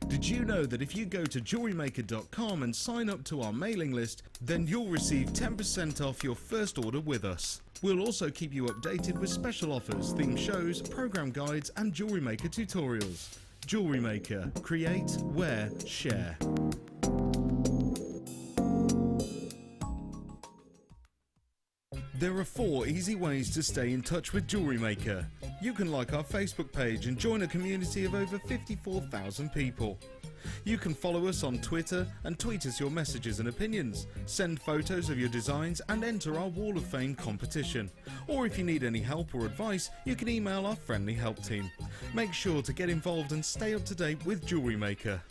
Did you know that if you go to JewelleryMaker.com and sign up to our mailing list, then you'll receive 10% off your first order with us. We'll also keep you updated with special offers, theme shows, program guides and Jewellery Maker tutorials. Jewellery Maker. Create, wear, share. There are 4 easy ways to stay in touch with Jewellery Maker. You can like our Facebook page and join a community of over 54,000 people. You can follow us on Twitter and tweet us your messages and opinions, send photos of your designs and enter our Wall of Fame competition. Or if you need any help or advice, you can email our friendly help team. Make sure to get involved and stay up to date with Jewellery Maker.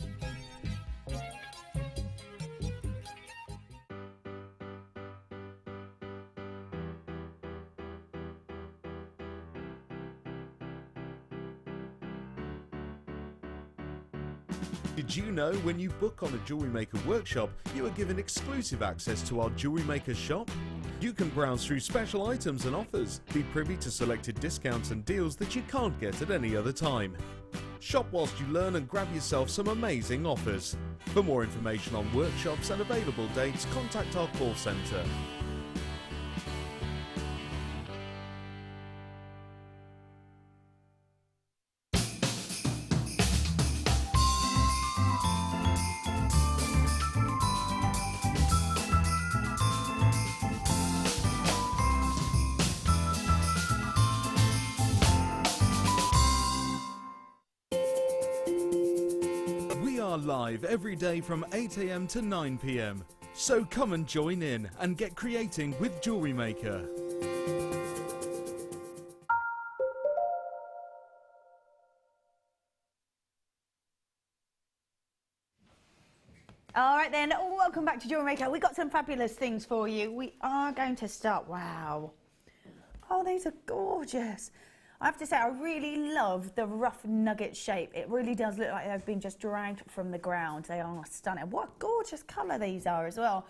Did you know when you book on a Jewellery Maker workshop, you are given exclusive access to our Jewellery Maker shop? You can browse through special items and offers, be privy to selected discounts and deals that you can't get at any other time. Shop whilst you learn and grab yourself some amazing offers. For more information on workshops and available dates, contact our call centre. Live every day from 8 AM to 9 PM. So come and join in and get creating with Jewellery Maker. All right then, welcome back to Jewellery Maker. We've got some fabulous things for you. We are going to start, wow. Oh, these are gorgeous. I have to say, I really love the rough nugget shape. It really does look like they've been just dragged from the ground. They are stunning. What a gorgeous colour these are as well.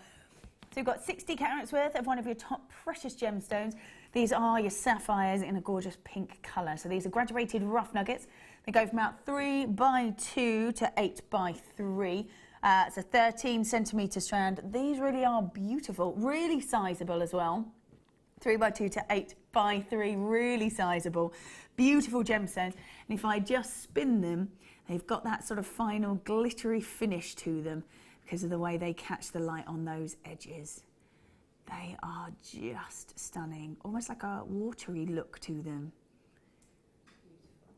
So you've got 60 carats worth of one of your top precious gemstones. These are your sapphires in a gorgeous pink colour. So these are graduated rough nuggets. They go from about 3x2 to 8x3. It's a 13 centimetre strand. These really are beautiful, really sizable as well. 3x2 to 8x3, really sizable, beautiful gemstones. And if I just spin them, they've got that sort of final glittery finish to them because of the way they catch the light on those edges. They are just stunning, almost like a watery look to them.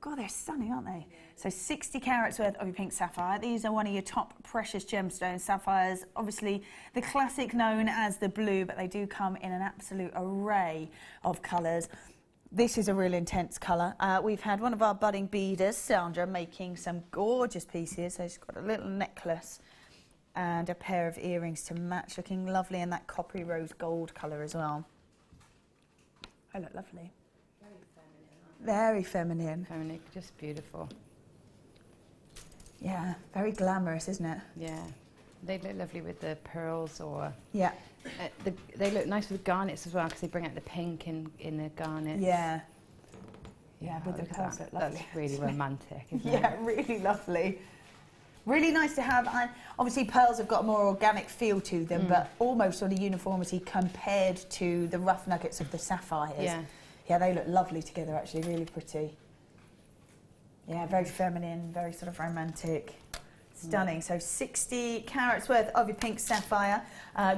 God, they're stunning, aren't they? So 60 carats worth of your pink sapphire. These are one of your top precious gemstones. Sapphires, obviously the classic known as the blue, but they do come in an absolute array of colours. This is a real intense colour. We've had one of our budding beaders, Sandra, making some gorgeous pieces. So she's got a little necklace and a pair of earrings to match, looking lovely in that coppery rose gold colour as well. They look lovely. Very feminine. Feminine, just beautiful. Yeah, very glamorous, isn't it? Yeah, they look lovely with the pearls or... Yeah. They look nice with garnets as well because they bring out the pink in the garnets. Yeah. Yeah, with the pearls, that. lovely. That's really romantic, isn't it? Yeah, really lovely. Really nice to have. And obviously, pearls have got a more organic feel to them, but almost sort of uniformity compared to the rough nuggets of the sapphires. Yeah. Yeah, they look lovely together, actually, really pretty. Yeah, very feminine, very sort of romantic. Stunning. So 60 carats worth of your pink sapphire.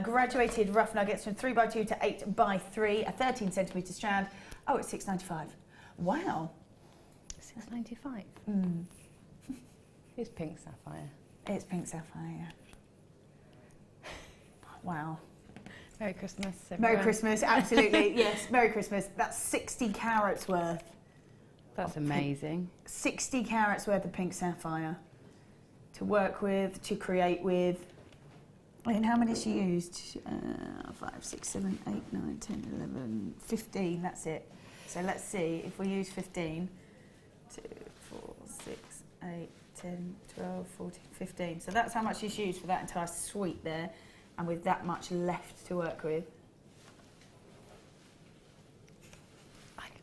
Graduated rough nuggets from 3x2 to 8x3, a 13 centimetre strand. Oh, it's £6.95. Wow. £6.95? It's pink sapphire. It's pink sapphire, yeah. Wow. Merry Christmas, everyone. Merry Christmas, absolutely. Yes, Merry Christmas. That's 60 carats worth. That's amazing. 60 carats worth of pink sapphire to work with, to create with. And how many she used? 5, 6, 7, 8, 9, 10, 11, 15. That's it. So let's see if we use 15. 2, 4, 6, 8, 10, 12, 14, 15. So that's how much she's used for that entire suite there. And with that much left to work with.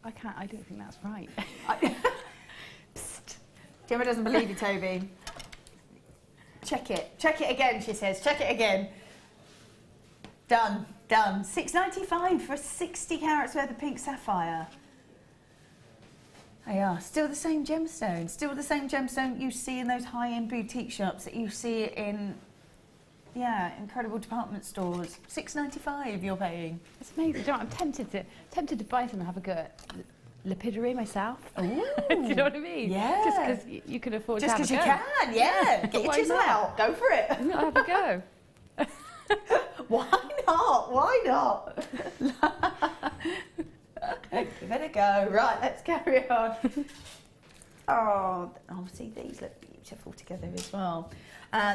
I don't think that's right. Psst. Gemma doesn't believe you, Toby. check it. Check it again, she says. Check it again. Done. Done. $6.95 for 60 carats worth of pink sapphire. They are still the same gemstone. Still the same gemstone you see in those high-end boutique shops that you see in, yeah, incredible department stores. $6.95 you're paying. It's amazing. Do you know what, I'm tempted to buy some and have a go at lapidary myself. Ooh. Do you know what I mean? Yeah. Just because you can afford Just to have a go. because you can, yeah. Get your Why chisel not? out. Go for it. Why not have a go? Why not? Why not? Give it a go. Right, let's carry on. Oh, see, these look beautiful together as well.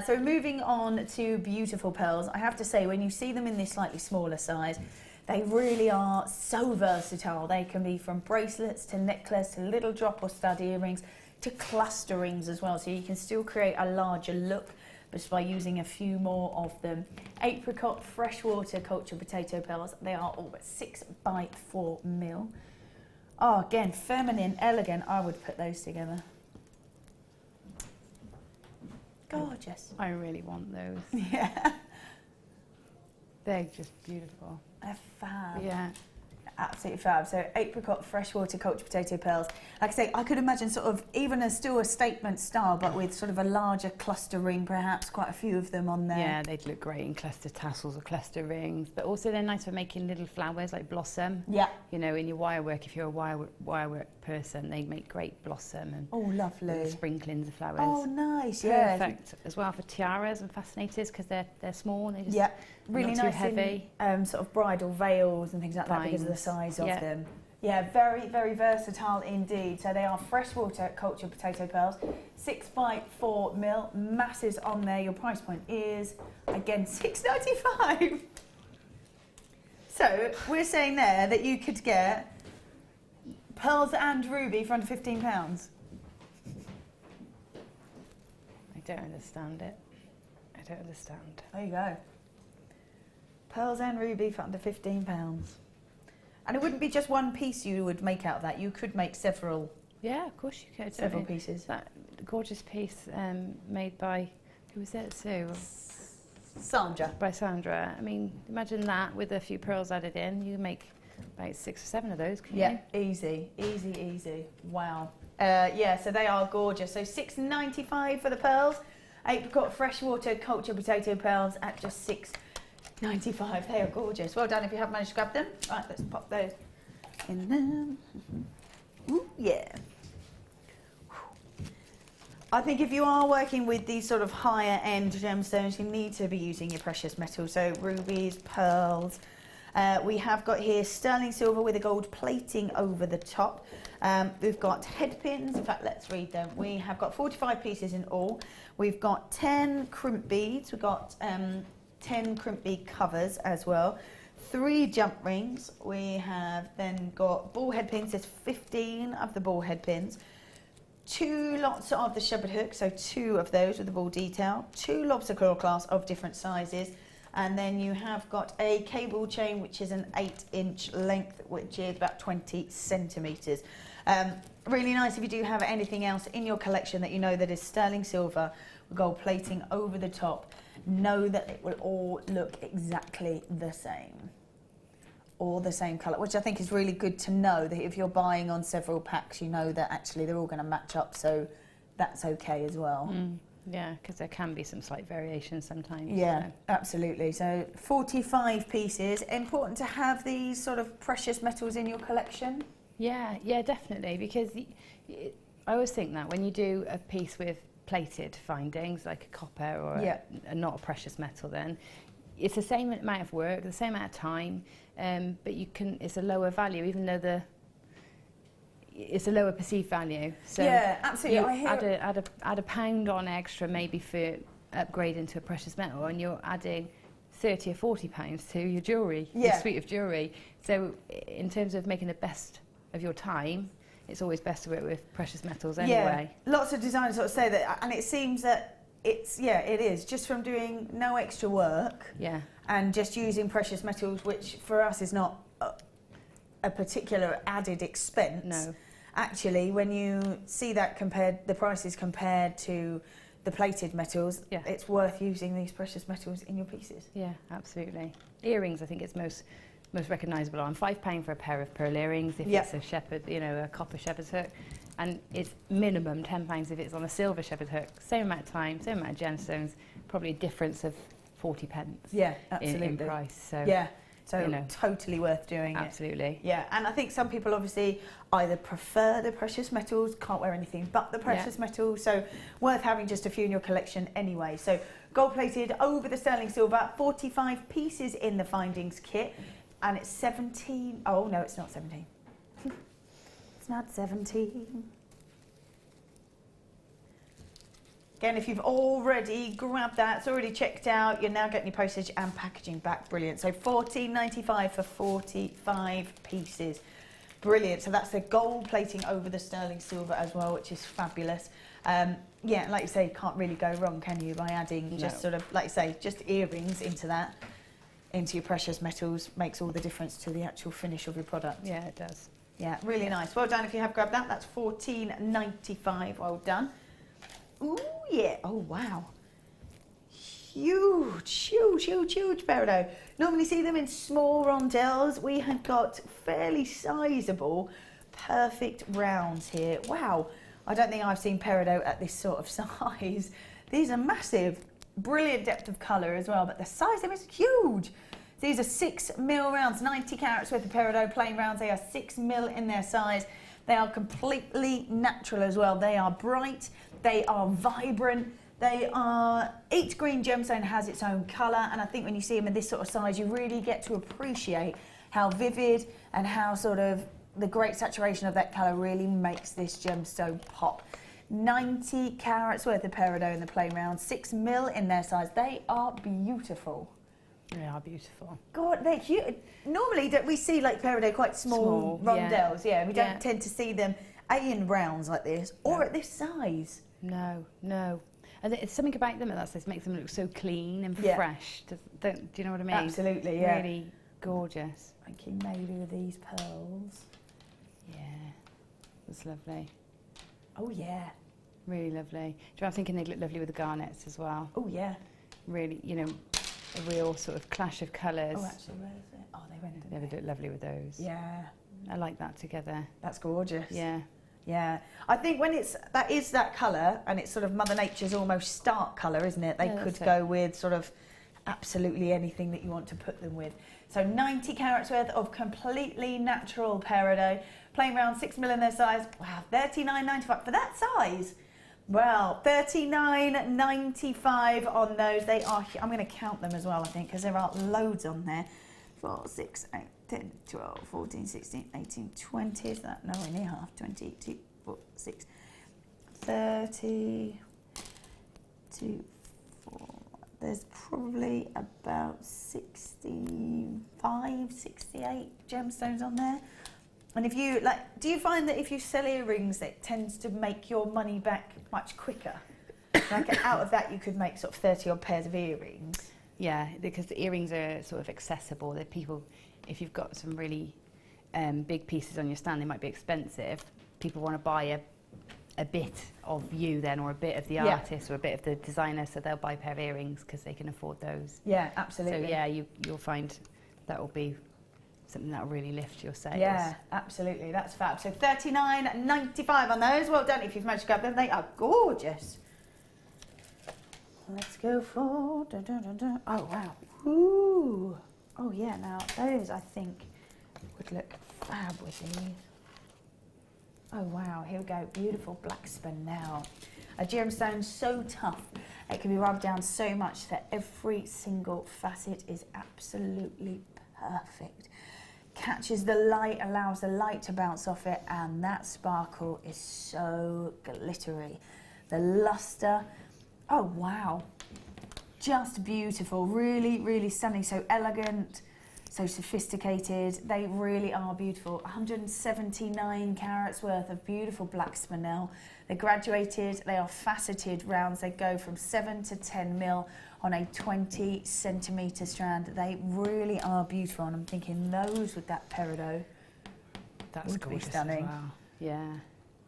So moving on to beautiful pearls. I have to say, when you see them in this slightly smaller size, they really are so versatile. They can be from bracelets to necklace to little drop or stud earrings to cluster rings as well. So you can still create a larger look just by using a few more of them. Apricot freshwater cultured potato pearls. They are all 6x4 mil. Oh, again, feminine, elegant. I would put those together. Gorgeous. I really want those. Yeah. They're just beautiful. They're fab. Yeah. Absolutely fab. So apricot freshwater cultured potato pearls. Like I say, I could imagine sort of even still a statement style, but with sort of a larger cluster ring, perhaps quite a few of them on there. Yeah, they'd look great in cluster tassels or cluster rings, but also they're nice for making little flowers like blossom. Yeah. You know, in your wire work, if you're a wire work person, they make great blossom and Oh, lovely. little sprinklings of flowers. Oh, nice. Yeah. Perfect as well for tiaras and fascinators because they're small and they just Yeah. Really not too nice heavy. in sort of bridal veils and things like that because of the Vines. size of Yeah. them. Yeah, very, very versatile indeed. So they are freshwater cultured potato pearls, 6x4 mil, masses on there. Your price point is, again, $6.95. So we're saying there that you could get pearls and ruby for under £15. I don't understand it. I don't understand. There you go. Pearls and ruby for under £15. And it wouldn't be just one piece you would make out of that. You could make several Yeah, of course you could. several I mean, pieces. That gorgeous piece made by, who was it, Sue? Sandra. By Sandra. I mean, imagine that with a few pearls added in. You make about 6 or 7 of those, can Yeah, you? easy, easy, easy. Wow. Yeah, so they are gorgeous. So $6.95 for the pearls. Apricot freshwater cultured potato pearls at just $6.95. They are gorgeous. Well done if you have managed to grab them. Right, let's pop those in there. Ooh, yeah. I think if you are working with these sort of higher end gemstones, you need to be using your precious metals. So rubies, pearls. We have got here sterling silver with a gold plating over the top. We've got head pins. In fact, let's read them. We have got 45 pieces in all. We've got 10 crimp beads. We've got 10 crimp bead covers as well. 3 jump rings. We have then got ball head pins. There's 15 of the ball head pins. 2 lots of the shepherd hook, so 2 of those with the ball detail. 2 lobster claw clasps of different sizes. And then you have got a cable chain, which is an 8-inch length, which is about 20 centimetres. Really nice if you do have anything else in your collection that you know that is sterling silver with gold plating over the top. Know that it will all look exactly the same. All the same colour, which I think is really good to know that if you're buying on several packs, you know that actually they're all going to match up, so that's okay as well. Yeah, because there can be some slight variations sometimes. Yeah, so. absolutely. So 45 pieces. Important to have these sort of precious metals in your collection? Yeah, definitely, because I always think that when you do a piece with plated findings, like a copper or not a precious metal, then it's the same amount of work, the same amount of time, but it's a lower value, even though it's a lower perceived value. So yeah, absolutely. You add a pound on extra maybe for upgrading to a precious metal, and you're adding 30 or 40 pounds to your jewellery, your suite of jewellery. So in terms of making the best of your time, it's always best to work with precious metals anyway. Yeah, lots of designers sort of say that, and it seems that it is just from doing no extra work and just using precious metals, which for us is not a particular added expense. No. Actually, when you see that the prices compared to the plated metals, Yeah. it's worth using these precious metals in your pieces. Yeah, absolutely. Earrings, I think it's most recognisable on. £5 for a pair of pearl earrings if it's a shepherd, you know, a copper shepherd's hook, and it's minimum £10 if it's on a silver shepherd's hook. Same amount of time, same amount of gemstones, probably a difference of 40p. Yeah, absolutely. In price. So yeah, so you know, totally worth doing absolutely. it. Yeah, and I think some people obviously either prefer the precious metals, can't wear anything but the precious metals, so worth having just a few in your collection anyway. So gold plated over the sterling silver, 45 pieces in the findings kit, and it's 17. Oh no, it's not 17. It's not 17. Again, if you've already grabbed that, it's already checked out, you're now getting your postage and packaging back. Brilliant. So $14.95 for 45 pieces. Brilliant. So that's the gold plating over the sterling silver as well, which is fabulous. Yeah, like you say, you can't really go wrong, can you, by adding just sort of, like you say, just earrings into that, into your precious metals, makes all the difference to the actual finish of your product. Yeah, it does. Yeah, really nice. Well done if you have grabbed that. That's $14.95. Well done. Ooh, yeah. Oh, wow. Huge, huge, huge, huge peridot. Normally see them in small rondelles. We have got fairly sizable, perfect rounds here. Wow. I don't think I've seen peridot at this sort of size. These are massive. Brilliant depth of colour as well, but the size of them is huge. These are 6mm rounds, 90 carats worth of peridot plain rounds. They are 6mm in their size. They are completely natural as well. They are bright, they are vibrant, they are, each green gemstone has its own colour, and I think when you see them in this sort of size, you really get to appreciate how vivid and how sort of the great saturation of that colour really makes this gemstone pop. 90 carats worth of peridot in the plain round, 6mm in their size. They are beautiful. They are beautiful. God, they're huge. Normally, don't we see like peridot quite small rondelles? Yeah, we don't tend to see them in rounds like this or at this size. No, no. And it's something about them that makes them look so clean and fresh. Do you know what I mean? Absolutely, yeah. Really gorgeous. Thinking maybe with these pearls. Yeah, that's lovely. Oh yeah. Really lovely. Do you know, I'm thinking they'd look lovely with the garnets as well. Oh yeah. Really, you know, a real sort of clash of colours. Oh, actually, where is it? Oh, they went. They would look lovely with those. Yeah. I like that together. That's gorgeous. Yeah. Yeah. I think when that is that colour, and it's sort of Mother Nature's almost stark colour, isn't it? They could go with sort of absolutely anything that you want to put them with. So 90 carats worth of completely natural peridot, plain round, 6mm in their size. Wow, $39.95 for that size. Well, $39.95 on those. They are, I'm going to count them as well, I think, because there are loads on there. 4, 6, 8, 10, 12, 14, 16, 18, 20. Is that nowhere near half? 20, 2, 4, 6, 30, 2, 4. There's probably about 65, 68 gemstones on there. And if you, like, do you find that if you sell earrings, it tends to make your money back much quicker? Like out of that, you could make sort of 30 odd pairs of earrings. Yeah, because the earrings are sort of accessible. They're people, if you've got some really big pieces on your stand, they might be expensive. People want to buy a bit of you then, or a bit of the artist, or a bit of the designer, so they'll buy a pair of earrings because they can afford those. Yeah, absolutely. So yeah, you'll find that will be something that will really lift your sales. Yeah, absolutely. That's fab. So $39.95 on those. Well done if you've managed to grab them. They are gorgeous. Let's go for... Dun, dun, dun, dun. Oh, wow. Ooh. Oh, yeah. Now, those, I think, would look fab with these. Oh, wow. Here we go. Beautiful black spinel. A gemstone so tough. It can be rubbed down so much that every single facet is absolutely perfect. Catches the light, allows the light to bounce off it, and that sparkle is so glittery. The luster, oh wow, just beautiful, really, really stunning, so elegant, so sophisticated. They really are beautiful. 179 carats worth of beautiful black spinel. They're graduated, they are faceted rounds. They go from 7 to 10mm on a 20 centimetre strand. They really are beautiful, and I'm thinking those with that peridot that's would gorgeous be stunning. as well. Yeah,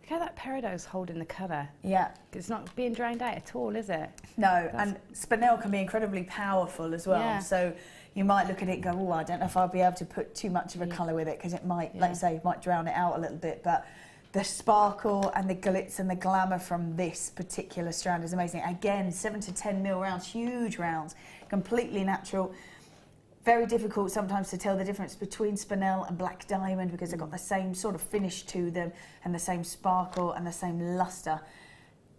Look how that perido's holding the colour. Yeah. It's not being drowned out at all, is it? No, and spinel can be incredibly powerful as well. Yeah. So you might look at it and go, oh, I don't know if I'll be able to put too much of a colour with it, because it might, like you say, might drown it out a little bit. But the sparkle and the glitz and the glamour from this particular strand is amazing. Again, 7 to 10 mil rounds, huge rounds, completely natural. Very difficult sometimes to tell the difference between spinel and black diamond, because they've got the same sort of finish to them and the same sparkle and the same lustre.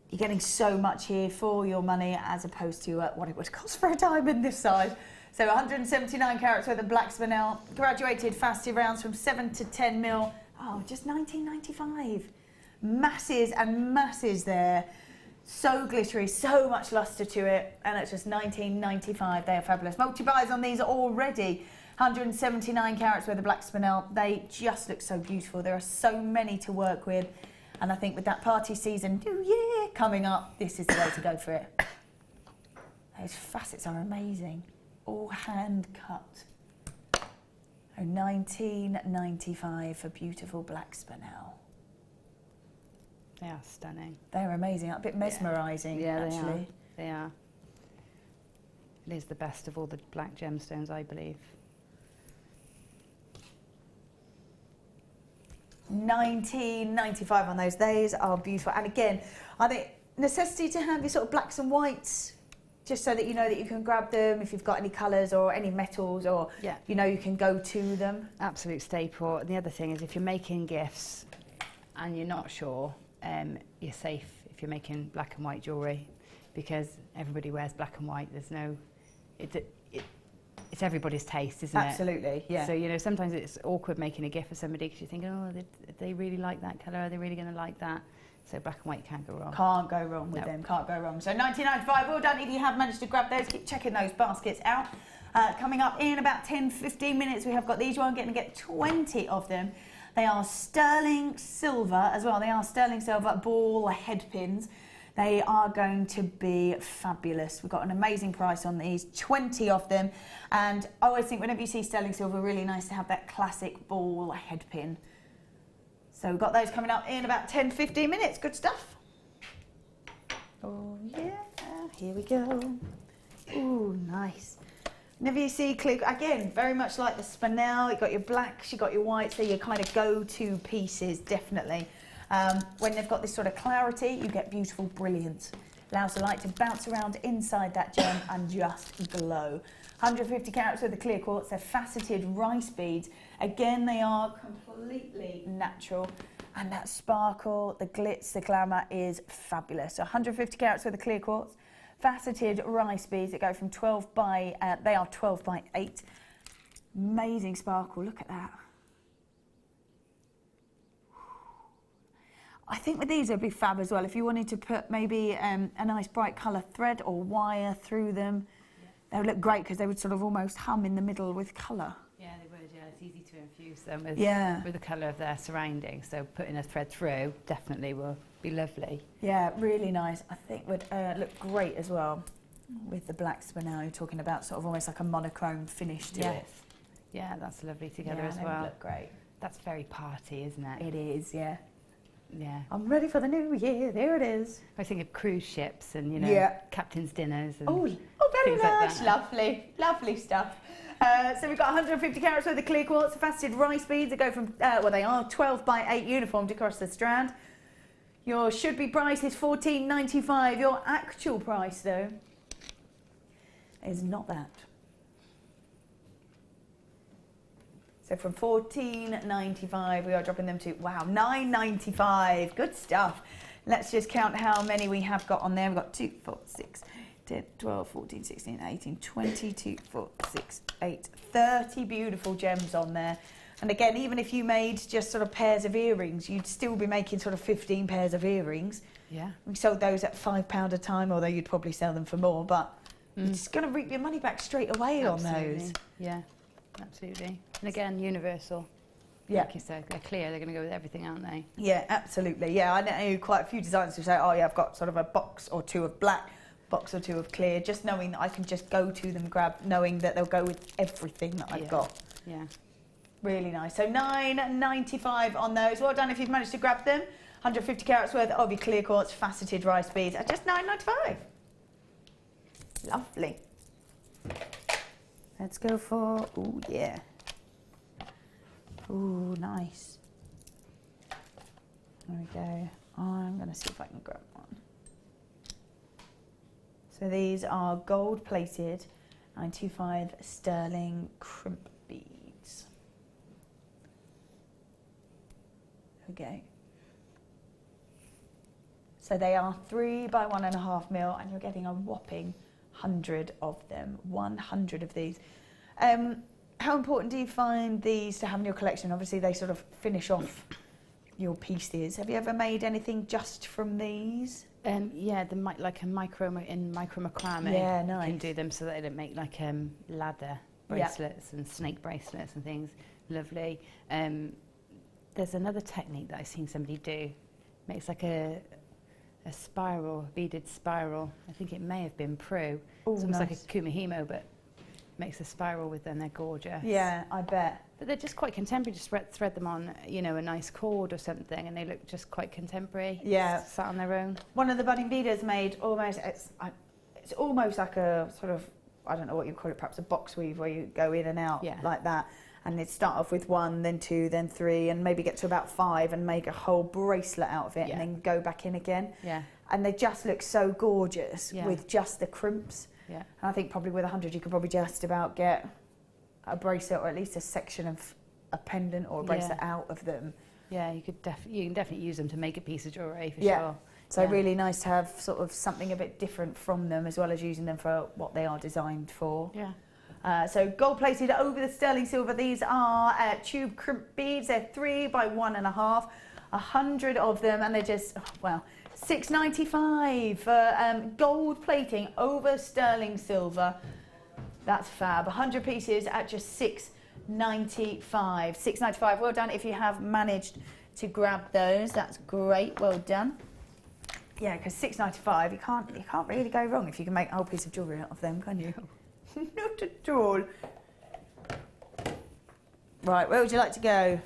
You're getting so much here for your money, as opposed to what it would cost for a diamond this size. So 179 carats worth of black spinel, graduated faceted rounds from 7 to 10 mil. Oh, just $19.95. Masses and masses there. So glittery, so much lustre to it, and it's just $19.95. They are fabulous. Multi-buys on these are already 179 carats worth of black spinel. They just look so beautiful. There are so many to work with, and I think with that party season, New Year coming up, this is the way to go for it. Those facets are amazing. All hand cut. Oh, $19.95 for beautiful black spinel. They are stunning. They're amazing, a bit mesmerising, actually. They are. It is the best of all the black gemstones, I believe. $19.95 on those. Those are beautiful. And again, I think necessity to have your sort of blacks and whites, just so that you know that you can grab them if you've got any colours or any metals, or you know, you can go to them. Absolute staple. And the other thing is, if you're making gifts and you're not sure, you're safe if you're making black and white jewellery, because everybody wears black and white. There's no, it's everybody's taste, isn't it? Absolutely, yeah. So, you know, sometimes it's awkward making a gift for somebody, because you think, oh, they really like that colour, are they really going to like that? So black and white can't go wrong. Can't go wrong with them, can't go wrong. So $19.95, well done if you have managed to grab those. Keep checking those baskets out. Coming up in about 10-15 minutes, we have got these. You're going to get 20 of them. They are sterling silver as well. They are sterling silver ball head pins. They are going to be fabulous. We've got an amazing price on these, 20 of them. And I always think whenever you see sterling silver, really nice to have that classic ball head pin. So we've got those coming up in about 10-15 minutes. Good stuff. Oh yeah, here we go. Ooh, nice. Whenever you see click, again, very much like the spinel, you've got your blacks, you've got your whites, they're your kind of go-to pieces, definitely. When they've got this sort of clarity, you get beautiful brilliance. Allows the light to bounce around inside that gem and just glow. 150 carats worth of clear quartz, they're faceted rice beads. Again, they are completely natural, and that sparkle, the glitz, the glamour is fabulous. So 150 carats worth of clear quartz, faceted rice beads that go from 12 by, they are 12 by 8. Amazing sparkle, look at that. I think with these it'd be fab as well if you wanted to put maybe a nice bright colour thread or wire through them. They would look great, because they would sort of almost hum in the middle with colour. Yeah, they would, yeah. It's easy to infuse them with the colour of their surroundings. So putting a thread through definitely will be lovely. Yeah, really nice. I think would look great as well with the black spinel. You're talking about sort of almost like a monochrome finish to it. Yeah, that's lovely together as well. They would look great. That's very party, isn't it? It is, yeah. Yeah. I'm ready for the new year. There it is. I think of cruise ships and, you know, captain's dinners. And very nice. Like lovely, lovely stuff. So we've got 150 carats worth of clear quartz, faceted rice beads that go from, well, they are 12 by 8 uniformed across the strand. Your should-be price is $14.95. Your actual price, though, is not that. So from $14.95, we are dropping them to, wow, $9.95. Good stuff. Let's just count how many we have got on there. We've got 2, 4, 6, 10, 12, 14, 16, 18, 20, 2, 4, 6, 8, 30 beautiful gems on there. And again, even if you made just sort of pairs of earrings, you'd still be making sort of 15 pairs of earrings. Yeah. We sold those at £5 a time, although you'd probably sell them for more, but you're just going to reap your money back straight away on those. Yeah. Absolutely. And again, universal. Yeah. Like you said, they're clear, they're going to go with everything, aren't they? Yeah, absolutely. Yeah, I know quite a few designers who say, oh yeah, I've got sort of a box or two of black, box or two of clear, just knowing that I can just go to them, grab, knowing that they'll go with everything that I've got. Yeah. Really nice. So $9.95 on those. Well done if you've managed to grab them. 150 carats worth of your clear quartz faceted rice beads at just £9.95. Lovely. Let's go for, oh yeah. Oh, nice. There we go. I'm going to see if I can grab one. So these are gold plated 925 sterling crimp beads. There we go. So they are 3 by 1.5 mil, and you're getting a whopping 100 of them. 100 of these. How important do you find these to have in your collection? Obviously, they sort of finish off your pieces. Have you ever made anything just from these? Yeah, like a micro macrame. Yeah, nice. You can do them so that they don't make like ladder bracelets and snake bracelets and things. Lovely. There's another technique that I've seen somebody do. Makes like a spiral, beaded spiral. I think it may have been Prue. Ooh, it's almost nice. like a kumihimo, but makes a spiral with them. They're gorgeous. Yeah, I bet. But they're just quite contemporary. Just thread them on, you know, a nice cord or something, and they look just quite contemporary. Yeah. Sat on their own. One of the budding beaders made almost, it's almost like a sort of, I don't know what you call it, perhaps a box weave where you go in and out like that. And they'd start off with 1, then 2, then 3, and maybe get to about 5 and make a whole bracelet out of it and then go back in again. Yeah. And they just look so gorgeous with just the crimps. Yeah. And I think probably with 100 you could probably just about get a bracelet or at least a section of a pendant or a bracelet out of them. Yeah, you can definitely use them to make a piece of jewellery for sure. So really nice to have sort of something a bit different from them as well as using them for what they are designed for. Yeah. So gold plated over the sterling silver. These are tube crimp beads. They're 3 by 1.5, 100 of them, and they're just, well, £6.95 for gold plating over sterling silver. That's fab. 100 pieces at just £6.95. £6.95. Well done if you have managed to grab those. That's great. Well done. Yeah, because £6.95, you can't really go wrong if you can make a whole piece of jewellery out of them, can you? Not at all. Right, where would you like to go?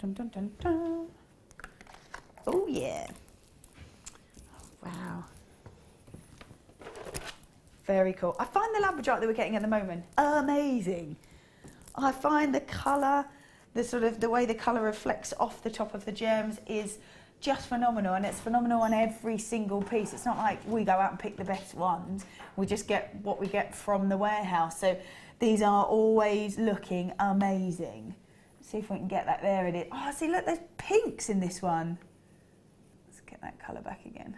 Dun, dun, dun, dun. Oh yeah. Wow. Very cool. I find the labradorite that we're getting at the moment amazing. I find the colour, the way the colour reflects off the top of the gems is just phenomenal, and it's phenomenal on every single piece. It's not like we go out and pick the best ones. We just get what we get from the warehouse. So these are always looking amazing. Let's see if we can get that there. It is. Oh, see, look, there's pinks in this one. Let's get that colour back again.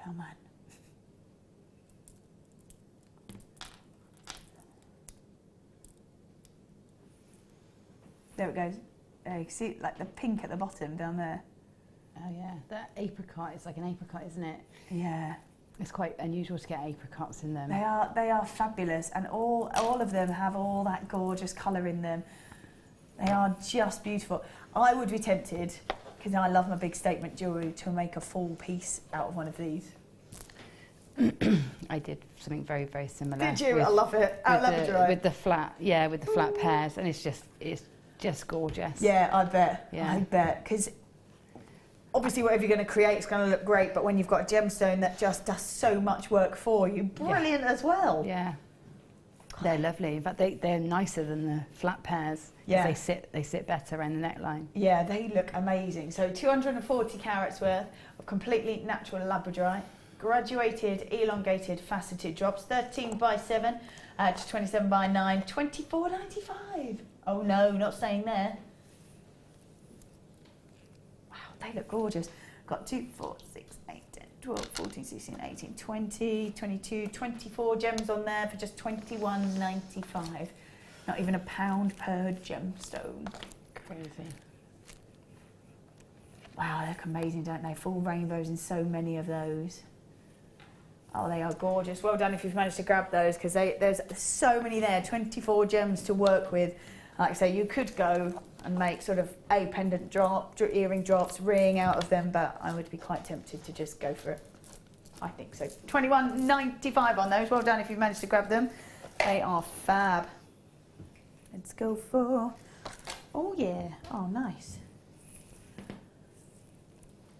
Come on. There it goes. You can see like the pink at the bottom down there. Oh yeah, that apricot, it's like an apricot, isn't it? Yeah. It's quite unusual to get apricots in them. They are fabulous, and all of them have all that gorgeous colour in them. They are just beautiful. I would be tempted, because I love my big statement jewellery, to make a full piece out of one of these. I did something very, very similar. Did you? I love it. I love it. With the flat, with the flat pairs, and it's just gorgeous. Yeah, I bet. Yeah. I bet. Because obviously whatever you're going to create is going to look great, but when you've got a gemstone that just does so much work for you, brilliant as well. Yeah. They're lovely. In fact, they're nicer than the flat pairs. Yeah. They sit better around the neckline. Yeah, they look amazing. So 240 carats worth of completely natural labradorite, graduated, elongated, faceted drops, 13 by 7 to 27 by 9, £24.95. Oh no, not staying there. Wow, they look gorgeous. Got 2, 4, 6, 8, 10, 12, 14, 16, 18, 20, 22, 24 gems on there for just £21.95. Not even £1 per gemstone. Crazy. Wow, they look amazing, don't they? Full rainbows in so many of those. Oh, they are gorgeous. Well done if you've managed to grab those, because there's so many there, 24 gems to work with. Like I say, you could go and make sort of a pendant drop, earring drops, ring out of them, but I would be quite tempted to just go for it. I think so. £21.95 on those. Well done if you've managed to grab them. They are fab. 'Let's go for, oh yeah, oh nice.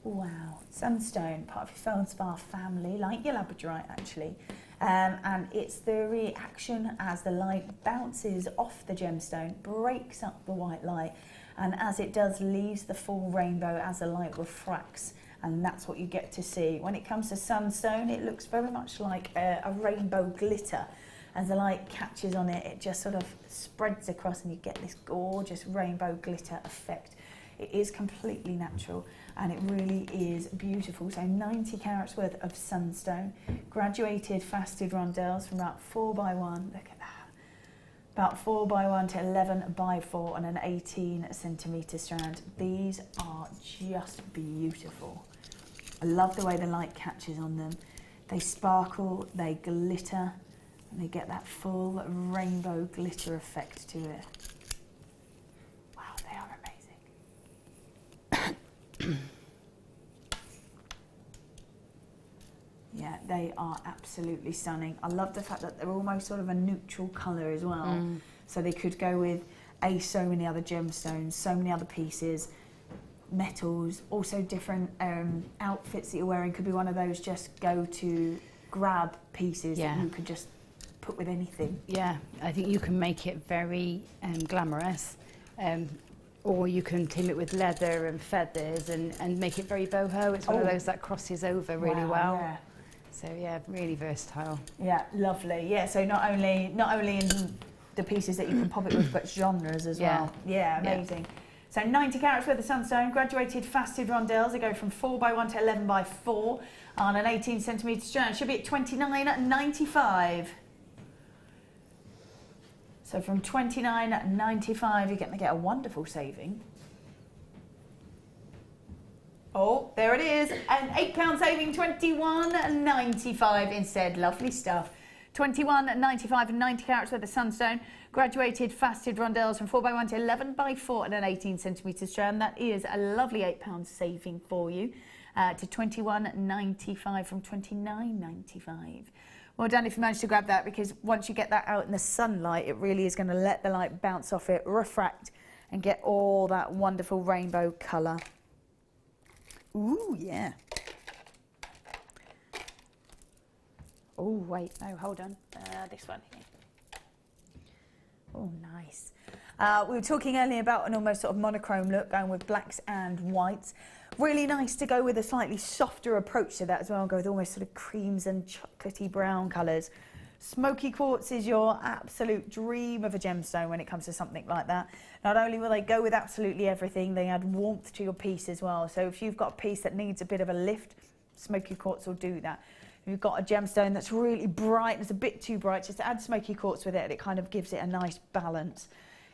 Wow, sunstone, part of your feldspar family, like your labradorite actually. And it's the reaction as the light bounces off the gemstone, breaks up the white light, and as it does, leaves the full rainbow as the light refracts, and that's what you get to see. When it comes to sunstone, it looks very much like a rainbow glitter. As the light catches on it, it just sort of spreads across and you get this gorgeous rainbow glitter effect. It is completely natural and it really is beautiful. So 90 carats worth of sunstone, graduated faceted rondelles from about 4x1, look at that, about 4x1 to 11x4 on an 18 centimetre strand. These are just beautiful. I love the way the light catches on them. They sparkle, they glitter, and they get that full rainbow glitter effect to it. Wow, they are amazing. Yeah, they are absolutely stunning. I love the fact that they're almost sort of a neutral colour as well. So they could go with so many other gemstones, so many other pieces, metals, also different outfits that you're wearing. Could be one of those just go to grab pieces that you could just put with anything. Yeah, I think you can make it very glamorous, or you can team it with leather and feathers and make it very boho. It's one of those that crosses over really well. Yeah. So yeah, really versatile. Yeah, lovely. Yeah, so not only in the pieces that you can pop it with, but genres as well. Yeah, amazing. Yeah. So 90 carats worth of sunstone, graduated faceted rondelles. They go from 4x1 to 11x4 on an 18 centimetre strand. Should be at $29.95. So from $29.95, you're going to get a wonderful saving. Oh, there it is, an £8 saving, $21.95 instead. Lovely stuff. $21.95 and 90 carats worth of sunstone, graduated faceted rondelles from 4x1 to 11x4 and an 18 centimetre strand. That is a lovely £8 saving for you to $21.95 from $29.95. Well done if you managed to grab that, because once you get that out in the sunlight, it really is going to let the light bounce off it, refract, and get all that wonderful rainbow colour. Ooh, yeah. Oh, wait, no, hold on. This one here. Oh, nice. We were talking earlier about an almost sort of monochrome look, going with blacks and whites. Really nice to go with a slightly softer approach to that as well, and go with almost sort of creams and chocolatey brown colours. Smoky quartz is your absolute dream of a gemstone when it comes to something like that. Not only will they go with absolutely everything, they add warmth to your piece as well. So if you've got a piece that needs a bit of a lift, smoky quartz will do that. If you've got a gemstone that's really bright, it's a bit too bright, just add smoky quartz with it and it kind of gives it a nice balance.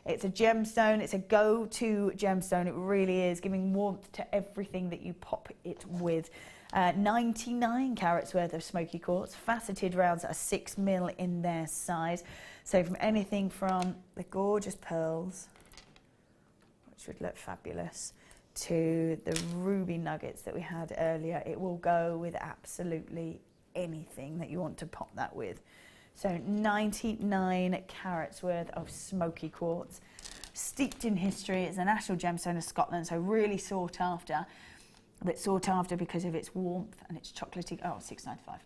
It's a gemstone, it's a go-to gemstone, it really is, giving warmth to everything that you pop it with. 99 carats worth of smoky quartz, faceted rounds that are 6mm in their size. So from anything from the gorgeous pearls, which would look fabulous, to the ruby nuggets that we had earlier, it will go with absolutely anything that you want to pop that with. So 99 carats worth of smoky quartz, steeped in history. It's a national gemstone of Scotland, so really sought after. A bit sought after because of its warmth and its chocolatey. Oh, $6.95.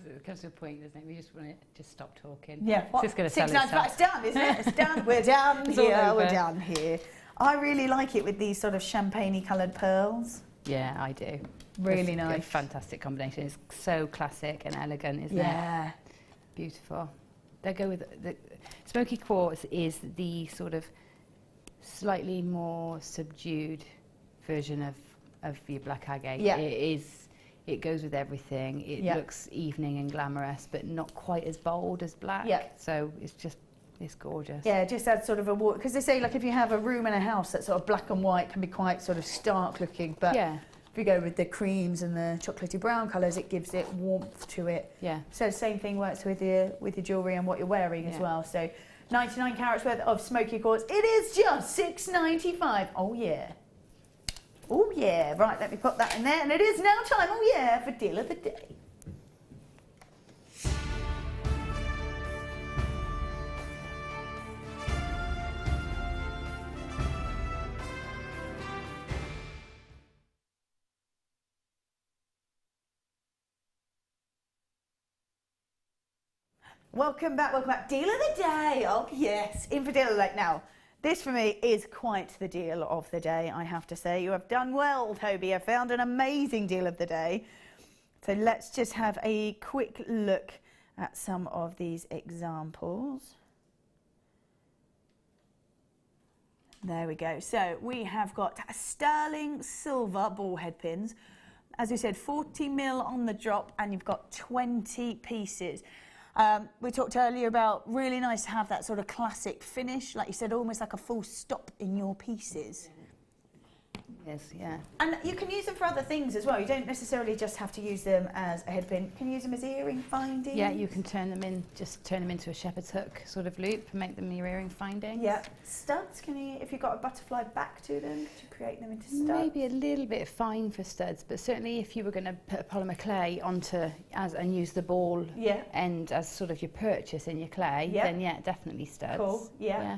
It comes to a point, doesn't it? We just want to just stop talking. Yeah, what? It's just going to $6.95. It's done, isn't it? It's done. We're done here. We're done here. I really like it with these sort of champagne-y coloured pearls. Yeah, I do. Really it's nice. A fantastic combination. It's so classic and elegant, isn't it? Yeah. Beautiful. They go with the smoky quartz is the sort of slightly more subdued version of your black agate. Yeah. It goes with everything. It looks evening and glamorous, but not quite as bold as black. Yeah. So it's gorgeous. Yeah, just adds sort of a water, because they say like if you have a room in a house that's sort of black and white, can be quite sort of stark looking, but if you go with the creams and the chocolatey brown colours, it gives it warmth to it. Yeah. So the same thing works with your jewellery and what you're wearing as well. So 99 carats worth of smoky quartz. It is just $6.95. Oh yeah. Oh yeah. Right, let me put that in there, and it is now time. Oh yeah, for deal of the day. Welcome back. Deal of the day. Oh, yes. In for deal of the day. Now, this for me is quite the deal of the day, I have to say. You have done well, Toby. I found an amazing deal of the day. So let's just have a quick look at some of these examples. There we go. So we have got sterling silver ball head pins. As we said, 40mm on the drop, and you've got 20 pieces. We talked earlier about really nice to have that sort of classic finish, like you said, almost like a full stop in your pieces. Yes, yeah. And you can use them for other things as well. You don't necessarily just have to use them as a head pin. You can use them as earring finding. Yeah, you can turn them into a shepherd's hook sort of loop and make them your earring findings. Yeah. Studs, if you've got a butterfly back to them, could you create them into studs? Maybe a little bit fine for studs, but certainly if you were going to put a polymer clay onto and use the ball end as sort of your purchase in your clay, then yeah, definitely studs. Cool, yeah.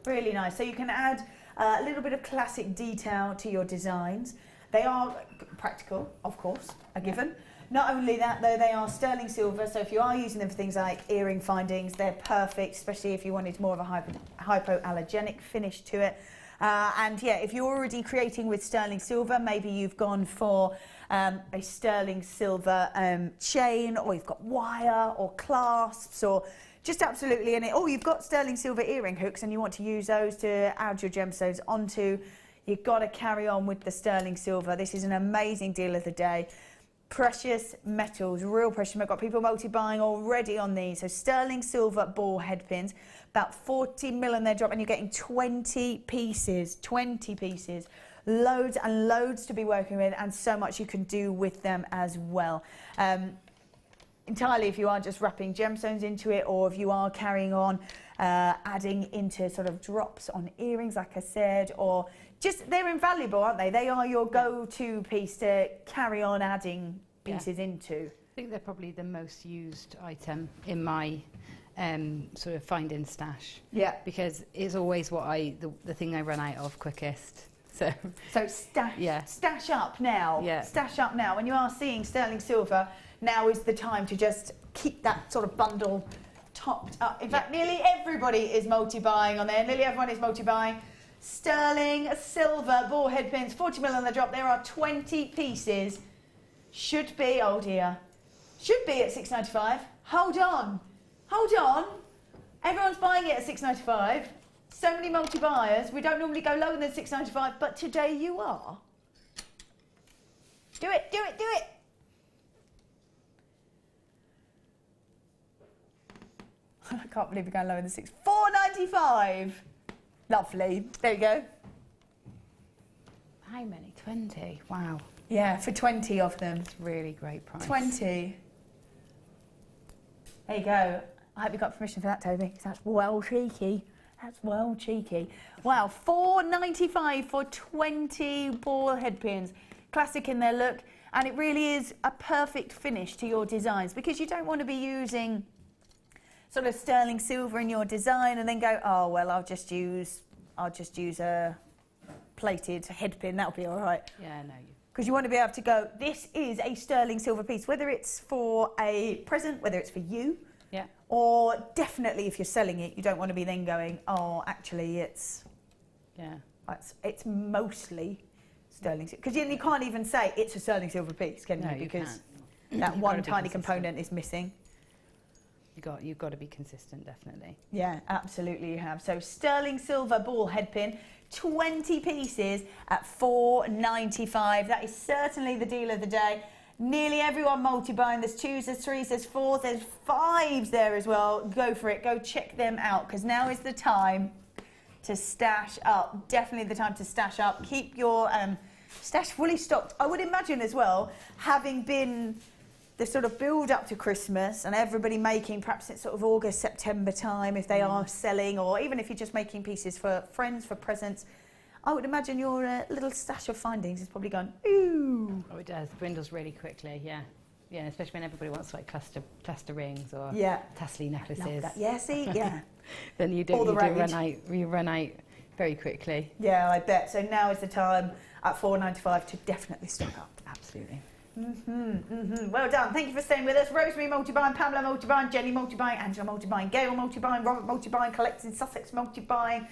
Really nice. So you can add a little bit of classic detail to your designs. They are practical, of course, a given. Not only that, though, they are sterling silver, so if you are using them for things like earring findings, they're perfect, especially if you wanted more of a hypoallergenic finish to it. And yeah, if you're already creating with sterling silver, maybe you've gone for a sterling silver chain, or you've got wire or clasps, or just absolutely in it. Oh, you've got sterling silver earring hooks and you want to use those to add your gemstones onto. You've got to carry on with the sterling silver. This is an amazing deal of the day. Precious metals, real precious. I've got people multi-buying already on these. So sterling silver ball head pins, about 40mm in their drop, and you're getting 20 pieces. 20 pieces. Loads and loads to be working with, and so much you can do with them as well. Entirely if you are just wrapping gemstones into it, or if you are carrying on adding into sort of drops on earrings, like I said, or just, they're invaluable, aren't they? They are your go-to piece to carry on adding pieces into. I think they're probably the most used item in my sort of finding stash. Yeah. Because it's always the thing I run out of quickest. So stash up now. Yeah. Stash up now. When you are seeing sterling silver, now is the time to just keep that sort of bundle topped up. In fact, nearly everybody is multi-buying on there. Nearly everyone is multi-buying. Sterling silver ball head pins, 40mm on the drop. There are 20 pieces. Should be, oh dear, should be at $6.95. Hold on. Everyone's buying it at $6.95. So many multi-buyers. We don't normally go lower than $6.95, but today you are. Do it. I can't believe we're going lower than $4.95. Lovely. There you go. How many? 20. Wow. Yeah, for 20 of them. It's really great price. 20. There you go. I hope you got permission for that, Toby, because that's well cheeky. That's well cheeky. Wow, $4.95 for 20 ball head pins. Classic in their look, and it really is a perfect finish to your designs, because you don't want to be using sort of sterling silver in your design and then go, oh well, I'll just use a plated head pin. That'll be all right. Yeah, no. Because you want to be able to go, this is a sterling silver piece, whether it's for a present, whether it's for you, or definitely if you're selling it, you don't want to be then going, oh, actually it's mostly sterling silver. Because you can't even say it's a sterling silver piece, can you? Because that one tiny component is missing. You've got to be consistent, definitely. Yeah, absolutely you have. So sterling silver ball head pin, 20 pieces at $4.95. That is certainly the deal of the day. Nearly everyone multi-buying. There's 2s, there's 3s, there's 4s, there's 5s there as well. Go for it. Go check them out, because now is the time to stash up. Definitely the time to stash up. Keep your stash fully stocked. I would imagine as well, having been the sort of build up to Christmas and everybody making, perhaps it's sort of August, September time, if they are selling, or even if you're just making pieces for friends, for presents, I would imagine your little stash of findings is probably going, ooh. Oh, it does. It dwindles really quickly, yeah. Yeah, especially when everybody wants like cluster rings or tassely necklaces. Yeah, see, yeah. Then you run out very quickly. Yeah, I bet. So now is the time at $4.95 to definitely stock up. Absolutely. Well done. Thank you for staying with us. Rosemary multi-buying, Pamela multi-buying, Jenny multi-buying, Angela multi-buying, Gail multi-buying, Robert multi-buying, Collecting Sussex multi-buying,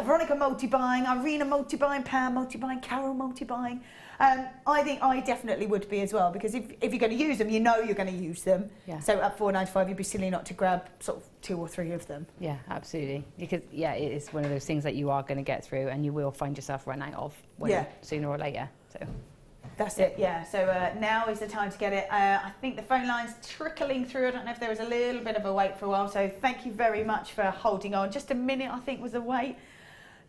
Veronica multi-buying, Irina multi-buying, Pam multi-buying, Carol multi-buying. I think I definitely would be as well, because if you're going to use them, you know you're going to use them. Yeah. So at £4.95, you'd be silly not to grab sort of 2 or 3 of them. Yeah, absolutely. Because yeah, it is one of those things that you are going to get through, and you will find yourself run out of sooner or later. So. That's it, yeah. So now is the time to get it. I think the phone line's trickling through. I don't know if there was a little bit of a wait for a while, so thank you very much for holding on. Just a minute, I think, was the wait.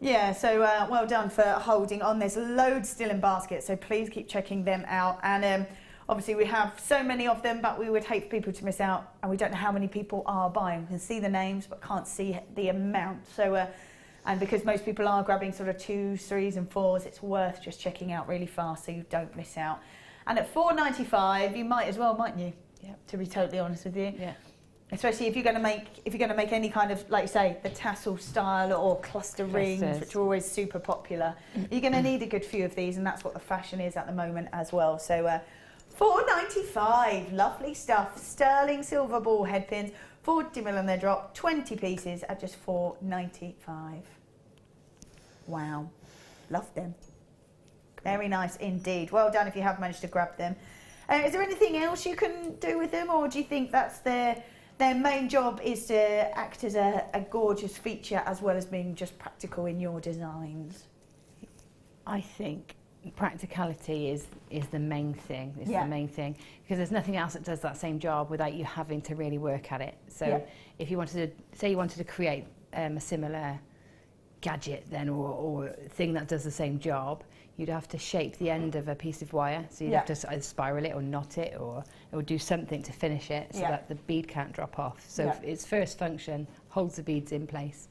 Yeah, so well done for holding on. There's loads still in baskets, so please keep checking them out. And obviously we have so many of them, but we would hate for people to miss out, and we don't know how many people are buying. We can see the names, but can't see the amount. So. And because most people are grabbing sort of 2s, 3s and 4s, it's worth just checking out really fast so you don't miss out. And at £4.95, you might as well, mightn't you? Yeah. To be totally honest with you. Yeah. Especially if you're going to make any kind of, like you say, the tassel style or cluster rings, which are always super popular. You're going to need a good few of these, and that's what the fashion is at the moment as well. So £4.95, lovely stuff. Sterling silver ball head pins. 40 mil on their drop, 20 pieces at just £4.95. Wow, love them. Very nice indeed. Well done if you have managed to grab them. Is there anything else you can do with them, or do you think that's their main job is to act as a gorgeous feature as well as being just practical in your designs? I think practicality is the main thing. It's the main thing, because there's nothing else that does that same job without you having to really work at it. So if you wanted to say you wanted to create a similar gadget then or thing that does the same job, you'd have to shape the end of a piece of wire. So you'd have to either spiral it or knot it or do something to finish it so that the bead can't drop off. So its first function holds the beads in place.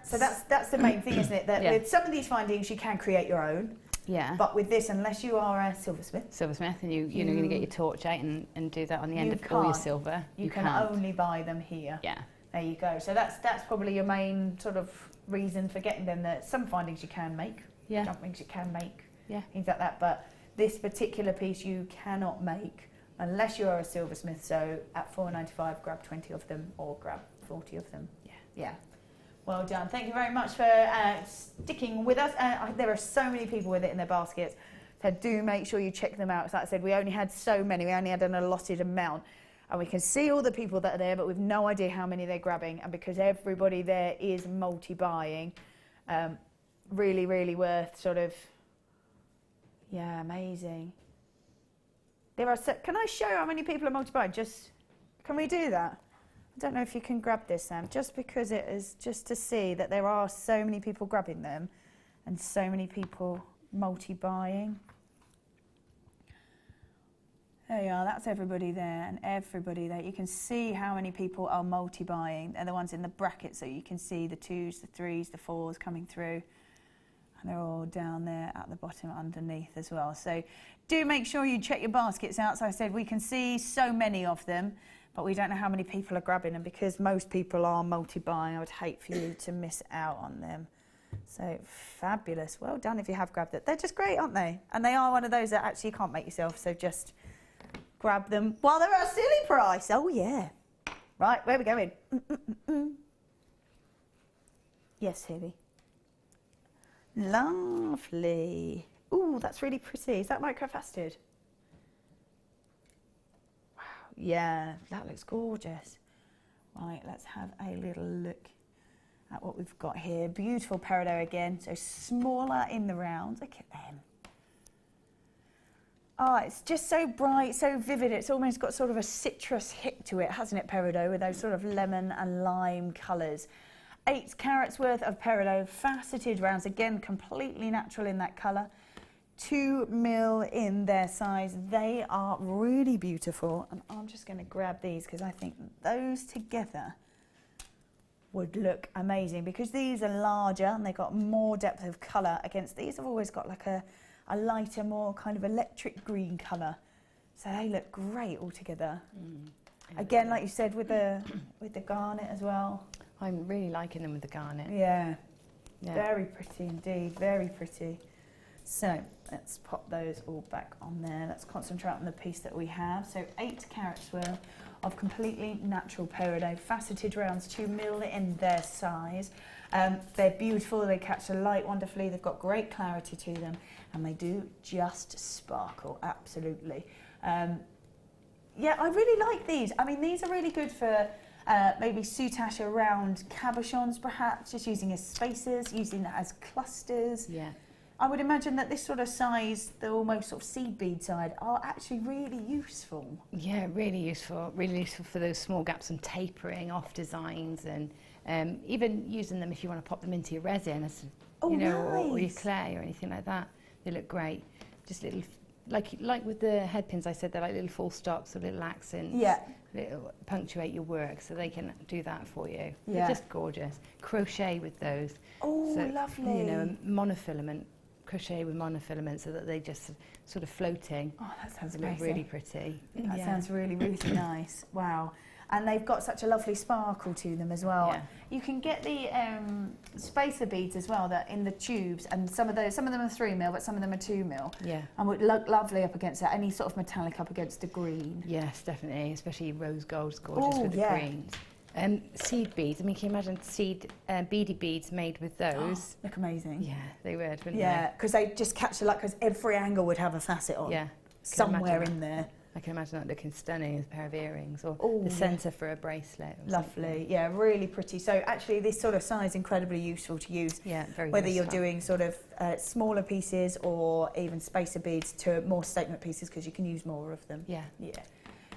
So that's the main thing, isn't it? That with some of these findings you can create your own. Yeah. But with this, unless you are a silversmith, and you're going to get your torch out and do that on the end of all your silver, you can only buy them here. Yeah. There you go. So that's probably your main sort of reason for getting them. That some findings you can make, jump rings you can make, things like that. But this particular piece you cannot make unless you are a silversmith. So at £4.95, grab 20 of them or grab 40 of them. Yeah. Yeah. Well done. Thank you very much for sticking with us. There are so many people with it in their baskets, so do make sure you check them out. As I said, we only had so many. We only had an allotted amount. And we can see all the people that are there, but we've no idea how many they're grabbing. And because everybody there is multi-buying, really, really worth sort of, amazing. There are. Can I show how many people are multi-buying? Can we do that? I don't know if you can grab this, Sam, just because it is just to see that there are so many people grabbing them and so many people multi-buying. There you are, that's everybody there and everybody there. You can see how many people are multi-buying. They're the ones in the bracket, so you can see the 2s, the 3s, the 4s coming through. And they're all down there at the bottom underneath as well. So do make sure you check your baskets out. So I said we can see so many of them, but we don't know how many people are grabbing them because most people are multi-buying. I would hate for you to miss out on them. So fabulous. Well done if you have grabbed it. They're just great, aren't they? And they are one of those that actually you can't make yourself, so just grab them while they're at a silly price. Oh, yeah. Right, where are we going? Yes, Hibby. Lovely. Ooh, that's really pretty. Is that microfaceted? Wow, yeah, that looks gorgeous. Right, let's have a little look at what we've got here. Beautiful peridot again, so smaller in the round. Look at them. Oh, it's just so bright, so vivid. It's almost got sort of a citrus hit to it, hasn't it, peridot, with those sort of lemon and lime colours. 8 carats worth of peridot, faceted rounds, again, completely natural in that colour. 2 mil in their size. They are really beautiful. And I'm just going to grab these because I think those together would look amazing because these are larger and they've got more depth of colour against these. Have always got like a lighter, more kind of electric green colour. So they look great all together. Again, like you said, with the garnet as well. I'm really liking them with the garnet. Yeah. Very pretty indeed, very pretty. So let's pop those all back on there. Let's concentrate on the piece that we have. So 8 carats worth of completely natural peridot, faceted rounds, 2mm in their size. They're beautiful, they catch the light wonderfully, they've got great clarity to them, and they do just sparkle, absolutely. Yeah, I really like these. I mean, these are really good for maybe soutache around cabochons, perhaps, just using as spacers, using that as clusters. Yeah. I would imagine that this sort of size, the almost sort of seed bead side, are actually really useful. Yeah, really useful for those small gaps and tapering off designs, and even using them if you want to pop them into your resin, as, you know, nice. or your clay or anything like that. They look great. Just little, like with the head pins, I said they're like little full stops or little accents. Yeah. Little punctuate your work, so they can do that for you. Yeah. They're just gorgeous. Crochet with those. Oh, so, lovely. You know, monofilament. Crochet with monofilament so that they just sort of floating. Oh, that sounds they look amazing. really pretty. That Yeah. sounds really, really nice. Wow. And they've got such a lovely sparkle to them as well. Yeah. You can get the spacer beads as well, that in the tubes, and some of them are 3mm, but some of them are 2mm. Yeah. And would look lovely up against that, any sort of metallic up against the green. Yes, definitely, especially rose gold's gorgeous Oh, with the yeah. greens. Seed beads, I mean, can you imagine seed beady beads made with those? Look amazing. Yeah, they would, wouldn't Yeah, because they just catch the light, because every angle would have a facet they? on. Yeah. Somewhere imagine in there. I can imagine that looking stunning as a pair of earrings, or Oh, the yeah. centre for a bracelet. Or Lovely, something. yeah, really pretty. So actually this sort of size is incredibly useful to use, Yeah, very whether you're versatile. doing sort of smaller pieces or even spacer beads to more statement pieces, because you can use more of them. Yeah. Yeah.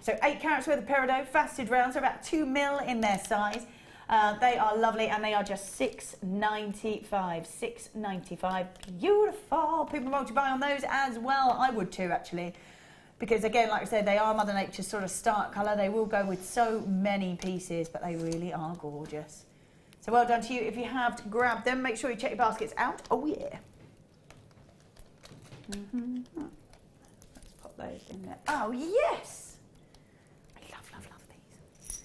So 8 carats worth of peridot, faceted rounds, are about 2mm in their size. They are lovely, and they are just $6.95. $6.95. Beautiful. People multi-buy on those as well. I would too, actually. Because again, like I said, they are Mother Nature's sort of start colour. They will go with so many pieces, but they really are gorgeous. So well done to you. If you have grabbed them, make sure you check your baskets out. Oh yeah. Let's pop those in there. Oh yes. I love these.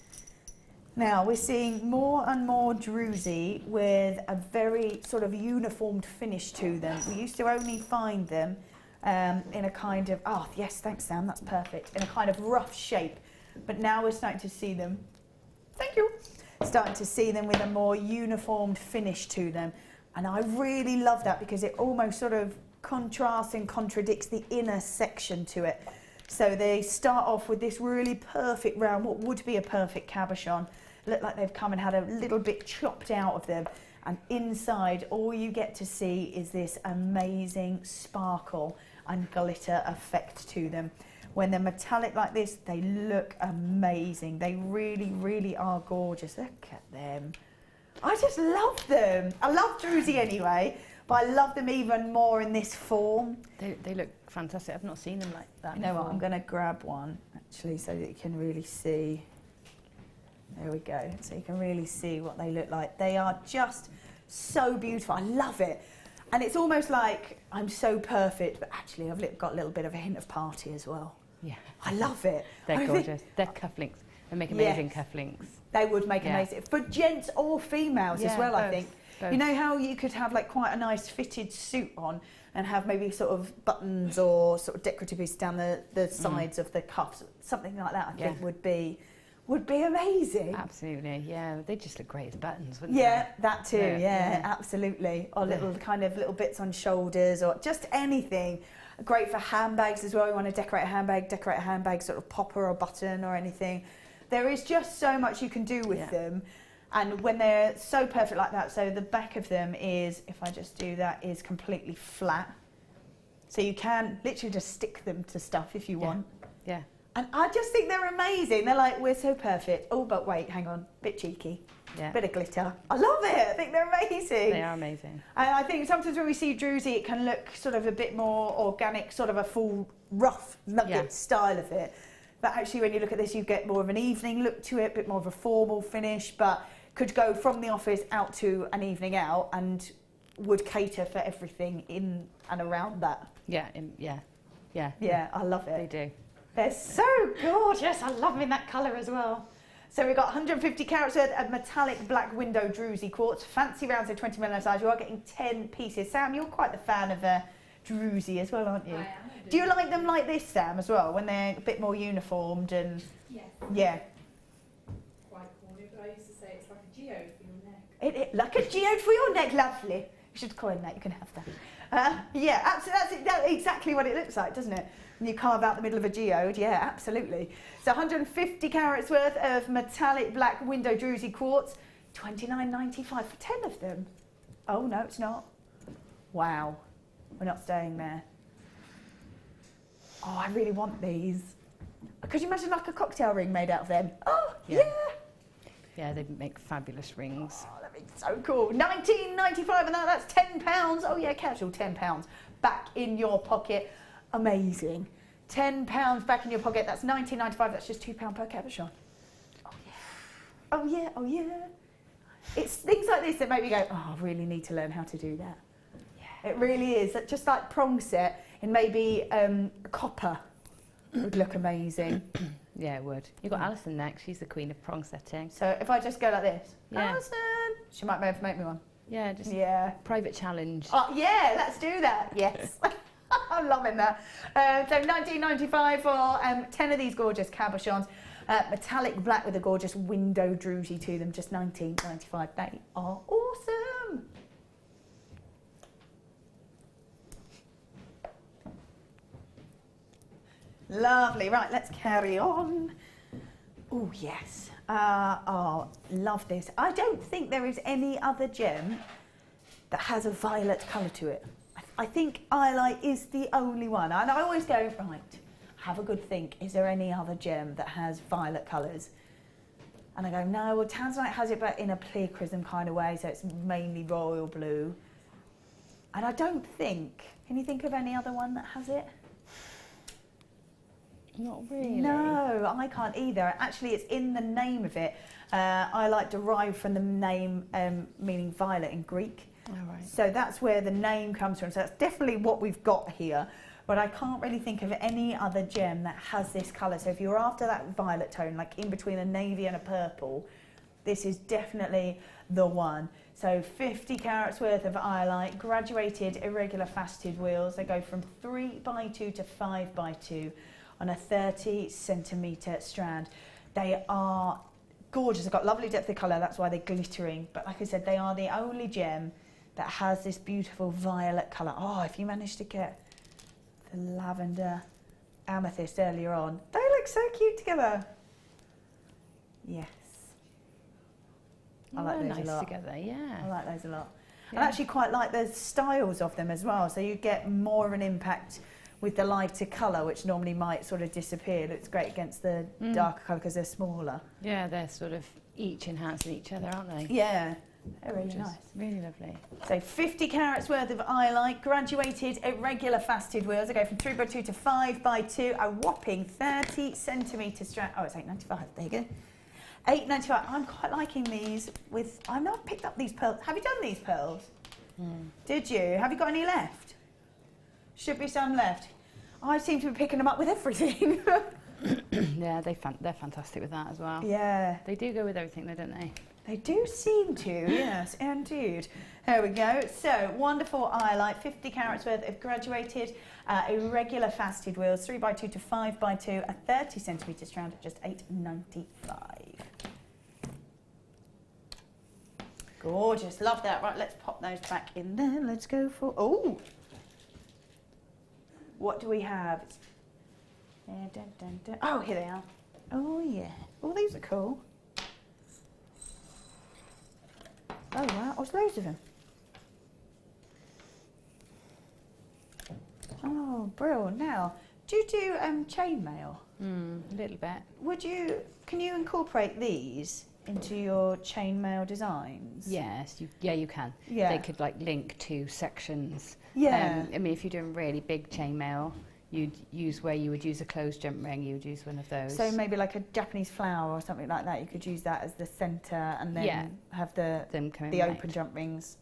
Now we're seeing more and more druzy with a very sort of uniformed finish to them. We used to only find them in a kind of, oh yes, thanks Sam, that's perfect, in a kind of rough shape, but now we're starting to see them, thank you, starting to see them with a more uniformed finish to them, and I really love that, because it almost sort of contrasts and contradicts the inner section to it. So they start off with this really perfect round, what would be a perfect cabochon, look like they've come and had a little bit chopped out of them, and inside all you get to see is this amazing sparkle and glitter effect to them. When they're metallic like this, they look amazing. They really, really are gorgeous. Look at them. I just love them. I love druzy anyway, but I love them even more in this form. They look fantastic. I've not seen them like that You know what, before. I'm going to grab one actually so that you can really see. There we go. So you can really see what they look like. They are just so beautiful. I love it. And it's almost like I'm so perfect, but actually I've got a little bit of a hint of party as well. Yeah. I love it. They're I think gorgeous. They're cufflinks. They make amazing cufflinks. They would make Yeah. amazing, for gents or females as Yeah, well, I both, think. both. You know how you could have like quite a nice fitted suit on and have maybe sort of buttons or sort of decorative pieces down the sides of the cuffs, something like that I think Yeah. would be amazing. Absolutely, yeah. They just look great as buttons, wouldn't Yeah, they? that too, Yeah, yeah, yeah. absolutely. Or Yeah. little kind of little bits on shoulders or just anything. Great for handbags as well. You want to decorate a handbag sort of popper or button or anything. There is just so much you can do with Yeah. them. And when they're so perfect like that, so the back of them is, if I just do that, is completely flat. So you can literally just stick them to stuff if you Yeah. want. Yeah. And I just think they're amazing. They're like, we're so perfect. Oh, but wait, hang on, bit cheeky. Yeah. Bit of glitter. I love it. I think they're amazing. They are amazing. And I think sometimes when we see druzy, it can look sort of a bit more organic, sort of a full rough nugget Yeah. style of it. But actually when you look at this, you get more of an evening look to it, a bit more of a formal finish, but could go from the office out to an evening out and would cater for everything in and around that. Yeah, yeah. Yeah, I love They it. do. They're so gorgeous. I love them in that colour as well. So we've got 150 carats worth of metallic black window druzy quartz, fancy rounds of 20mm size. You are getting 10 pieces. Sam, you're quite the fan of druzy as well, aren't you? I am. Do you like them like this, Sam, as well, when they're a bit more uniformed and... Yes. Yeah. Quite corny, but I used to say it's like a geode for your neck. Like a geode for your neck, lovely. You should coin that, you can have that. Yeah, absolutely, that's exactly what it looks like, doesn't it? When you carve out the middle of a geode, yeah, absolutely. So 150 carats worth of metallic black window druzy quartz, $29.95 for 10 of them. Oh, no, it's not. Wow, we're not staying there. Oh, I really want these. Could you imagine like a cocktail ring made out of them? Oh, yeah. Yeah, they make fabulous rings. Oh, that'd be so cool. $19.95 and that's £10. Oh yeah, casual, £10 back in your pocket. Amazing. £10 back in your pocket. That's $19.95. That's just £2 per cabochon. Oh yeah. Oh yeah. Oh yeah. It's things like this that make me go, oh, I really need to learn how to do that. Yeah. It really is. Just like prong set in maybe copper would look amazing. Yeah, it would. You've got Alison next. She's the queen of prong setting. So if I just go like this, Yeah. Alison, she might be able to make me one. Yeah, just private challenge. Oh yeah, let's do that. Yes. I'm loving that. So $19.95 for 10 of these gorgeous cabochons. Metallic black with a gorgeous window druzy to them. Just $19.95. They are awesome. Lovely. Right, let's carry on. Oh, yes. Oh, love this. I don't think there is any other gem that has a violet colour to it. I think Iolite is the only one. And I always go, right, have a good think. Is there any other gem that has violet colours? And I go, no, well, Tanzanite has it, but in a pleocrism kind of way, so it's mainly royal blue. And I don't think, can you think of any other one that has it? Not really. No, I can't either. Actually, it's in the name of it. Iolite derived from the name meaning violet in Greek. Oh, right. So that's where the name comes from. So that's definitely what we've got here. But I can't really think of any other gem that has this colour. So if you're after that violet tone, like in between a navy and a purple, this is definitely the one. So 50 carats worth of Iolite, graduated irregular faceted wheels. They go from 3x2 to 5x2 on a 30 centimetre strand. They are gorgeous. They've got lovely depth of colour, that's why they're glittering. But like I said, they are the only gem that has this beautiful violet colour. Oh, if you manage to get the lavender amethyst earlier on, they look so cute together. Yes. I like those nice a lot. Together, yeah. I like those a lot. Yeah. I actually quite like the styles of them as well. So you get more of an impact with the lighter colour, which normally might sort of disappear. It looks great against the darker colour because they're smaller. Yeah, they're sort of each enhancing each other, aren't they? Yeah, they're really nice. Really lovely. So 50 carats worth of Iolite, graduated irregular faceted wheels. They go from 3x2 to 5x2, a whopping 30 centimetre strand. Oh, it's $8.95. There you go. $8.95. I'm quite liking these. I've not picked up these pearls. Have you done these pearls? Did you? Have you got any left? Should be some left. I seem to be picking them up with everything. Yeah, they're fantastic with that as well. Yeah. They do go with everything though, don't they? They do seem to, yes, indeed. There we go. So, wonderful Iolite, 50 carats worth of graduated irregular faceted wheels, 3x2 to 5x2, a 30 centimetre strand at just $8.95. Gorgeous, love that. Right, let's pop those back in there. Let's go for, oh! What do we have? Oh, here they are. Oh, yeah. Oh, these are cool. Oh, wow. There's loads of them. Oh, brilliant. Now, do you do chainmail? A little bit. Can you incorporate these into your chainmail designs? Yes, you can. Yeah. They could like link to sections. Yeah. I mean, if you're doing really big chainmail, you'd use where you would use a closed jump ring, you would use one of those. So maybe like a Japanese flower or something like that, you could use that as the centre and then have the open jump rings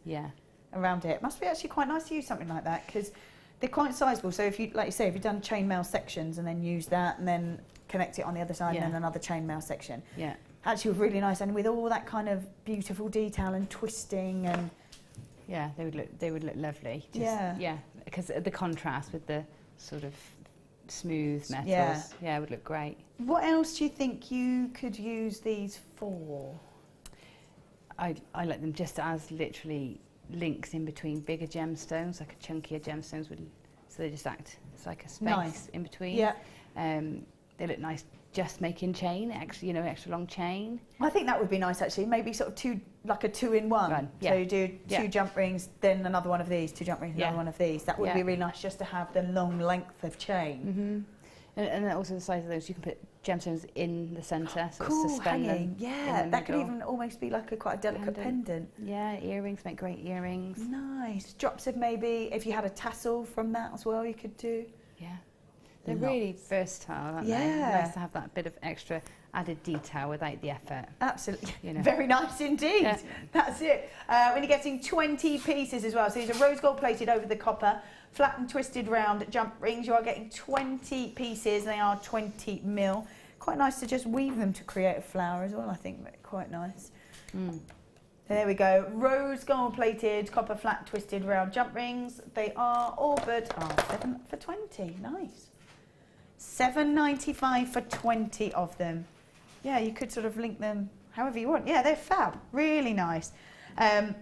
around it. It must be actually quite nice to use something like that because they're quite sizable. So if you, like you say, if you've done chainmail sections and then use that and then connect it on the other side and then another chainmail section. Yeah. Actually really nice, and with all that kind of beautiful detail and twisting and Yeah, they would look lovely. Just, yeah, because the contrast with the sort of smooth metals, it would look great. What else do you think you could use these for? I like them just as literally links in between bigger gemstones, like a chunkier gemstones would, so they just act as like a space in between. Yeah. They look nice just making chain, extra long chain. I think that would be nice actually, maybe sort of like a two-in-one. So you do two jump rings, then another one of these, two jump rings, another one of these. That would be really nice just to have the long length of chain. And also the size of those, you can put gemstones in the centre, sort cool, of suspend hanging. them. That could even almost be like quite a delicate pendant. Yeah, earrings, make great earrings. Nice. Drops of maybe, if you had a tassel from that as well, you could do. Yeah. They're really versatile, aren't they? Nice to have that bit of extra added detail without the effort. Absolutely. Very nice indeed. Yeah. That's it. When you're getting 20 pieces as well, so these are rose gold plated over the copper, flat and twisted round jump rings. You are getting 20 pieces. They are 20 mil. Quite nice to just weave them to create a flower as well, I think. Quite nice. There we go. Rose gold plated, copper flat twisted round jump rings. They are all but 7 for 20. Nice. $7.95 for 20 of them. Yeah, you could sort of link them however you want. Yeah, they're fab. Really nice. I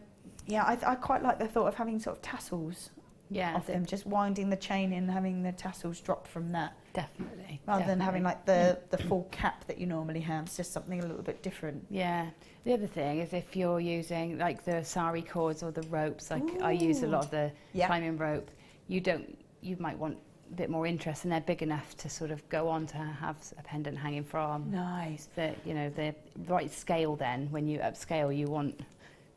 quite like the thought of having sort of tassels off them, just winding the chain in, having the tassels drop from that. Definitely. Rather than having like the full cap that you normally have. It's just something a little bit different. Yeah. The other thing is if you're using like the sari cords or the ropes, like I use a lot of the climbing rope, you might want a bit more interest, and they're big enough to sort of go on to have a pendant hanging from. Nice. The right scale then, when you upscale, you want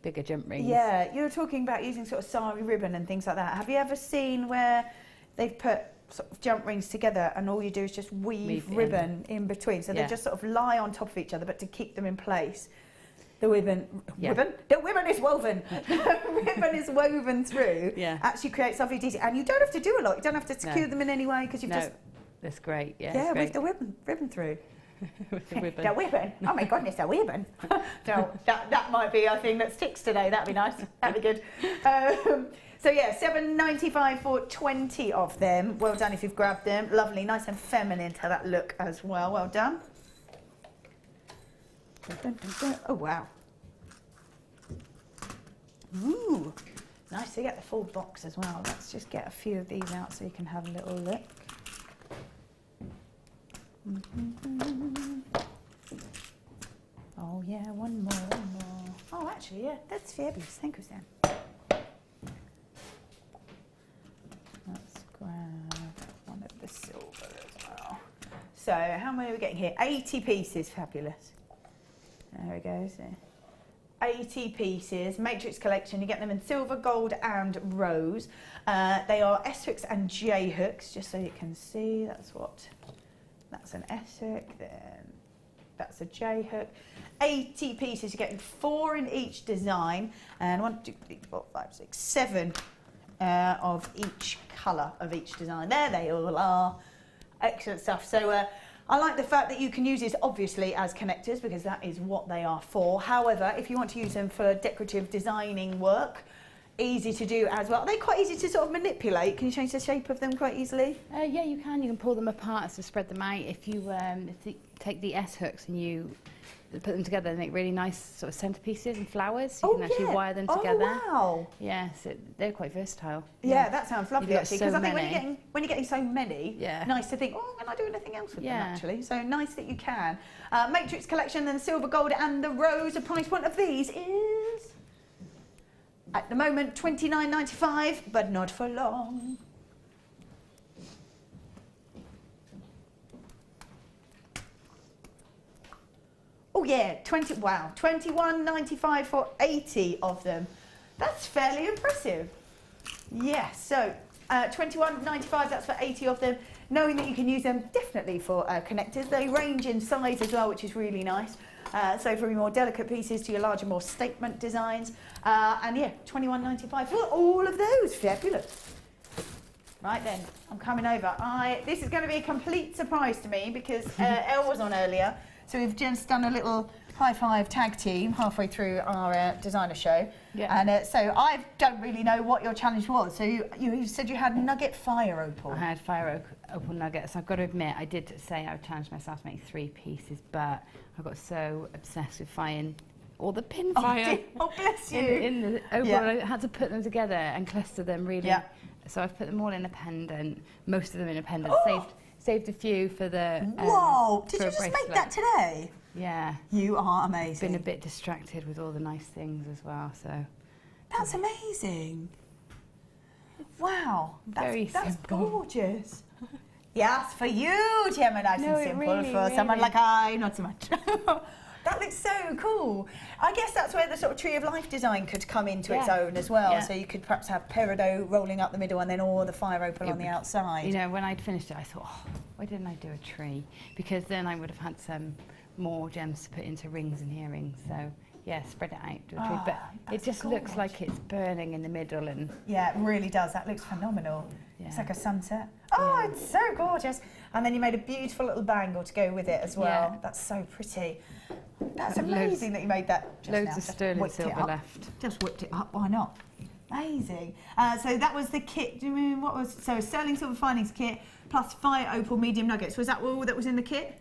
bigger jump rings. Yeah, you were talking about using sort of sari ribbon and things like that. Have you ever seen where they've put sort of jump rings together and all you do is just weave ribbon in between? So they just sort of lie on top of each other, but to keep them in place. The ribbon is woven. The ribbon is woven through. Yeah. Actually creates lovely detail, and you don't have to do a lot. You don't have to secure them in any way because you've just. That's great. Yeah. Yeah, with the ribbon through. With the ribbon. The ribbon. Oh my goodness, the ribbon. No, that might be a thing that sticks today. That'd be nice. That'd be good. So yeah, $7.95 for 20 of them. Well done if you've grabbed them. Lovely, nice and feminine to that look as well. Well done. Oh wow. Ooh, nice to get the full box as well. Let's just get a few of these out so you can have a little look. Oh yeah, one more. Oh actually, yeah, that's fabulous. Thank you, Sam. Let's grab one of the silver as well. So how many are we getting here? 80 pieces, fabulous. There we go, so 80 pieces, matrix collection. You get them in silver, gold and rose. They are S hooks and J hooks, just so you can see. That's an S hook, then that's a J hook. 80 pieces, you're getting 4 in each design, and 1, 2, 3, 4, 5, 6, 7 of each colour of each design. There they all are. Excellent stuff. So I like the fact that you can use these obviously as connectors because that is what they are for. However, if you want to use them for decorative designing work, easy to do as well. Are they quite easy to sort of manipulate? Can you change the shape of them quite easily? Yeah, you can. You can pull them apart to spread them out. If you take the S hooks and you put them together, they make really nice sort of centerpieces and flowers. You can actually wire them together. Oh wow! Yeah, so they're quite versatile. Yeah, that sounds lovely actually. Because I think when you're getting so many, yeah, nice to think, oh, can I do anything else with them actually? So nice that you can. Matrix collection, then silver, gold, and the rose. The price point of these is at the moment $29.95, but not for long. Oh yeah, $21.95 for 80 of them. That's fairly impressive. Yes, so $21.95, that's for 80 of them. Knowing that you can use them definitely for connectors. They range in size as well, which is really nice. So from your more delicate pieces to your larger, more statement designs. And yeah, $21.95 for all of those. Fabulous. Right then, I'm coming over. This is going to be a complete surprise to me because Elle was on earlier. So we've just done a little high five tag team halfway through our designer show. Yeah. And so I don't really know what your challenge was. So you said you had nugget fire opal. I had fire opal nuggets. I've got to admit, I did say I would challenge myself to make 3 pieces, but I got so obsessed with finding all the pin fire. Oh, bless you. In the opal, I had to put them together and cluster them really. Yeah. So I've put them all in a pendant, most of them in a pendant. Oh. Saved a few for the. Whoa! Did for you a just make bracelet. that today? Yeah. You are amazing. Been a bit distracted with all the nice things as well, so. That's amazing. Wow. That's simple. gorgeous. Yes, for you, Gemma, nice No, and it simple. really, For someone really- like I, not so much. That looks so cool. I guess that's where the sort of tree of life design could come into its Yeah. own as well. Yeah. So you could perhaps have peridot rolling up the middle and then all the fire opal on the outside. You know, when I'd finished it, I thought, oh, why didn't I do a tree? Because then I would have had some more gems to put into rings and earrings. So, yeah, spread it out, do a tree. But it that's just looks gorgeous. like it's burning in the middle and... Yeah, it really does. That looks phenomenal. It's Yeah. like a sunset. Oh, Yeah. it's so gorgeous. And then you made a beautiful little bangle to go with it as well. Yeah. That's so pretty. That's Loads- amazing that you made that just Loads now. of Just sterling whipped it silver up. left. Just whipped it up, why not? Amazing. So that was the kit. Do you mean what was so sterling silver findings kit plus fire opal medium nuggets? Was that all that was in the kit?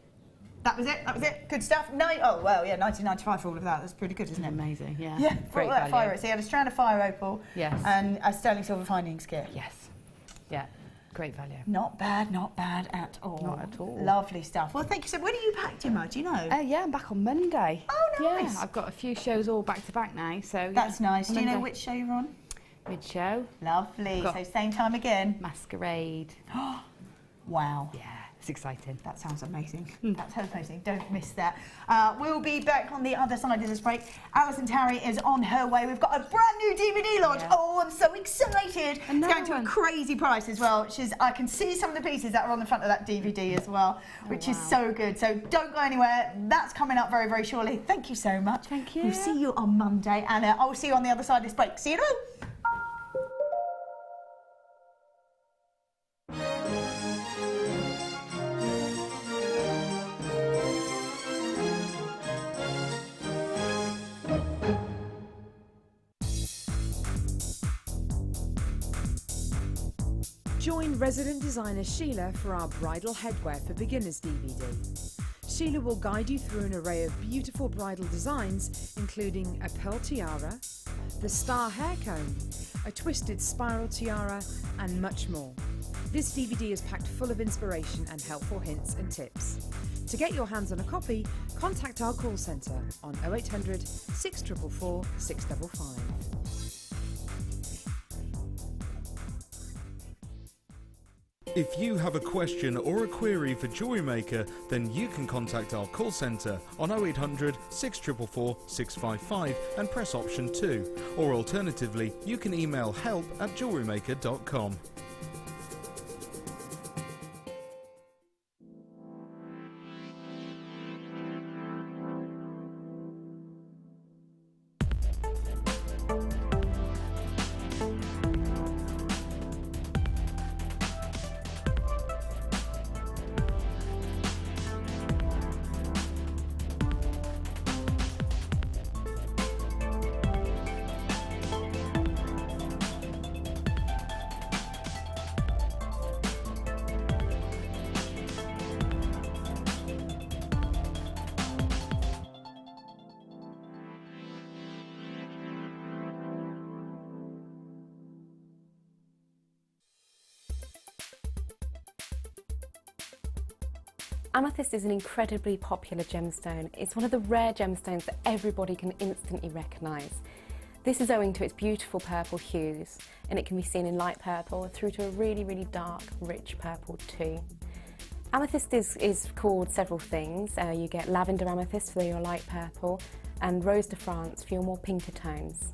That was it. That was it. Good stuff. Oh well, yeah, 1995 for all of that. That's pretty good, isn't it? Amazing, yeah. Yeah, for Great all that value. fire. So you had a strand of fire opal. Yes. And a sterling silver findings kit. Yes. Yeah, great value. Not bad at all. Not at all. Lovely stuff. Well, thank you. So when are you back, Gemma? Do you know? Yeah, I'm back on Monday. Oh, nice. Yeah, I've got a few shows all back to back now, so That's yeah, nice. Do you know Monday. which show you're on? Mid-show, Lovely. Got- So same time again. Masquerade. Wow. Yeah, it's exciting. That sounds amazing. That sounds amazing. Don't miss that. We'll be back on the other side of this break. Alison Tarry is on her way. We've got a brand new DVD launch. Yeah. Oh, I'm so excited. It's Another going to a one. crazy price as well. I can see some of the pieces that are on the front of that DVD as well, which is wow. so good. So don't go anywhere. That's coming up very, very shortly. Thank you so much. Thank you. We'll see you on Monday, and I'll see you on the other side of this break. See you then. Join resident designer Sheila for our Bridal Headwear for Beginners DVD. Sheila will guide you through an array of beautiful bridal designs, including a pearl tiara, the star hair comb, a twisted spiral tiara, and much more. This DVD is packed full of inspiration and helpful hints and tips. To get your hands on a copy, contact our call centre on 0800 644 655. If you have a question or a query for Jewellery Maker, then you can contact our call centre on 0800 644 655 and press option 2. Or alternatively, you can email help@jewellerymaker.com. Amethyst is an incredibly popular gemstone. It's one of the rare gemstones that everybody can instantly recognise. This is owing to its beautiful purple hues, and it can be seen in light purple through to a really, really dark, rich purple too. Amethyst is called several things. You get lavender amethyst for your light purple, and rose de France for your more pinker tones.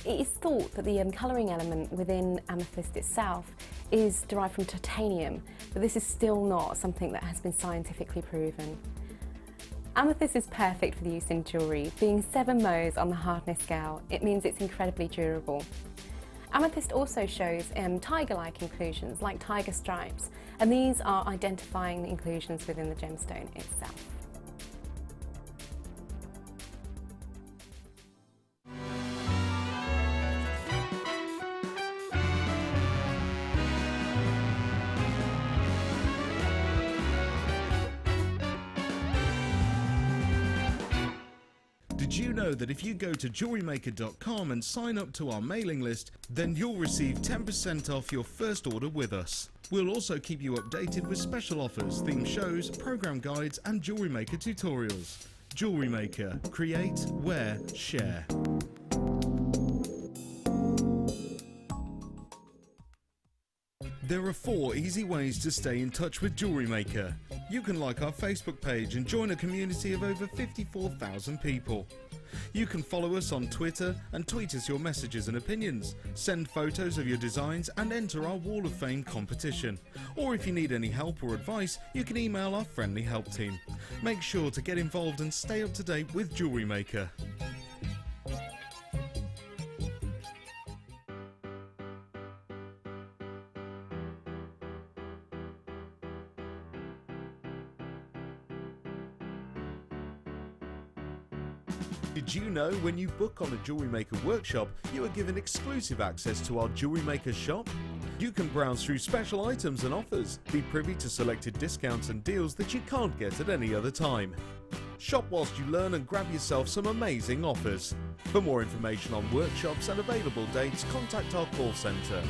It is thought that the colouring element within amethyst itself is derived from titanium, but this is still not something that has been scientifically proven. Amethyst is perfect for the use in jewellery. Being 7 Mohs on the hardness scale, it means it's incredibly durable. Amethyst also shows tiger-like inclusions, like tiger stripes, and these are identifying inclusions within the gemstone itself. Did you know that if you go to JewelleryMaker.com and sign up to our mailing list, then you'll receive 10% off your first order with us. We'll also keep you updated with special offers, theme shows, program guides and Jewellery Maker tutorials. Jewellery Maker. Create, wear, share. There are 4 easy ways to stay in touch with Jewellery Maker. You can like our Facebook page and join a community of over 54,000 people. You can follow us on Twitter and tweet us your messages and opinions, send photos of your designs and enter our Wall of Fame competition. Or if you need any help or advice, you can email our friendly help team. Make sure to get involved and stay up to date with Jewellery Maker. Did you know when you book on a Jewellery Maker workshop, you are given exclusive access to our Jewellery Maker shop? You can browse through special items and offers, be privy to selected discounts and deals that you can't get at any other time. Shop whilst you learn and grab yourself some amazing offers. For more information on workshops and available dates, contact our call centre.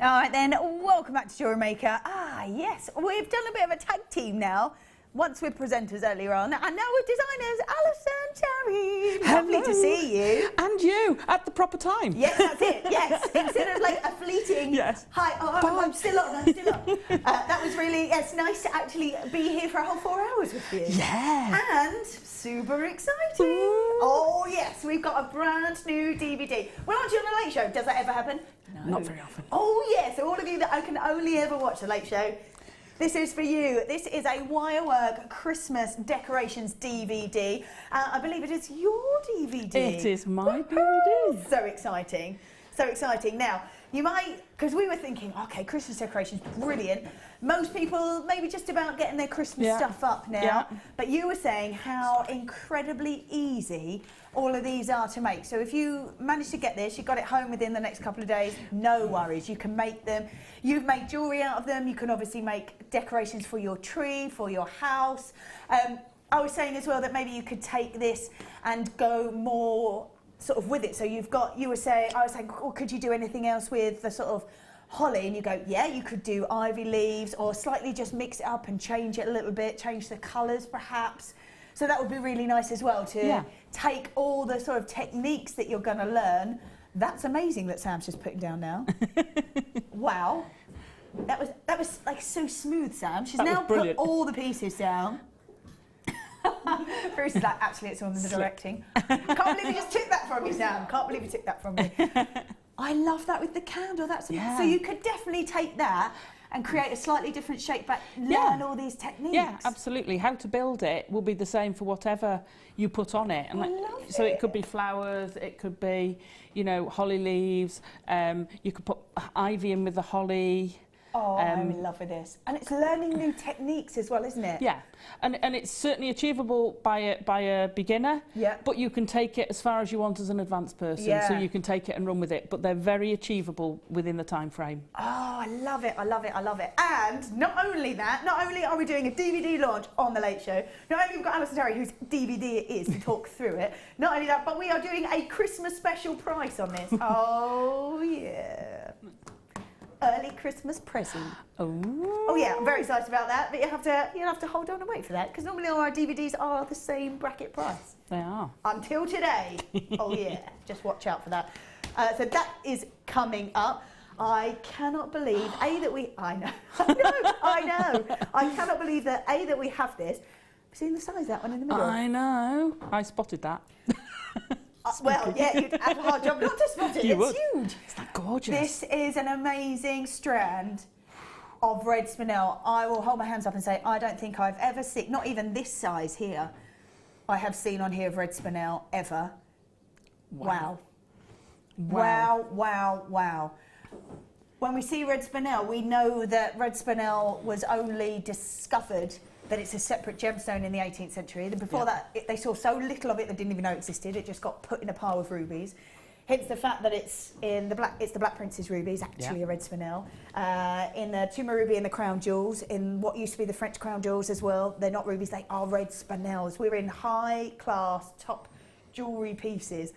All right then, welcome back to Jewellery Maker. Ah yes, we've done a bit of a tag team now. Once with presenters earlier on, and now with designers, Alison, Terry. Lovely to see you. And you, at the proper time. Yes, that's it, yes. Instead of like a fleeting, yes. Hi, I'm still on. That was really, it's nice to actually be here for a whole 4 hours with you. Yeah. And super exciting. Ooh. Oh yes, we've got a brand new DVD. Well, aren't you on a late show? Does that ever happen? No. Not very often. Oh yes, so all of you that I can only ever watch the late show, this is for you. This is a Wirework Christmas Decorations DVD. I believe it is your DVD. It is my DVD. So exciting. So exciting. Now, you might, because we were thinking, okay, Christmas decorations, brilliant. Most people maybe just about getting their Christmas stuff up now. But you were saying how incredibly easy all of these are to make. So if you manage to get this, you got it home within the next couple of days, no worries. You can make them. You've made jewellery out of them. You can obviously make decorations for your tree, for your house. I was saying as well that maybe you could take this and go more sort of with it. So you've got, I was saying, oh, could you do anything else with the sort of holly? And you go, yeah, you could do ivy leaves or slightly just mix it up and change it a little bit, change the colours perhaps. So that would be really nice as well to take all the sort of techniques that you're going to learn. That's amazing that Sam's just putting down now. Wow. That was like so smooth, Sam. She's now put all the pieces down. Bruce is like, actually, it's on the directing. Can't believe you just took that from me, Sam. Can't believe you took that from me. I love that with the candle. That's amazing. So you could definitely take that and create a slightly different shape, but learn all these techniques. Yeah, absolutely. How to build it will be the same for whatever you put on it. And so it could be flowers, it could be, you know, holly leaves. You could put ivy in with the holly. Oh, I'm in love with this. And it's learning new techniques as well, isn't it? Yeah, and it's certainly achievable by a beginner, but you can take it as far as you want as an advanced person, so you can take it and run with it, but they're very achievable within the time frame. Oh, I love it, I love it, I love it. And not only that, not only are we doing a DVD launch on The Late Show, not only we've got Alison Terry, whose DVD it is, to talk through it, not only that, but we are doing a Christmas special price on this. Oh, yeah. Early Christmas present. Oh yeah, I'm very excited about that. But you'll have to hold on and wait for that, because normally all our DVDs are the same bracket price. They are. Until today. Oh yeah, just watch out for that. So that is coming up. I cannot believe I know. I cannot believe that that we have this. Seen the size of that one in the middle? I know. I spotted that. Well, yeah, you'd have a hard job not to spot it. You It's would. huge. Isn't that gorgeous? This is an amazing strand of red spinel. I will hold my hands up and say, I don't think I've ever seen, not even this size here, I have seen on here of red spinel ever. Wow. Wow, wow, wow. When we see red spinel, we know that red spinel was only discovered, that it's a separate gemstone in the 18th century. Before that, they saw so little of it they didn't even know it existed. It just got put in a pile of rubies. Hence the fact that it's in the Black Prince's rubies, actually a red spinel. In the Tuma ruby and the crown jewels, in what used to be the French crown jewels as well, they're not rubies, they are red spinels. We're in high class, top jewellery pieces.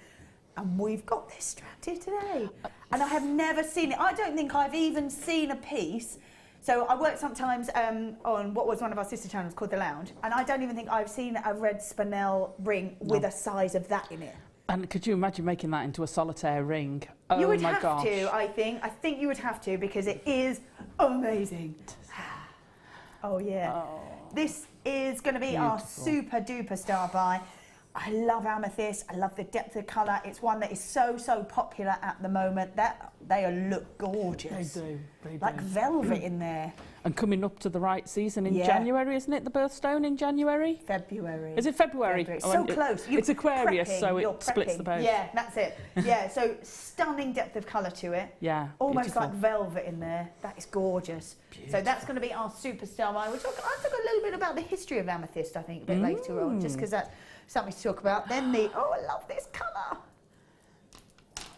And we've got this strand here today. And I have never seen it. I don't think I've even seen a piece. So I work sometimes on what was one of our sister channels called The Lounge. And I don't even think I've seen a red spinel ring with a size of that in it. And could you imagine making that into a solitaire ring? Oh You would my have gosh. to, I think. I think you would have to because it is amazing. Oh, yeah. Oh, This is going to be our super duper star buy. I love amethyst. I love the depth of colour. It's one that is so popular at the moment. That they look gorgeous. They do. They Like do. velvet in there. And coming up to the right season in Yeah. January, isn't it? The birthstone in January? February. Is it February? February. Oh, So and close. It's Aquarius, prepping, so you're it splits the prepping. boat. Yeah, that's it. Yeah, so stunning depth of colour to it. Yeah. Almost beautiful. like velvet in there. That is gorgeous. So that's going to be our superstar buy. We'll talk a little bit about the history of amethyst, I think, a bit later on, just because that's something to talk about. Then I love this colour.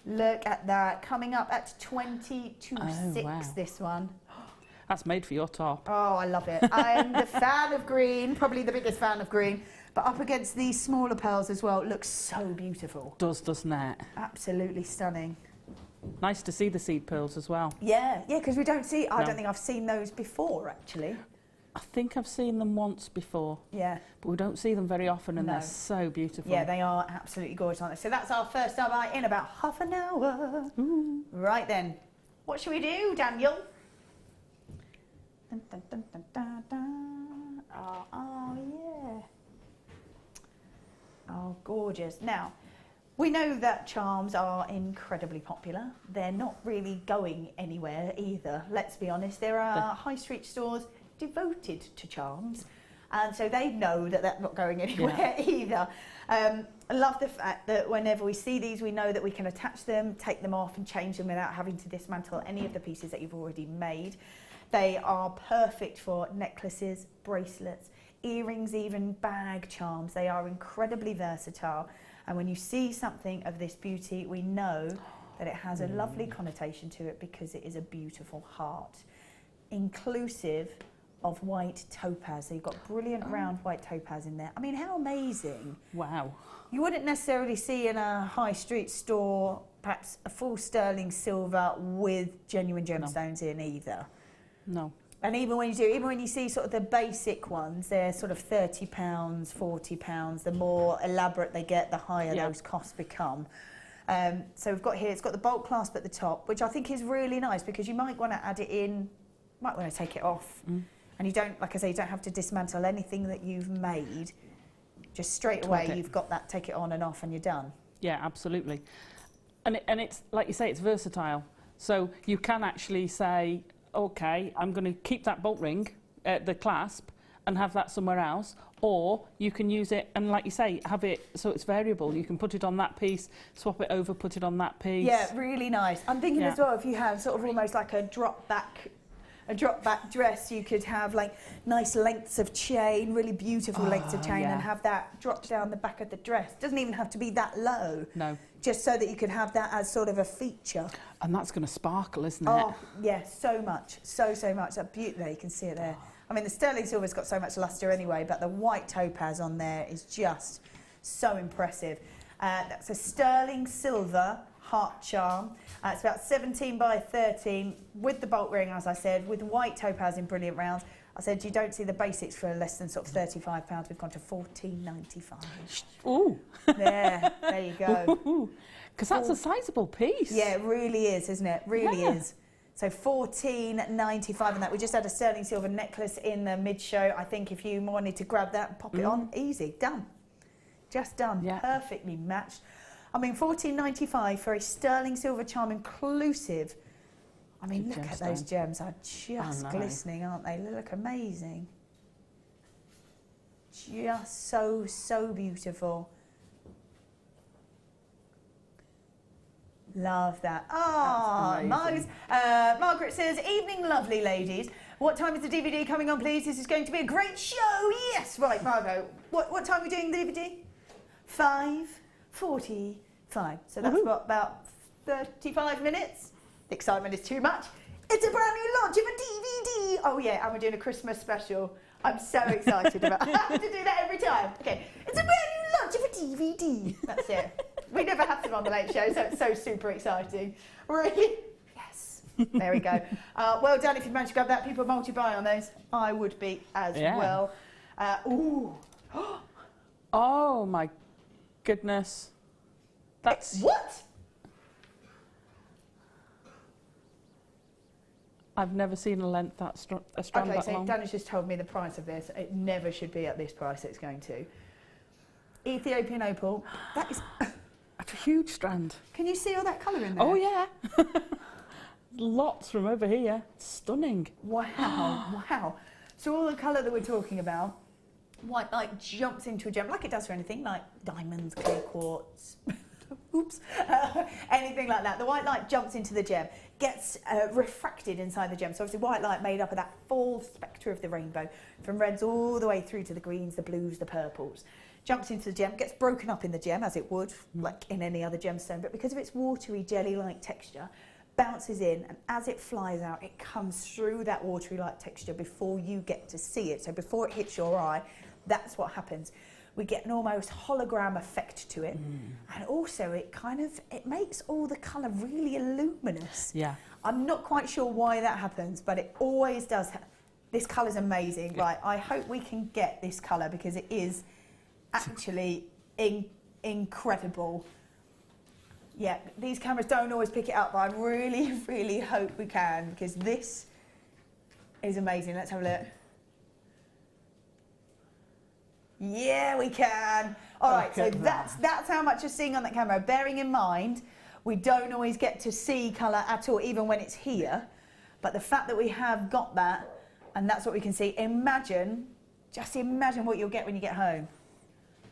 Look at that. Coming up at 22.6, wow. this one. That's made for your top. Oh, I love it. I'm the fan of green, probably the biggest fan of green. But up against these smaller pearls as well, it looks so beautiful. Doesn't it? Absolutely stunning. Nice to see the seed pearls as well. Yeah, because we don't see, I No. don't think I've seen those before, actually. I think I've seen them once before, Yeah. but we don't see them very often, and No. they're so beautiful. Yeah, they are absolutely gorgeous, aren't they? So that's our first star buy in about half an hour. Ooh. Right then, what should we do, Daniel? Dun, dun, dun, dun, dun, dun. Oh, yeah. Oh, gorgeous. Now, we know that charms are incredibly popular. They're not really going anywhere either, let's be honest. There are high street stores devoted to charms, and so they know that that's not going anywhere either. I love the fact that whenever we see these, we know that we can attach them, take them off and change them without having to dismantle any of the pieces that you've already made. They are perfect for necklaces, bracelets, earrings, even bag charms. They are incredibly versatile, and when you see something of this beauty, we know that it has a lovely connotation to it because it is a beautiful heart, inclusive of white topaz. So you've got brilliant round white topaz in there. I mean, how amazing. Wow. You wouldn't necessarily see in a high street store perhaps a full sterling silver with genuine gemstones in either. No. And even when you see sort of the basic ones, they're sort of £30, £40. The more elaborate they get, the higher those costs become. So we've got here, it's got the bolt clasp at the top, which I think is really nice because you might want to add it in, might want to take it off. And you don't, like I say, you don't have to dismantle anything that you've made. Just straight away, you've got that, take it on and off and you're done. Yeah, absolutely. And it's, like you say, it's versatile. So you can actually say, okay, I'm going to keep that bolt ring, the clasp, and have that somewhere else. Or you can use it and, like you say, have it so it's variable. You can put it on that piece, swap it over, put it on that piece. Yeah, really nice. I'm thinking as well, if you have sort of almost like a drop back dress, you could have like nice lengths of chain, really beautiful lengths of chain, and have that drop down the back of the dress. Doesn't even have to be that low. No. Just so that you could have that as sort of a feature. And that's going to sparkle, isn't it? Oh, yeah, so much. So much. That beauty there, you can see it there. I mean, the sterling silver's got so much luster anyway, but the white topaz on there is just so impressive. That's a sterling silver heart charm. It's about 17 by 13 with the bolt ring, as I said, with white topaz in brilliant rounds. I said you don't see the basics for less than sort of £35. We've gone to $14.95. Ooh. There you go. Because that's a sizable piece. Yeah, it really is, isn't it? Really is. So $14.95 and that. We just had a sterling silver necklace in the mid-show. I think if you wanted to grab that and pop it on, easy, done. Just done, perfectly matched. I mean, $14.95 for a sterling silver charm inclusive. I mean, look at those gems. Are just glistening, aren't they? They look amazing. Just so, so beautiful. Love that. Ah, Margaret says, evening, lovely ladies. What time is the DVD coming on, please? This is going to be a great show. Yes, right, Margot. What time are we doing the DVD? 5:45. So that's what, about 35 minutes? The excitement is too much. It's a brand new launch of a DVD. Oh yeah, and we're doing a Christmas special. I'm so excited about it. I have to do that every time. Okay, it's a brand new launch of a DVD. That's it. We never have them on the Late Show, so it's so super exciting. Really? Yes. There we go. Well done if you managed to grab that. People multi-buy on those. I would be as well. Ooh. Oh my goodness. That's... What? I've never seen a length that strand that long. Danny's just told me the price of this. It never should be at this price it's going to. Ethiopian opal. That is... That's a huge strand. Can you see all that colour in there? Oh yeah. Lots from over here. Stunning. Wow, wow. So all the colour that we're talking about, white light jumps into a gem like it does for anything, like diamonds, clear quartz, oops, anything like that. The white light jumps into the gem, gets refracted inside the gem. So obviously white light made up of that full spectre of the rainbow, from reds all the way through to the greens, the blues, the purples. Jumps into the gem, gets broken up in the gem, as it would, like in any other gemstone, but because of its watery, jelly-like texture, bounces in, and as it flies out, it comes through that watery-like texture before you get to see it. So before it hits your eye, that's what happens. We get an almost hologram effect to it, and also it makes all the colour really luminous. Yeah. I'm not quite sure why that happens, but it always does. This colour's amazing. Yeah. Right, I hope we can get this colour because it is actually incredible. Yeah, these cameras don't always pick it up, but I really, really hope we can because this is amazing. Let's have a look. Yeah, we can. All right, so that's how much you're seeing on that camera. Bearing in mind, we don't always get to see colour at all, even when it's here. But the fact that we have got that, and that's what we can see, just imagine what you'll get when you get home.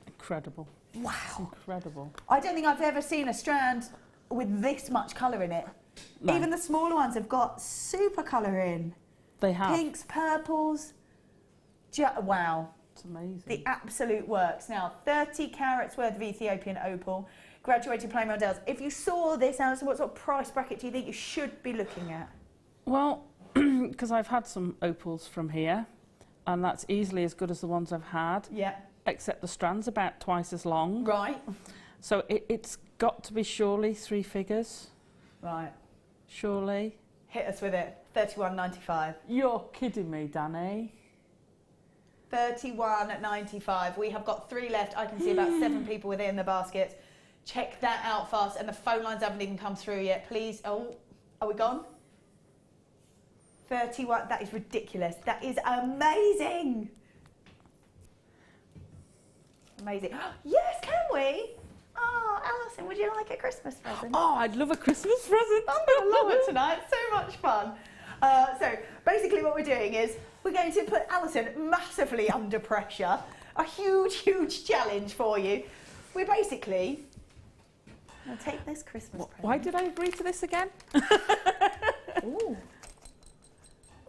Incredible. Wow. Incredible. I don't think I've ever seen a strand with this much colour in it. No. Even the smaller ones have got super colour in. They have. Pinks, purples. Wow. It's amazing. The absolute works. Now, 30 carats worth of Ethiopian opal, graduated plain Models. If you saw this, Alison, what sort of price bracket do you think you should be looking at? Well, because I've had some opals from here, and that's easily as good as the ones I've had. Yeah. Except the strand's about twice as long. Right. So it's got to be surely 3 figures. Right. Surely. Hit us with it. $31.95. You're kidding me, Danny. $31.95. We have got 3 left. I can see about 7 people within the basket. Check that out fast. And the phone lines haven't even come through yet. Please. Oh, are we gone? 31. That is ridiculous. That is amazing. Amazing. Yes, can we? Oh, Alison, would you like a Christmas present? Oh, I'd love a Christmas present. I'm going to love it tonight. So much fun. So basically what we're doing is we're going to put Alison massively under pressure. A huge, huge challenge for you. We're basically going to take this Christmas present. Why did I agree to this again? Ooh.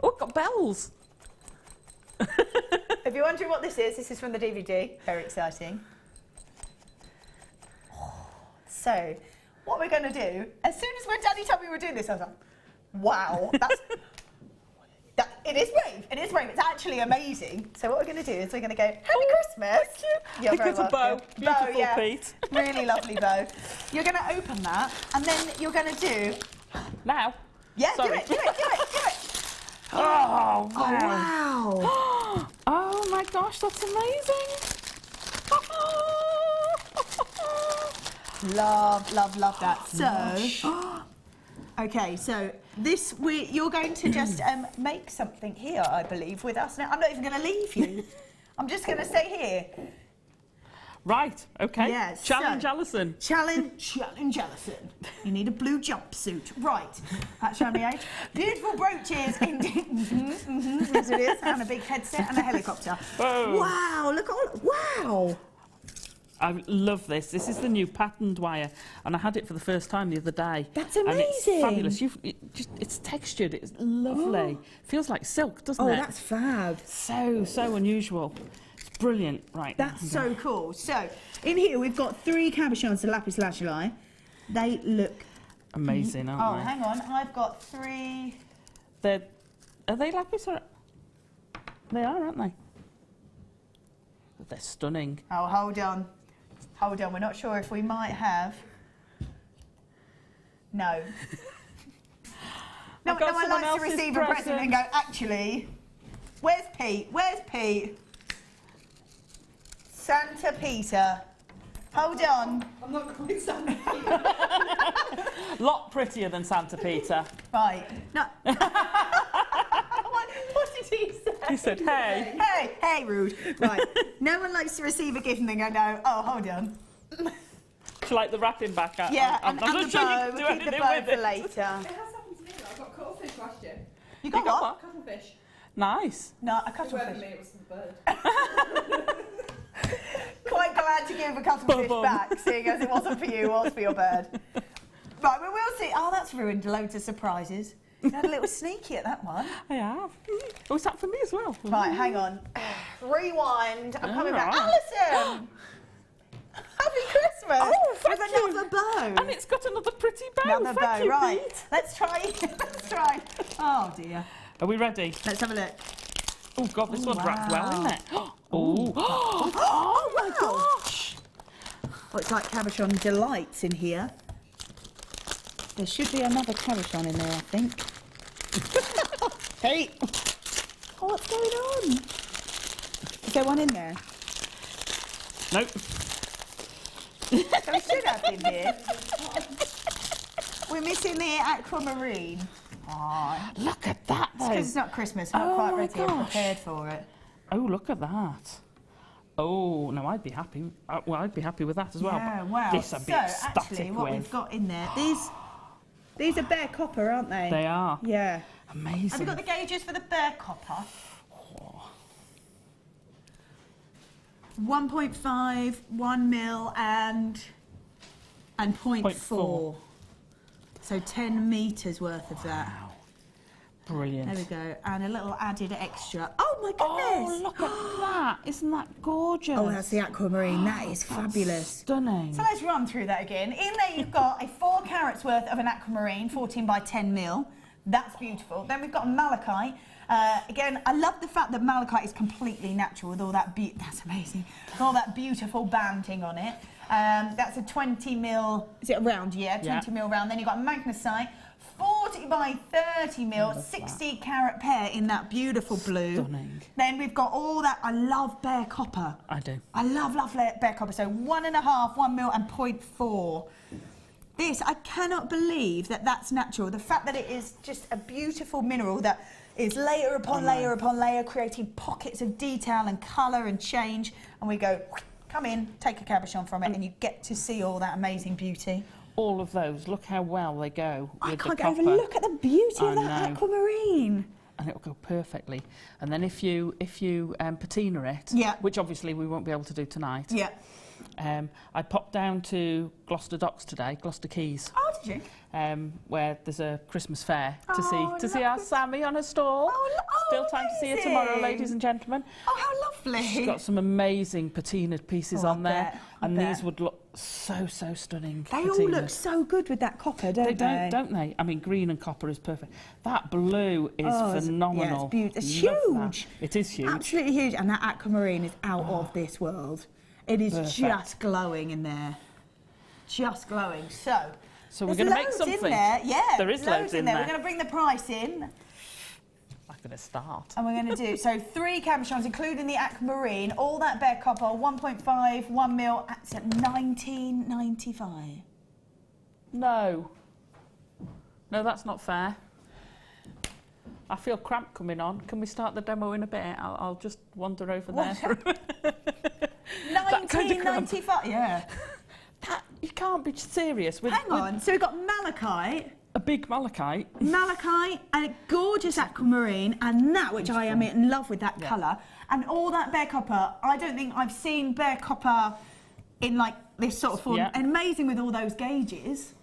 Oh, it's got bells. If you're wondering what this is from the DVD. Very exciting. So, what we're going to do, as soon as when Daddy told me we were doing this, I was like, wow, it is brave. It is brave. It's actually amazing. So what we're going to do is we're going to go, Happy Christmas. Thank you. You're very welcome. Bow. Beautiful, bow, yeah. Pete. Really lovely bow. You're going to open that, and then you're going to do... Now? Yeah, sorry. do it. Oh, wow. Oh, wow. Oh, my gosh, that's amazing. Love that. So, Okay, so you're going to just make something here, I believe, with us. Now, I'm not even going to leave you. I'm just going to stay here. Right, okay. Yes. Challenge so, Alison. Challenge Alison. You need a blue jumpsuit. Right. That's showing me age. Beautiful brooches. Yes, it is. And a big headset and a helicopter. Whoa. Wow, look all. Wow. I love this. This is the new patterned wire, and I had it for the first time the other day. That's amazing. And it's fabulous. It's textured. It's lovely. Feels like silk, doesn't it? Oh, that's fab. So unusual. It's brilliant. Right. That's so cool. So, in here we've got 3 cabochons to lapis lazuli. They look amazing, aren't they? Oh, hang on. I've got 3. Are they lapis or? They are, aren't they? They're stunning. Oh, hold on. Hold on. We're not sure if we might have. No. No one likes to receive a present and go, actually, where's Pete? Where's Pete? Santa Peter. Hold on. I'm not quite Santa Peter. Lot prettier than Santa Peter. Right. No. What did he say? He said, hey. Hey, rude. Right. No one likes to receive a gift and then go, no, oh, hold on. She like the wrapping back out. Yeah, I'm and not the sure you bow. can do We'll keep the anything bow with for it. later. It has happened to me though. I got cuttlefish last year. You got what? Cuttlefish. Nice. No, a It wasn't cuttlefish. me, it was the bird. Quite glad to give a cuttlefish Bum, bum. back, seeing as it wasn't for you, it was for your bird. Right, we will see. Oh, that's ruined loads of surprises. You had a little sneaky at that one. I have. Oh, is that for me as well? Right, hang on. Rewind. I'm coming back. Alright. Alison! Happy Christmas! Oh, thank with you. another bow. And it's got another pretty bow. Another Thank bow, you, right. Pete. Let's try. Let's try. Oh, dear. Are we ready? Let's have a look. Oh, God, this one's wrapped well, wow. isn't it? Oh. Oh, my gosh! Oh, it's like cabochon delights in here. There should be another cabochon in there, I think. Hey! Oh, what's going on? Is there one in there? Nope. There should have been here. We're missing the aquamarine. Oh, Look at that, though. because it's not Christmas. We're not Oh quite my ready and gosh. prepared for it. Oh, look at that. Oh, no, I'd be happy. Well, I'd be happy with that as well. Yeah, wow. This I'd be so, ecstatic actually, what with. we've got in there, these are bare copper, aren't they? They are. Yeah. Amazing. Have you got the gauges for the bare copper? 1.5, 1 mil, and 0.4. So 10 metres worth of that. Wow. Brilliant. There we go. And a little added extra. Oh my Oh, goodness! look at that. Isn't that gorgeous? Oh, that's the aquamarine. That is fabulous. Stunning. So let's run through that again. In there you've got a 4 carats worth of an aquamarine, 14 by 10 mil. That's beautiful. Then we've got a malachite. Again, I love the fact that malachite is completely natural with all that that's amazing. With all that beautiful banding on it. That's a 20 mil, is it a round? Yeah, 20 mil round. Then you've got a magnesite, 40 by 30 mil, 60 carat pair in that beautiful blue. Stunning. Then we've got all that, I love bare copper. I do. I love bare copper. So 1.5, 1 mil and 0.4. This, I cannot believe that that's natural. The fact that it is just a beautiful mineral that is layer upon layer upon layer, creating pockets of detail and colour and change. And we go, come in, take a cabochon from it, and you get to see all that amazing beauty. All of those, look how well they go with I the can't get copper. over, look at the beauty I of that know. aquamarine. And it'll go perfectly. And then if you patina it, Yeah. which obviously we won't be able to do tonight. Yeah. I popped down to Gloucester Docks today, Gloucester Quays, Oh, did you? where there's a Christmas fair to Oh, see our lovely. Sammy on her stall. Still time to see her tomorrow, amazing. ladies and gentlemen. Oh, how lovely. She's got some amazing patinaed pieces Oh, I on there, bet, I and bet. these would look so stunning. They all patinaed. look so good with that copper, don't They don't they? I mean, green and copper is perfect. That blue is phenomenal. Yeah, it's beautiful. It's Love huge. that. It is huge. Absolutely huge. And that aquamarine is out of this world. It is Perfect. just glowing in there. Just glowing. So we're there's going to make loads something. in there. Yeah, There is loads in there. We're going to bring the price in, I'm going to start. and we're going to do so 3 cabochons, including the aquamarine, all that bare copper, 1.5, 1 mil. That's at 19.95. No. No, that's not fair. I feel cramp coming on. Can we start the demo in a bit? I'll just wander over there. For 1995. Yeah. That, you can't be serious. Hang on. So we've got malachite. A big malachite. Malachite and a gorgeous aquamarine, and that, which I am in love with that colour, and all that bare copper. I don't think I've seen bare copper in like this sort of form. Yeah. Amazing with all those gauges.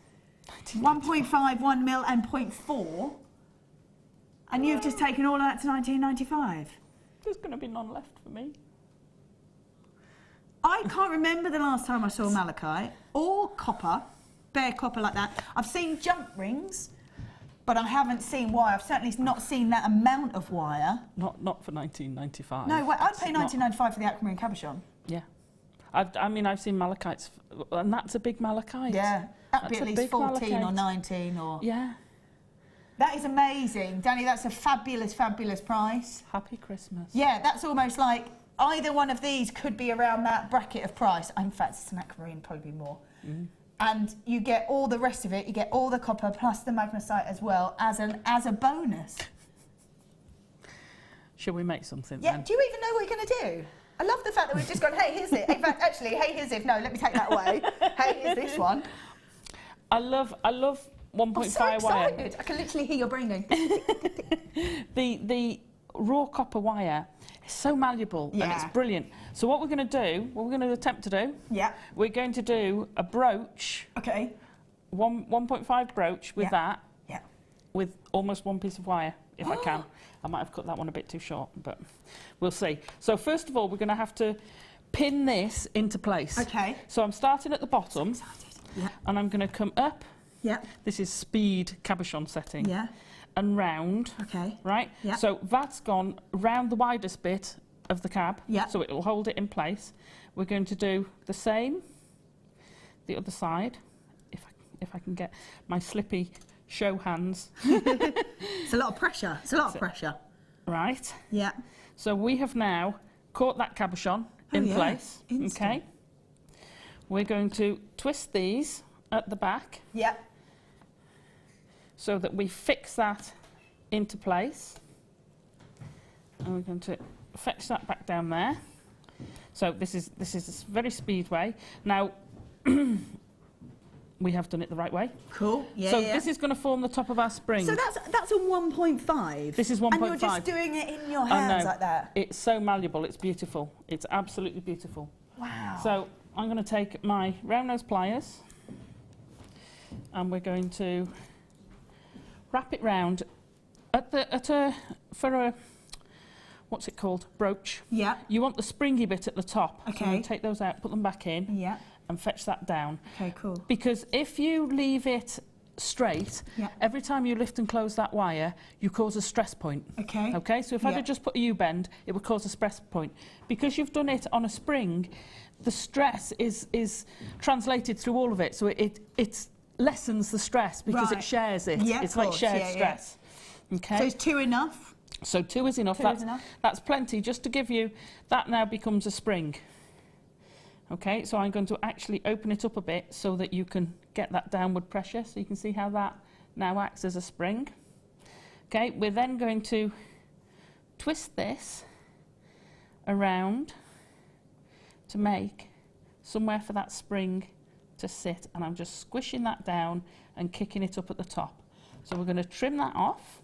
1.5, 1 mil and 0.4. And you've just taken all of that to 1995. There's going to be none left for me. I can't remember the last time I saw malachite or copper, bare copper like that. I've seen jump rings, but I haven't seen wire. I've certainly not seen that amount of wire. Not for 1995. No, wait, I'd pay 1995 for the aquamarine cabochon. Yeah. I've seen malachites, and that's a big malachite. Yeah, that'd be That's at a least big 14 or malachite. 19 or... Yeah. That is amazing. Danny, that's a fabulous, fabulous price. Happy Christmas. Yeah, that's almost like either one of these could be around that bracket of price. In fact, it's an aquamarine, probably more. And you get all the rest of it. You get all the copper plus the magnesite as well as a bonus. Shall we make something Yeah, then? do you even know what you're going to do? I love the fact that we've just gone, hey, here's it. In fact, actually, hey, here's it. No, let me take that away. Hey, here's this one. I love 1.5 I'm so wire. excited. I can literally hear your brain going. The raw copper wire is so malleable and it's brilliant. So what we're going to attempt to do, we're going to do a brooch, Okay. 1.5 brooch with that, Yeah. with almost one piece of wire, if I can. I might have cut that one a bit too short, but we'll see. So first of all, we're going to have to pin this into place. Okay. So I'm starting at the bottom, Yeah. and I'm going to come up. Yeah. This is speed cabochon setting. Yeah. And round. Okay. Right? Yeah. So that's gone round the widest bit of the cab. Yeah. So it will hold it in place. We're going to do the same, the other side, if I can get my slippy show hands. It's a lot of pressure. It's a lot of pressure. Right. Yeah. So we have now caught that cabochon in yeah. place. Instant. Okay. We're going to twist these at the back. Yeah. So that we fix that into place. And we're going to fetch that back down there. So this is a very speedway. Now, we have done it the right way. Cool. Yeah. So yeah. this is going to form the top of our spring. So that's a 1.5. This is 1.5. And you're just doing it in your I hands know. like that. It's so malleable. It's beautiful. It's absolutely beautiful. Wow. So I'm going to take my round nose pliers, and we're going to wrap it round for a what's it called, brooch. Yeah. You want the springy bit at the top. So I'm Okay. going to take those out, put them back in, Yeah. and fetch that down. Okay. Cool. Because if you leave it straight, Yeah. every time you lift and close that wire, you cause a stress point. Okay. Okay, so if I Yeah. had just put a U-bend, it would cause a stress point. Because you've done it on a spring, the stress is translated through all of it, so it lessens the stress because Right. it shares it. Yeah, it's of like course. shared Yeah, yeah. stress. Okay, So is 2 enough? so 2 is enough. 2 is enough. That's plenty, just to give you, that now becomes a spring. Okay, so I'm going to actually open it up a bit so that you can get that downward pressure, so you can see how that now acts as a spring. Okay, we're then going to twist this around to make somewhere for that spring to sit, and I'm just squishing that down and kicking it up at the top. So we're going to trim that off.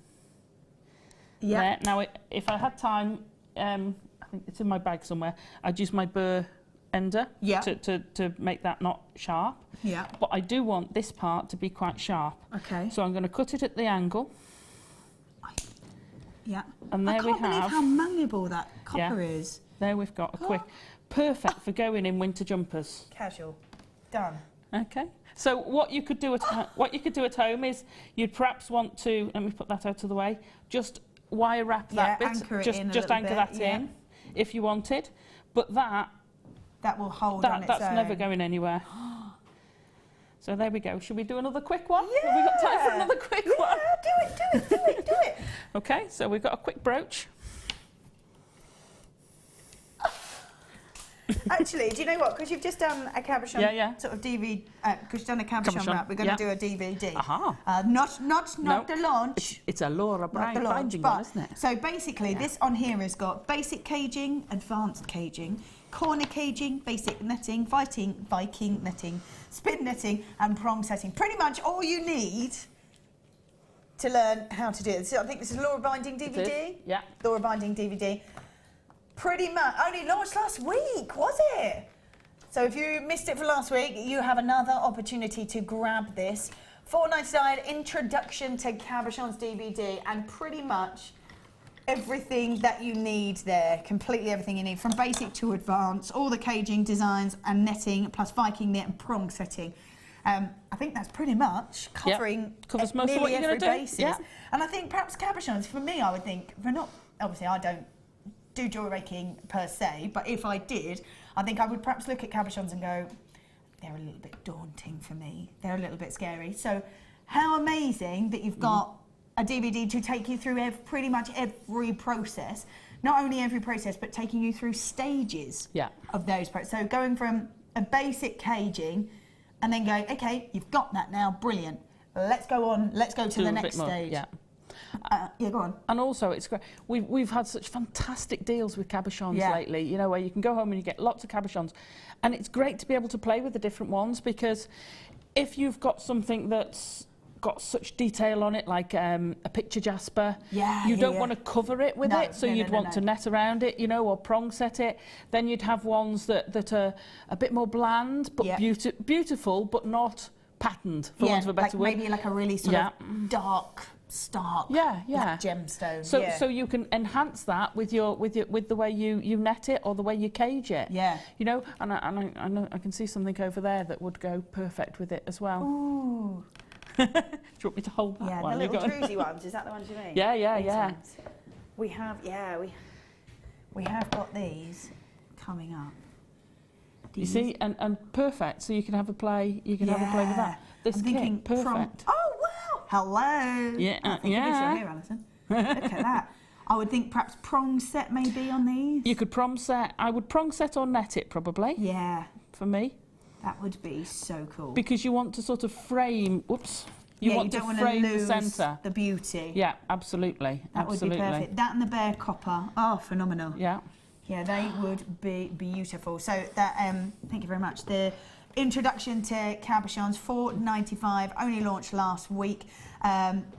Yeah. There. Now, if I had time, I think it's in my bag somewhere, I'd use my burr ender Yeah. to make that not sharp. Yeah. But I do want this part to be quite sharp. Okay. So I'm going to cut it at the angle, Yeah. and there I we can't believe have. how malleable that copper is. There we've got a quick, perfect for going in winter jumpers. Casual. Done. Okay. So what you could do at home is you'd perhaps want to, let me put that out of the way, just wire wrap that bit, anchor it just in a just little anchor bit, that yeah. in if you wanted. But that That will hold on its that's own. never going anywhere. So there we go. Should we do another quick one? Have we got time for another quick one? Yeah, do it. Okay, so we've got a quick brooch. Actually, do you know what? Because you've just done a cabochon sort of DVD, because you've done a cabochon wrap, we're going to do a DVD. Not the launch. It's a Laura Brown binding one, isn't it? So basically, this on here has got basic caging, advanced caging, corner caging, basic netting, Viking netting, spin netting, and prong setting. Pretty much all you need to learn how to do it. So I think this is Laura Binding DVD. Yeah. Laura Binding DVD. Pretty much only launched last week, was it? So if you missed it for last week, you have another opportunity to grab this. $4.99 introduction to cabochons DVD, and pretty much everything that you need there, completely everything you need, from basic to advanced, all the caging designs and netting, plus Viking net and prong setting. I think that's pretty much covering covers most of what you're going to do. Basis. Yeah. And I think perhaps cabochons, for me, I would think, obviously I don't do jewellery making per se, but if I did, I think I would perhaps look at cabochons and go, they're a little bit daunting for me. They're a little bit scary. So how amazing that you've got a DVD to take you through pretty much every process. Not only every process, but taking you through stages of those processes. So going from a basic caging and then going, okay, you've got that now, brilliant. Let's go on, let's go to the next stage. Yeah, go on. And also, it's great. We've had such fantastic deals with cabochons lately, you know, where you can go home and you get lots of cabochons. And it's great to be able to play with the different ones, because if you've got something that's got such detail on it, like a picture jasper, you don't want to cover it with it, so you'd want to net around it, you know, or prong set it. Then you'd have ones that are a bit more bland, but beautiful, but not patterned, for want of a better word. Maybe like a really sort of dark, stark like gemstone. So you can enhance that with the way you net it or the way you cage it. Yeah. You know, and I know I can see something over there that would go perfect with it as well. Ooh. Do you want me to hold that one? The little druzy ones, is that the ones you mean? Yeah. We have, we have got these coming up. You see, and perfect, so you can have a play, have a play with that. This kit, perfect. Oh, wow! Hello! Yeah, I think it is your hair, Alison. Look at that. I would think perhaps prong set maybe on these. You could prong set. I would prong set or net it, probably. Yeah. For me. That would be so cool. Because you want to sort of frame, you don't want to lose the centre. The beauty. Yeah, absolutely. That would be perfect. That and the bare copper. Oh, phenomenal. Yeah. Yeah, they would be beautiful. So that, thank you very much. The introduction to cabochons, $4.95, only launched last week.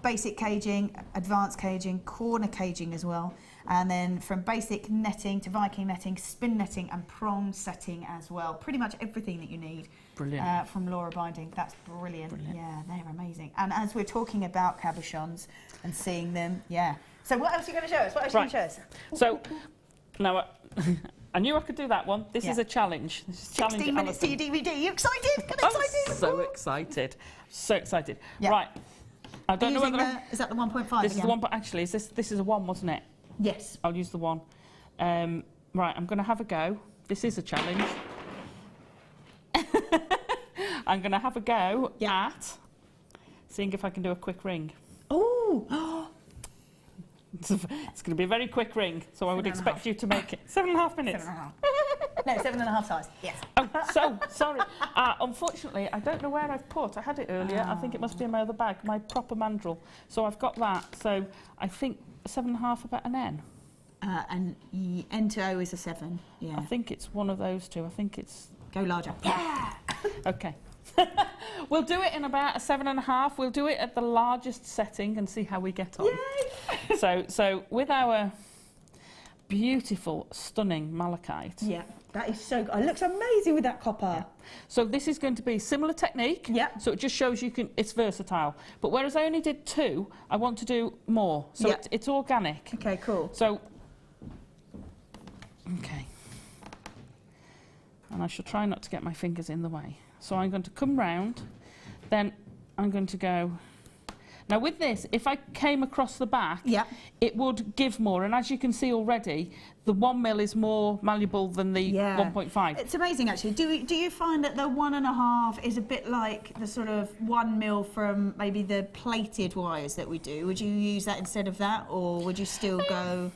Basic caging, advanced caging, corner caging as well. And then from basic netting to Viking netting, spin netting and prong setting as well. Pretty much everything that you need. Brilliant. From Laura Binding. That's brilliant. Yeah, they're amazing. And as we're talking about cabochons and seeing them, So what else are you going to show us? What else are you going to show us? So, now, I knew I could do that one. This is a challenge. This is 16 minutes to your DVD. You excited? Get excited? I'm so excited. So excited. Yeah. Right. I don't know whether... Is that the 1.5 This is the one, but actually, this is a 1, wasn't it? Yes. I'll use the 1. Right, I'm going to have a go. This is a challenge. I'm going to have a go at seeing if I can do a quick ring. Oh! It's going to be a very quick ring, so I would expect you to make it 7.5 minutes. 7.5. No, 7.5 size. Yes. Oh, so sorry. Unfortunately, I don't know where I've put. I had it earlier. I think it must be in my other bag, my proper mandrel. So I've got that. So I think 7.5 about an N. And N to O is a 7. Yeah. I think it's one of those two. I think it's. Go larger. Yeah. Okay. We'll do it in about a 7.5. We'll do it at the largest setting and see how we get on. Yay! So with our beautiful, stunning malachite. Yeah, that is so good. It looks amazing with that copper. Yeah. So this is going to be similar technique. Yeah. So it just shows it's versatile. But whereas I only did 2, I want to do more. So it's organic. Okay, cool. So, okay. And I shall try not to get my fingers in the way. So I'm going to come round, then I'm going to go... Now with this, if I came across the back, it would give more. And as you can see already, the 1 mil is more malleable than the 1.5. It's amazing actually. Do you find that the 1.5 is a bit like the sort of 1 mil from maybe the plated wires that we do? Would you use that instead of that, or would you still go...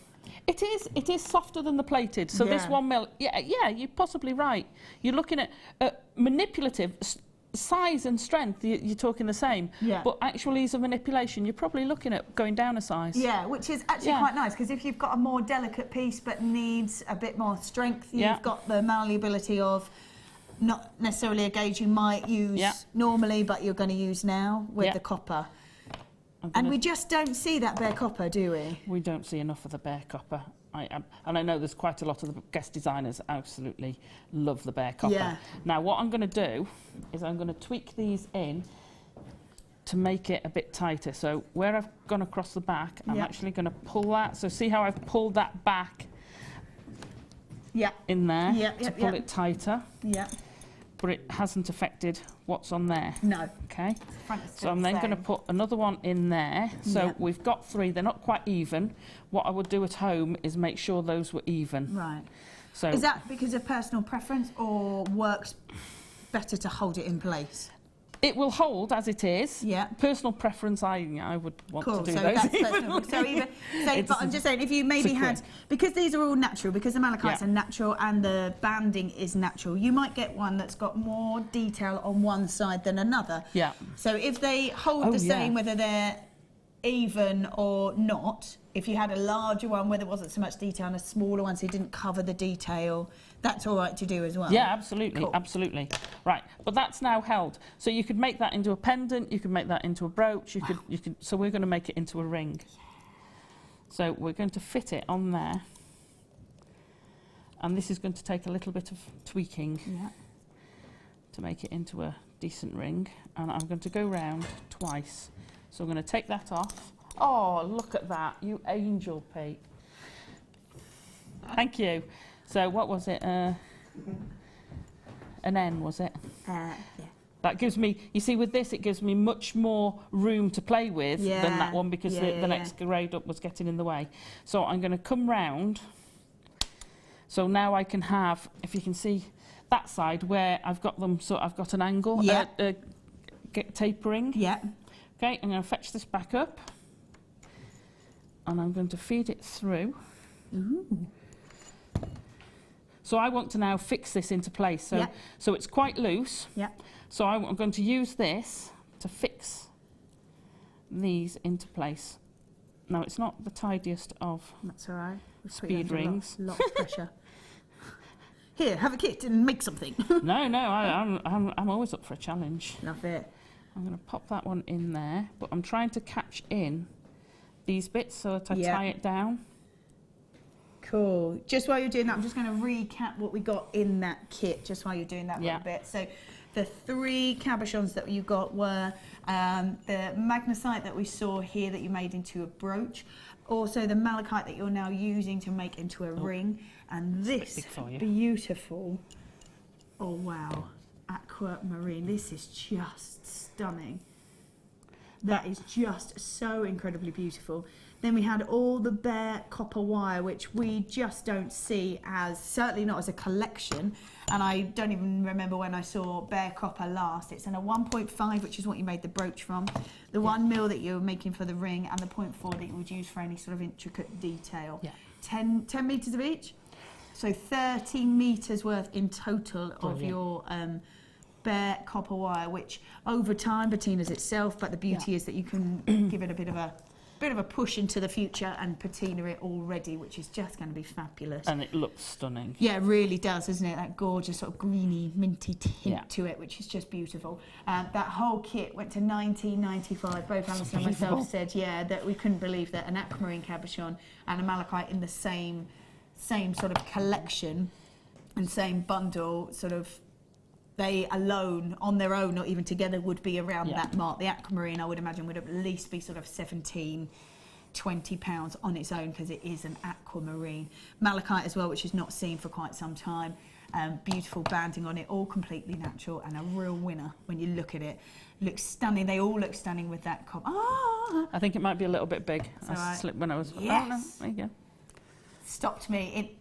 It is softer than the plated. So this 1 mil, yeah, you're possibly right. You're looking at manipulative size and strength. You're talking the same. Yeah. But actual ease of manipulation, you're probably looking at going down a size. Yeah, which is actually quite nice, because if you've got a more delicate piece but needs a bit more strength, you've got the malleability of not necessarily a gauge you might use normally, but you're going to use now with the copper. And we just don't see that bare copper, do we? We don't see enough of the bare copper. And I know there's quite a lot of the guest designers absolutely love the bare copper. Yeah. Now, what I'm going to do is I'm going to tweak these in to make it a bit tighter. So where I've gone across the back, I'm actually going to pull that. So see how I've pulled that back in there to pull it tighter? Yeah. But it hasn't affected what's on there. No. Okay. So I'm then going to put another one in there. So we've got 3. They're not quite even. What I would do at home is make sure those were even. Right. So is that because of personal preference, or works better to hold it in place? It will hold as it is. Yeah. Personal preference, I would want to do those. But I'm just saying, if you maybe had, because these are all natural, because the malachites are natural and the banding is natural, you might get one that's got more detail on one side than another. Yeah. So if they hold the same, whether they're even or not, if you had a larger one where there wasn't so much detail and a smaller one so you didn't cover the detail, that's all right to do as well. Yeah, absolutely, absolutely. Right, but that's now held. So you could make that into a pendant, you could make that into a brooch, you could. So we're going to make it into a ring. So we're going to fit it on there. And this is going to take a little bit of tweaking to make it into a decent ring. And I'm going to go round twice. So I'm going to take that off. Oh, look at that, you angel, Pete. Thank you. So what was it? An N, was it? Yeah. That gives me, you see, with this, it gives me much more room to play with than that one, because the next grade up was getting in the way. So I'm going to come round. So now I can have, if you can see that side where I've got them, so I've got an angle, tapering. Yeah. Okay, I'm going to fetch this back up. And I'm going to feed it through. Ooh. So I want to now fix this into place. So, so it's quite loose. Yeah. So I'm going to use this to fix these into place. Now, it's not the tidiest of speed rings. Lot of pressure. Here, have a kit and make something. No, I'm always up for a challenge. Love it. I'm going to pop that one in there, but I'm trying to catch in these bits so that I tie it down. Cool. Just while you're doing that, I'm just going to recap what we got in that kit, just while you're doing that little bit. So the 3 cabochons that you got were the magnesite that we saw here that you made into a brooch, also the malachite that you're now using to make into a ring, and this beautiful, oh wow, aquamarine. This is just stunning. That is just so incredibly beautiful. Then we had all the bare copper wire, which we just don't see as, certainly not as a collection. And I don't even remember when I saw bare copper last. It's in a 1.5, which is what you made the brooch from. The 1 mil that you were making for the ring, and the 0.4 that you would use for any sort of intricate detail. Yeah. 10 metres of each. So 30 metres worth in total of your bare copper wire, which over time patina's itself, but the beauty is that you can give it a bit of a push into the future and patina it already, which is just going to be fabulous. And it looks stunning. Yeah, it really does, doesn't it? That gorgeous sort of greeny, minty tint to it, which is just beautiful. That whole kit went to $19.95. Both Alison and myself said, that we couldn't believe that an aquamarine cabochon and a malachite in the same sort of collection and same bundle, sort of, they alone, on their own, not even together, would be around that mark. The aquamarine, I would imagine, would at least be sort of £17, £20 on its own, because it is an aquamarine. Malachite as well, which is not seen for quite some time. Beautiful banding on it, all completely natural, and a real winner when you look at it. Looks stunning. They all look stunning with that copper. Ah! I think it might be a little bit big. I slipped when I was... Yes. Oh, no. There you go. Stopped me.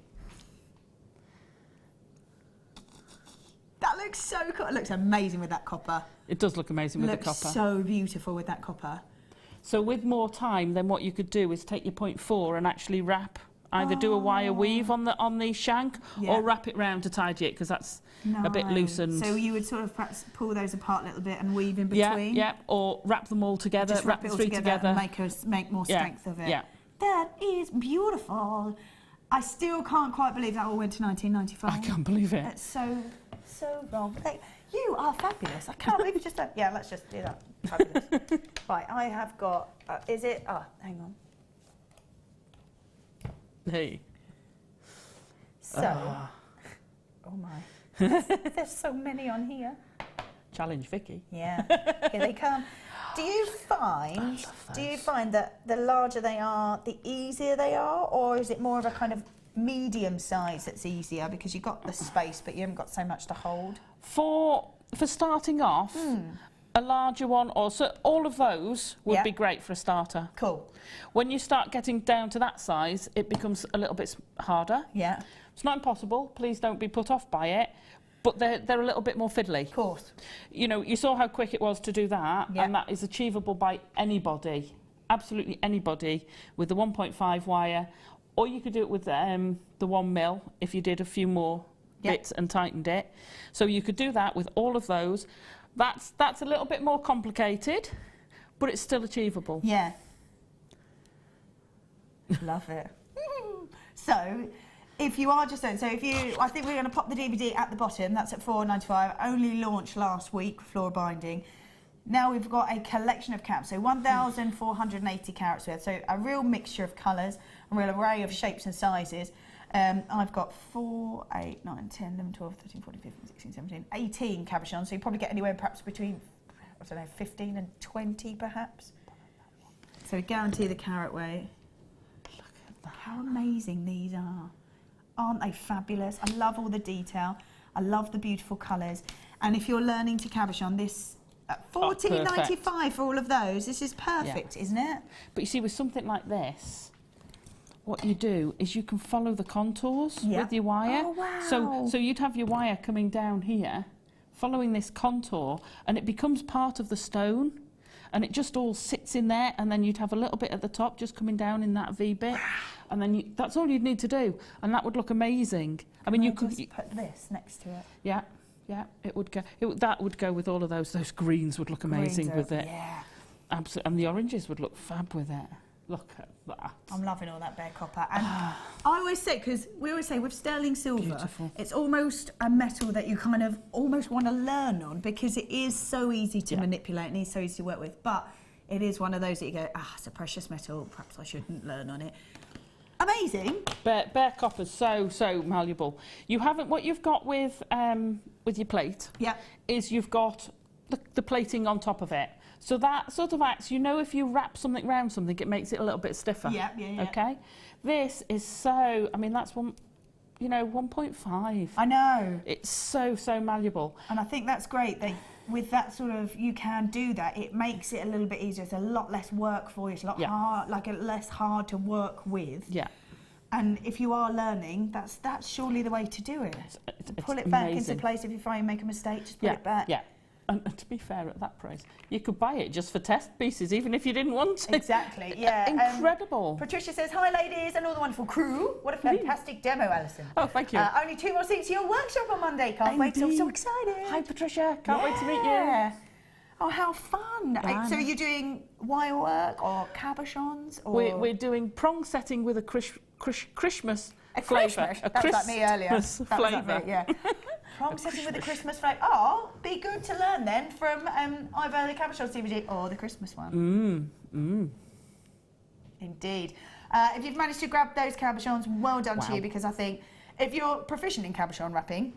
That looks so cool. It looks amazing with that copper. It does look amazing with the copper. Looks so beautiful with that copper. So with more time, then what you could do is take your 0.4 and actually wrap either do a wire weave on the shank Yeah. or wrap it round to tidy it, because that's a bit loose. And so you would sort of perhaps pull those apart a little bit and weave in yeah, between. yeah, or wrap them all together, Just wrap the it all three together, and make more strength of it. Yeah. That is beautiful. I still can't quite believe that all went to 1995. I can't believe it. That's so wrong. You are fabulous. I can't believe you just yeah, let's just do that. Fabulous. Right, I have got, is it, hang on. Hey. So, oh my, there's so many on here. Challenge Vicky. Yeah, here they come. Do you find that the larger they are, the easier they are, or is it more of a kind of medium size that's easier because you've got the space but you haven't got so much to hold? For starting off, a larger one, or so all of those would be great for a starter. Cool. When you start getting down to that size, it becomes a little bit harder. Yeah. It's not impossible. Please don't be put off by it. But they're a little bit more fiddly. Of course. You know, you saw how quick it was to do that, and that is achievable by anybody, absolutely anybody, with the 1.5 wire, or you could do it with the 1 mil if you did a few more bits and tightened it. So you could do that with all of those. That's a little bit more complicated, but it's still achievable. Yeah. Love it. So, if you are just I think we're going to pop the DVD at the bottom. That's at $4.95. Only launched last week, floor binding. Now we've got a collection of caps, so 1,480 carats worth. So a real mixture of colours, a real array of shapes and sizes. I've got 4, 8, 9, 10, 11, 12, 13, 14, 15, 16, 17, 18 cabochons. So you probably get anywhere perhaps between, I don't know, 15 and 20 perhaps. So we guarantee the carat weight. Look at that. How amazing these are. Aren't they fabulous? I love all the detail. I love the beautiful colours. And if you're learning to cabochon, this $14.95 for all of those. This is perfect, isn't it? But you see, with something like this, what you do is you can follow the contours with your wire. Oh, wow. So you'd have your wire coming down here, following this contour, and it becomes part of the stone, and it just all sits in there, and then you'd have a little bit at the top just coming down in that V bit, and then that's all you'd need to do, and that would look amazing. I mean, you could just put this next to it. Yeah, it would go. That would go with all of those. Those greens would look amazing with it. Yeah. Absolutely, and the oranges would look fab with it. Look at that. I'm loving all that bare copper. And I always say, because we always say with sterling silver, it's almost a metal that you kind of almost want to learn on because it is so easy to manipulate and it's so easy to work with. But it is one of those that you go, it's a precious metal, perhaps I shouldn't learn on it. Amazing. Bare copper's so malleable. You haven't, what you've got with your plate is you've got the plating on top of it. So that sort of acts, you know, if you wrap something around something, it makes it a little bit stiffer. Yeah. Okay? This is so, I mean, that's 1.5. I know. It's so malleable. And I think that's great. With that sort of, you can do that. It makes it a little bit easier. It's a lot less work for you. It's a lot hard, less hard to work with. Yeah. And if you are learning, that's surely the way to do it. Pull it amazing. back into place. If you find you make a mistake, just pull it back. Yeah. And to be fair, at that price, you could buy it just for test pieces, even if you didn't want to. Exactly, yeah. Incredible. Patricia says, hi ladies and all the wonderful crew. What a fantastic demo, Alison. Oh, thank you. Only 2 more seats to your workshop on Monday. Can't wait, so excited. Hi, Patricia. Can't wait to meet you. Oh, how fun. So you're doing wire work or cabochons? Or We're doing prong setting with a Christmas flavour. That was like me earlier. Christmas flavour. Yeah. Prong setting with a Christmas flavour. Oh, be good to learn then from either the cabochon DVD or the Christmas one. Indeed. If you've managed to grab those cabochons, well done to you, because I think if you're proficient in cabochon wrapping,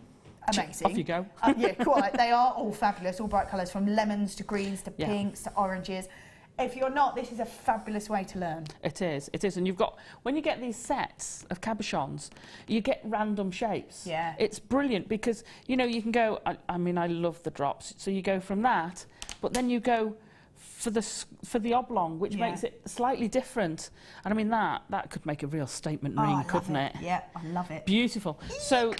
amazing. Off you go. Yeah, quite. They are all fabulous, all bright colours, from lemons to greens to pinks to oranges. If you're not, this is a fabulous way to learn. It is. And you've got, when you get these sets of cabochons, you get random shapes. Yeah. It's brilliant because, you know, you can go, I mean, I love the drops. So you go from that, but then you go for the oblong, which makes it slightly different. And I mean, that could make a real statement ring, couldn't it? Yeah, I love it. Beautiful. So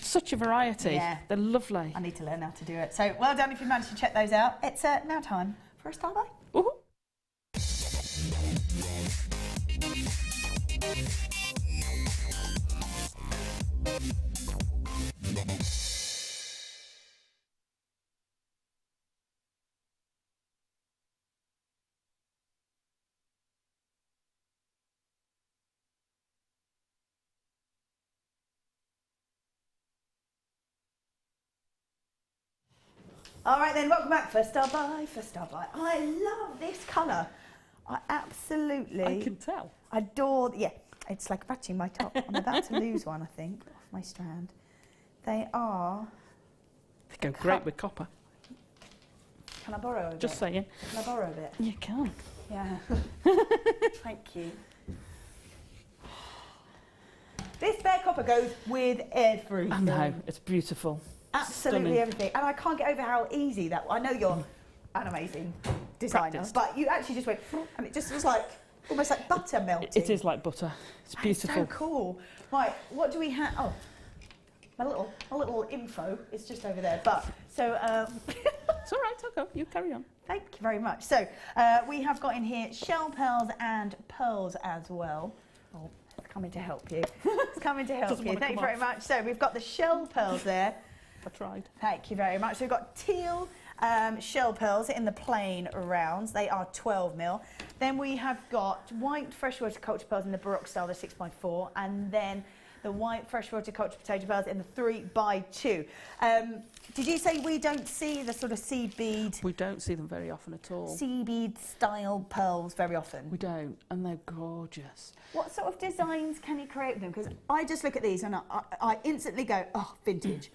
such a variety. Yeah. They're lovely. I need to learn how to do it. So well done if you managed to check those out. It's now time for a star buy. Ooh. All right then, welcome back. First star buy, first star buy. I love this colour. I absolutely... I can tell. Adore... Yeah, it's like matching my top. I'm about to lose one, I think, off my strand. They are... They go great with copper. Can I borrow a bit? Just saying. Can I borrow a bit? You can. Yeah. Thank you. This bare copper goes with everything. I know, it's beautiful. Absolutely Stunning. everything. And I can't get over how easy that... I know you're an amazing designer, Practiced. but you actually just went... And it just was like, almost like butter melting. It is like butter. It's That is beautiful. so cool. Right, what do we have? Oh, my little info is just over there. But, so... It's all right, I'll go. You carry on. Thank you very much. So, we have got in here shell pearls and pearls as well. Oh, it's coming to help you. It's coming to help Doesn't you. wanna Thank you come very off. much. So, we've got the shell pearls there. I tried. Thank you very much. So we've got teal shell pearls in the plain rounds. They are 12mm. Then we have got white freshwater culture pearls in the Baroque style, the 6x4, and then the white freshwater culture potato pearls in the 3x2. Did you say we don't see the sort of seed bead? We don't see them very often at all. Seed bead style pearls very often. We don't, and they're gorgeous. What sort of designs can you create with them? Because I just look at these and I instantly go, oh, vintage.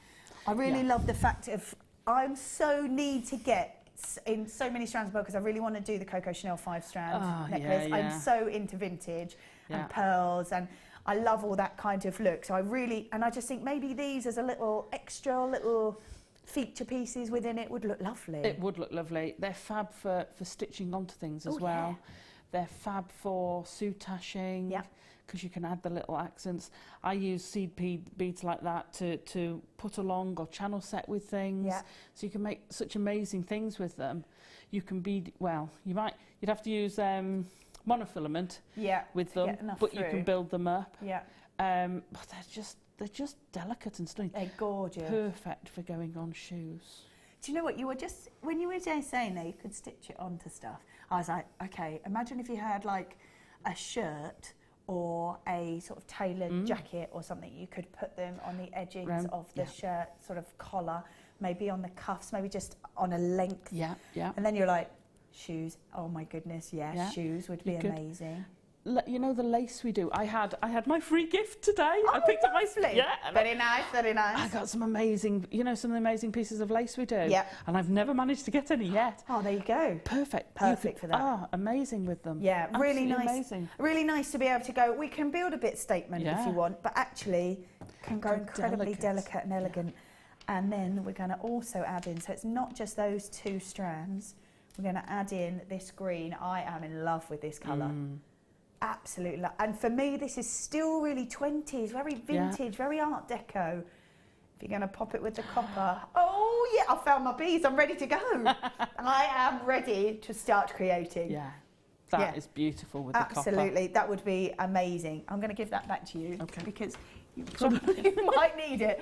I really love the fact of, I'm so need to get in so many strands because I really want to do the Coco Chanel 5-strand necklace. yeah. I'm so into vintage and pearls, and I love all that kind of look. So I just think maybe these as a little extra, little feature pieces within it would look lovely. It would look lovely. They're fab for stitching onto things as well. Yeah. They're fab for soutashing. Yeah. Because you can add the little accents. I use seed beads like that to put along or channel set with things. Yeah. So you can make such amazing things with them. You can bead, well, you'd have to use monofilament with to them, get enough but you through. can build them up. Yeah. But they're just delicate and stunning. They're gorgeous. Perfect for going on shoes. Do you know what, when you were just saying that you could stitch it onto stuff, I was like, okay, imagine if you had like a shirt or a sort of tailored jacket or something, you could put them on the edgings of the shirt, sort of collar, maybe on the cuffs, maybe just on a length. Yeah, yeah. And then you're like, shoes, oh my goodness, yes, shoes would be amazing. You know the lace we do. I had my free gift today. Oh, I picked up my lovely. Very nice, very nice. I got some amazing, some of the amazing pieces of lace we do. Yeah. And I've never managed to get any yet. Oh, there you go. Perfect. Perfect for that. Ah, amazing with them. Yeah, really Absolutely nice. Amazing. Really nice to be able to go, we can build a bit statement if you want, but actually can go incredibly delicate and elegant. And then we're going to also add in, so it's not just those two strands, we're going to add in this green. I am in love with this colour. Absolutely. And for me, this is still really 20s, very vintage, very Art Deco. If you're going to pop it with the copper. Oh, yeah, I found my beads. I'm ready to go. And I am ready to start creating. Yeah. That is beautiful with the copper. Absolutely. That would be amazing. I'm going to give that back to you. Okay. Because you might need it.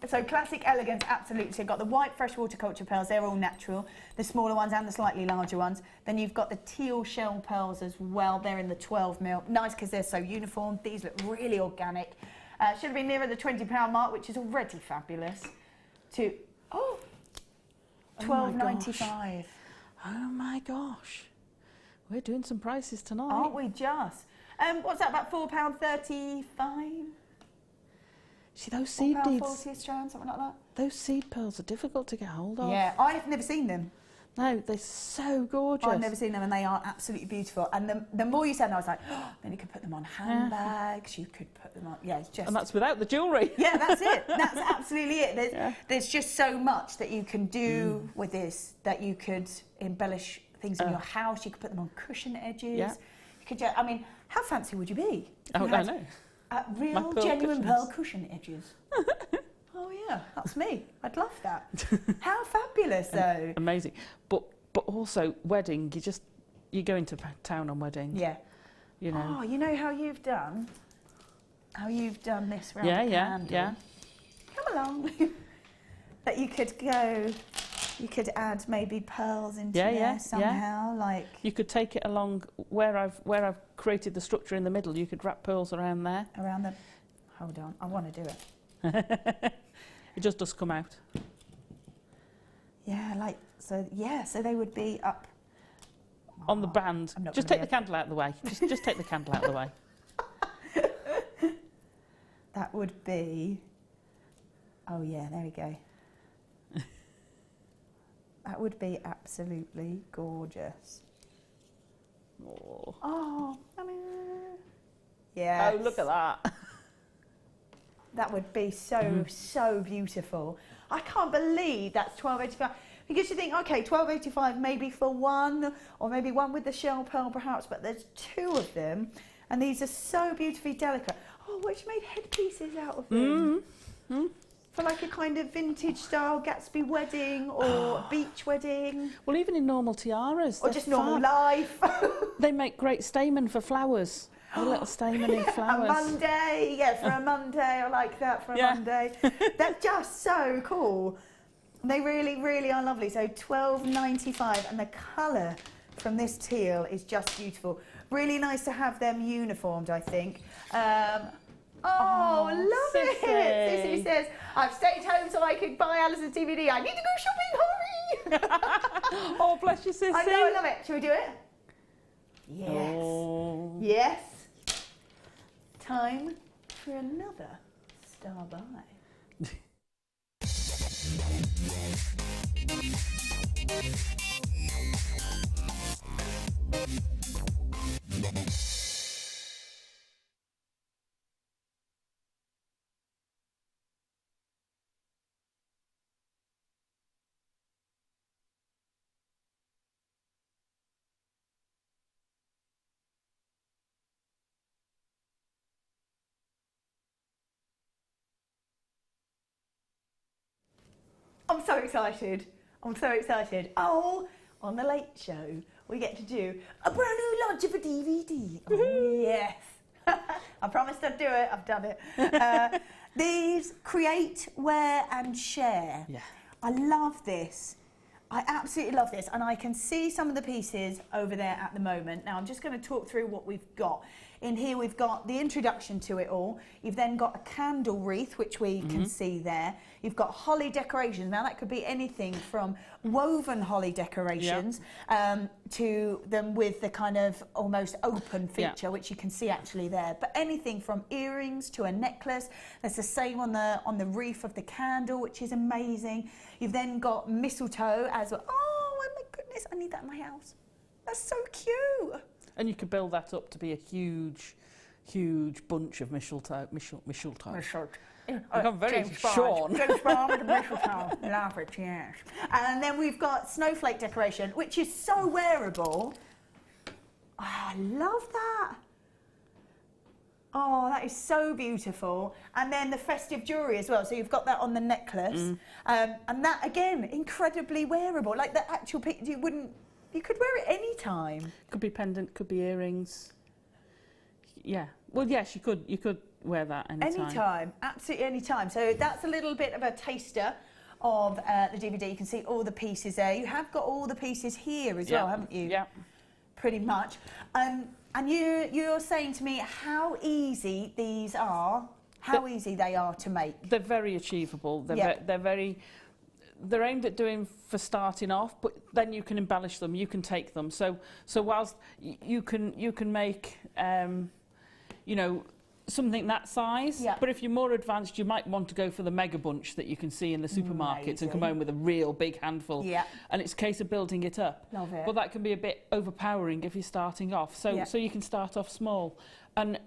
So classic elegance, absolutely. So you've got the white freshwater culture pearls, they're all natural, the smaller ones and the slightly larger ones. Then you've got the teal shell pearls as well, they're in the 12mm. Nice because they're so uniform. These look really organic. Should have been nearer the £20 mark, which is already fabulous. To £12.95. Oh my gosh. We're doing some prices tonight. Aren't we just? What's that, about £4.35? See, those seed beads, £4.40 a strand, something like that? those seed pearls are difficult to get hold of. Yeah, I've never seen them. No, they're so gorgeous. I've never seen them and they are absolutely beautiful. And the more you said, I was like, oh, then you could put them on handbags, you could put them on, it's just... And that's without the jewellery. Yeah, that's it. That's absolutely it. There's just so much that you can do with this, that you could embellish things in your house, you could put them on cushion edges. Yeah. You could I mean, how fancy would you be? Oh, I know. Real, genuine pearl cushion edges. Oh yeah, that's me. I'd love that. How fabulous, though. Amazing. But also wedding, you go into town on wedding. Yeah. You know. Oh, you know how you've done this round the candle. Yeah. Come along. That you could add maybe pearls into there somehow, like. You could take it along where I've created the structure in the middle. You could wrap pearls around there. Around the. Hold on, I want to do it. It just does come out. Yeah, like, so they would be up on the band. Just take the candle out of the way. Just take the candle out of the way. That would be, oh yeah, there we go. That would be absolutely gorgeous. Oh, yeah. Oh, look at that. That would be so beautiful. I can't believe that's $12.85. Because you think, okay, $12.85 maybe for one, or maybe one with the shell pearl perhaps, but there's two of them, and these are so beautifully delicate. Oh, which made headpieces out of them. For like a kind of vintage style Gatsby wedding or beach wedding. Well, even in normal tiaras. Or just normal life. They make great stamen for flowers. A little stamen in flowers. A Monday, yeah, for a Monday. I like that for a Monday. They're just so cool. They really, really are lovely. So $12.95, and the colour from this teal is just beautiful. Really nice to have them uniformed, I think. Love Sissy. it. Sissy says, I've stayed home so I could buy Alison's DVD. I need to go shopping, hurry. Oh, bless you, Sissy. I know, I love it. Shall we do it? Yes. Oh. Yes. Time for another star buy. I'm so excited. I'm so excited. Oh, on the Late Show, we get to do a brand new launch of a DVD. Oh, yes. I promised I'd do it. I've done it. These create, wear and share. Yeah. I love this. I absolutely love this. And I can see some of the pieces over there at the moment. Now, I'm just going to talk through what we've got. In here, we've got the introduction to it all. You've then got a candle wreath, which we can see there. You've got holly decorations. Now, that could be anything from woven holly decorations to them with the kind of almost open feature, which you can see actually there. But anything from earrings to a necklace. That's the same on the wreath of the candle, which is amazing. You've then got mistletoe as well. Oh, my goodness, I need that in my house. That's so cute. And you could build that up to be a huge, huge bunch of mistletoe. I'm very Sean. James Bond with the mistletoe. Love it, yes. And then we've got snowflake decoration, which is so wearable. Oh, I love that. Oh, that is so beautiful. And then the festive jewellery as well. So you've got that on the necklace. And that, again, incredibly wearable. Like the actual picture, you could wear it any time. Could be pendant, could be earrings. Yeah. Well, yes, you could wear that anytime. Anytime, absolutely anytime. So that's a little bit of a taster of the DVD. You can see all the pieces there. You have got all the pieces here as well, haven't you? Yeah. Pretty much. And you're saying to me how easy these are, how easy they are to make. They're very achievable. They're aimed at doing for starting off, but then you can embellish them, you can take them. So whilst you can make, you know, something that size, but if you're more advanced, you might want to go for the mega bunch that you can see in the supermarkets and come home with a real big handful. Yeah. And it's a case of building it up. Love it. But that can be a bit overpowering if you're starting off. So you can start off small, and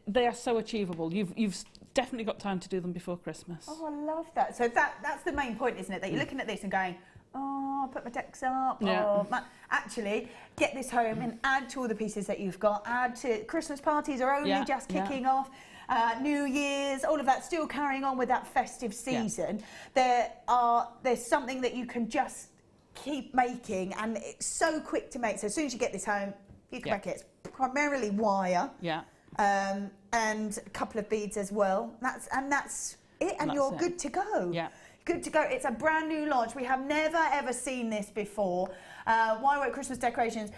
they are so achievable. You've definitely got time to do them before Christmas. Oh, I love that. So that's the main point, isn't it? That you're looking at this and going, oh, I'll put my decks up. Yeah. Oh, actually, get this home and add to all the pieces that you've got. Add to Christmas parties are only just kicking off. New Year's, all of that still carrying on with that festive season. There's something that you can just keep making, and it's so quick to make. So as soon as you get this home, you can make it. It's primarily wire. Yeah. And a couple of beads as well. That's it, and you're good to go. Yeah. Good to go. It's a brand new launch. We have never ever seen this before. Wire work Christmas decorations.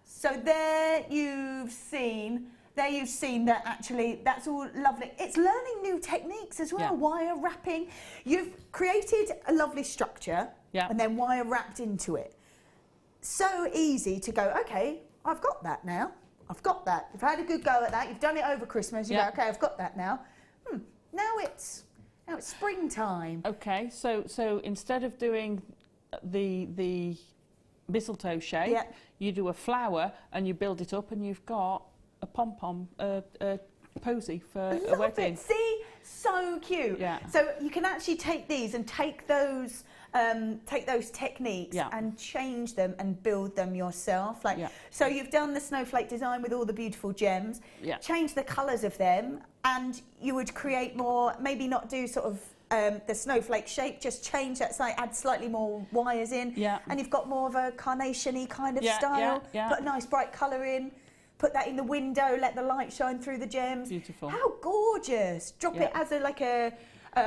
So there you've seen that actually that's all lovely. It's learning new techniques as well. Wire wrapping. You've created a lovely structure Yeah. and then wire wrapped into it. So easy to go, okay, I've got that now. I've got that. You've had a good go at that. You've done it over Christmas. You go, okay, I've got that now. Now it's springtime. Okay, so instead of doing the mistletoe shape, you do a flower and you build it up, and you've got a pom-pom, a posy for a wedding. See, so cute. Yeah. So you can actually take these and take those techniques and change them and build them yourself. So you've done the snowflake design with all the beautiful gems. Yeah. Change the colours of them, and you would create more. Maybe not do sort of the snowflake shape. Just change that side. Add slightly more wires in. Yeah. And you've got more of a carnation-y kind of style. Yeah. Put a nice bright colour in. Put that in the window, let the light shine through the gems. Beautiful. How gorgeous. Drop it as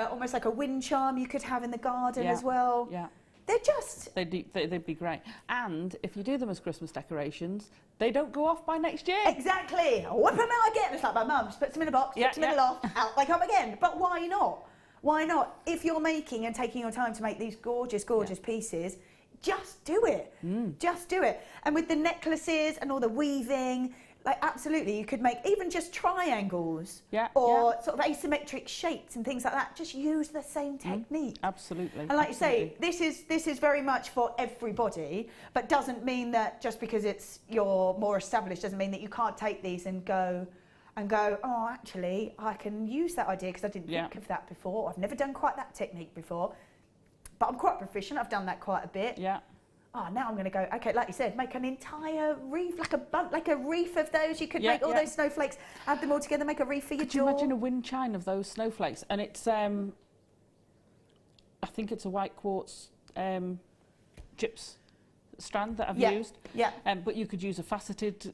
almost like a wind charm you could have in the garden as well. Yeah. They're just... They'd be great. And if you do them as Christmas decorations, they don't go off by next year. Exactly. I'll whip them out again. It's like my mum just puts them in a box, puts them in the loft, out they come again. But why not? Why not? If you're making and taking your time to make these gorgeous, gorgeous pieces, just do it. Just do it. And with the necklaces and all the weaving, like absolutely, you could make even just triangles or sort of asymmetric shapes and things like that. Just use the same technique. Absolutely. And like you say, this is very much for everybody, but doesn't mean that just because you're more established doesn't mean that you can't take these and go, oh, actually, I can use that idea because I didn't think of that before. I've never done quite that technique before, but I'm quite proficient. I've done that quite a bit. Yeah. Oh, now I'm going to go, okay, like you said, make an entire wreath, like a wreath of those. You could make all those snowflakes, add them all together, make a wreath for your Could you imagine a wind chime of those snowflakes? And it's, I think it's a white quartz gyps strand that I've used. Yeah. But you could use a faceted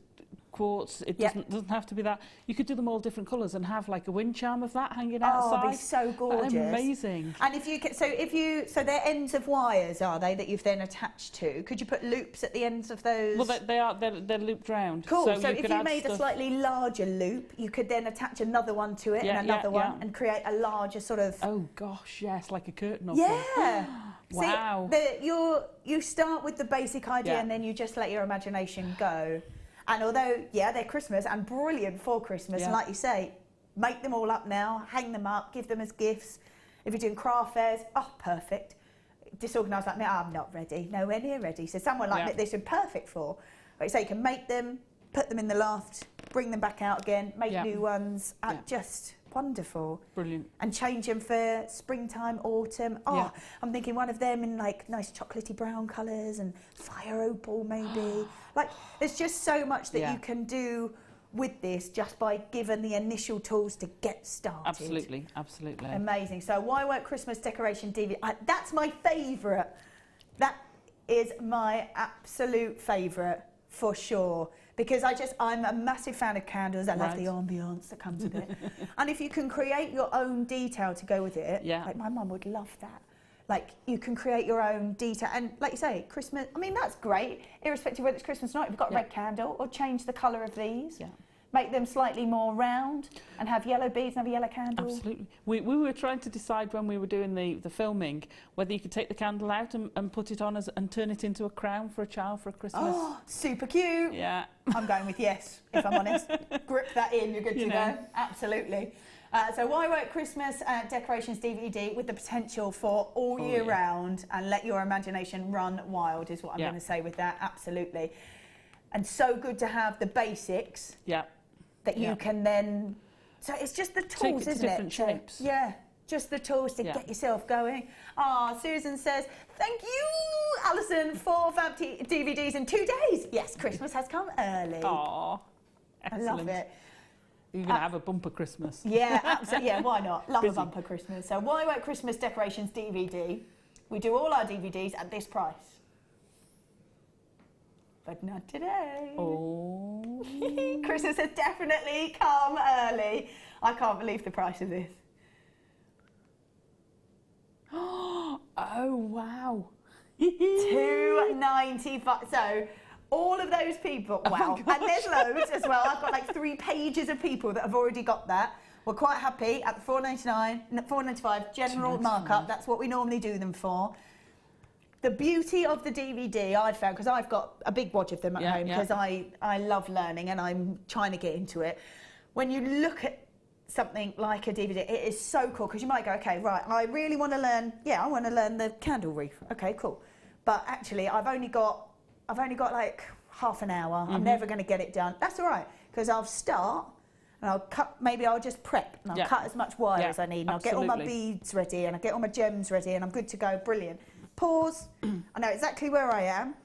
quartz. It doesn't have to be that. You could do them all different colours and have like a wind charm of that hanging outside. Oh, it'd be so gorgeous. Amazing. And if you can, so they're ends of wires, are they, that you've then attached to? Could you put loops at the ends of those? Well, they're looped round. Cool. So you if you made a slightly larger loop, you could then attach another one to it and another one and create a larger sort of... Oh gosh, yes, like a curtain or yeah. Wow. See, you start with the basic idea and then you just let your imagination go. And although, they're Christmas and brilliant for Christmas, and like you say, make them all up now, hang them up, give them as gifts. If you're doing craft fairs, perfect. Disorganised like me, I'm not ready, nowhere near ready. So someone like me, this would be perfect for. Like you say, you can make them, put them in the loft, bring them back out again, make new ones. Just wonderful. Brilliant. And change them for springtime, autumn. I'm thinking one of them in like nice chocolatey brown colours and fire opal maybe. Like there's just so much that you can do with this just by given the initial tools to get started. Absolutely, absolutely. Amazing. So why won't Christmas decoration DVD? That's my favourite. That is my absolute favourite for sure. Because I'm a massive fan of candles. I love the ambience that comes with it. And if you can create your own detail to go with it, like my mum would love that. Like you can create your own detail. And like you say, Christmas, I mean, that's great. Irrespective of whether it's Christmas or not, you've got a red candle or change the colour of these. Yeah. Make them slightly more round and have yellow beads and have a yellow candle. Absolutely. We were trying to decide when we were doing the filming whether you could take the candle out and put it on and turn it into a crown for a child for a Christmas. Oh, super cute. Yeah. I'm going with yes, if I'm honest. Grip that in, you're good to go. Absolutely. So why won't Christmas decorations DVD with the potential for all year round, and let your imagination run wild is what I'm going to say with that. Absolutely. And so good to have the basics. Yeah. That you can then... So it's just the tools, isn't it? Different shapes. Yeah. Just the tools to get yourself going. Susan says, thank you, Alison, for Fab DVDs in 2 days. Yes, Christmas has come early. Excellent. I love it. You're going to have a bumper Christmas. Yeah, absolutely. Yeah, why not? Love a bumper Christmas. So why won't Christmas decorations DVD? We do all our DVDs at this price. But not today. Oh. Christmas has definitely come early. I can't believe the price of this. Oh, wow. $2.95. So all of those people, wow. And there's loads as well. I've got like 3 pages of people that have already got that. We're quite happy at the $4.95 general markup. That's what we normally do them for. The beauty of the DVD I've found, because I've got a big wad of them at home, because I love learning and I'm trying to get into it. When you look at something like a DVD, it is so cool, because you might go, okay, right, I really want to learn, I want to learn the candle wreath. Okay, cool. But actually, I've only got like half an hour. I'm never going to get it done. That's all right, because I'll start and I'll cut, maybe I'll just prep and I'll cut as much wire as I need, and I'll get all my beads ready and I'll get all my gems ready and I'm good to go. Brilliant. Pause. I know exactly where I am.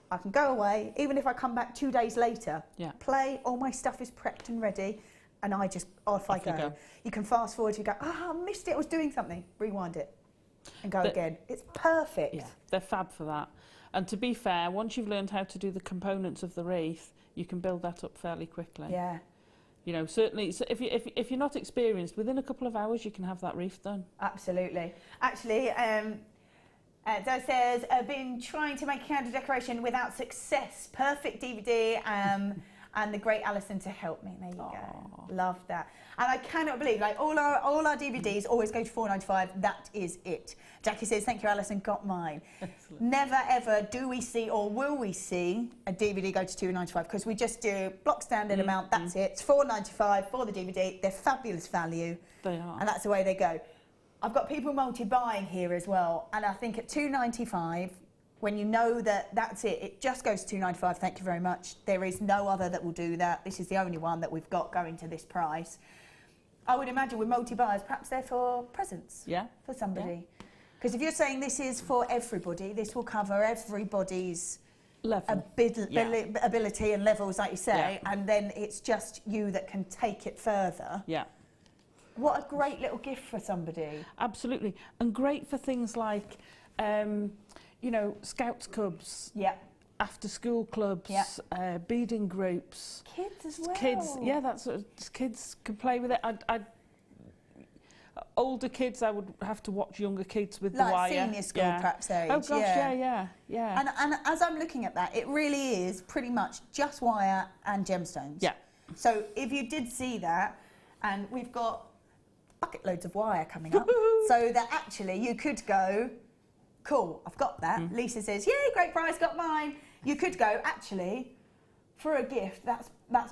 I can go away, even if I come back 2 days later. Play, all my stuff is prepped and ready, and I just, off I go. You can fast forward, you go, I missed it, I was doing something. Rewind it and go again. It's perfect. Yeah, they're fab for that. And to be fair, once you've learned how to do the components of the wreath, you can build that up fairly quickly. Yeah. You know, certainly, so if you're not experienced, within a couple of hours you can have that wreath done. Absolutely. Actually, Doe says, I've been trying to make a candle decoration without success. Perfect DVD, and the great Alison to help me. There you go. Love that. And I cannot believe, like, all our DVDs always go to £4.95. That is it. Jackie says, thank you, Alison, got mine. Excellent. Never ever do we see, or will we see, a DVD go to £2.95, because we just do block standard amount. That's it. It's £4.95 for the DVD. They're fabulous value. They are. And that's the way they go. I've got people multi-buying here as well, and I think at £2.95, when you know that that's it, it just goes to £2.95, thank you very much. There is no other that will do that. This is the only one that we've got going to this price. I would imagine with multi-buyers, perhaps they're for presents for somebody. Because if you're saying this is for everybody, this will cover everybody's ability and levels, like you say, and then it's just you that can take it further. Yeah. What a great little gift for somebody. Absolutely. And great for things like, you know, Scouts clubs. Yeah. After school clubs. Yeah. Beading groups. Kids as well. Kids, that's what kids can play with it. Older kids, I would have to watch younger kids with the wire. Like senior school, perhaps age. Oh gosh, yeah. And as I'm looking at that, it really is pretty much just wire and gemstones. Yeah. So if you did see that, and we've got bucket loads of wire coming up, so that actually you could go, cool, I've got that. Lisa says, yay, great price, got mine. You could go, actually, for a gift, that's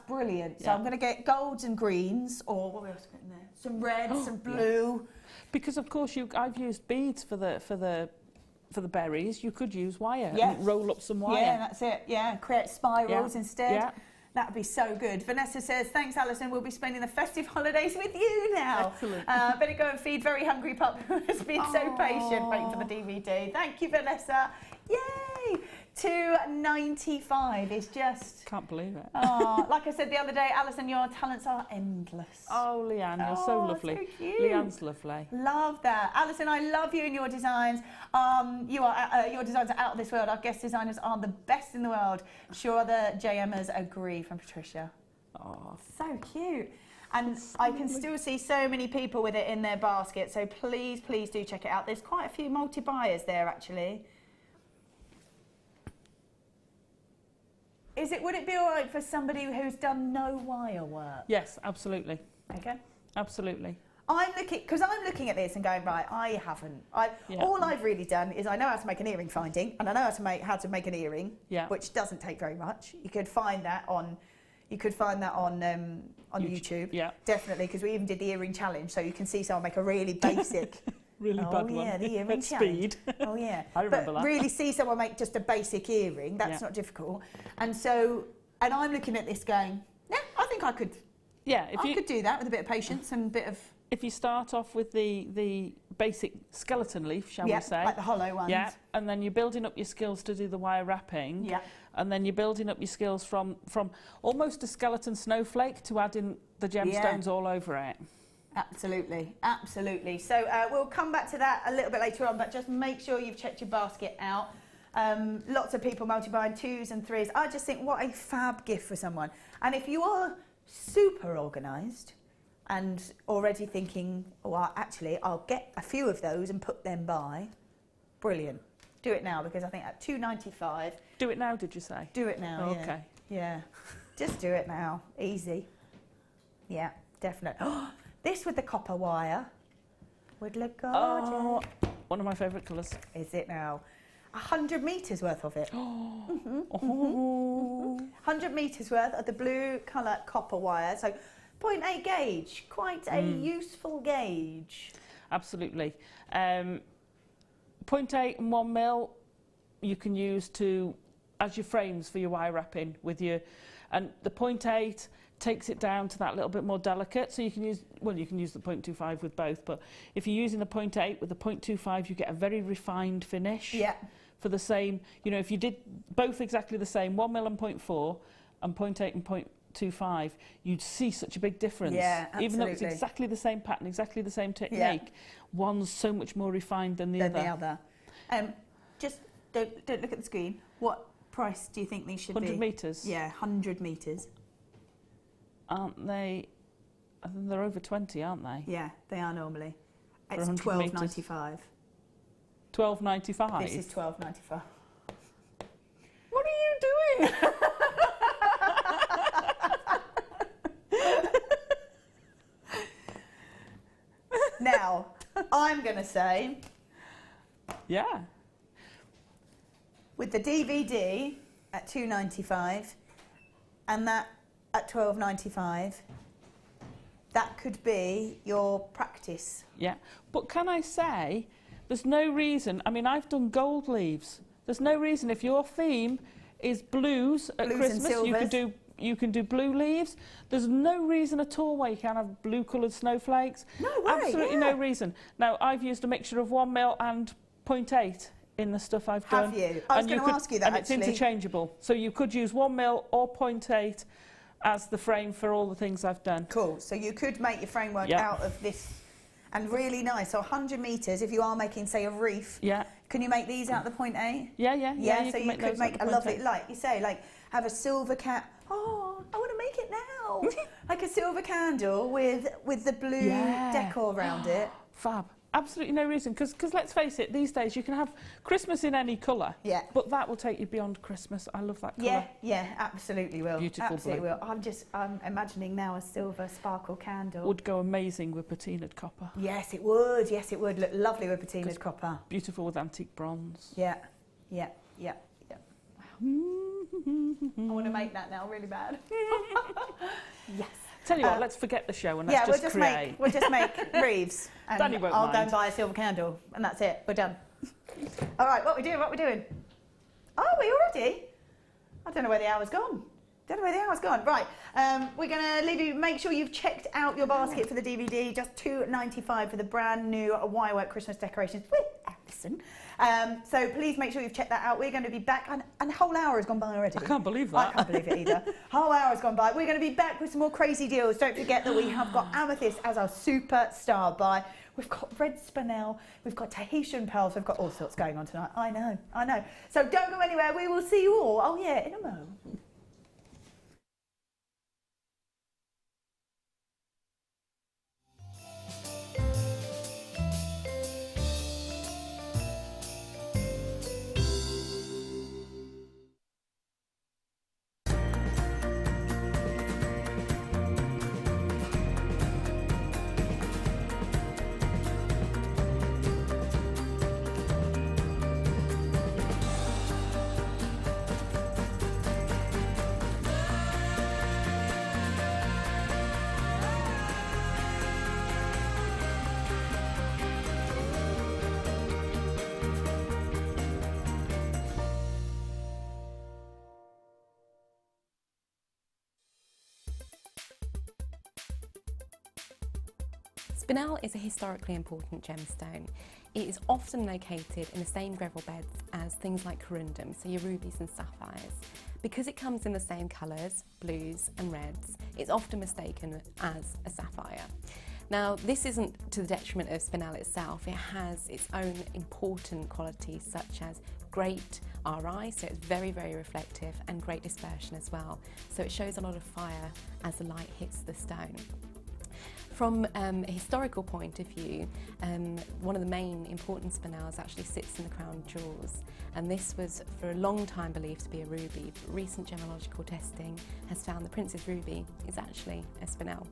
brilliant. So I'm going to get golds and greens, or what else got in there? Some red, some blue. Because of course I've used beads for the berries. You could use wire and roll up some wire. Yeah, that's it. Yeah, create spirals instead. Yeah. That would be so good. Vanessa says, thanks, Alison. We'll be spending the festive holidays with you now. Excellent. Better go and feed very hungry pup who has been so patient waiting for the DVD. Thank you, Vanessa. Yay! £2.95 is just... Can't believe it. Like I said the other day, Alison, your talents are endless. Oh, Leanne, you're so lovely. So cute. Leanne's lovely. Love that. Alison, I love you and your designs. Your designs are out of this world. Our guest designers are the best in the world. Sure, the JMers agree, from Patricia. Oh, so cute. And I can still see so many people with it in their basket, so please, please do check it out. There's quite a few multi-buyers there, actually. Would it be all right for somebody who's done no wire work? Yes, absolutely. Okay. Absolutely. I'm looking at this and going, right, I haven't. All I've really done is I know how to make an earring finding, and I know how to make an earring, which doesn't take very much. You could find that on YouTube. Yeah. Definitely, because we even did the earring challenge, so you can see someone make a really basic. Really bad one. Oh yeah, the earring challenge. Speed. Oh yeah. I remember that. Really see someone make just a basic earring. That's not difficult. And I'm looking at this going, yeah, I think I could. Yeah, I could do that with a bit of patience and a bit of. If you start off with the basic skeleton leaf, shall we say? Like the hollow ones. Yeah, and then you're building up your skills to do the wire wrapping. Yeah. And then you're building up your skills from almost a skeleton snowflake to adding the gemstones all over it. Absolutely, absolutely. So we'll come back to that a little bit later on, but just make sure you've checked your basket out. Lots of people multi-buying 2s and 3s. I just think what a fab gift for someone. And if you are super organised and already thinking, well, actually, I'll get a few of those and put them by, brilliant. Do it now, because I think at £2.95... Do it now, did you say? Do it now, Okay. Yeah. Just do it now. Easy. Yeah, definitely. This with the copper wire would look gorgeous. One of my favourite colours. Is it now? 100 metres worth of it. 100 metres worth of the blue colour copper wire. So 0.8 gauge, quite a useful gauge. Absolutely. 0.8 and 1 mil you can use as your frames for your wire wrapping with your, and the 0.8 takes it down to that little bit more delicate, so you can use, well, you can use the 0.25 with both, but if you're using the 0.8 with the 0.25 you get a very refined finish. Yeah. For the same, you know, if you did both exactly the same, 1 mil and 0.4 and 0.8 and 0.25, you'd see such a big difference. Yeah, absolutely. Even though it's exactly the same pattern, exactly the same technique, one's so much more refined than the other. Just don't look at the screen. What price do you think these should be? 100 metres? Yeah, 100 metres. Aren't they? I think they're over 20, aren't they? Yeah, they are normally. For It's 100 £12.95. £12.95? This is £12.95. What are you doing? Now, I'm going to say, Yeah. with the DVD at £2.95 and that at £12.95, that could be your practice. Yeah. But can I say, there's no reason, I mean, I've done gold leaves. There's no reason, if your theme is blues at Blues and Christmas, you can do blue leaves. There's no reason at all why you can't have blue coloured snowflakes. No way, Absolutely no reason. Now, I've used a mixture of 1 mil and 0.8 in the stuff I've done. Have you? I was going to ask you that, and actually. it's interchangeable. So you could use 1 mil or 0.8 as the frame for all the things I've done. Cool. So you could make your framework out of this, and really nice. So 100 metres, if you are making, say, a wreath, can you make these out of the 0.8? Yeah. So you could make a lovely, like you say, like have a silver cat. Oh, I want to make it now. Like a silver candle with the blue decor around it. Fab. Absolutely no reason, because let's face it, these days you can have Christmas in any colour, but that will take you beyond Christmas. I love that colour. Yeah, absolutely will. Beautiful absolutely blue. will. I'm imagining now a silver sparkle candle. Would go amazing with patinaed copper. Yes, it would. Yes, it would look lovely with patinaed copper. Beautiful with antique bronze. Yeah. I want to make that now really bad. Yes. Tell you what, let's forget the show and let's just create. We'll just make wreaths. And Danny won't I'll go mind. and buy a silver candle, and that's it. We're done. All right, what we doing? Oh, we already? I don't know where the hour's gone. Right, we're going to leave you. Make sure you've checked out your basket for the DVD. Just £2.95 for the brand new wirework Christmas decorations with Alison. So please make sure you've checked that out. We're going to be back, and a whole hour has gone by already. I can't believe that. I can't believe it either. Whole hour has gone by. We're going to be back with some more crazy deals. Don't forget that we have got amethyst as our superstar buy. We've got red spinel, we've got Tahitian pearls, we've got all sorts going on tonight. I know. So don't go anywhere. We will see you all, in a moment. Spinel is a historically important gemstone. It is often located in the same gravel beds as things like corundum, so your rubies and sapphires. Because it comes in the same colours, blues and reds, it's often mistaken as a sapphire. Now, this isn't to the detriment of Spinel itself. It has its own important qualities such as great RI, so it's very, very reflective, and great dispersion as well. So it shows a lot of fire as the light hits the stone. From a historical point of view, one of the main important spinels actually sits in the crown jewels, and this was for a long time believed to be a ruby, but recent gemological testing has found the Prince's Ruby is actually a spinel.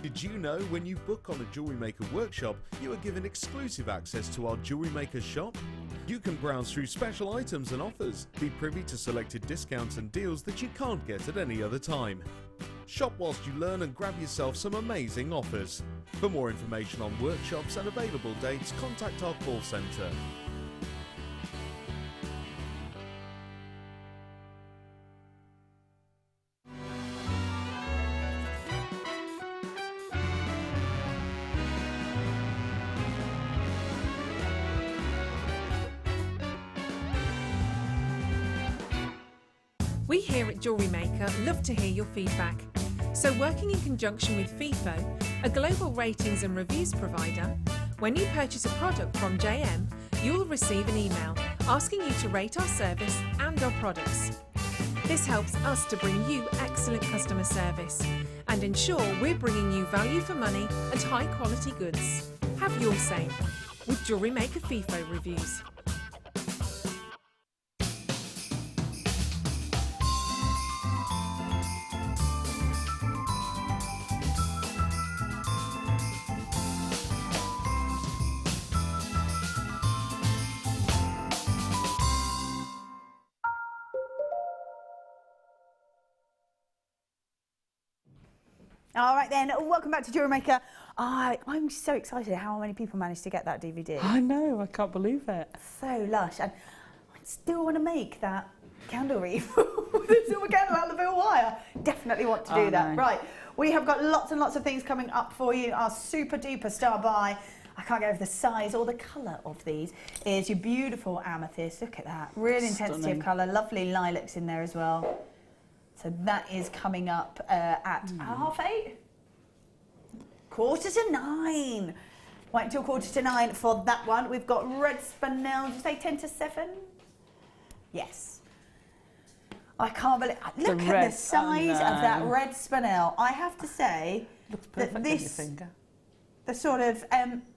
Did you know when you book on a Jewellery Maker workshop, you are given exclusive access to our Jewellery Maker shop? You can browse through special items and offers, be privy to selected discounts and deals that you can't get at any other time. Shop whilst you learn and grab yourself some amazing offers. For more information on workshops and available dates, contact our call centre. We here at Jewellery Maker love to hear your feedback. So working in conjunction with FIFO, a global ratings and reviews provider, when you purchase a product from JM, you'll receive an email asking you to rate our service and our products. This helps us to bring you excellent customer service and ensure we're bringing you value for money and high quality goods. Have your say with Jewellery Maker FIFO reviews. All right then, welcome back to Jewellery Maker. I'm so excited how many people managed to get that DVD. I know, I can't believe it. So lush, and I still want to make that candle wreath with a silver candle out of the bill wire. Definitely want to do that. No. Right, we have got lots and lots of things coming up for you. Our super duper star buy. I can't go over the size or the colour of these. Is your beautiful amethyst. Look at that, real intensity Stunning. of colour. Lovely lilacs in there as well. So that is coming up at 8:30? 8:45. Wait until 8:45 for that one. We've got red spinel. Did you say 10 to 7? Yes. I can't believe. Look at the size of that red spinel. I have to say Looks perfect that on your this, finger. the sort of,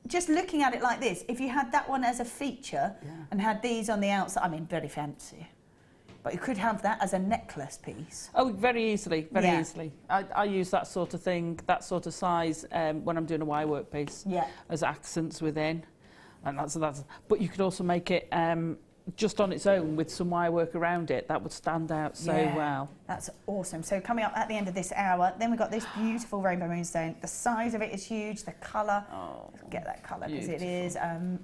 just looking at it like this, if you had that one as a feature and had these on the outside, I mean, very fancy. But you could have that as a necklace piece. Oh, very easily, very easily. I use that sort of thing, that sort of size when I'm doing a wire work piece as accents within. And that's. But you could also make it just on its own with some wire work around it. That would stand out so well. That's awesome. So coming up at the end of this hour, then we've got this beautiful rainbow moonstone. The size of it is huge. The colour, get that colour because it is,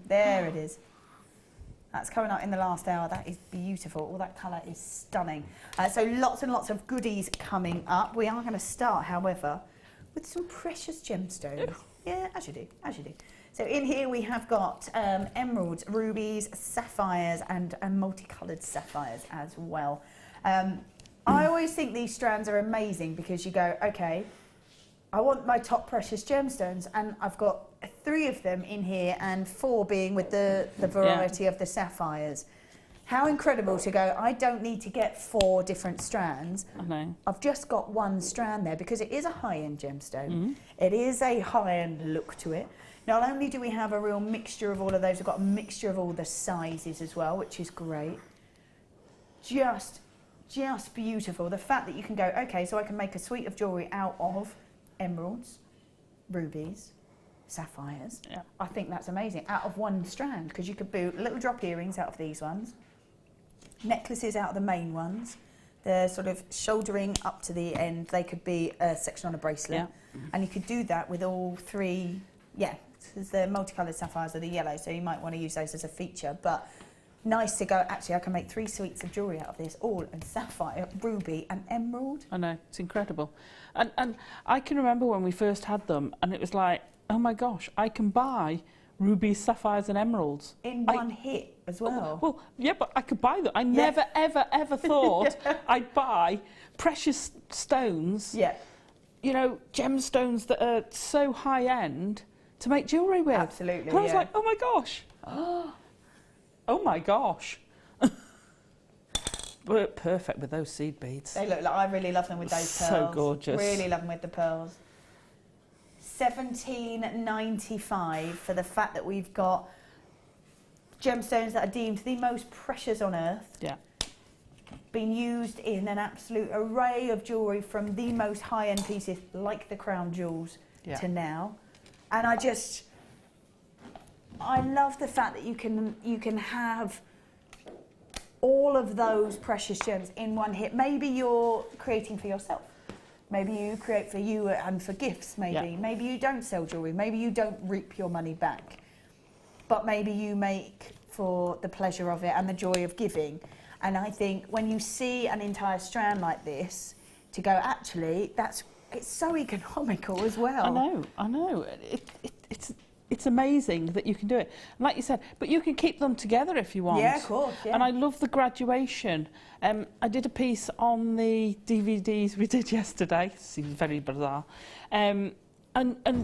there it is. That's coming up in the last hour. That is beautiful. All that colour is stunning. So lots and lots of goodies coming up. We are going to start, however, with some precious gemstones. Yeah, as you do, as you do. So in here we have got emeralds, rubies, sapphires, and multicoloured sapphires as well. I always think these strands are amazing because you go, okay, I want my top precious gemstones, and I've got 3 of them in here and 4 being with the variety of the sapphires. How incredible to go, I don't need to get 4 different strands. I know. I've just got 1 strand there because it is a high-end gemstone. It is a high-end look to it. Not only do we have a real mixture of all of those, we've got a mixture of all the sizes as well, which is great. Just beautiful. The fact that you can go, okay, so I can make a suite of jewellery out of emeralds, rubies, sapphires. I think that's amazing. Out of 1 strand, because you could do little drop earrings out of these ones, necklaces out of the main ones, the sort of shouldering up to the end, they could be a section on a bracelet. And you could do that with all 3, because the multicoloured sapphires are the yellow, so you might want to use those as a feature. But nice to go, actually I can make 3 suites of jewellery out of this, all in sapphire, ruby and emerald. I know, it's incredible. And I can remember when we first had them and it was like, oh my gosh, I can buy rubies, sapphires and emeralds. In one hit as well. Well, yeah, but I could buy them. I never, ever thought I'd buy precious stones, you know, gemstones that are so high-end to make jewellery with. Absolutely, and I was like, oh my gosh. Oh my gosh. But perfect with those seed beads. They look like, I really love them with those pearls. So gorgeous. Really love them with the pearls. $17.95 for the fact that we've got gemstones that are deemed the most precious on earth. Yeah. been used in an absolute array of jewellery, from the most high-end pieces like the crown jewels to now. And I love the fact that you can have all of those precious gems in one hit. Maybe you're creating for yourself. Maybe you create for you and for gifts, maybe. Yeah. Maybe you don't sell jewellery. Maybe you don't reap your money back. But maybe you make for the pleasure of it and the joy of giving. And I think when you see an entire strand like this, to go, actually, it's so economical as well. I know. It's amazing that you can do it. And like you said, but you can keep them together if you want. Yeah, of course. Yeah. And I love the graduation. I did a piece on the DVDs we did yesterday. Seems very bizarre. And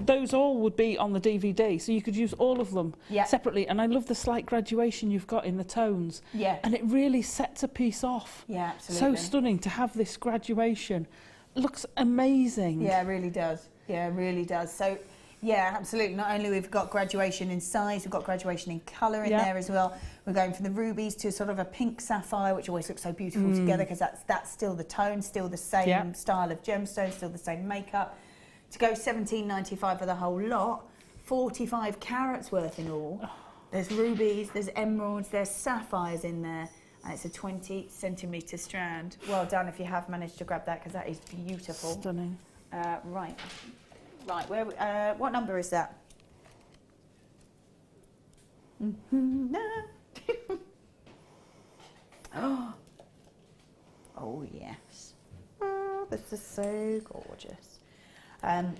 those all would be on the DVD, so you could use all of them separately. And I love the slight graduation you've got in the tones. Yeah. And it really sets a piece off. Yeah, absolutely. So stunning to have this graduation. Looks amazing. Yeah, it really does. Yeah, it really does. So, yeah, absolutely. Not only we've got graduation in size, we've got graduation in colour in there as well. We're going from the rubies to sort of a pink sapphire, which always looks so beautiful together, because that's still the tone, still the same style of gemstone, still the same makeup. To go $17.95 for the whole lot, 45 carats worth in all. There's rubies, there's emeralds, there's sapphires in there, and it's a 20-centimetre strand. Well done if you have managed to grab that, because that is beautiful. Stunning. Right, what number is that? Oh yes. Oh, this is so gorgeous.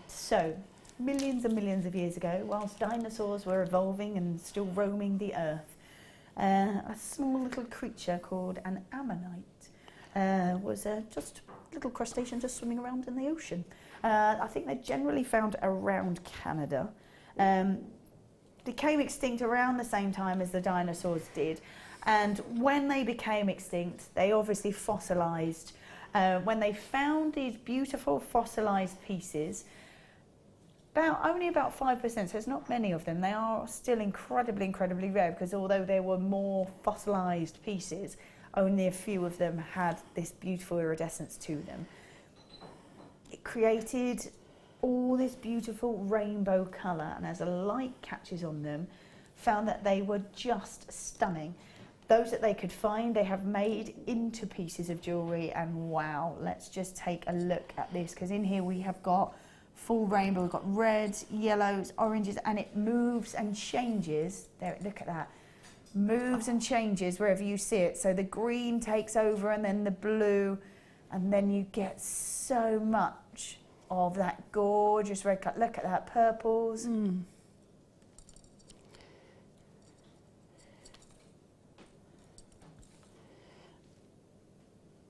So, millions and millions of years ago, whilst dinosaurs were evolving and still roaming the earth, a small little creature called an ammonite was just a little crustacean just swimming around in the ocean. I think they're generally found around Canada. Became extinct around the same time as the dinosaurs did, and when they became extinct, they obviously fossilised. When they found these beautiful fossilised pieces, only about 5%, so it's not many of them. They are still incredibly rare, because although there were more fossilised pieces, only a few of them had this beautiful iridescence to them. It created all this beautiful rainbow colour, and as the light catches on them, found that they were just stunning. Those that they could find, they have made into pieces of jewellery, and wow, let's just take a look at this, because in here we have got full rainbow. We've got reds, yellows, oranges, and it moves and changes. There, look at that. Moves and changes wherever you see it. So the green takes over, and then the blue, and then you get so much of that gorgeous red cut. Look at that, purples.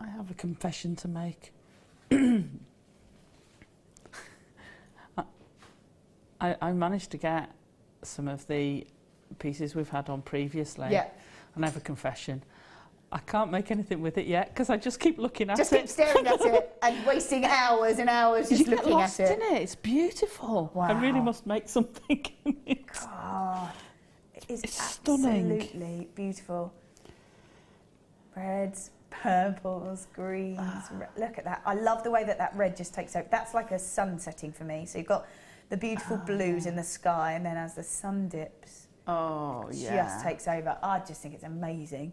I have a confession to make. I managed to get some of the pieces we've had on previously. Yeah. And I have a confession. I can't make anything with it yet, because I just keep looking at it. Just keep staring at it and wasting hours and hours just looking at it. You get lost in it. It's beautiful. Wow. I really must make something in it. God, it's stunning. Absolutely beautiful. Reds, purples, greens. Look at that. I love the way that red just takes over. That's like a sun setting for me. So you've got the beautiful blues in the sky, and then as the sun dips, it just takes over. I just think it's amazing.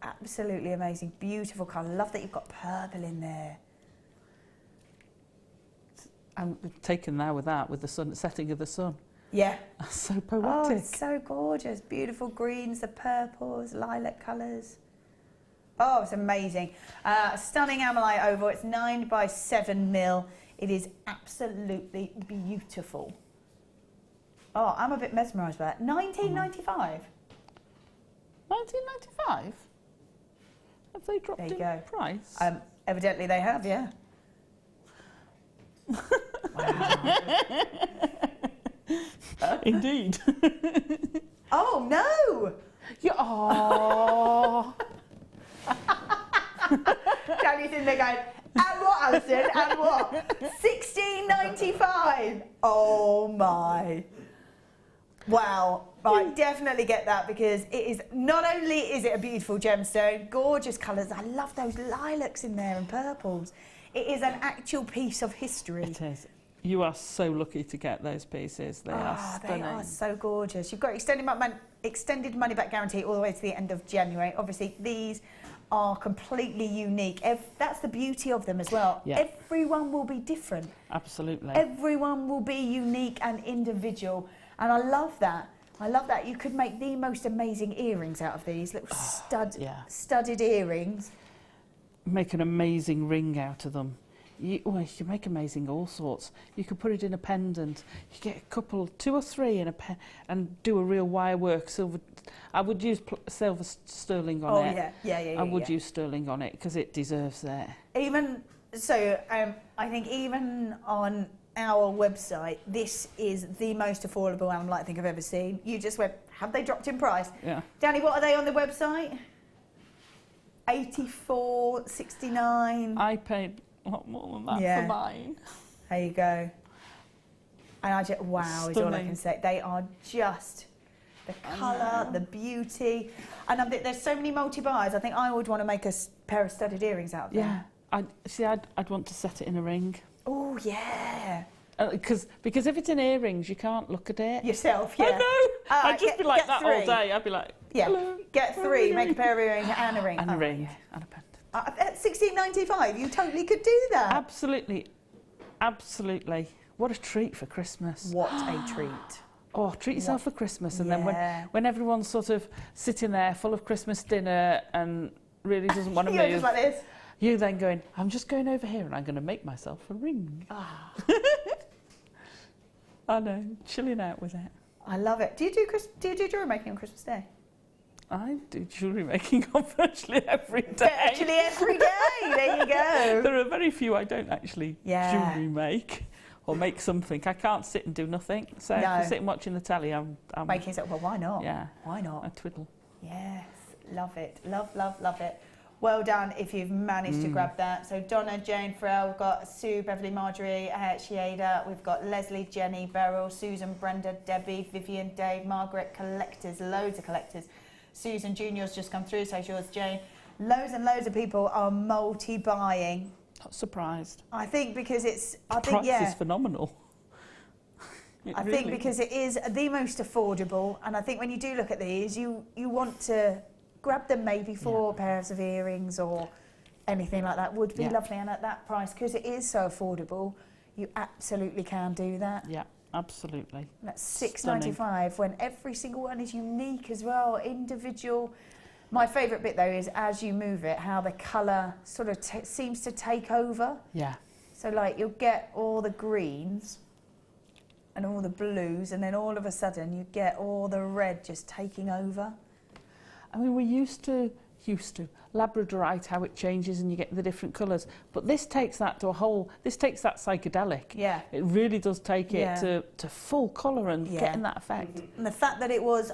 Absolutely amazing. Beautiful colour. Love that you've got purple in there. I'm taken now with that, with the sun, setting of the sun. Yeah. That's so poetic. Oh, it's so gorgeous. Beautiful greens, the purples, lilac colours. Oh, it's amazing. Stunning ammonite oval. It's 9 by 7 mil. It is absolutely beautiful. Oh, I'm a bit mesmerised by that. $19.95. $19.95? Have they dropped in price? Evidently they have, yeah. Wow. Indeed. Oh, no! Don't you think they're going, and what, Alison, and what? $16.95. Oh, my. Wow, right, definitely get that, because it is, not only is it a beautiful gemstone, gorgeous colours, I love those lilacs in there and purples. It is an actual piece of history. It is. You are so lucky to get those pieces. They are stunning. They are so gorgeous. You've got extended money back guarantee all the way to the end of January. Obviously, these are completely unique. That's the beauty of them as well. Yeah. Everyone will be different. Absolutely. Everyone will be unique and individual. And I love that. I love that. You could make the most amazing earrings out of these. Little studded earrings. Make an amazing ring out of them. You can make amazing all sorts. You could put it in a pendant. You get a couple, 2 or 3 in a and do a real wire work silver. I would use silver sterling on it. Yeah. I would use sterling on it because it deserves that. Even so, I think even on our website, this is the most affordable animal I think I've ever seen. You just went, have they dropped in price? Yeah. Danny, what are they on the website? $84.69. I paid a lot more than that for mine. There you go. And I just, wow, is all I can say. They are just the colour, the beauty. And there's so many multi-buys. I think I would want to make a pair of studded earrings out of them. Yeah. I'd want to set it in a ring. Oh, yeah. Because if it's in earrings, you can't look at it. Yourself, yeah. I know. I'd just be like that 3. all day. I'd be like, hello. Get 3, make a pair of earrings and a ring. And a ring and a pendant. At $16.95, you totally could do that. Absolutely. Absolutely. What a treat for Christmas. What a treat. Oh, treat yourself for Christmas. And then when everyone's sort of sitting there full of Christmas dinner and really doesn't want to move. Just like this. You then going, I'm just going over here and I'm going to make myself a ring. I know, chilling out with it. I love it. Do you do jewellery making on Christmas Day? I do jewellery making on virtually every day. Virtually every day, there you go. There are very few I don't actually jewellery make or make something. I can't sit and do nothing. So if I'm sitting watching the telly, I'm making something. Well, why not? Yeah. Why not? I twiddle. Yes, love it. Love, love, love it. Well done if you've managed to grab that. So Donna, Jane, Pharrell, we've got Sue, Beverly, Marjorie, Shiada, we've got Leslie, Jenny, Beryl, Susan, Brenda, Debbie, Vivian, Dave, Margaret, collectors, loads of collectors. Susan Junior's just come through, so yours, Jane. Loads and loads of people are multi-buying. Not surprised. I think because it's... The price is phenomenal. I think because it is the most affordable, and I think when you do look at these, you want to grab them maybe for pairs of earrings or anything like that. Would be lovely, and at that price, because it is so affordable, you absolutely can do that. Yeah, absolutely. And that's $6.95 when every single one is unique as well, individual. My favourite bit though is as you move it, how the colour sort of seems to take over. Yeah. So like you'll get all the greens and all the blues, and then all of a sudden you get all the red just taking over. I mean, we used to Labradorite, how it changes and you get the different colours. But this takes that to this takes that psychedelic. Yeah. It really does take it to full colour and getting that effect. And the fact that it was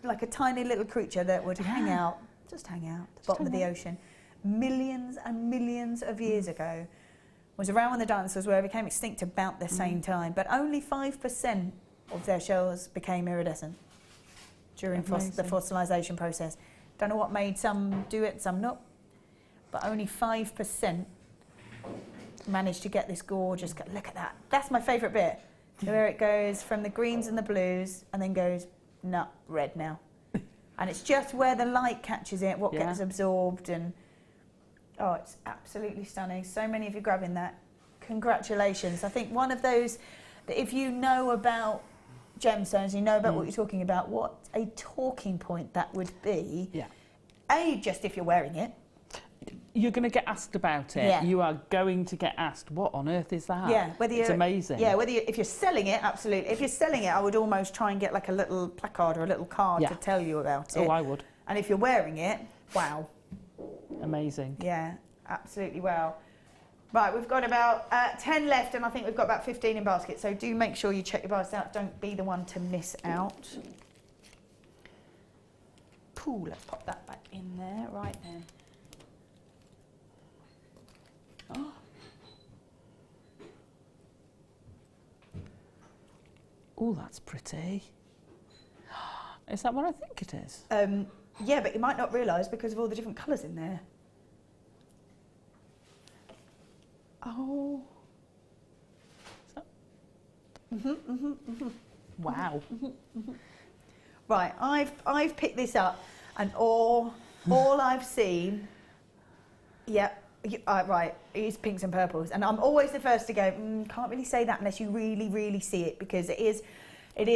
like a tiny little creature that would hang out at the bottom of the ocean, millions and millions of years ago, was around when the dinosaurs became extinct about the same time. But only 5% of their shells became iridescent during the fossilisation process. Don't know what made some do it, some not. But only 5% managed to get this gorgeous... Look at that. That's my favourite bit. Where it goes from the greens and the blues and then goes, red now. And it's just where the light catches it, what gets absorbed. And oh, it's absolutely stunning. So many of you grabbing that. Congratulations. I think one of those, that if you know about gemstones, you know about what you're talking about, what a talking point that would be. Yeah. Just if you're wearing it. You're going to get asked about it. Yeah. You are going to get asked, what on earth is that? Yeah, it's amazing. Yeah, if you're selling it, absolutely. If you're selling it, I would almost try and get like a little placard or a little card to tell you about it. Oh, I would. And if you're wearing it, wow. Amazing. Yeah, absolutely wow. Right, we've got about 10 left, and I think we've got about 15 in basket. So do make sure you check your basket out. Don't be the one to miss out. Pooh, let's pop that back in there. Right then. Oh. Oh, that's pretty. Is that what I think it is? Yeah, but you might not realise because of all the different colours in there. Oh. Wow. Right, I've picked this up, and all I've seen, right, is pinks and purples, and I'm always the first to go, can't really say that unless you really, really see it, because it is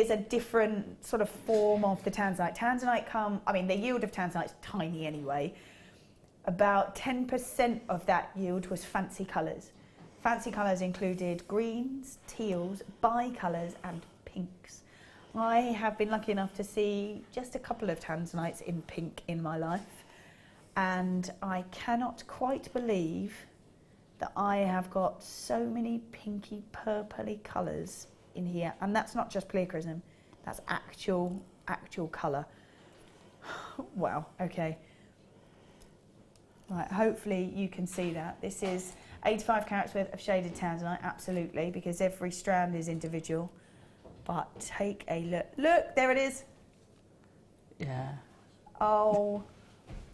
a different sort of form of the tanzanite. The yield of tanzanite is tiny anyway. About 10% of that yield was fancy colours. Fancy colours included greens, teals, bi-colours and pinks. I have been lucky enough to see just a couple of tanzanites in pink in my life, and I cannot quite believe that I have got so many pinky purpley colours in here, and that's not just pleochrysm, that's actual colour. Wow, okay. Right, hopefully you can see that. This is 85 carats worth of shaded tanzanite, absolutely, because every strand is individual. But take a look. Look, there it is. Yeah. Oh.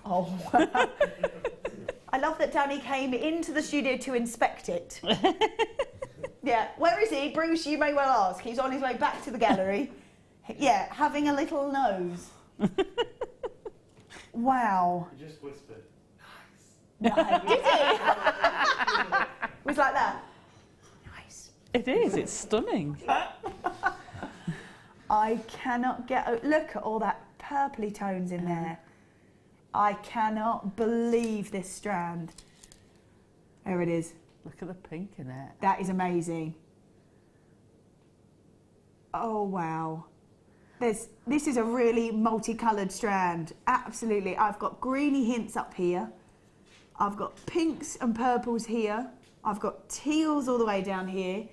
Wow. I love that Danny came into the studio to inspect it. Yeah, where is he? Bruce, you may well ask. He's on his way back to the gallery. Yeah, having a little nose. Wow. You just whispered. No, did he? It was like that. Nice. It is, it's stunning. I cannot look at all that purpley tones in there. I cannot believe this strand. There it is. Look at the pink in it. That is amazing. Oh, wow. This is a really multicoloured strand. Absolutely. I've got greeny hints up here. I've got pinks and purples here. I've got teals all the way down here.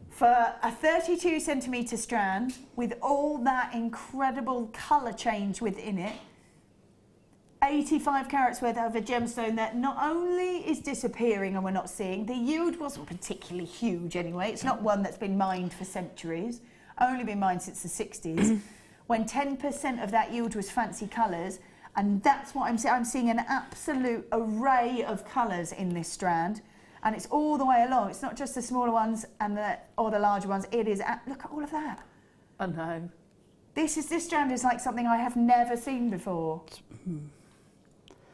For a 32 centimetre strand with all that incredible colour change within it, 85 carats worth of a gemstone that not only is disappearing and we're not seeing, the yield wasn't particularly huge anyway. It's not one that's been mined for centuries, only been mined since the 60s, when 10% of that yield was fancy colours. And that's what I'm seeing. I'm seeing an absolute array of colours in this strand, and it's all the way along. It's not just the smaller ones or the larger ones. It is. Look at all of that. I know. This strand is like something I have never seen before.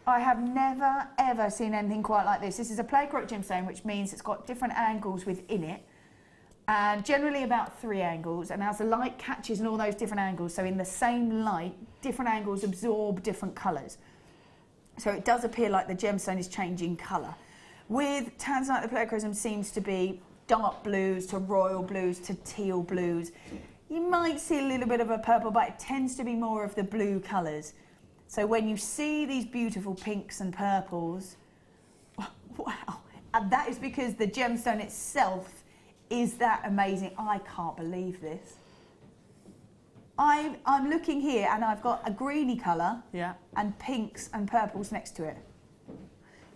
I have never ever seen anything quite like this. This is a pleochroic gemstone, which means it's got different angles within it, and generally about 3 angles, and as the light catches in all those different angles, so in the same light, different angles absorb different colours. So it does appear like the gemstone is changing colour. With tanzanite, the pleochrism seems to be dark blues to royal blues to teal blues. You might see a little bit of a purple, but it tends to be more of the blue colours. So when you see these beautiful pinks and purples, wow, and that is because the gemstone itself is that amazing. I can't believe this. I'm looking here and I've got a greeny colour, yeah, and pinks and purples next to it.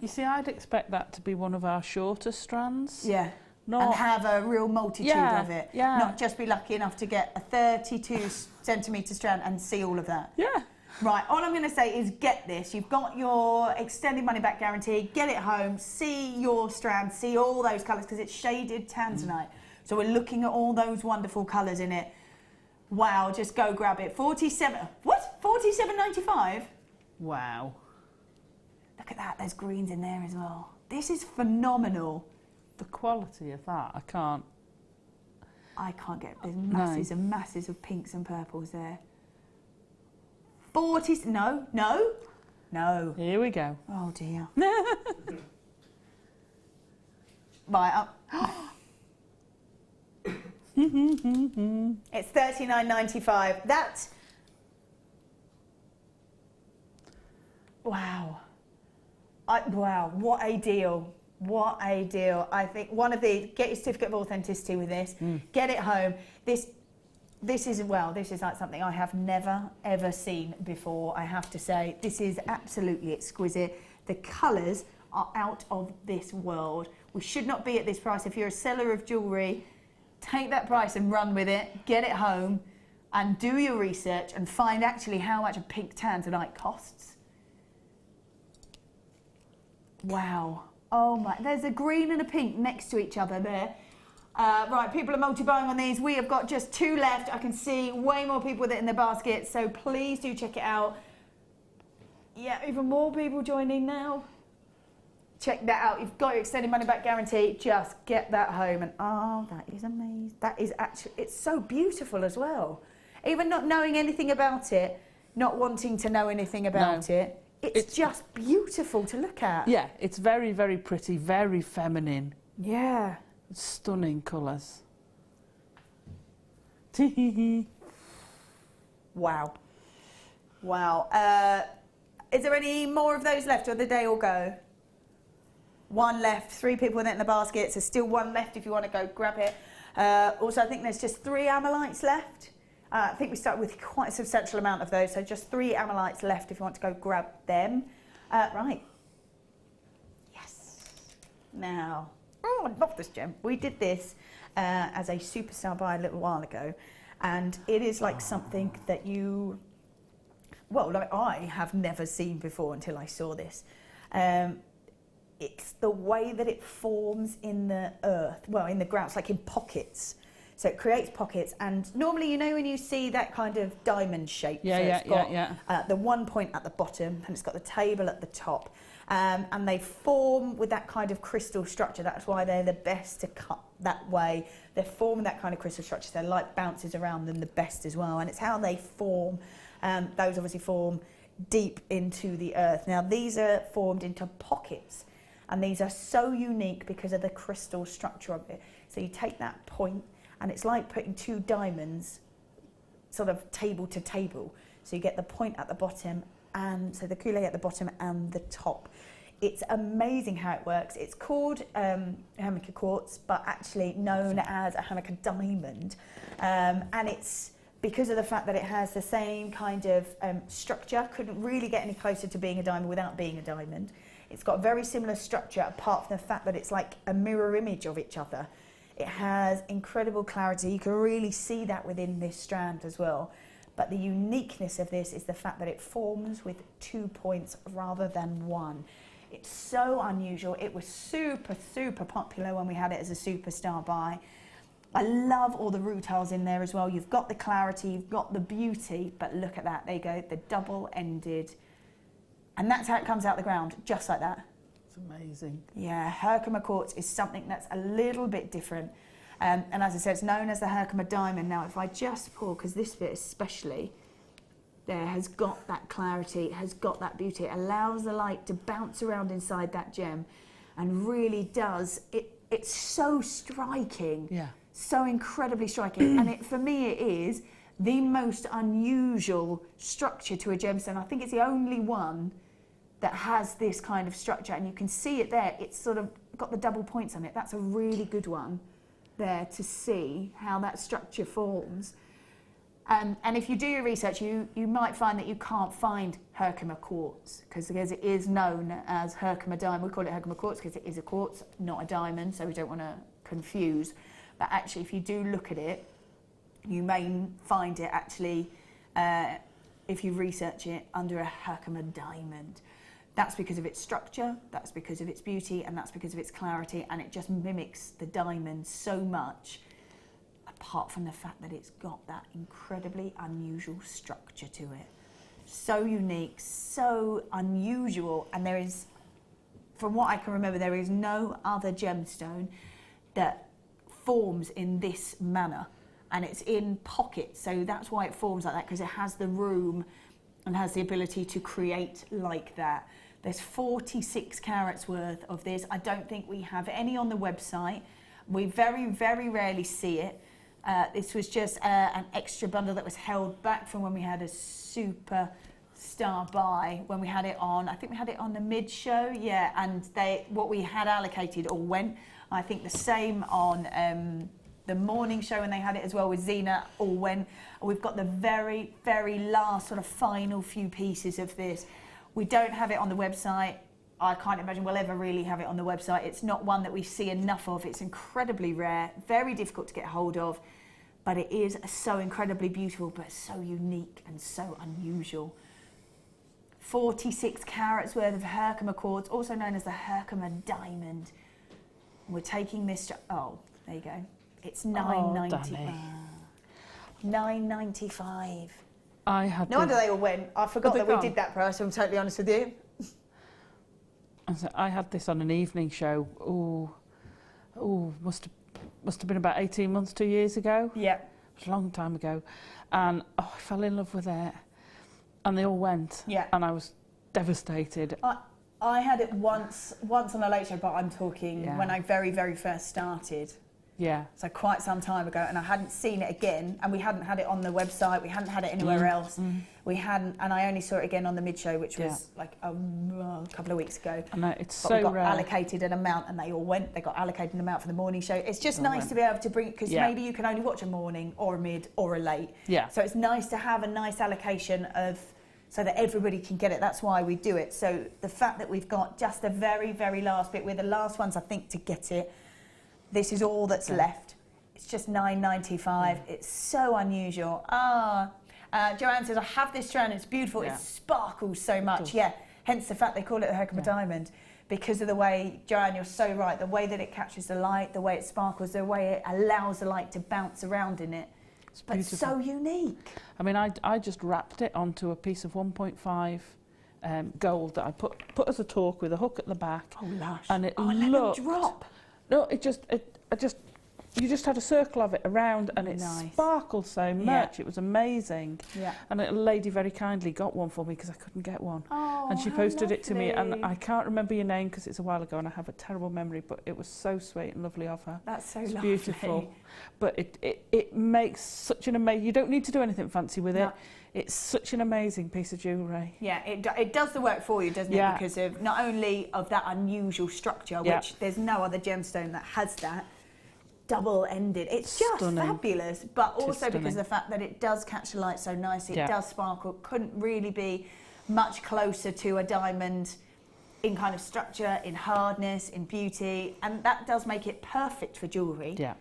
You see, I'd expect that to be one of our shorter strands. Yeah. Not... And have a real multitude of it. Yeah. Not just be lucky enough to get a 32 centimetre strand and see all of that. Yeah. Right, all I'm going to say is get this. You've got your extended money back guarantee. Get it home, see your strand, see all those colours, because it's shaded tanzanite. So we're looking at all those wonderful colours in it. Wow, just go grab it. 47, what? 47.95? Wow. Look at that, there's greens in there as well. This is phenomenal. The quality of that, I can't get, there's masses and masses of pinks and purples there. 40, no. Here we go. Oh dear. Right, it's $39.95. That's, wow. Wow, what a deal. What a deal. I think one of the, get your certificate of authenticity with this, get it home. This is like something I have never ever seen before, I have to say. This is absolutely exquisite. The colours are out of this world. We should not be at this price. If you're a seller of jewellery, take that price and run with it, get it home. and do your research and find actually how much a pink tanzanite costs. Wow. Oh my, there's a green and a pink next to each other there. Right, people are multi-buying on these. We have got just 2 left. I can see way more people with it in their basket, so please do check it out. Yeah, even more people joining now. Check that out. You've got your extended money back guarantee. Just get that home. And oh, that is amazing. That is actually, it's so beautiful as well. Even not knowing anything about it, not wanting to know anything about it, it's just beautiful to look at. Yeah, it's very, very pretty, very feminine. Yeah. Stunning colours. Wow. Wow. Is there any more of those left, or did they all go? 1 left, 3 people with it in the basket, so still 1 left if you want to go grab it. Also, I think there's just 3 amylites left. I think we started with quite a substantial amount of those, so just 3 amylites left if you want to go grab them. Right. Yes. Now, oh, I love this gem. We did this as a superstar buy a little while ago, and it is like something that you, well, like I have never seen before until I saw this. It's the way that it forms in the earth, well, in the ground, it's like in pockets. So it creates pockets, and normally, you know, when you see that kind of diamond shape, it's got the 1 point at the bottom, and it's got the table at the top, and they form with that kind of crystal structure. That's why they're the best to cut that way. They're forming that kind of crystal structure, so light bounces around them the best as well, and it's how they form. Those obviously form deep into the earth. Now, these are formed into pockets, and these are so unique because of the crystal structure of it. So you take that point, and it's like putting 2 diamonds sort of table to table. So you get the point at the bottom, and so the coulee at the bottom and the top. It's amazing how it works. It's called Hammaker quartz, but actually known as a Hammaker diamond. And it's because of the fact that it has the same kind of structure. Couldn't really get any closer to being a diamond without being a diamond. It's got a very similar structure, apart from the fact that it's like a mirror image of each other. It has incredible clarity. You can really see that within this strand as well. But the uniqueness of this is the fact that it forms with 2 points rather than 1. It's so unusual. It was super, super popular when we had it as a superstar buy. I love all the rutiles in there as well. You've got the clarity, you've got the beauty, but look at that. There you go, the double-ended. And that's how it comes out the ground, just like that. It's amazing. Yeah, Herkimer quartz is something that's a little bit different. And as I said, it's known as the Herkimer diamond. Now, if I just pull, because this bit especially, there has got that clarity, has got that beauty. It allows the light to bounce around inside that gem, and really does. It's so striking. Yeah. So incredibly striking. And for me, it is the most unusual structure to a gemstone. I think it's the only one that has this kind of structure, and you can see it there. It's sort of got the double points on it. That's a really good one there to see how that structure forms. And if you do your research, you might find that you can't find Herkimer quartz, because it is known as Herkimer diamond. We call it Herkimer quartz because it is a quartz, not a diamond, so we don't want to confuse. But actually, if you do look at it, you may find it actually, if you research it, under a Herkimer diamond. That's because of its structure, that's because of its beauty, and that's because of its clarity, and it just mimics the diamond so much, apart from the fact that it's got that incredibly unusual structure to it. So unique, so unusual, and there is, from what I can remember, there is no other gemstone that forms in this manner, and it's in pockets, so that's why it forms like that, because it has the room and has the ability to create like that. There's 46 carats worth of this. I don't think we have any on the website. We very, very rarely see it. This was just an extra bundle that was held back from when we had a super star buy, when we had it on, I think we had it on the mid show, yeah, and what we had allocated all went. I think the same on the morning show when they had it as well with Zena, all went. We've got the very, very last sort of final few pieces of this. We don't have it on the website. I can't imagine we'll ever really have it on the website. It's not one that we see enough of. It's incredibly rare, very difficult to get hold of. but it is so incredibly beautiful, but so unique and so unusual. 46 carats worth of Herkimer quartz, also known as the Herkimer diamond. We're taking this, oh, there you go. It's $9.95. $9.95. I had no wonder they all went. I forgot that we did that price, if I'm totally honest with you. I had this on an evening show. Must have been about 18 months, 2 years ago. Yeah. It was a long time ago. And I fell in love with it. And they all went. Yeah. And I was devastated. I had it once on a late show, but I'm talking when I very, very first started. Yeah. So quite some time ago, and I hadn't seen it again, and we hadn't had it on the website, we hadn't had it anywhere else. We hadn't, and I only saw it again on the mid-show, which was like a couple of weeks ago. And it's but so we got rare. allocated an amount, and they all went. They got allocated an amount for the morning show. It's just nice to be able to bring, because maybe you can only watch a morning or a mid or a late. Yeah. So it's nice to have a nice allocation of, so that everybody can get it. That's why we do it. So the fact that we've got just the very, very last bit, we're the last ones, I think, to get it. This is all that's left. It's just $9.95. It's so unusual. Joanne says, I have this strand, it's beautiful, it sparkles so much. Yeah, hence the fact they call it the Herkimer diamond, because of the way, Joanne, you're so right, the way that it catches the light, the way it sparkles, the way it allows the light to bounce around in it. It's but beautiful. so unique. I mean, I just wrapped it onto a piece of 1.5 gold that I put as a torque with a hook at the back. Oh, lush. And it let them looked... drop. No, you just had a circle of it around, and it sparkled so much. It was amazing. Yeah. And a lady very kindly got one for me because I couldn't get one. Oh, and she posted it to me, and lovely. I can't remember your name because it's a while ago and I have a terrible memory, but it was so sweet and lovely of her. That's so it's lovely. Beautiful. But it makes such an amazing... You don't need to do anything fancy with it. It's such an amazing piece of jewellery. Yeah, it does the work for you, doesn't it? Because of not only of that unusual structure, which there's no other gemstone that has that, double-ended. It's just fabulous, but also because of the fact that it does catch the light so nicely, it does sparkle. Couldn't really be much closer to a diamond in kind of structure, in hardness, in beauty, and that does make it perfect for jewellery. Yeah.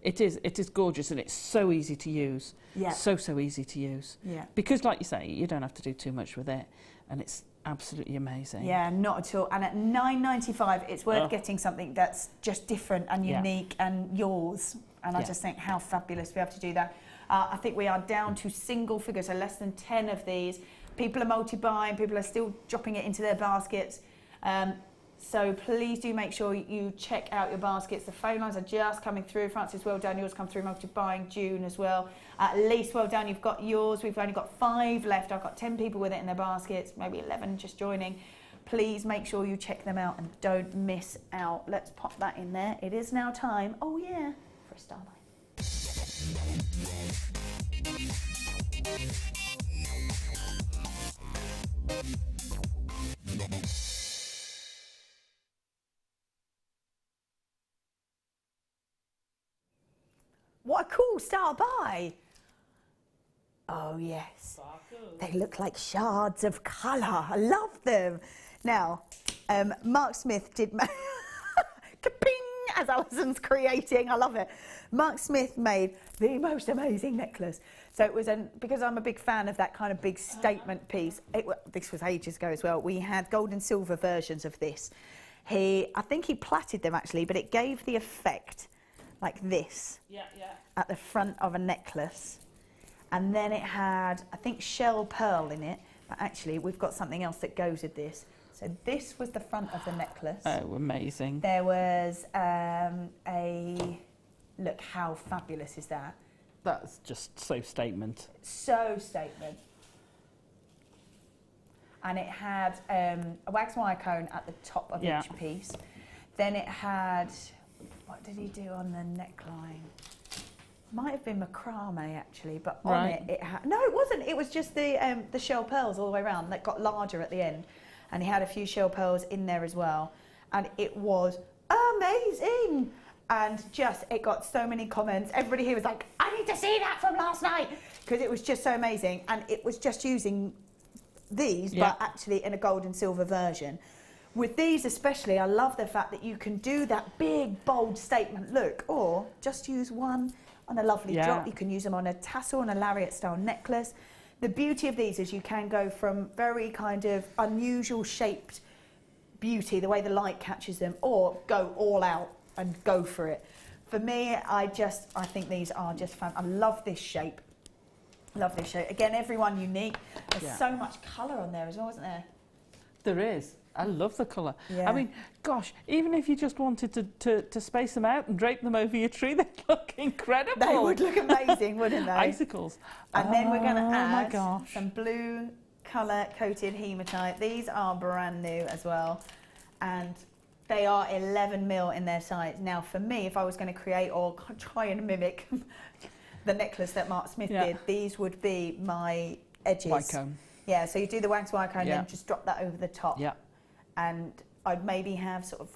It is gorgeous, and it's so easy to use. Yeah. So easy to use. Yeah. Because, like you say, you don't have to do too much with it, and it's absolutely amazing. Yeah, not at all. And at $9.95, it's worth getting something that's just different and unique and yours. And I just think how fabulous to be able to do that. I think we are down to single figures, so less than 10 of these. People are multi-buying, people are still dropping it into their baskets. So please do make sure you check out your baskets. The phone lines are just coming through. Francis, well done. Yours come through multi-buying. June as well. At least well done. You've got yours. We've only got 5 left. I've got 10 people with it in their baskets, maybe 11 just joining. Please make sure you check them out and don't miss out. Let's pop that in there. It is now time, oh yeah, for a star line. What a cool star buy. Oh yes, they look like shards of colour. I love them. Now, Mark Smith did, ka-ping, as Alison's creating, I love it. Mark Smith made the most amazing necklace. So it was, because I'm a big fan of that kind of big statement piece, this was ages ago as well, we had gold and silver versions of this. I think he platted them actually, but it gave the effect like this at the front of a necklace. And then it had, I think, shell pearl in it, but actually we've got something else that goes with this. So this was the front of the necklace. Oh, amazing. There was look how fabulous is that? That's just so statement. So statement. And it had a wax wire cone at the top of each piece. Then it had, what did he do on the neckline? Might have been macrame actually, but on it had, no, it wasn't. It was just the shell pearls all the way around that got larger at the end. And he had a few shell pearls in there as well. And it was amazing. And just, it got so many comments. Everybody here was like, I need to see that from last night. Because it was just so amazing. And it was just using these, but actually in a gold and silver version, With these especially, I love the fact that you can do that big, bold statement look, or just use one on a lovely drop. You can use them on a tassel and a lariat style necklace. The beauty of these is you can go from very kind of unusual shaped beauty, the way the light catches them, or go all out and go for it. For me, I think these are just fun. I love this shape. Love this shape. Again, everyone unique. There's so much colour on there as well, isn't there? There is. I love the colour. Yeah. I mean, gosh, even if you just wanted to space them out and drape them over your tree, they'd look incredible. They would look amazing, wouldn't they? Icicles. And then we're going to add my gosh. some blue colour coated hematite. These are brand new as well. And they are 11mm in their size. Now, for me, if I was going to create or try and mimic the necklace that Mark Smith did, these would be my edges. Wycombe. Yeah, so you do the wax wire cone and then just drop that over the top. Yeah. And I'd maybe have sort of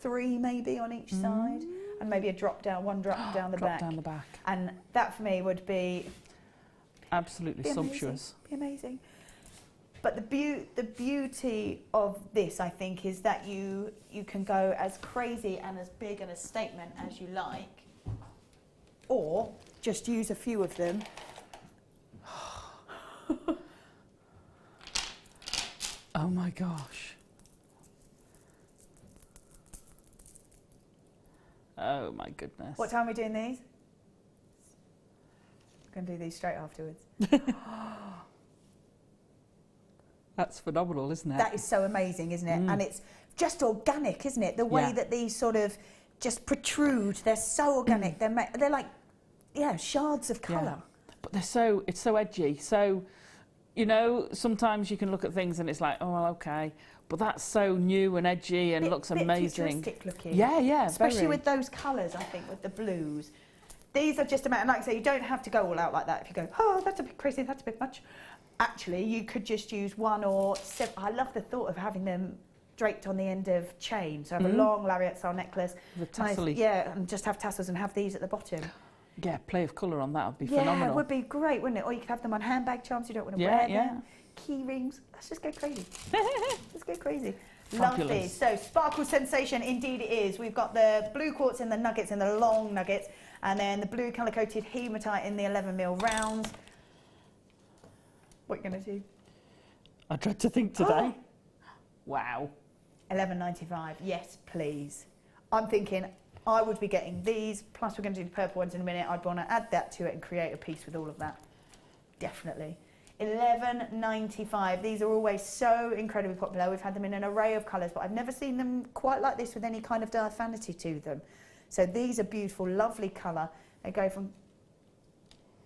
3 maybe on each side, and maybe a drop down, one drop down the back. Drop down the back. And that for me would be absolutely sumptuous. Be amazing. But the beauty of this, I think, is that you can go as crazy and as big and a statement as you like, or just use a few of them. Oh my gosh. Oh my goodness. What time are we doing these? I'm going to do these straight afterwards. That's phenomenal, isn't it? That is so amazing, isn't it? And it's just organic, isn't it? The way that these sort of just protrude, they're so organic. They're like, shards of colour. But it's so edgy. So, you know, sometimes you can look at things and it's like, oh, well, okay. But that's so new and edgy and looks amazing. Futuristic looking. Yeah, especially with those colours, I think, with the blues. These are just and like I say, you don't have to go all out like that. If you go, oh, that's a bit crazy, that's a bit much. Actually, you could just use 1 or 7. I love the thought of having them draped on the end of chain. So have a long lariat style necklace. With tassel-y. And just have tassels and have these at the bottom. Yeah, play of colour on that would be phenomenal. Yeah, it would be great, wouldn't it? Or you could have them on handbag charms, you don't want to wear them. Key rings. Let's just go crazy. Let's go crazy. Fabulous. Lovely. So, sparkle sensation, indeed it is. We've got the blue quartz in the nuggets, in the long nuggets, and then the blue colour-coated hematite in the 11mm rounds. What are you going to do? I dread to think today. Wow. $11.95. Yes, please. I'm thinking I would be getting these, plus we're going to do the purple ones in a minute. I'd want to add that to it and create a piece with all of that. Definitely. $11.95. These are always so incredibly popular. We've had them in an array of colours, but I've never seen them quite like this with any kind of diaphanity to them. So these are beautiful, lovely colour. They go from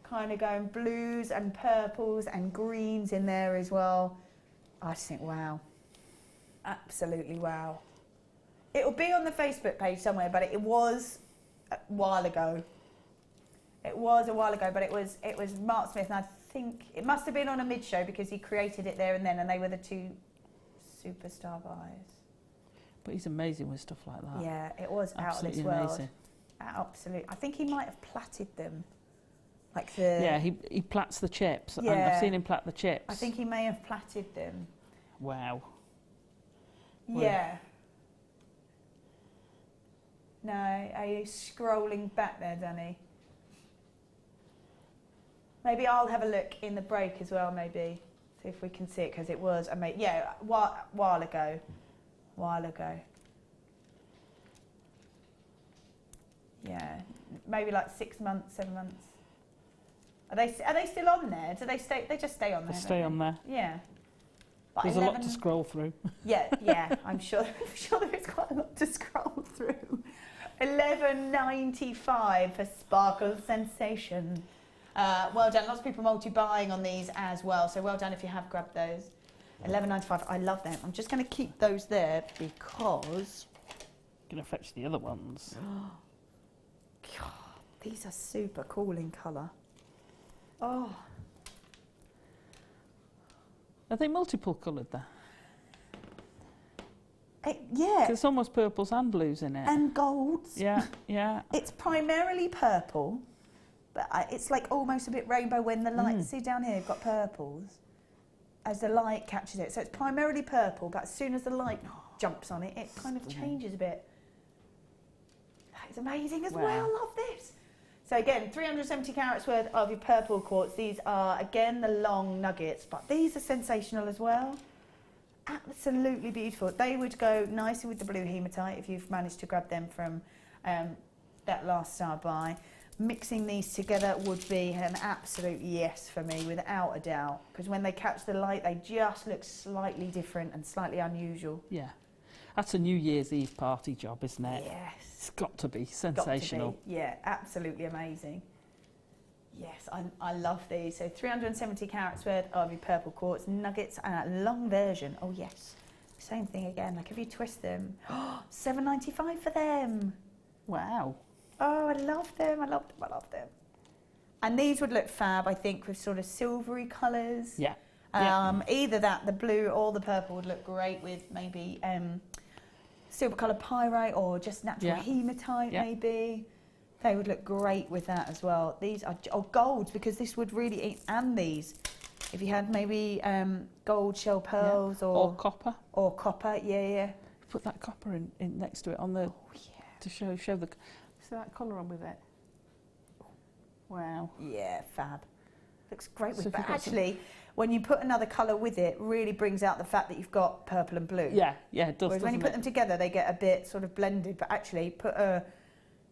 kind of going blues and purples and greens in there as well. I just think, wow. Absolutely wow. It'll be on the Facebook page somewhere, but it was a while ago. It was a while ago, but it was Mark Smith, and I think it must have been on a mid-show because he created it there and then, and they were the 2 superstar buys. But he's amazing with stuff like that. Yeah, it was absolutely out of this world. amazing. Absolutely. I think he might have plaited them. Like the... Yeah, he plats the chips. Yeah. And I've seen him plait the chips. I think he may have plaited them. Wow. Yeah. No, are you scrolling back there, Danny? Maybe I'll have a look in the break as well, maybe. See if we can see it, because it was amazing. Yeah, while ago. Yeah, maybe like 6 months, 7 months. Are they still on there? Do they stay? They just stay on there. They stay on there. Yeah. But There's a lot to scroll through. Yeah. I'm sure there is quite a lot to scroll through. $11.95 for Sparkle Sensation. Well done. Lots of people multi-buying on these as well. So well done if you have grabbed those. $11.95. I love them. I'm just going to keep those there because... Going to fetch the other ones. God, these are super cool in colour. Oh. Are they multiple coloured there? Yeah. It's almost purples and blues in it. And golds. Yeah. It's primarily purple, but it's like almost a bit rainbow when the light... See down here, you've got purples as the light catches it. So it's primarily purple, but as soon as the light jumps on it, it kind of changes a bit. That is amazing as well. Love this. So again, 370 carats worth of your purple quartz. These are, again, the long nuggets, but these are sensational as well. Absolutely beautiful. They would go nicely with the blue hematite if you've managed to grab them from that last star buy. Mixing these together would be an absolute yes for me, without a doubt, because when they catch the light, they just look slightly different and slightly unusual. Yeah. That's a New Year's Eve party job, isn't it? Yes. It's got to be sensational. Got to be. Yeah, absolutely amazing. Yes, I love these. So 370 carats worth of your purple quartz nuggets and a long version. Oh yes, same thing again. Like if you twist them, $7.95 for them. Wow. Oh, I love them. I love them. I love them. And these would look fab, I think, with sort of silvery colours. Yeah. Either that, the blue or the purple would look great with maybe silver coloured pyrite or just natural hematite maybe. They would look great with that as well. These are golds, because this would really, and these, if you had maybe gold shell pearls or copper. Or copper, yeah. Put that copper in next to it on the to show the that colour on with it. Wow. Yeah, fab. Looks great with, but actually, when you put another colour with it, really brings out the fact that you've got purple and blue. Yeah, it does. Whereas when you put them together, they get a bit sort of blended, but actually put a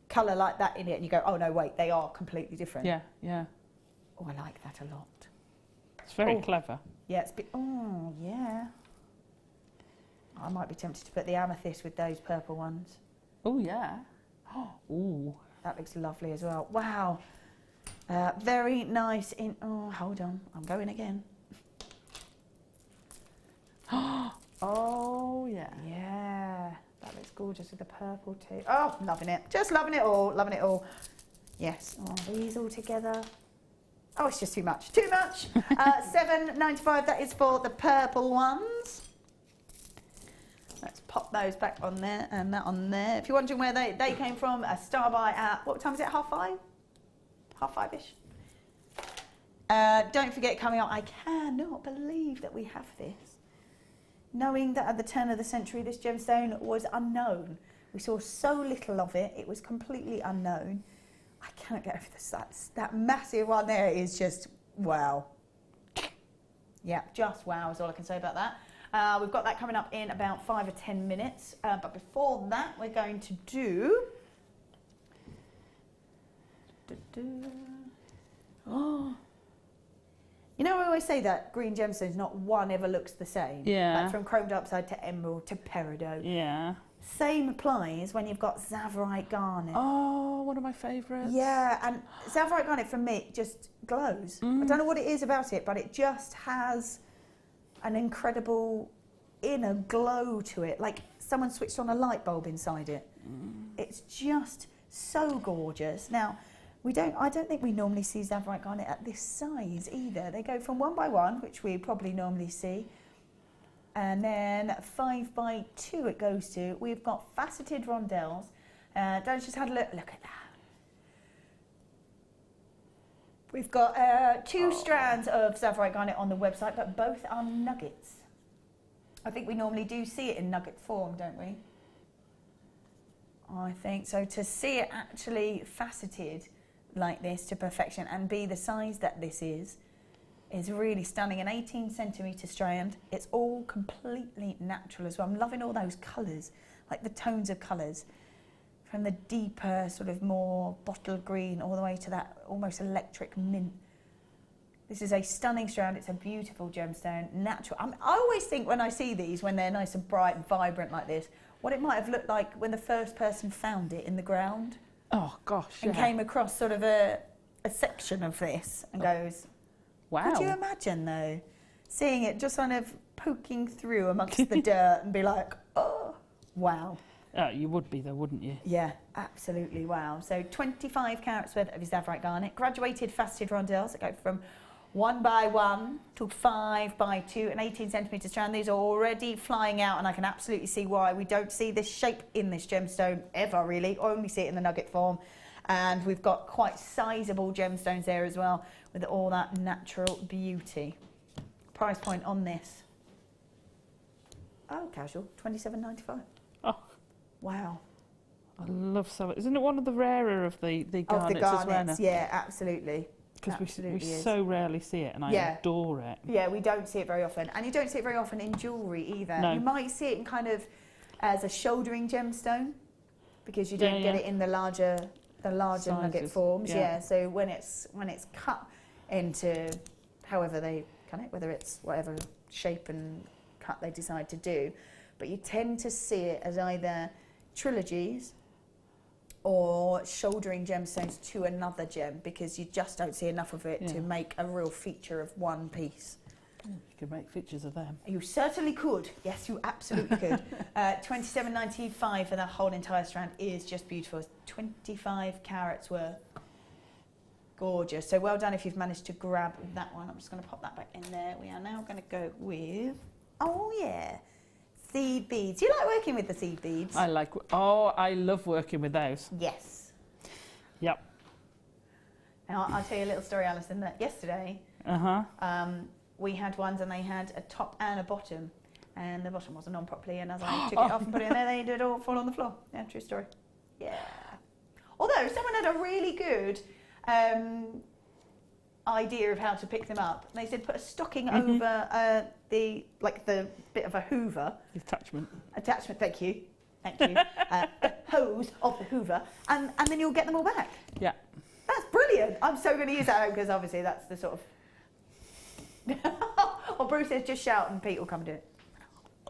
colour like that in it and you go, oh no, wait, they are completely different. Yeah. Oh, I like that a lot. It's very clever. Yeah, yeah. I might be tempted to put the amethyst with those purple ones. Oh, yeah. Oh, that looks lovely as well. Wow. Very nice in... Oh, hold on. I'm going again. Oh, yeah. Yeah. That looks gorgeous with the purple too. Oh, loving it. Just loving it all. Loving it all. Yes. Oh, these all together. Oh, it's just too much. Too much. $7.95. That is for the purple ones. Let's pop those back on there and that on there. If you're wondering where they came from, a star buy at, what time is it? 5:30? 5:30-ish. Don't forget, coming up, I cannot believe that we have this. Knowing that at the turn of the century, this gemstone was unknown. We saw so little of it. It was completely unknown. I cannot get over this. That massive one there is just wow. Yeah, just wow is all I can say about that. We've got that coming up in about 5 or 10 minutes. But before that, we're going to do... Oh. You know, I always say that green gemstones, not one ever looks the same. Yeah. Like from chrome diopside to emerald to peridot. Yeah. Same applies when you've got Tsavorite garnet. Oh, one of my favourites. Yeah, and Tsavorite garnet for me just glows. I don't know what it is about it, but it just has an incredible inner glow to it, like someone switched on a light bulb inside it. It's just so gorgeous. Now, I don't think we normally see Tsavorite garnet at this size either. They go from 1x1, which we probably normally see, and then 5x2 it goes to. We've got faceted rondelles. Dan's just had a look at that. We've got 2 strands of Tsavorite garnet on the website, but both are nuggets. I think we normally do see it in nugget form, don't we? I think so. To see it actually faceted like this to perfection and be the size that this is really stunning. An 18 centimetre strand. It's all completely natural as well. I'm loving all those colours, like the tones of colours, from the deeper sort of more bottle green all the way to that almost electric mint. This is a stunning strand. It's a beautiful gemstone, natural. I always think when I see these, when they're nice and bright and vibrant like this, what it might have looked like when the first person found it in the ground. Oh, gosh, and came across sort of a section of this and goes, wow. Could you imagine, though, seeing it just kind of poking through amongst the dirt and be like, oh, wow. Oh, you would be, though, wouldn't you? Yeah, absolutely, wow. So 25 carats worth of your Tsavorite garnet, graduated faceted rondelles that go from 1x1 to 5x2, an 18 centimetre strand. These are already flying out, and I can absolutely see why we don't see this shape in this gemstone ever, really. Only see it in the nugget form. And we've got quite sizable gemstones there as well, with all that natural beauty. Price point on this. Oh, casual, $27.95. Oh. Wow. I love so. Isn't it one of the rarer of the garnets, Of the garnets, as well? yeah, absolutely. Because we is. so rarely see it, and I adore it. Yeah, we don't see it very often. And you don't see it very often in jewellery either. No. You might see it in kind of as a shouldering gemstone, because you don't get it in the larger nugget forms. Yeah. So when it's cut into however they cut it, whether it's whatever shape and cut they decide to do, but you tend to see it as either trilogies or shouldering gemstones to another gem, because you just don't see enough of it to make a real feature of one piece. You could make features of them. You certainly could. Yes, you absolutely could. $27.95 for that whole entire strand is just beautiful. It's 25 carats worth. Gorgeous. So well done if you've managed to grab that one. I'm just going to pop that back in there. We are now going to go with, oh yeah, seed beads. Do you like working with the seed beads? I love working with those. Yes. Yep. Now, I'll tell you a little story, Alison, that yesterday we had ones and they had a top and a bottom, and the bottom wasn't on properly, and as I took it off and put it in there, they did all fall on the floor. Yeah, true story. Yeah. Although someone had a really good idea of how to pick them up. They said put a stocking over the bit of a hoover. Attachment, thank you. The hose of the hoover, and then you'll get them all back. Yeah. That's brilliant. I'm so going to use that because obviously that's the sort of... Or Bruce says just shout and Pete will come and do it.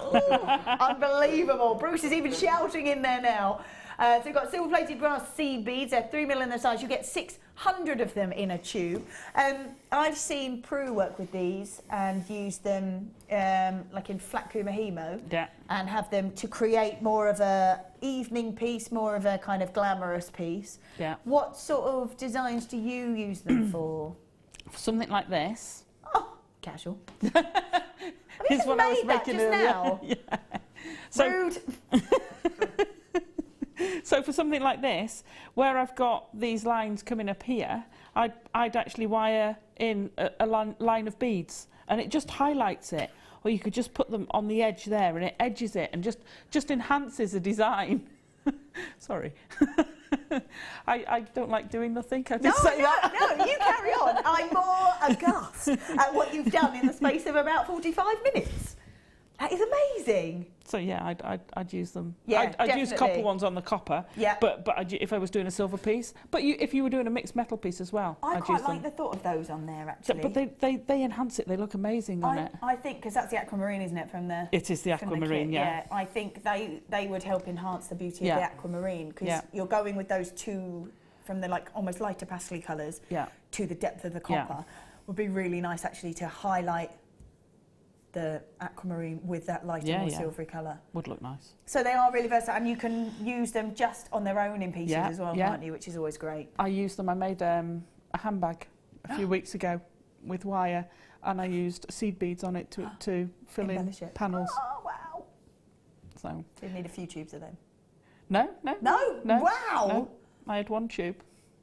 Ooh, unbelievable. Bruce is even shouting in there now. So we've got silver-plated brass seed beads. They're 3mm in their size. You get 600 of them in a tube. I've seen Prue work with these and use them like in flat kumahimo and have them to create more of a evening piece, more of a kind of glamorous piece. Yeah. What sort of designs do you use them for? Something like this. Oh, casual. Here's what I was making just now. Yeah. So, rude. So for something like this, where I've got these lines coming up here, I'd actually wire in a line of beads, and it just highlights it. Or you could just put them on the edge there, and it edges it, and just enhances the design. Sorry. I don't like doing nothing. I just say that. No, you carry on. I'm more aghast at what you've done in the space of about 45 minutes. That is amazing. So yeah, I'd use them. Yeah, I'd use copper ones on the copper. Yeah. But if I was doing a silver piece, but if you were doing a mixed metal piece as well, I I'd quite use like them. the thought of those on there actually. So, but they enhance it. They look amazing on it. I think because that's the aquamarine, isn't it? From the It is the aquamarine. Yeah. I think they would help enhance the beauty of the aquamarine, because you're going with those two from the like almost lighter pastel colours to the depth of the copper. Would be really nice actually to highlight the aquamarine with that lighter, more silvery colour. Would look nice. So they are really versatile, and you can use them just on their own in pieces as well, can't you? Which is always great. I used them. I made a handbag a few weeks ago with wire, and I used seed beads on it to fill in panels. Oh, wow. So you need a few tubes of them? No. Wow. No. I had one tube.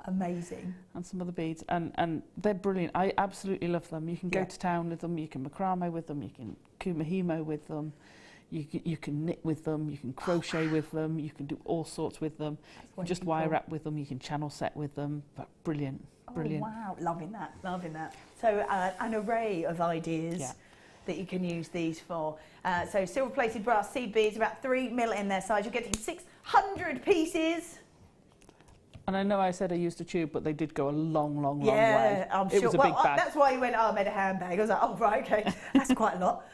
Amazing. And some other beads, and they're brilliant. I absolutely love them. You can go to town with them, you can macrame with them, you can kumahimo with them, you can knit with them, you can crochet with them, you can do all sorts with them. You can just wire wrap with them, you can channel set with them. But brilliant. Oh, wow, loving that. So an array of ideas that you can use these for. So silver-plated brass seed beads, about 3mm in their size. You're getting 600 pieces. And I know I said I used a tube, but they did go a long way. Yeah, I'm sure. It was a big bag. That's why you went, I made a handbag. I was like, oh, right, okay. That's quite a lot.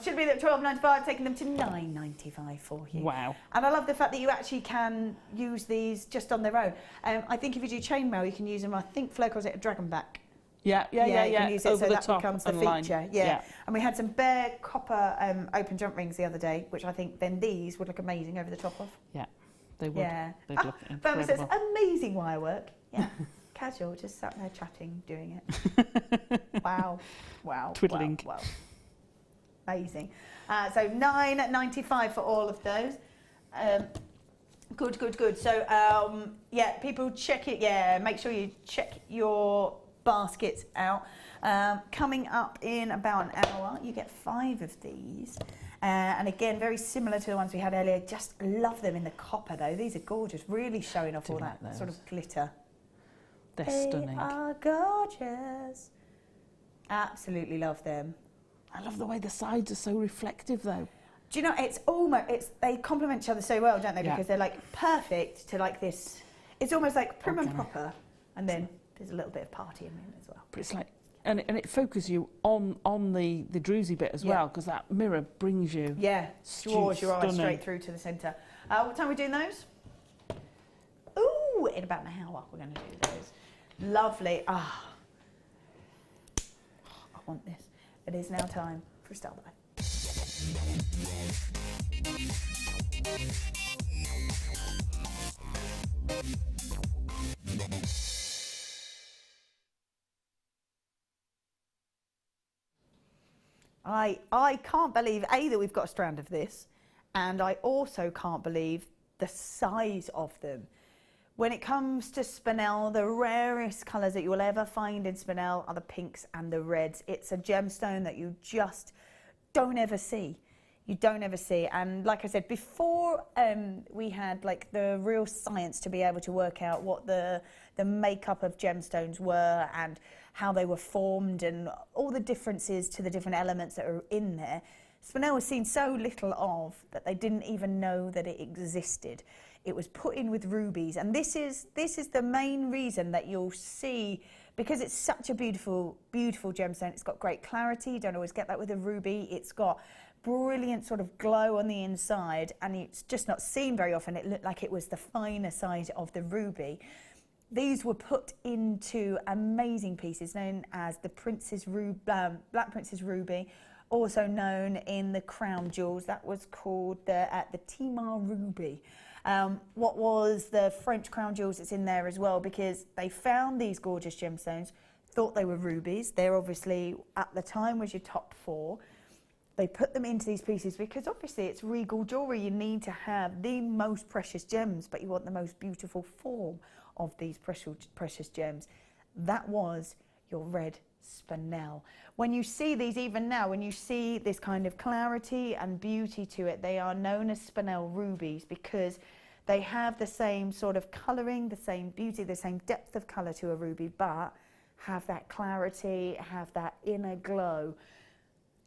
Should be at $12.95, taking them to $9.95 for you. Wow. And I love the fact that you actually can use these just on their own. I think if you do chainmail, you can use them, I think Flo calls it a dragon back. Yeah. You can use it over so the that top becomes the feature. Yeah. And we had some bare copper open jump rings the other day, which I think then these would look amazing over the top of. Yeah. They would. Yeah. They'd look incredible. Says, amazing wire work. Yeah. Casual, just sat there chatting, doing it. Wow. Twiddling. Wow. Amazing. So $9.95 for all of those. Good. So, people check it. Yeah, make sure you check your baskets out. Coming up in about an hour, you get 5 of these. And again, very similar to the ones we had earlier. Just love them in the copper though. These are gorgeous, really showing off all that sort of glitter. They're They stunning. are gorgeous. Absolutely love them. I love the way the sides are so reflective though. Do you know, they complement each other so well, don't they? Yeah. Because they're like perfect to like this. It's almost like prim and proper, and then there's a little bit of party in it as well. But it's like, and it focuses you on the druzy bit as well, because that mirror brings you. Yeah, draws your eyes stunning. straight through to the centre. What time are we doing those? Ooh, in about an hour we're going to do those. Lovely. Ah, I want this. It is now time for a style buy. I can't believe, A, that we've got a strand of this, and I also can't believe the size of them. When it comes to spinel, the rarest colours that you will ever find in spinel are the pinks and the reds. It's a gemstone that you just don't ever see. You don't ever see. And like I said, before we had like the real science to be able to work out what the makeup of gemstones were and how they were formed and all the differences to the different elements that are in there, spinel was seen so little of that they didn't even know that it existed. It was put in with rubies, and this is the main reason that you'll see, because it's such a beautiful, beautiful gemstone. It's got great clarity. You don't always get that with a ruby. It's got brilliant sort of glow on the inside, and it's just not seen very often. It looked like it was the finer side of the ruby. These were put into amazing pieces known as the Black Princess Ruby, also known in the crown jewels. That was called the Timar Ruby. What was the French crown jewels that's in there as well, because they found these gorgeous gemstones, thought they were rubies. They're obviously, at the time, was your top 4. They put them into these pieces because obviously it's regal jewellery. You need to have the most precious gems, but you want the most beautiful form of these precious gems. That was your red spinel. When you see these, even now, when you see this kind of clarity and beauty to it, they are known as spinel rubies because they have the same sort of colouring, the same beauty, the same depth of colour to a ruby, but have that clarity, have that inner glow.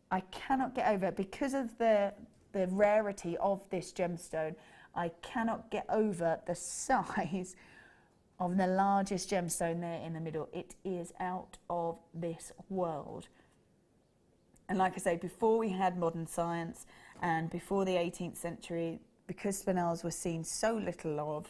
I cannot get over it because of the rarity of this gemstone. I cannot get over the size of the largest gemstone there in the middle. It is out of this world. And like I say, before we had modern science and before the 18th century, because spinels were seen so little of,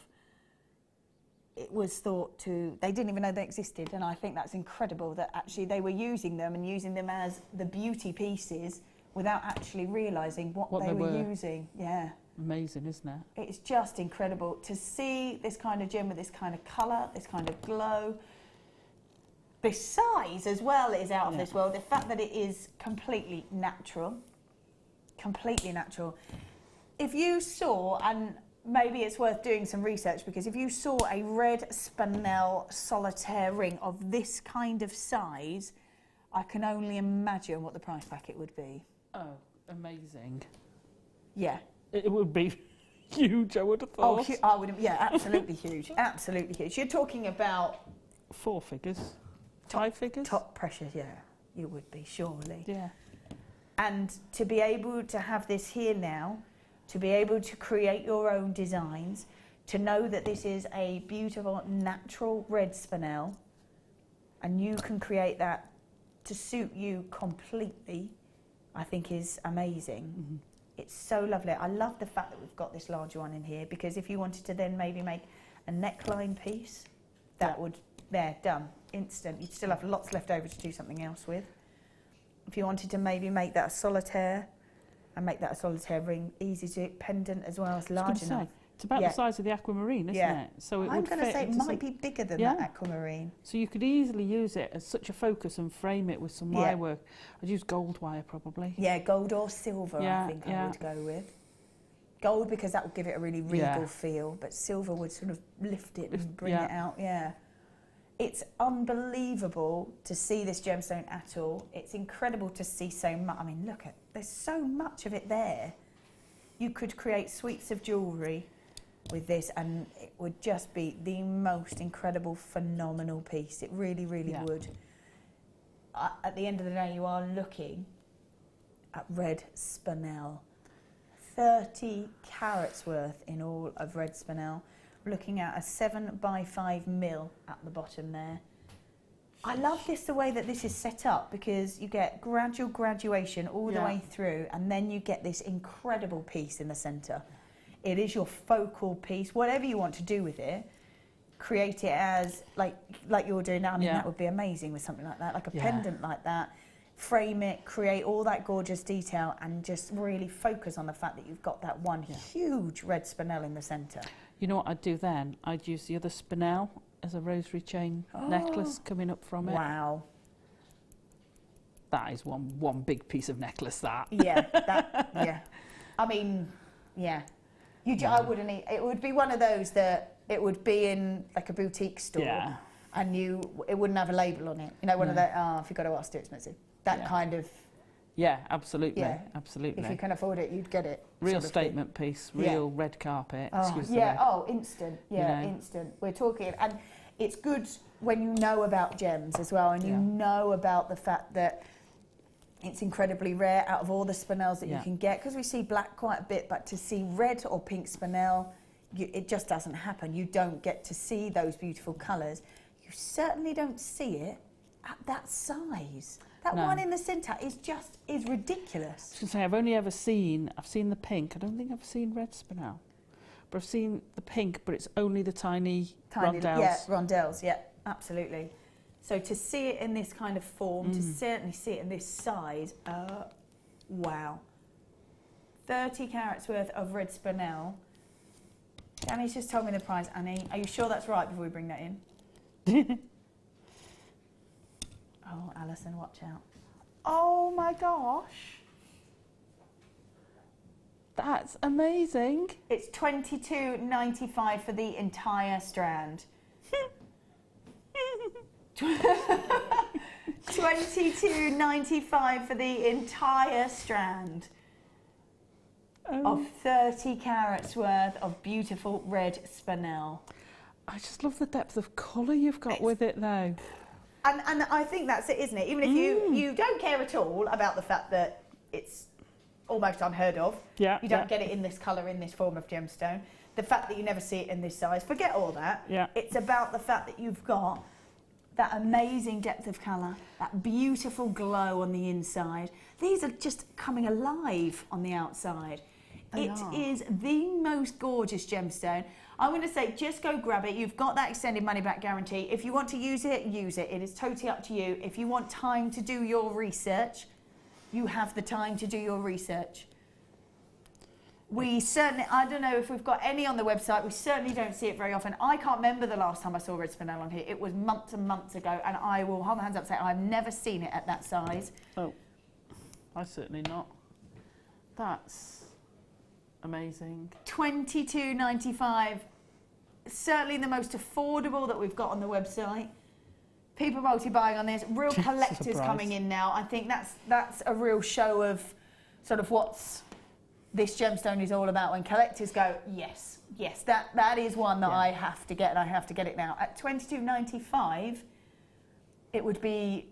it was thought to, they didn't even know they existed. And I think that's incredible that actually they were using them and using them as the beauty pieces without actually realising what they were using. Yeah. Amazing, isn't it? It's just incredible to see this kind of gem with this kind of colour, this kind of glow. The size as well is out of this world. The fact that it is completely natural. Completely natural. If you saw, and maybe it's worth doing some research, because if you saw a red spinel solitaire ring of this kind of size, I can only imagine what the price bracket would be. Oh, amazing. Yeah. It would be huge, I would have thought. Oh, I would. Yeah, absolutely huge. Absolutely huge. You're talking about 4 figures, 5 figures. Top pressure, yeah. You would be, surely. Yeah. And to be able to have this here now, to be able to create your own designs, to know that this is a beautiful natural red spinel, and you can create that to suit you completely, I think is amazing. Mm-hmm. It's so lovely. I love the fact that we've got this larger one in here, because if you wanted to then maybe make a neckline piece, that would, there, done, instant. You'd still have lots left over to do something else with. If you wanted to maybe make that a solitaire, and make that a solitaire ring, easy to pendant as well, as large enough. It's about the size of the aquamarine, isn't it? So it I'm going to say it might be bigger than that aquamarine. So you could easily use it as such a focus and frame it with some wire work. I'd use gold wire probably. Yeah, gold or silver, I think I would go with. Gold, because that would give it a really regal feel, but silver would sort of lift it and bring it out, It's unbelievable to see this gemstone at all. It's incredible to see so much. I mean, look at, there's so much of it there. You could create suites of jewellery with this and it would just be the most incredible, phenomenal piece. It really, really would. At the end of the day, you are looking at red spinel. 30 carats worth in all of red spinel. We're looking at a 7x5 mil at the bottom there. I love this, the way that this is set up, because you get gradual graduation all the way through, and then you get this incredible piece in the centre. It is your focal piece. Whatever you want to do with it, create it as, like you're doing now. I mean, that would be amazing with something like that, like a pendant like that. Frame it, create all that gorgeous detail, and just really focus on the fact that you've got that one huge red spinel in the centre. You know what I'd do then? I'd use the other spinel as a rosary chain necklace coming up from it. Wow. That is one big piece of necklace, that. Yeah, I mean, I wouldn't eat. It would be one of those that it would be in like a boutique store, and it wouldn't have a label on it. You know, one of the, if you've got to ask, too expensive. That kind of. Yeah, absolutely, absolutely. If you can afford it, you'd get it. Real statement piece, real red carpet. Excuse the word. Instant. Yeah, you know. Instant. We're talking, and it's good when you know about gems as well, and you know about the fact that it's incredibly rare out of all the spinels that you can get, because we see black quite a bit, but to see red or pink spinel, it just doesn't happen. You don't get to see those beautiful colours. You certainly don't see it at that size. That one in the centre is ridiculous. I was going to say, I've seen the pink. I don't think I've seen red spinel. But I've seen the pink, but it's only the tiny rondelles. Yeah, rondelles, absolutely. So to see it in this kind of form, to certainly see it in this size, wow. 30 carats worth of red spinel. Annie's just told me the price, Annie. Are you sure that's right before we bring that in? Oh, Alison, watch out. Oh my gosh. That's amazing. It's $22.95 for the entire strand. $22.95 for the entire strand of 30 carats worth of beautiful red spinel. I just love the depth of colour you've got with it though. And I think that's it, isn't it? Even if you don't care at all about the fact that it's almost unheard of, you don't get it in this colour, in this form of gemstone, the fact that you never see it in this size, forget all that. It's about the fact that you've got that amazing depth of colour, that beautiful glow on the inside. These are just coming alive on the outside. It is the most gorgeous gemstone. I'm going to say, just go grab it. You've got that extended money back guarantee. If you want to use it, use it. It is totally up to you. If you want time to do your research, you have the time to do your research. We certainly, I don't know if we've got any on the website. We certainly don't see it very often. I can't remember the last time I saw red spinel on here. It was months and months ago, and I will hold my hands up and say I've never seen it at that size. Oh, I certainly not. That's amazing. $22.95, certainly the most affordable that we've got on the website. People multi-buying on this, real collectors coming in now. I think that's a real show of sort of what's this gemstone is all about. When collectors go, yes, that is one that I have to get, and I have to get it now. At $22.95, it would be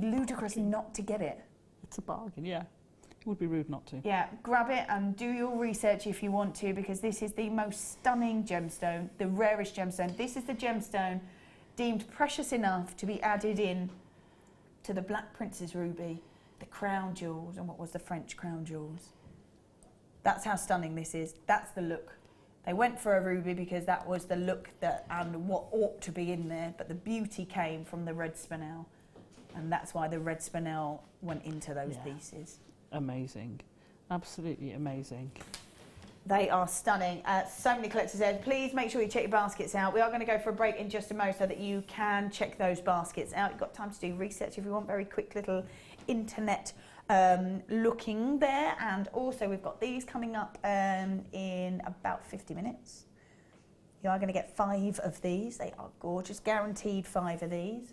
ludicrous not to get it. It's a bargain, yeah. It would be rude not to. Yeah, grab it and do your research if you want to, because this is the most stunning gemstone, the rarest gemstone. This is the gemstone deemed precious enough to be added in to the Black Princess ruby, the crown jewels, and what was the French crown jewels. That's how stunning this is. That's the look. They went for a ruby because that was the look and what ought to be in there, but the beauty came from the red spinel, and that's why the red spinel went into those pieces. Amazing. Absolutely amazing. They are stunning. So many collectors there. Please make sure you check your baskets out. We are going to go for a break in just a moment so that you can check those baskets out. You've got time to do research if you want. Very quick little internet looking there. And also we've got these coming up in about 50 minutes. You are going to get 5 of these. They are gorgeous, guaranteed 5 of these.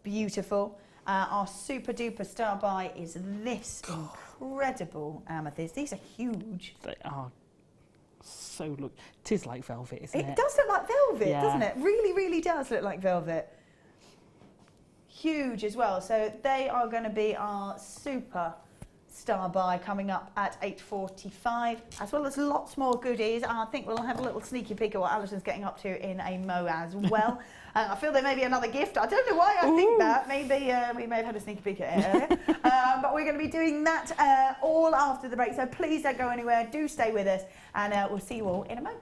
Beautiful. Our super duper star buy is this incredible amethyst. These are huge. They are so look. It is like velvet, isn't it? It does look like velvet, Yeah. doesn't it? Really, really does look like velvet. Huge as well. So they are going to be our super star buy coming up at 8:45, as well as lots more goodies. I think we'll have a little sneaky peek at what Alison's getting up to in a mo as well. I feel there may be another gift. I don't know why I think that. Maybe we may have had a sneaky peek at it earlier. But we're going to be doing that all after the break. So please don't go anywhere. Do stay with us, and we'll see you all in a moment.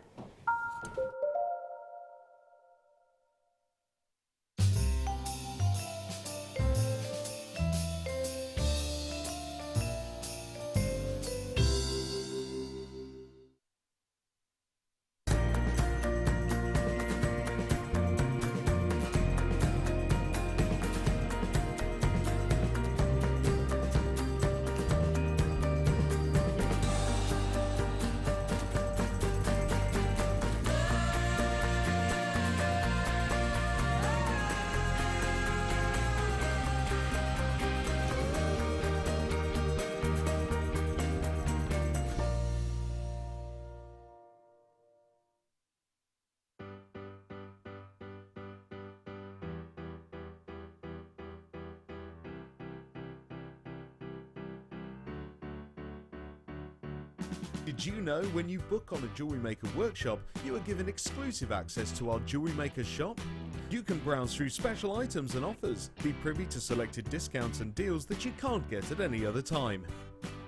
Did you know when you book on a Jewellery Maker workshop, you are given exclusive access to our Jewellery Maker shop? You can browse through special items and offers, be privy to selected discounts and deals that you can't get at any other time.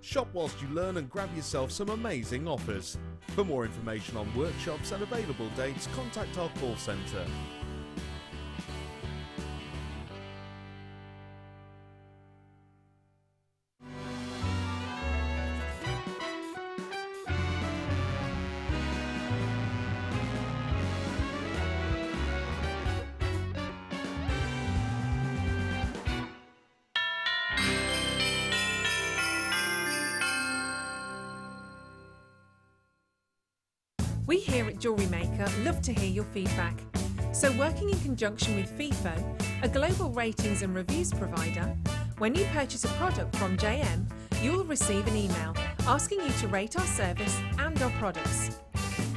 Shop whilst you learn and grab yourself some amazing offers. For more information on workshops and available dates, contact our call centre. We here at Jewellery Maker love to hear your feedback. So working in conjunction with FIFO, a global ratings and reviews provider, when you purchase a product from JM, you will receive an email asking you to rate our service and our products.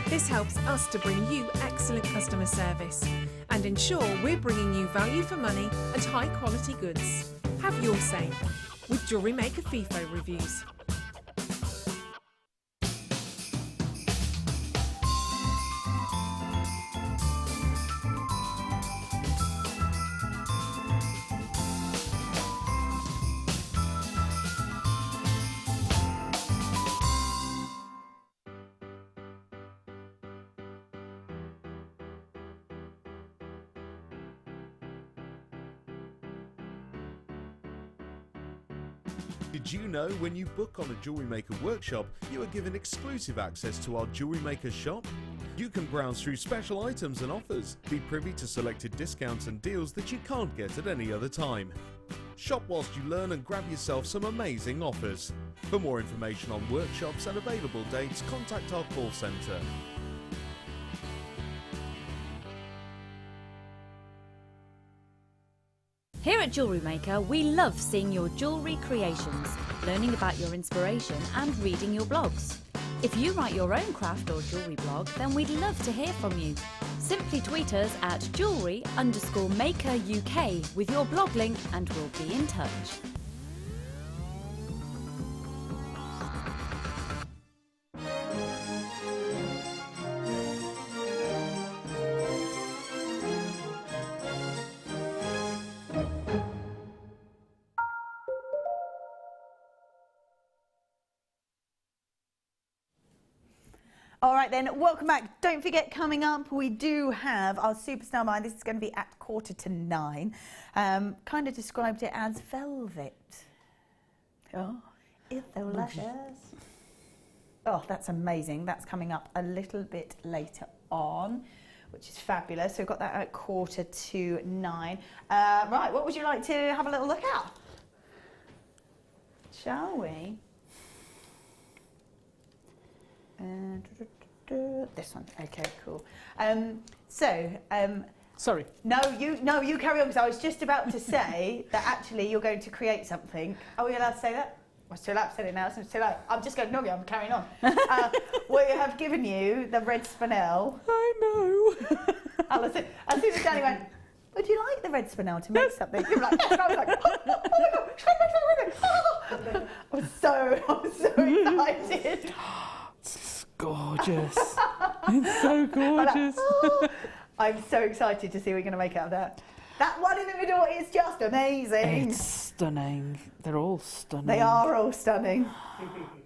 This helps us to bring you excellent customer service and ensure we're bringing you value for money and high quality goods. Have your say with Jewellery Maker FIFO reviews. Did you know when you book on a Jewellery Maker workshop, you are given exclusive access to our Jewellery Maker shop? You can browse through special items and offers, be privy to selected discounts and deals that you can't get at any other time. Shop whilst you learn and grab yourself some amazing offers. For more information on workshops and available dates, contact our call centre. Here at Jewellery Maker, we love seeing your jewellery creations, learning about your inspiration and reading your blogs. If you write your own craft or jewellery blog, then we'd love to hear from you. Simply tweet us at jewellery_maker UK with your blog link and we'll be in touch. All right then, welcome back. Don't forget, coming up, we do have our Superstar Buy. This is going to be at 9:15. Kind of described it as velvet. Oh, it's so luscious. Oh, that's amazing. That's coming up a little bit later on, which is fabulous. So we've got that at 9:45. Right, what would you like to have a little look at? Shall we? This one. Okay, cool. Sorry. No, you carry on, because I was just about to say that actually you're going to create something. Are we allowed to say that? Well, it's too late to say it now, so it's too late. I'm just going, no, I'm carrying on. We have given you the red spinel. I know. Alison, as soon as Danny went, would you like the red spinel to make something? You were like, yes. And I was like, oh my God, I was so excited. It's gorgeous. It's so gorgeous. I'm so excited to see what you're going to make out of that. That one in the middle is just amazing. It's stunning. They're all stunning. They are all stunning.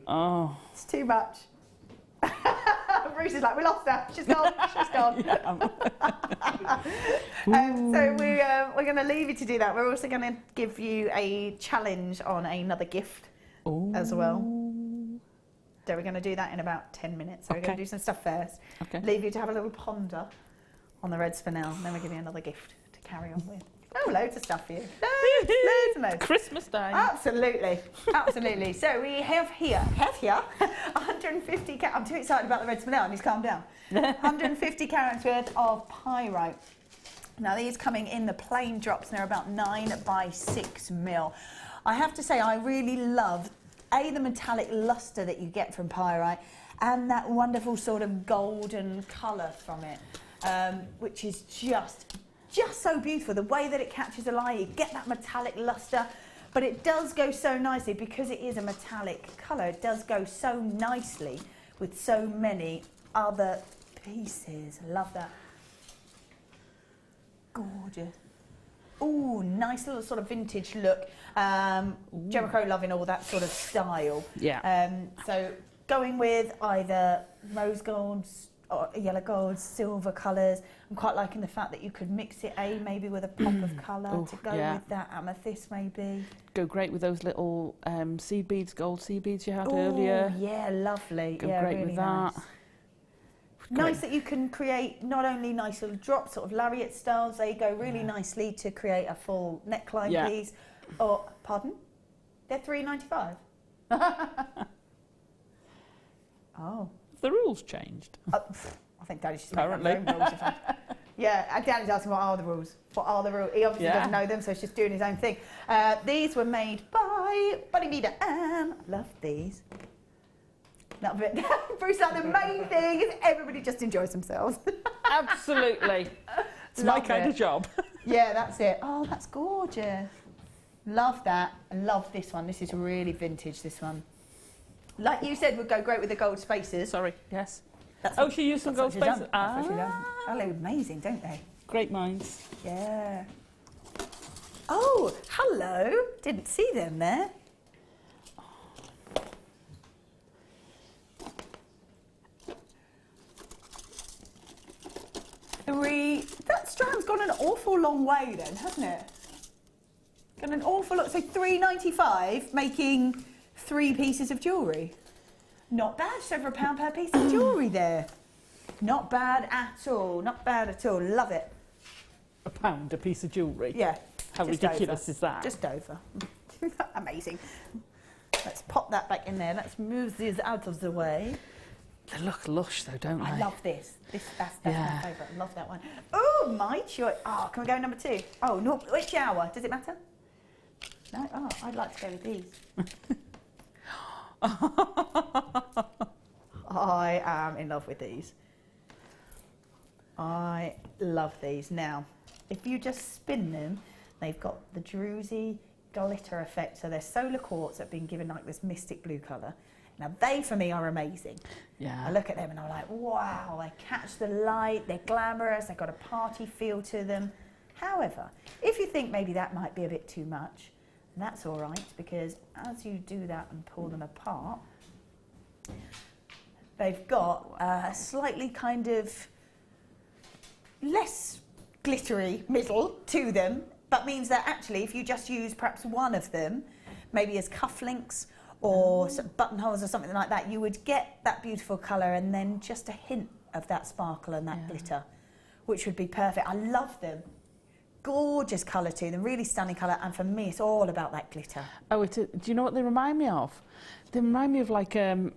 Oh. It's too much. Bruce is like, we lost her. She's gone. She's gone. So we're going to leave you to do that. We're also going to give you a challenge on another gift as well. So we're going to do that in about 10 minutes. So we're going to do some stuff first. Okay. Leave you to have a little ponder on the red spinel, and then we'll give you another gift to carry on with. Oh, loads of stuff for you. Loads and loads. Christmas Day. Absolutely, absolutely. So we have here 150 carats. I'm too excited about the red spinel, I need to calm down. 150 carats worth of pyrite. Now these coming in the plain drops, and they're about 9 by 6 mil. I have to say, I really love the metallic luster that you get from pyrite, and that wonderful sort of golden colour from it. Which is just so beautiful. The way that it catches the light, you get that metallic luster, but it does go so nicely because it is a metallic colour. It does go so nicely with so many other pieces. Love that. Gorgeous. Oh, nice little sort of vintage look. Jericho loving all that sort of style. Yeah. So going with either rose golds, or yellow golds, silver colours. I'm quite liking the fact that you could mix it maybe with a pop of colour to go with that amethyst maybe. Go great with those little seed beads, gold seed beads you had earlier. Yeah, lovely. Go yeah, great really with that. Nice that you can create not only nice little drops, sort of lariat styles, they go really nicely to create a full neckline piece. Or, pardon? They're $3.95. Oh. The rules changed. I think Daddy's just making up his own rules. Yeah, and Daddy's asking what are the rules? What are the rules? He obviously doesn't know them, so he's just doing his own thing. These were made by Buddy Meader Anne. Love these. Love it. Bruce, like the main thing is everybody just enjoys themselves. Absolutely. It's my kind of job. Yeah, that's it. Oh, that's gorgeous. Love that. I love this one. This is really vintage, this one. Like you said, would go great with the gold spaces. Sorry, yes. She used some gold spaces. They look amazing, don't they? Great minds. Yeah. Oh, hello. Didn't see them there. That strand's gone an awful long way then, hasn't it? Gone an awful lot. So $3.95 making 3 pieces of jewellery. Not bad, just over £1 per piece of jewellery there. Not bad at all, not bad at all. Love it. £1 a piece of jewellery? Yeah. How ridiculous is that? Just over. Amazing. Let's pop that back in there. Let's move these out of the way. They look lush though, don't they? I love this. That's my favourite. I love that one. Oh, my choice. Oh, can we go number 2? Oh, no, which hour? Does it matter? No? Oh, I'd like to go with these. I am in love with these. I love these. Now, if you just spin them, they've got the druzy glitter effect. So they're solar quartz that have been given like this mystic blue colour. Now, they for me are amazing. Yeah. I look at them and I'm like, wow, they catch the light, they're glamorous, they've got a party feel to them. However, if you think maybe that might be a bit too much, that's all right, because as you do that and pull them apart, they've got a slightly kind of less glittery middle to them, but means that actually if you just use perhaps one of them, maybe as cufflinks or buttonholes or something like that, you would get that beautiful colour and then just a hint of that sparkle and that glitter, which would be perfect. I love them. Gorgeous colour to them, really stunning colour, and for me it's all about that glitter. Oh, do you know what they remind me of? They remind me of like an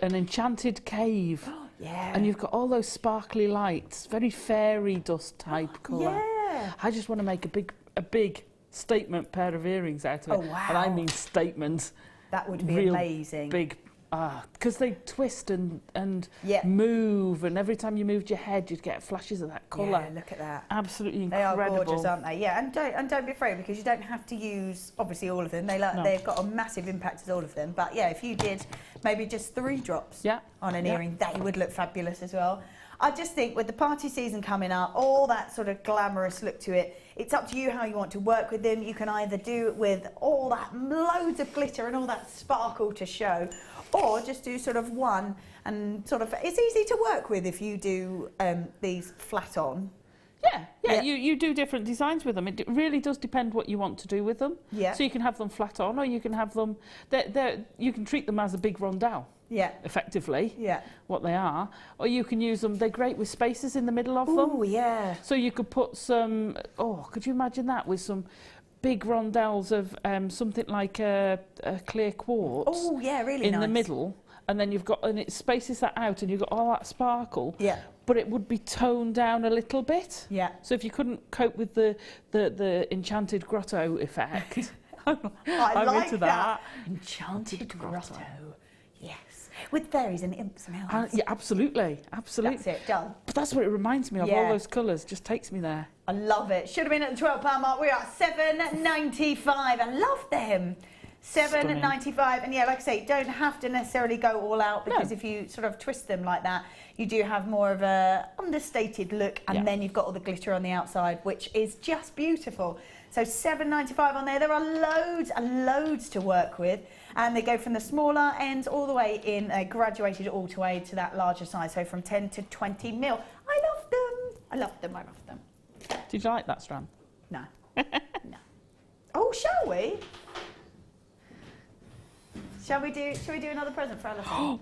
enchanted cave. Yeah. And you've got all those sparkly lights, very fairy dust type colour. Yeah. I just want to make a big statement pair of earrings out of it. Oh, wow. And I mean statement. That would be real amazing. Big, because they twist and Yeah. move, and every time you moved your head, you'd get flashes of that colour. Yeah, look at that. Absolutely They incredible. are gorgeous, aren't they? Yeah, and don't be afraid, because you don't have to use obviously all of them. They've got a massive impact as all of them. But yeah, if you did maybe just 3 drops on an earring, they would look fabulous as well. I just think with the party season coming up, all that sort of glamorous look to it, it's up to you how you want to work with them. You can either do it with all that loads of glitter and all that sparkle to show, or just do sort of one and sort of, it's easy to work with if you do these flat on. Yeah. You do different designs with them. It really does depend what you want to do with them. Yeah. So you can have them flat on, or you can have them, you can treat them as a big rondelle. Yeah. Effectively. Yeah. What they are. Or you can use them, they're great with spaces in the middle of them. Oh, yeah. So you could put some, could you imagine that with some big rondelles of something like a clear quartz. Oh, yeah, really in nice. the middle, and then you've got, and it spaces that out, and you've got all that sparkle. Yeah. But it would be toned down a little bit. Yeah. So if you couldn't cope with the enchanted grotto effect, I I'm like into that. Enchanted grotto. Yes. With fairies and imps and elves. Yeah, absolutely. That's it, done. But that's what it reminds me of. Yeah. All those colours just takes me there. I love it. Should have been at the £12 mark. We're at £7.95. I love them. £7.95, and yeah, like I say, you don't have to necessarily go all out, because if you sort of twist them like that, you do have more of a understated look, and then you've got all the glitter on the outside, which is just beautiful. So £7.95 on there. There are loads and loads to work with, and they go from the smaller ends all the way in, graduated all the way to that larger size, so from 10 to 20 mil. I love them. I love them. I love them. Did you like that, Stram? No. No. Oh, shall we? Shall we do another present for Alison?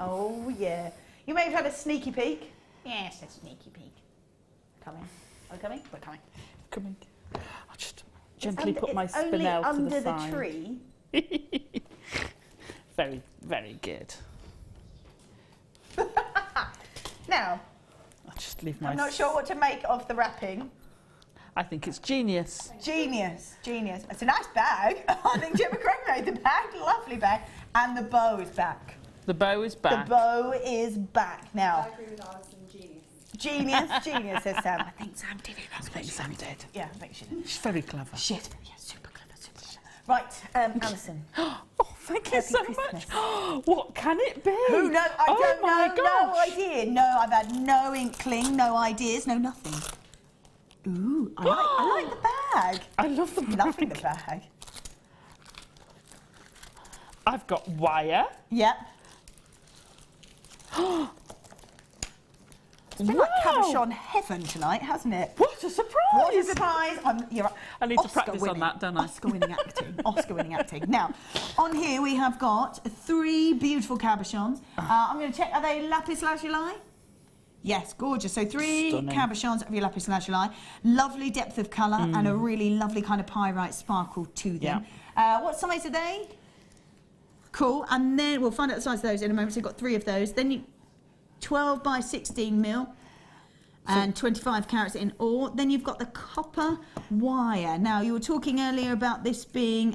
Oh, yeah. You may have had a sneaky peek. Yes, a sneaky peek. Coming. Are we coming? We're coming. Coming. I'll just gently put my spinel to the side. Only under the tree. Very, very good. Now, I'll just leave my... I'm not sure what to make of the wrapping. I think it's genius. Genius, genius. It's a nice bag. I think Gemma Craig made the bag. Lovely bag. And the bow is back. The bow is back. The bow is back now. I agree with Alison, genius. Genius, says Sam. I think Sam did it. I think Sam did. Yeah, I think she did. She's very clever. She is. Yeah, super clever, super clever. Right, Alison. Oh, thank you so Christmas. much. What can it be? Who knows? I don't know. No Gosh. idea. No, I've had no inkling, no ideas, no nothing. Ooh, I like the bag. I love the bag. Loving the bag. I've got wire. Yep. It's been like cabochon heaven tonight, hasn't it? What a surprise! What a surprise! I need to practice on that, don't I? Oscar-winning acting. Oscar-winning acting. Now, on here we have got 3 beautiful cabochons. I'm going to check, are they lapis lazuli? Yes, gorgeous. So 3 Stunning. cabochons of your lapis lazuli. Lovely depth of colour and a really lovely kind of pyrite sparkle to them. What size are they? Cool. And then we'll find out the size of those in a moment. So you've got 3 of those. Then you 12 by 16 mil and 25 carats in all. Then you've got the copper wire. Now, you were talking earlier about this being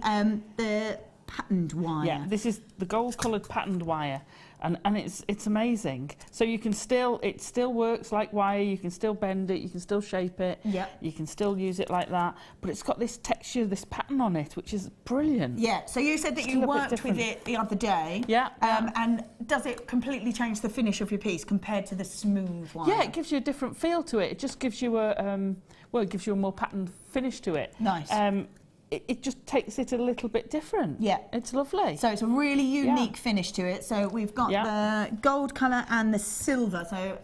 the patterned wire. Yeah, this is the gold-coloured patterned wire, and it's amazing. So you can still, it still works like wire. You can still bend it. You can still shape it. Yeah. You can still use it like that. But it's got this texture, this pattern on it, which is brilliant. Yeah. So you said that you worked with it the other day. Yeah. And does it completely change the finish of your piece compared to the smooth wire? Yeah, it gives you a different feel to it. It just gives you it gives you a more patterned finish to it. Nice. It just takes it a little bit different. Yeah. It's lovely. So it's a really unique finish to it. So we've got the gold colour and the silver. So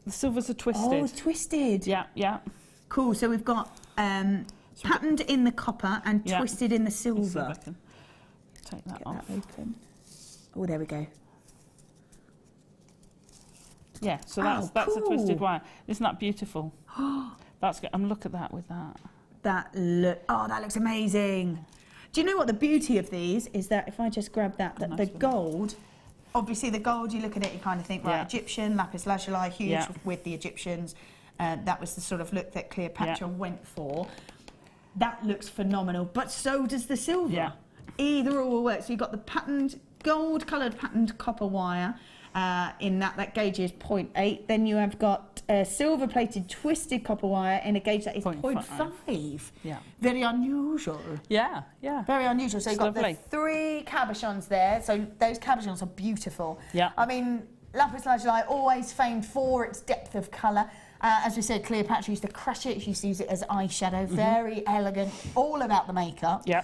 the silvers are twisted. Oh, it's twisted. Yeah, yeah. Cool. So we've got patterned in the copper and twisted in the silver. See if I can take that off. That open. Oh, there we go. Yeah, so that's a twisted wire. Isn't that beautiful? That's good. Look at that with that. That looks amazing. Do you know what the beauty of these is? That if I just grab that, the gold obviously the gold, you look at it, you kind of think, right, Yeah. Egyptian, lapis lazuli, huge Yeah. with the Egyptians. That was the sort of look that Cleopatra went for. That looks phenomenal, but so does the silver. Yeah. Either or will work. So you've got the patterned, gold-coloured patterned copper wire in that gauge is 0.8. Then you have got silver-plated twisted copper wire in a gauge that is 0.5. Yeah. Very unusual. Yeah, yeah. Very unusual. So you've got Lovely. the 3 cabochons there. So those cabochons are beautiful. Yeah. I mean, lapis lazuli, always famed for its depth of colour. As we said, Cleopatra used to crush it. She used to use it as eyeshadow. Very elegant. All about the makeup. Yeah.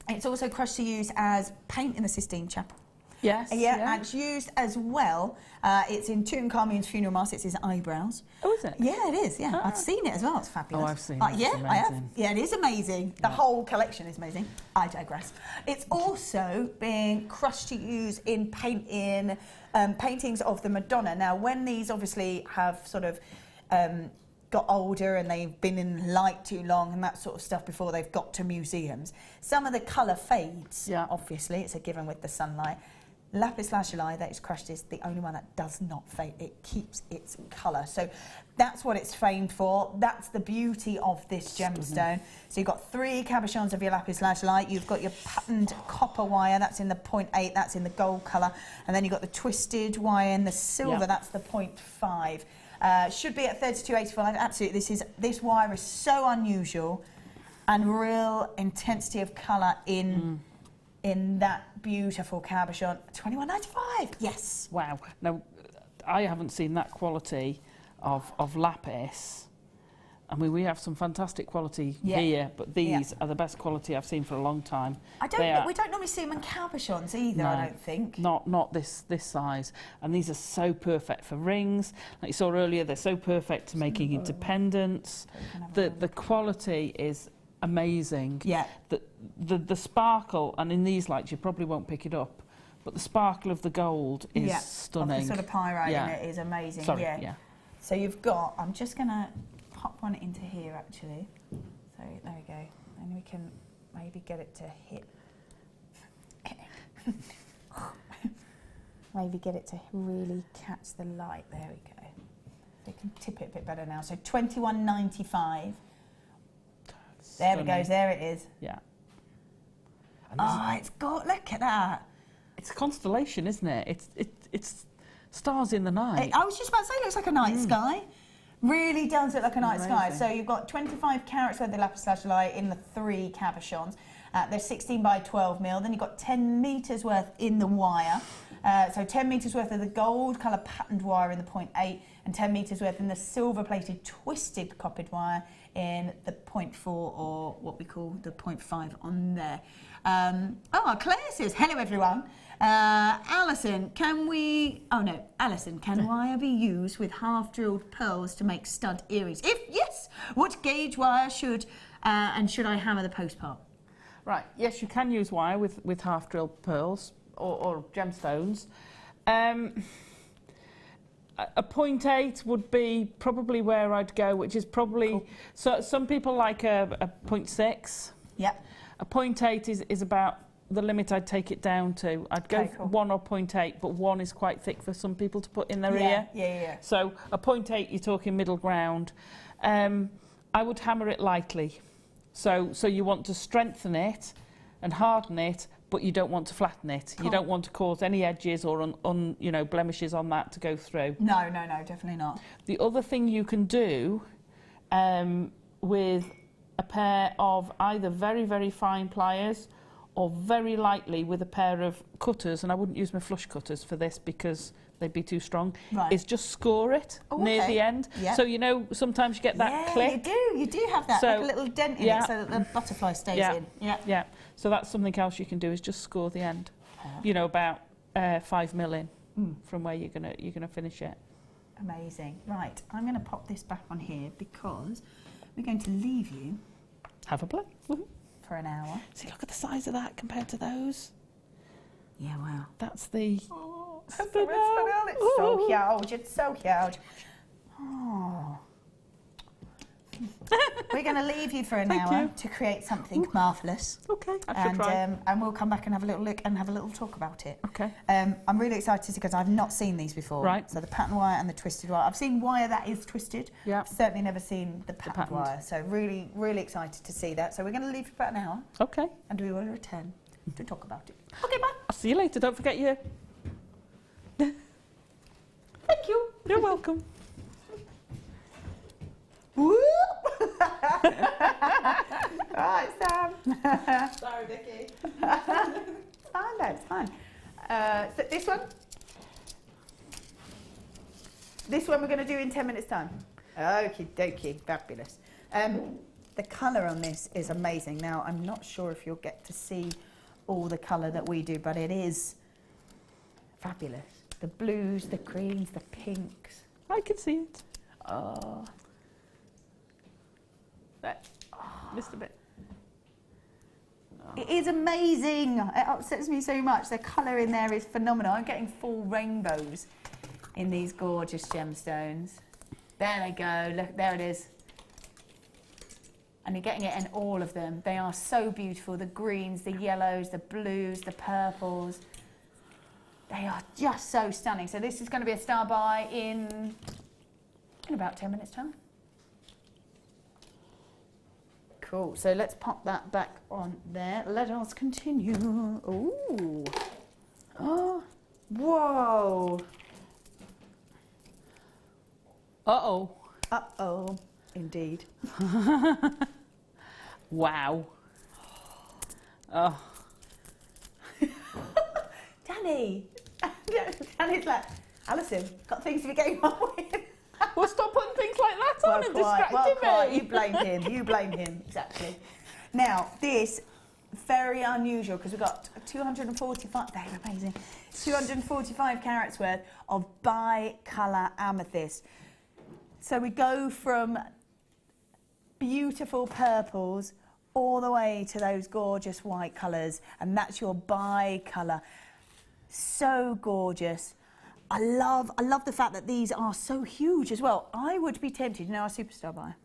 It's also crushed to use as paint in the Sistine Chapel. Yes. Yeah, and it's used as well. It's in Tutankhamun's funeral mask. It's his eyebrows. Oh, is it? Yeah, it is. Yeah, Ah. I've seen it as well. It's fabulous. Oh, I've seen it. Yeah, It's I have. amazing. Yeah, it is amazing. The Yeah. whole collection is amazing. I digress. It's also being crushed to use in paintings of the Madonna. Now, when these obviously have sort of got older and they've been in light too long and that sort of stuff before they've got to museums, some of the colour fades. Yeah. Obviously, it's a given with the sunlight. Lapis lazuli that is crushed is the only one that does not fade. It keeps its colour. So that's what it's famed for. That's the beauty of this gemstone. So you've got 3 cabochons of your lapis lazuli. You've got your patterned copper wire. That's in the 0.8. That's in the gold colour. And then you've got the twisted wire in the silver. Yeah. That's the 0.5. Should be at 32.85. Absolutely. This wire is so unusual and real intensity of colour in that beautiful cabochon. 21.95. Yes. Wow. Now, I haven't seen that quality of lapis. I mean, we have some fantastic quality here, but these are the best quality I've seen for a long time. We don't normally see them in cabochons either, No, I don't think. Not this size. And these are so perfect for rings. Like you saw earlier, they're so perfect to making into pendants. The quality is amazing. Yeah. The sparkle, and in these lights you probably won't pick it up, but the sparkle of the gold is stunning. The sort of pyrite Yeah. in it is amazing. Sorry, yeah. yeah. So you've got, I'm just going to pop one into here actually. So there we go. And we can maybe get it to hit. Maybe get it to really catch the light. There we go. So you can tip it a bit better now. So 21.95. There we go. There it is. Yeah. Oh, it's got, look at that. It's a constellation, isn't it? It's stars in the night. I was just about to say, it looks like a night sky. Really does look like a night sky. Amazing. So you've got 25 carats worth of lapis lazuli in the 3 cabochons. They're 16 by 12 mil. Then you've got 10 metres worth in the wire. So 10 metres worth of the gold colour patterned wire in the 0.8 and 10 metres worth in the silver plated twisted coppered wire in the 0.4 or what we call the 0.5 on there. Claire says, hello everyone. Alison, can wire be used with half-drilled pearls to make stud earrings? If yes, what gauge wire should I hammer the post part? Right, yes, you can use wire with half-drilled pearls or gemstones. A 0.8 would be probably where I'd go, which is probably... Cool. So some people like a 0.6. Yeah. A 0.8 is about the limit I'd take it down to. I'd go cool. 1 or 0.8, but 1 is quite thick for some people to put in their ear. Yeah. So a 0.8, you're talking middle ground. I would hammer it lightly. So you want to strengthen it and harden it, but you don't want to flatten it. Cool. You don't want to cause any edges or blemishes on that to go through. No, definitely not. The other thing you can do with a pair of either very, very fine pliers or very lightly with a pair of cutters, and I wouldn't use my flush cutters for this because they'd be too strong, is just score it near the end. Yep. So, sometimes you get that click. You do have that, like a little dent in it so that the butterfly stays in. Yeah. So that's something else you can do is just score the end. About 5 mil in from where you're gonna finish it. Amazing. Right, I'm going to pop this back on here because we're going to leave you. Have a play. For an hour. See, look at the size of that compared to those. Yeah, wow. That's the... Oh, it's so huge. It's so huge. Oh, We're going to leave you for an hour to create something marvellous. Okay, I shall try. And we'll come back and have a little look and have a little talk about it. Okay. I'm really excited because I've not seen these before. Right. So the pattern wire and the twisted wire. I've seen wire that is twisted. Yeah. I've certainly never seen the patterned patterned. wire. So really, really excited to see that. So we're going to leave for about an hour Okay. and we will return to talk about it. Okay, bye. I'll see you later. Don't forget your... Thank you. You're welcome. Whoop! Right, Sam. Sorry, Vicky. Fine, no, it's fine. So this one we're going to do in 10 minutes time. Okie dokie, fabulous. The colour on this is amazing. Now, I'm not sure if you'll get to see all the colour that we do, but it is fabulous. The blues, the greens, the pinks. I can see it. Oh, Just a bit. it is amazing. It upsets me so much. The colour in there is phenomenal. I'm getting full rainbows in these gorgeous gemstones. There they go. Look, there it is. And you're getting it in all of them. They are so beautiful. The greens, the yellows, the blues, the purples. They are just so stunning. So this is going to be a star buy in about 10 minutes time. Cool. So let's pop that back on there. Let us continue. Ooh. Oh. Whoa. Uh-oh. Uh-oh. Indeed. Wow. Oh. Danny. Danny's like, Alison, got things to be going on with. Well, stop putting things like that on and distracting me. You blame him. You blame him. Exactly. Now, this very unusual because we've got 245. They're amazing. 245 carats worth of bi-colour amethyst. So we go from beautiful purples all the way to those gorgeous white colours, and that's your bi-colour. So gorgeous. I love the fact that these are so huge as well. I would be tempted, you know, our superstar buyer.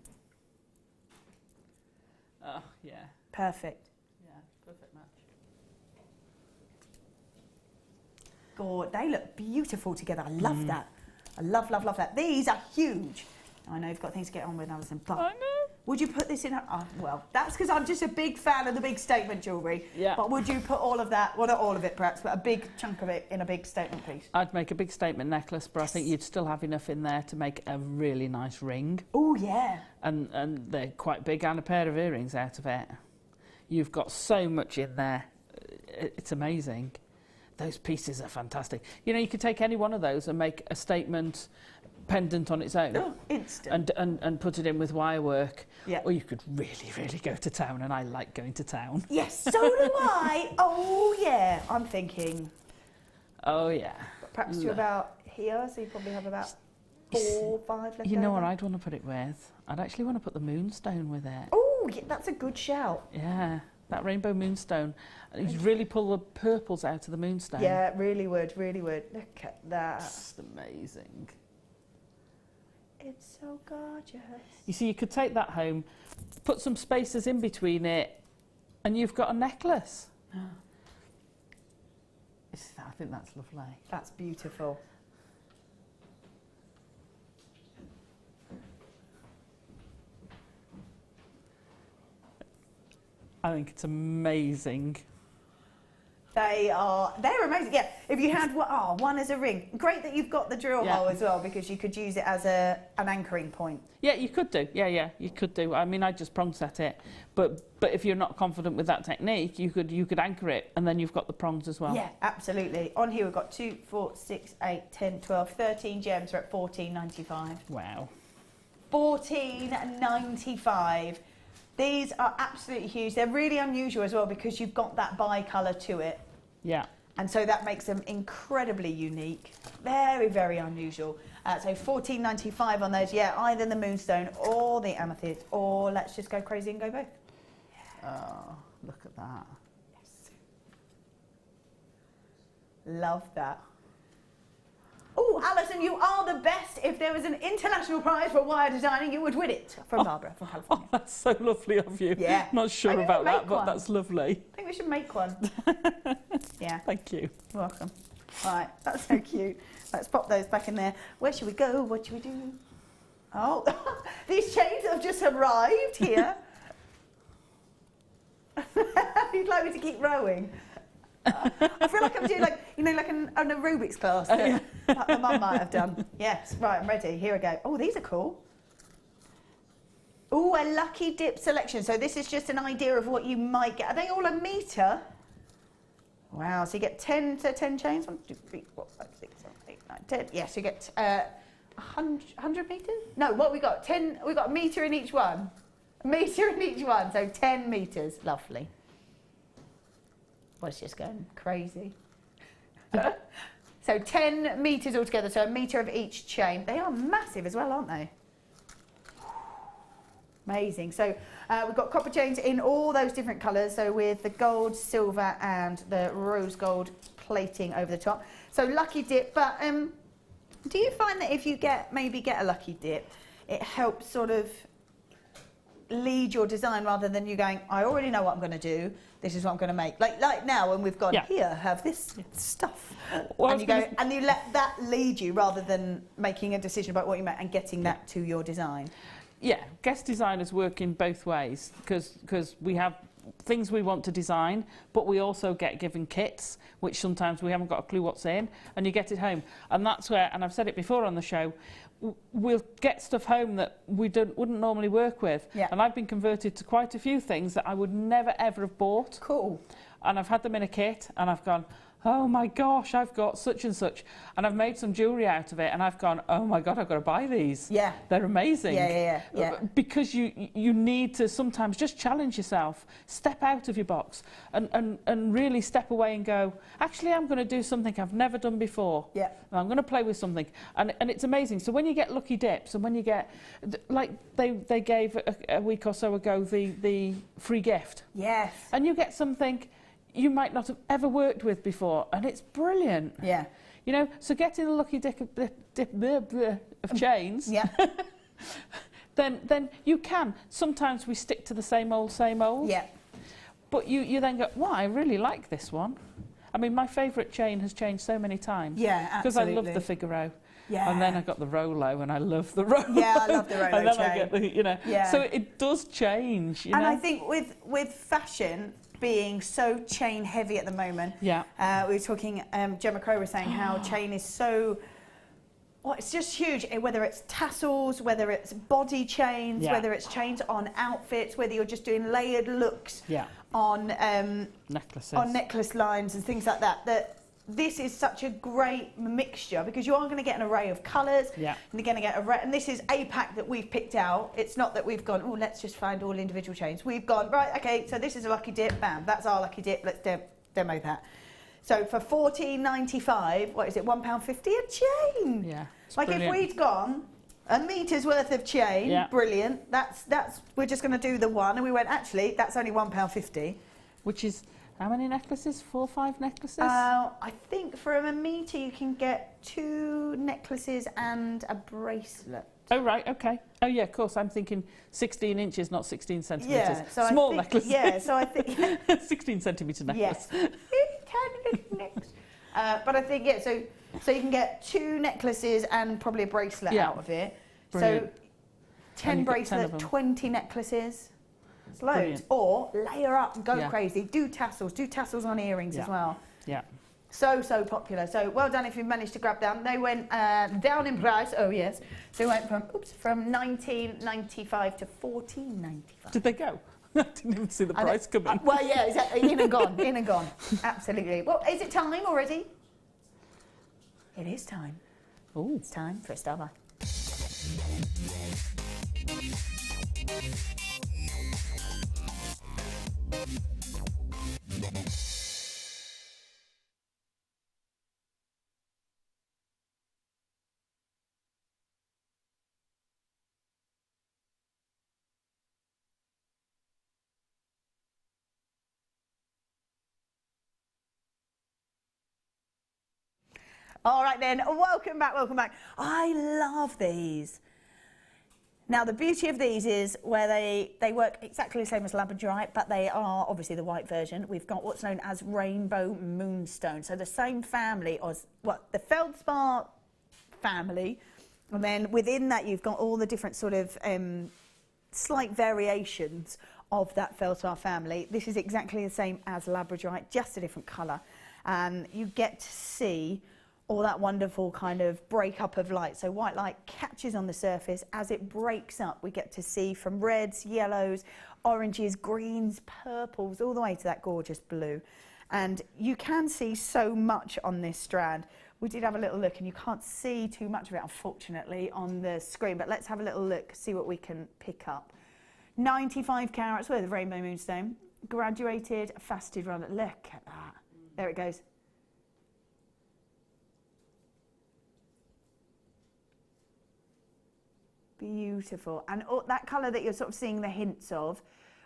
Oh, yeah. Perfect. Yeah, perfect match. God, they look beautiful together. I love that. I love that. These are huge. I know you've got things to get on with, Alison, but I know. would you put this in a... Oh, well, that's because I'm just a big fan of the big statement jewellery. Yeah. But would you put all of that, well, not all of it perhaps, but a big chunk of it in a big statement piece? I'd make a big statement necklace, but I think you'd still have enough in there to make a really nice ring. Oh, yeah. And they're quite big, and a pair of earrings out of it. You've got so much in there. It's amazing. Those pieces are fantastic. You know, you could take any one of those and make a statement pendant on its own. Oh, instant. And put it in with wire work. Yeah. Or you could really, really go to town, and I like going to town. Yes, so do I. Oh, yeah. I'm thinking... Oh, yeah. Perhaps to about here, so you probably have about 4, 5 left You know over. what I'd want to put it with? I'd actually want to put the moonstone with it. Oh, yeah, that's a good shout. Yeah, that rainbow moonstone. And you'd really pull the purples out of the moonstone. Yeah, really would, really would. Look at that. It's amazing. It's so gorgeous. You see, you could take that home, put some spaces in between it, and you've got a necklace. I think that's lovely. That's beautiful. I think it's amazing. They're amazing. Yeah, if you had one as a ring, great that you've got the drill hole as well, because you could use it as an anchoring point. Yeah, you could do. Yeah, you could do. I mean, I just prong set it, but if you're not confident with that technique, you could anchor it, and then you've got the prongs as well. Yeah, absolutely. On here we've got 2, 4, 6, 8, 10, 12, 13 gems. We're at $14.95. Wow. $14.95. These are absolutely huge. They're really unusual as well because you've got that bi-colour to it. Yeah. And so that makes them incredibly unique. Very, very unusual. So $14.95 on those. Yeah, either the moonstone or the amethyst, or let's just go crazy and go both. Oh, look at that. Yes. Love that. Oh, Alison, you are the best. If there was an international prize for wire designing, you would win it. From Barbara, from California. Oh, that's so lovely of you. Yeah. Not sure Maybe about we'll that, make but one. that's lovely. I think we should make one. Yeah. Thank you. You're welcome. Right, that's so cute. Let's pop those back in there. Where should we go? What should we do? Oh, these chains have just arrived here. You'd like me to keep rowing? I feel like I'm doing like, you know, like an aerobics class that like my mum might have done. Yes, right, I'm ready. Here we go. Oh, these are cool. Oh, a lucky dip selection. So this is just an idea of what you might get. Are they all a metre? Wow, so you get 10 chains. 1, 2, 3, 4, 5, 6, 7, 8, 9, 10. Yes, you get 100 metres? No, what we got? 10. We got a metre in each one. A metre in each one, so 10 metres. Lovely. Well, it's just going crazy. So 10 metres altogether, so a metre of each chain. They are massive as well, aren't they? Amazing. So we've got copper chains in all those different colours, so with the gold, silver and the rose gold plating over the top. So lucky dip, but do you find that if you maybe get a lucky dip, it helps sort of lead your design rather than you going, I already know what I'm going to do, this is what I'm going to make. Like now when we've gone, here, have this stuff. Well, and you go, and you let that lead you rather than making a decision about what you make and getting that to your design. Yeah, guest designers work in both ways because we have things we want to design, but we also get given kits, which sometimes we haven't got a clue what's in, and you get it home. And that's where, and I've said it before on the show, we'll get stuff home that we wouldn't normally work with. Yeah. And I've been converted to quite a few things that I would never ever have bought. Cool. And I've had them in a kit, and I've gone, oh my gosh, I've got such and such. And I've made some jewellery out of it, and I've gone, oh my God, I've got to buy these. Yeah. They're amazing. Yeah. Because you need to sometimes just challenge yourself, step out of your box, and really step away and go, actually, I'm going to do something I've never done before. Yeah. And I'm going to play with something. And it's amazing. So when you get lucky dips, and when you get, like they gave a week or so ago the free gift. Yes. And you get something you might not have ever worked with before, and it's brilliant. Yeah. You know, so getting a lucky dip of chains, Yeah. then you can. Sometimes we stick to the same old. Yeah. But you then go, wow, I really like this one. I mean, my favourite chain has changed so many times. Yeah, because I absolutely. love the Figaro. Yeah. And then I got the Rolo, and I love the Rolo. Yeah, I love the Rolo and then chain. I get the, you know. Yeah. So it does change, you know. And I think with fashion being so chain heavy at the moment, Yeah. we were talking, Gemma Crow was saying how chain is so, well, it's just huge, whether it's tassels, whether it's body chains, Yeah. whether it's chains on outfits, whether you're just doing layered looks Yeah. on Necklaces. on necklace lines and things like that, that this is such a great mixture because you are going to get an array of colours. Yeah. And you're going to get and this is a pack that we've picked out. It's not that we've gone, oh, let's just find all individual chains. We've gone, right, okay, so this is a lucky dip, bam, that's our lucky dip, let's demo that. So for $14.95, what is it, £1.50 a chain? Yeah. Like brilliant. if we'd gone a metre's worth of chain, Yeah. brilliant, that's we're just going to do the one, and we went, actually, that's only £1.50. Which is, how many necklaces? 4 or 5 necklaces? I think from a metre you can get 2 necklaces and a bracelet. Oh, right, okay. Oh, yeah, of course. I'm thinking 16 inches, not 16 centimetres. Yeah, so Small I think, necklaces. Yeah, so I think... 16 centimetre necklace. Yes. Tiny little necklace. But I think, yeah, so you can get 2 necklaces and probably a bracelet Yeah. out of it. Brilliant. So 10 you've got 10 bracelets, of them. 20 necklaces. It's loads. Brilliant. Or layer up and go Yeah. crazy. Do tassels on earrings as Yeah. well. Yeah. So popular. So well done if you managed to grab them. They went down in price. Oh yes. So they went from $19.95 to $14.95. Did they go? I didn't even see the price come in. Well, yeah, exactly. In and gone. In and gone. Absolutely. Well, is it time already? It is time. Oh. It's time for a star buy. All right then, welcome back, welcome back. I love these. Now the beauty of these is where they work exactly the same as labradorite, but they are obviously the white version. We've got what's known as rainbow moonstone. So the same family as the feldspar family, and then within that you've got all the different sort of slight variations of that feldspar family. This is exactly the same as labradorite, just a different colour. And you get to see all that wonderful kind of break-up of light. So white light catches on the surface. As it breaks up, we get to see from reds, yellows, oranges, greens, purples, all the way to that gorgeous blue. And you can see so much on this strand. We did have a little look, and you can't see too much of it, unfortunately, on the screen, but let's have a little look, see what we can pick up. 95 carats worth of rainbow moonstone, graduated, faceted round. Look at that. There it goes. Beautiful. And all that colour that you're sort of seeing the hints of,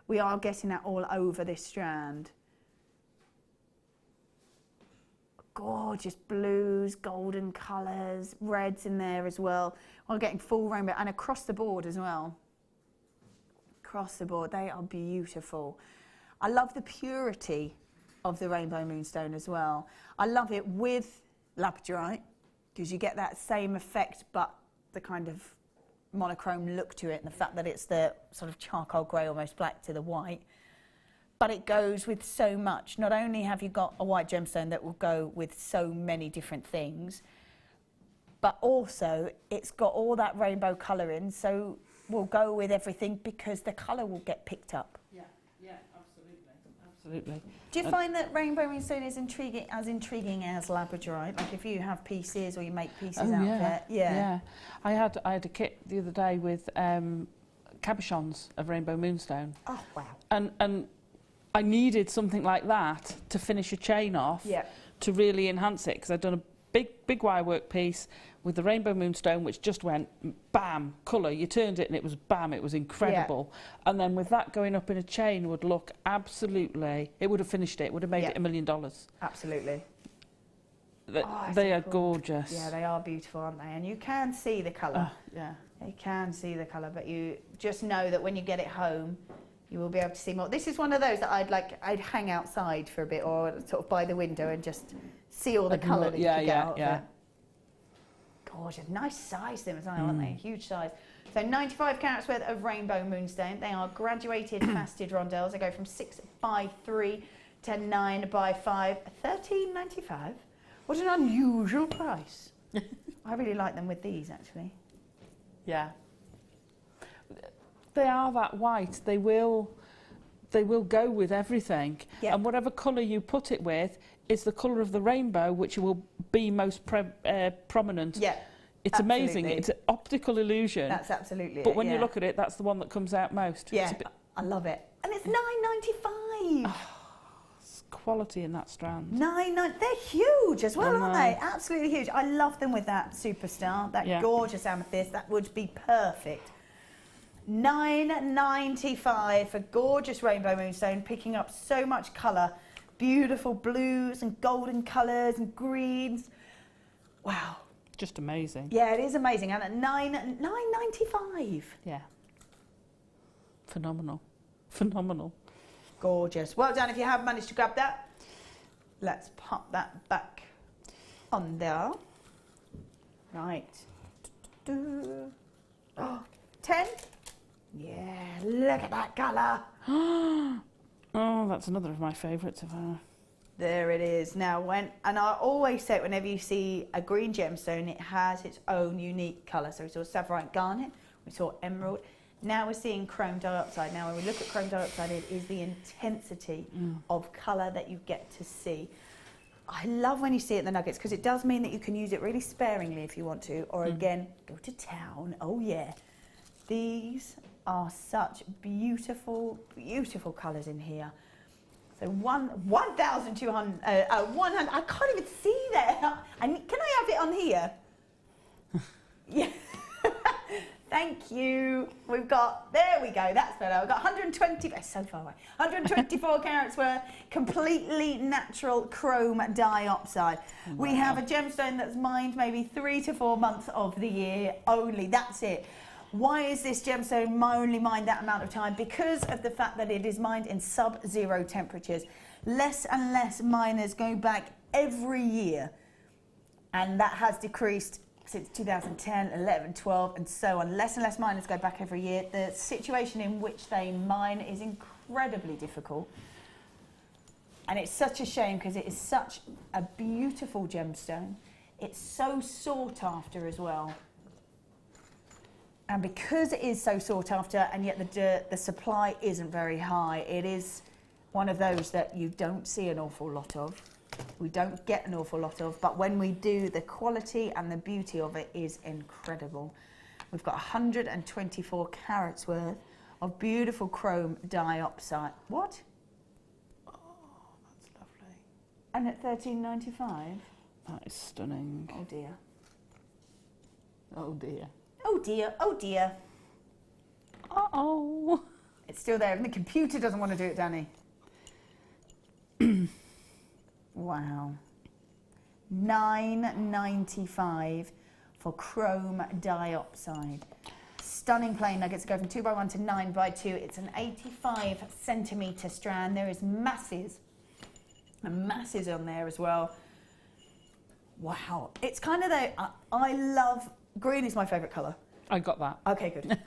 we are getting that all over this strand. Gorgeous blues, golden colours, reds in there as well. We're getting full rainbow, and across the board as well. Across the board, they are beautiful. I love the purity of the rainbow moonstone as well. I love it with labradorite, because you get that same effect, but the kind of monochrome look to it, and the fact that it's the sort of charcoal grey, almost black to the white. But it goes with so much. Not only have you got a white gemstone that will go with so many different things, but also it's got all that rainbow colour in, so will go with everything because the colour will get picked up. Yeah, yeah, absolutely. Do you find that rainbow moonstone is intriguing as labradorite? Like if you have pieces or you make pieces out of it? Yeah. I had a kit the other day with cabochons of rainbow moonstone. Oh wow. And I needed something like that to finish a chain off, to really enhance it, because I'd done a big wire work piece with the rainbow moonstone, which just went bam, colour. You turned it and it was bam, it was incredible. And then with that going up in a chain would look absolutely, it would have finished it, it would have made it $1 million. Absolutely. They are gorgeous. Yeah, they are beautiful, aren't they? And you can see the colour. Yeah. You can see the colour, but you just know that when you get it home, you will be able to see more. This is one of those that I'd hang outside for a bit, or sort of by the window, and just see all the colour that you can get out of it. Gorgeous, nice size them as well, aren't they? Huge size. So 95 carats worth of rainbow moonstone. They are graduated faceted rondelles. They go from 6x3 to 9x5, $13.95. What an unusual price. I really like them with these, actually. Yeah. They are that white. They will go with everything. Yep. And whatever colour you put it with is the colour of the rainbow, which will be most prominent. Yeah. It's amazing. It's an optical illusion. That's absolutely But when you look at it, that's the one that comes out most. Yeah, I love it. And it's $9.95. Oh, it's quality in that strand. They're huge as well, aren't they? Absolutely huge. I love them with that superstar, that gorgeous amethyst. That would be perfect. $9.95 for gorgeous rainbow moonstone, picking up so much colour. Beautiful blues and golden colours and greens. Wow. Just amazing. Yeah, it is amazing. And at $9.95. Yeah. Phenomenal. Phenomenal. Gorgeous. Well done if you have managed to grab that. Let's pop that back on there. Right. Oh, 10. Yeah, look at that colour. Oh, that's another of my favourites of her. There it is. Now, and I always say it whenever you see a green gemstone, it has its own unique colour. So we saw sapphire garnet, we saw emerald. Now we're seeing chrome dioxide. Now, when we look at chrome dioxide, it is the intensity of colour that you get to see. I love when you see it in the nuggets, because it does mean that you can use it really sparingly if you want to, or again, go to town. Oh yeah. These are such beautiful, beautiful colours in here. So 1,200, 100, I can't even see that. Can I have it on here? Yeah. Thank you. We've got, there we go, that's better. We've got 120, it's so far away, 124 carats worth, completely natural chrome dioxide. Wow. We have a gemstone that's mined maybe 3 to 4 months of the year only, that's it. Why is this gemstone only mined that amount of time? Because of the fact that it is mined in sub-zero temperatures. Less and less miners go back every year, and that has decreased since 2010, 11, 12, and so on. Less and less miners go back every year. The situation in which they mine is incredibly difficult. And it's such a shame because it is such a beautiful gemstone. It's so sought after as well. And because it is so sought after and yet the supply isn't very high, it is one of those that you don't see an awful lot of. We don't get an awful lot of, but when we do, the quality and the beauty of it is incredible. We've got 124 carats worth of beautiful chrome dioxide. What? Oh, that's lovely. And at $13.95? That is stunning. Oh dear. Oh dear. Oh dear, oh dear. Uh-oh. It's still there, and the computer doesn't want to do it, Danny. Wow. $9.95 for chrome dioxide. Stunning plain nuggets go from 2x1 to 9x2. It's an 85 centimetre strand. There is masses and masses on there as well. Wow. It's kind of I love, green is my favourite colour. I got that. Okay, good.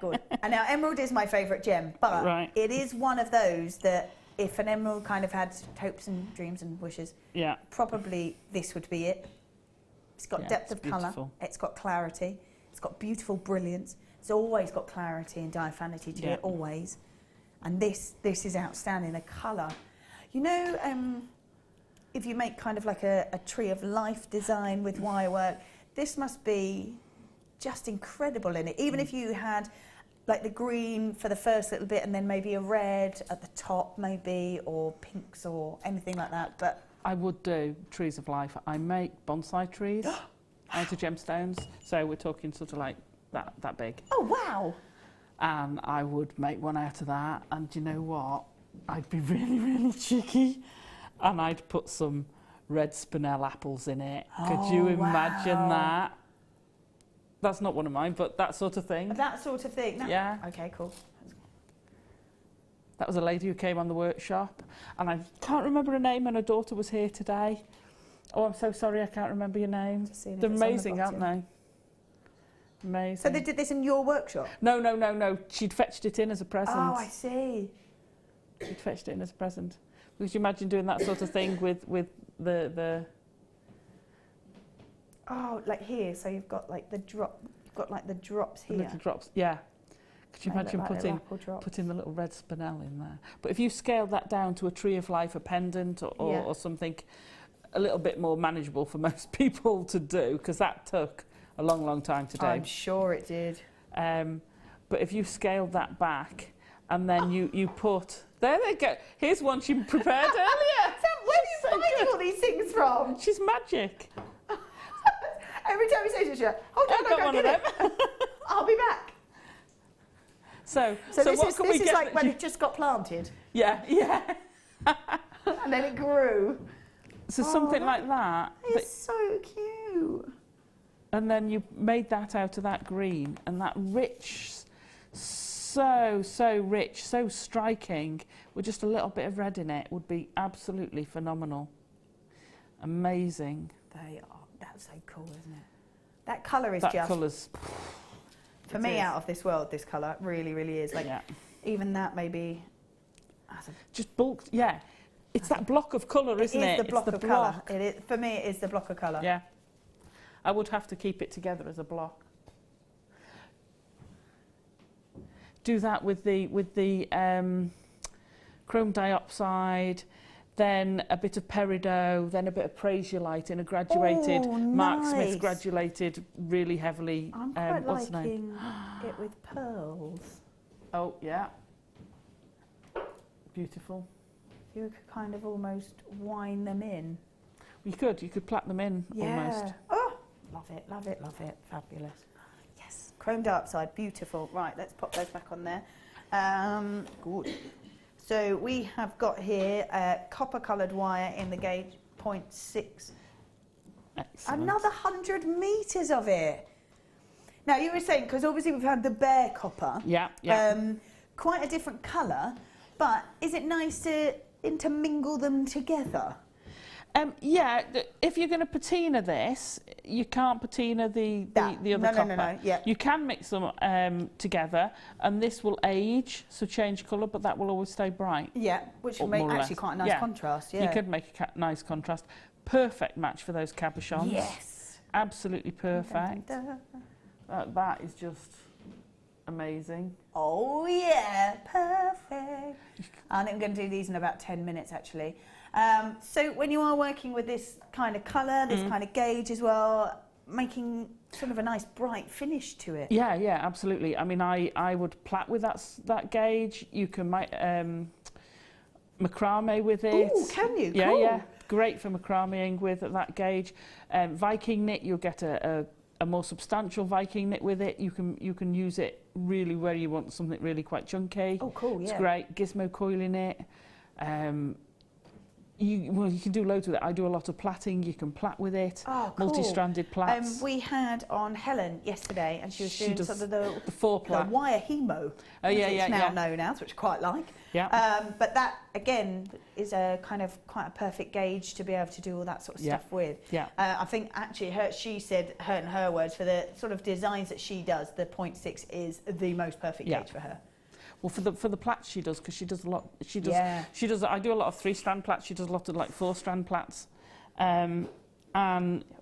Good. And now emerald is my favourite gem, but it is one of those that if an emerald kind of had hopes and dreams and wishes, probably this would be it. It's got depth of colour, it's got clarity, it's got beautiful brilliance, it's always got clarity and diaphanity to it, always. And this is outstanding, the colour. You know, if you make kind of like a tree of life design with wire work, this must be just incredible in it. Even if you had like the green for the first little bit and then maybe a red at the top maybe, or pinks or anything like that. But I would do trees of life. I make bonsai trees out of gemstones, so we're talking sort of like that big. Oh wow. And I would make one out of that, and you know what, I'd be really, really cheeky and I'd put some red spinel apples in it. Could you imagine that? That's not one of mine, but that sort of thing. That sort of thing? Yeah. Okay, cool. That was a lady who came on the workshop, and I can't remember her name, and her daughter was here today. Oh, I'm so sorry, I can't remember your name. They're amazing, aren't they? Amazing. So they did this in your workshop? No. She'd fetched it in as a present. Oh, I see. She'd fetched it in as a present. Could you imagine doing that sort of thing with the... Oh, like here, so you've got like the drop, you've got like the drops here. The little drops, yeah. Could you imagine putting the little red spinel in there? But if you scaled that down to a tree of life, a pendant or something a little bit more manageable for most people to do, because that took a long, long time to do. I'm sure it did. But if you scaled that back and then you put... There they go. Here's one she prepared earlier. Where are you finding all these things from? She's magic. Every time you say to her, hold on, I'll go get it. I'll be back. So this what is like when it just got planted. Yeah. And then it grew. So something like that. It's so cute. And then you made that out of that green, and that rich, so rich, so striking, with just a little bit of red in it, would be absolutely phenomenal. Amazing. They are. That's so cool, isn't it? That colour is that just... colour's... For me, out of this world, this colour really, really is. Like, even that maybe... Just bulk, yeah. It's that block of colour, isn't it? It is the block of colour. It is, for me, it is the block of colour. Yeah. I would have to keep it together as a block. Do that with the chrome dioxide, then a bit of peridot, then a bit of prasiolite in a graduated, Mark Smith graduated really heavily. I'm quite liking it with pearls. Oh, yeah. Beautiful. You could kind of almost wind them in. You could plait them in almost. Oh, love it, love it, love it. Fabulous. Yes, chrome dioxide, beautiful. Right, let's pop those back on there. Good. So we have got here copper coloured wire in the gauge 0.6. Excellent. Another 100 metres of it. Now you were saying, because obviously we've had the bare copper. Yeah, yeah. Quite a different colour, but is it nice to intermingle them together? Yeah, if you're going to patina this, you can't patina the other copper. No, yeah. You can mix them together, and this will age, so change colour, but that will always stay bright. Yeah, which will make actually quite a nice contrast. Yeah, you could make a nice contrast. Perfect match for those cabochons. Yes, absolutely perfect. That is just amazing. Oh yeah, perfect. I think I'm going to do these in about 10 minutes actually. So when you are working with this kind of colour, this kind of gauge as well, making sort of a nice bright finish to it. Yeah, yeah, absolutely. I mean, I would plait with that gauge. You can make macrame with it. Oh, can you? Yeah, cool. yeah. Great for macrameing with that gauge. Viking knit, you'll get a more substantial Viking knit with it. You can use it really where you want something really quite chunky. Oh, cool, yeah. It's great. Gizmo coiling it. You can do loads with it. I do a lot of plaiting. You can plait with it. Oh, cool. Multi-stranded plaits. We had on Helen yesterday, and she was doing sort of the four-plait. The wire hemo. Oh yeah, it's yeah, now yeah. known as, which I quite like. Yeah. But that again is a kind of quite a perfect gauge to be able to do all that sort of stuff with. Yeah. I think actually she said, in her words, for the sort of designs that she does, the 0.6 is the most perfect gauge for her. Well, for the plaits she does, because she does a lot. She does. I do a lot of 3-strand plaits. She does a lot of like 4-strand plaits. And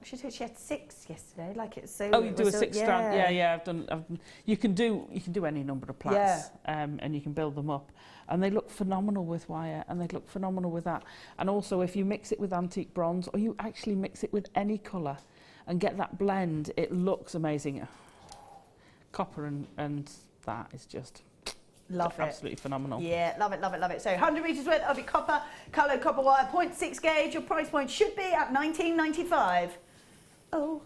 she said she had 6 yesterday. Like it's so. Oh, you do a 6-strand? Yeah. I've done. You can do any number of plaits. And you can build them up, and they look phenomenal with wire, and they look phenomenal with that. And also, if you mix it with antique bronze, or you actually mix it with any colour, and get that blend, it looks amazing. Copper and that is just. Love it. Absolutely phenomenal. Yeah, love it, love it, love it. So 100 metres worth of your copper, coloured copper wire, 0.6 gauge. Your price point should be at $19.95. Oh,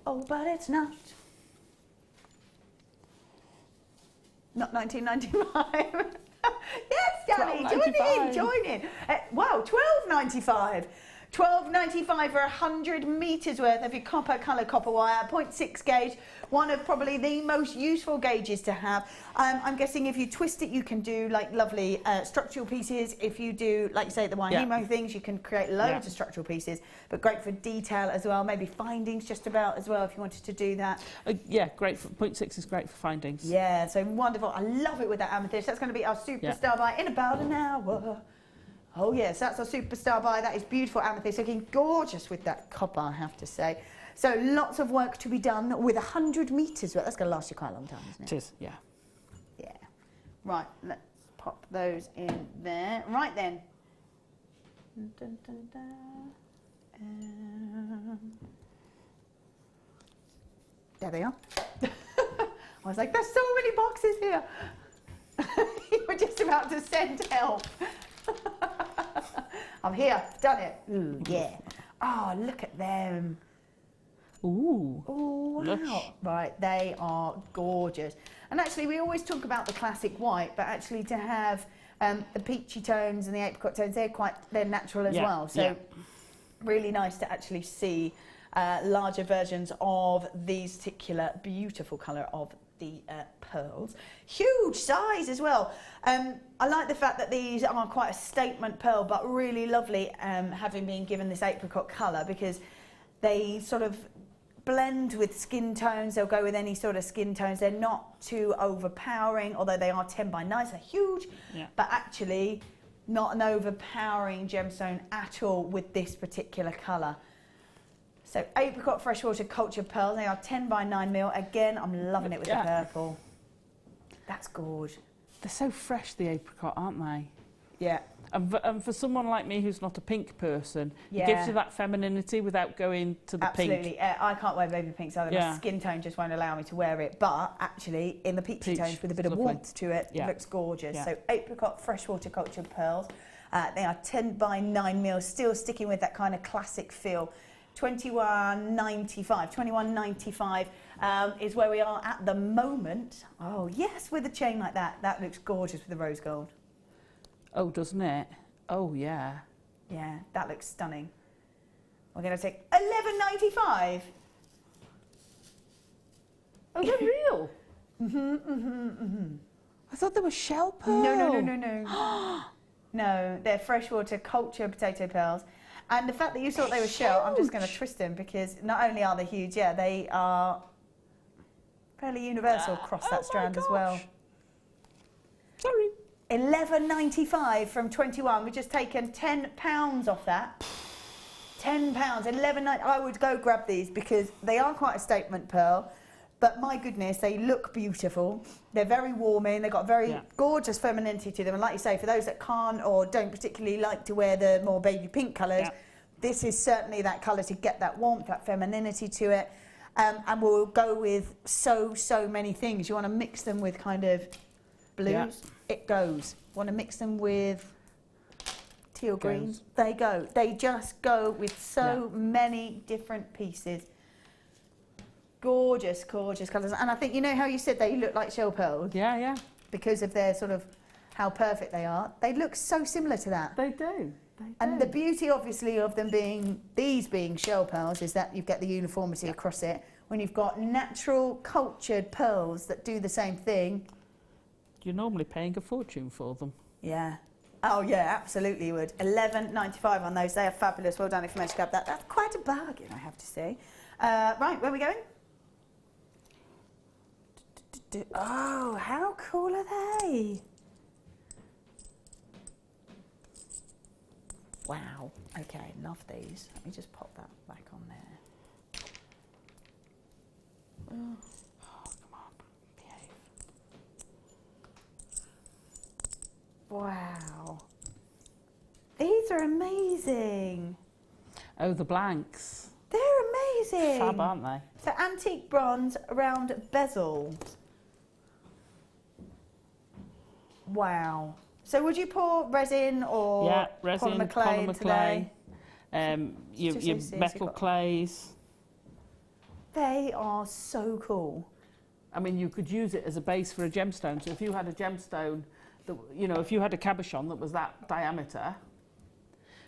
but it's not. Not $19.95. Yes, Danny, join in. Wow, $12.95. $12.95 for 100 metres worth of your copper coloured copper wire, 0.6 gauge, one of probably the most useful gauges to have. I'm guessing if you twist it, you can do like lovely structural pieces. If you do, like you say, the hemo things, you can create loads of structural pieces, but great for detail as well, maybe findings just about as well if you wanted to do that. Yeah, great. 0.6 is great for findings. Yeah, so wonderful. I love it with that amethyst. That's going to be our superstar buy in about an hour. Oh yes, that's our superstar buy. That is beautiful amethyst, looking gorgeous with that copper, I have to say. So lots of work to be done with 100 metres. That's going to last you quite a long time, isn't it? It is, yeah. Yeah. Right, let's pop those in there. Right then. Dun, dun, dun. There they are. I was like, there's so many boxes here. You were just about to send help. I'm here, done it. Ooh, yeah. Oh, look at them. Ooh. Oh, wow. Lush. Right, they are gorgeous. And actually, we always talk about the classic white, but actually to have the peachy tones and the apricot tones, they're natural as well. So really nice to actually see larger versions of these particular beautiful colour of the pearls. Huge size as well. I like the fact that these are quite a statement pearl, but really lovely having been given this apricot colour, because they sort of blend with skin tones. They'll go with any sort of skin tones. They're not too overpowering, although they are 10 by 9, so huge, but actually not an overpowering gemstone at all with this particular colour. So apricot freshwater cultured pearls, they are 10 by 9 mil. Again, I'm loving it with the purple. That's gorgeous. They're so fresh, the apricot, aren't they? Yeah. And for someone like me who's not a pink person, it gives you that femininity without going to the pink. Absolutely. I can't wear baby pinks either. My skin tone just won't allow me to wear it. But actually, in the peachy tones with a bit of warmth to it, it looks gorgeous. So apricot freshwater cultured pearls. They are 10 by 9 mil, still sticking with that kind of classic feel. $21.95. is where we are at the moment. Oh, yes, with a chain like that. That looks gorgeous with the rose gold. Oh, doesn't it? Oh, yeah. Yeah, that looks stunning. We're going to take $11.95. Oh, they're real? I thought they were shell pearl. No. No, they're freshwater culture potato pearls. And the fact that you thought they were shell, I'm just going to twist them because not only are they huge, yeah, they are fairly universal across that strand as well. Sorry. $11.95 from 21. We've just taken £10 off that. £10, $11.90. I would go grab these because they are quite a statement pearl. But my goodness, they look beautiful. They're very warming. They've got very gorgeous femininity to them. And like you say, for those that can't or don't particularly like to wear the more baby pink colours, this is certainly that colour to get that warmth, that femininity to it. And we'll go with so many things. You want to mix them with kind of blues, it goes. Want to mix them with teal greens, they go. They just go with so many different pieces. Gorgeous, gorgeous colours. And I think, you know how you said they look like shell pearls? Yeah, yeah. Because of their sort of how perfect they are. They look so similar to that. They do. And the beauty, obviously, of them being, these being shell pearls, is that you get the uniformity across it. When you've got natural, cultured pearls that do the same thing. You're normally paying a fortune for them. Yeah. Oh, yeah, absolutely you would. $11.95 on those. They are fabulous. Well done if you managed to grab that. That's quite a bargain, I have to say. Right, where are we going? Oh, how cool are they? Wow. Okay, love these. Let me just pop that back on there. Oh, come on. Behave. Wow. These are amazing. Oh, the blanks. They're amazing. Fab, aren't they? So antique bronze round bezels. Wow. So would you pour resin or resin, polymer clay your metal clays. They are so cool. I mean, you could use it as a base for a gemstone. So if you had a gemstone, that, you know, if you had a cabochon that was that diameter,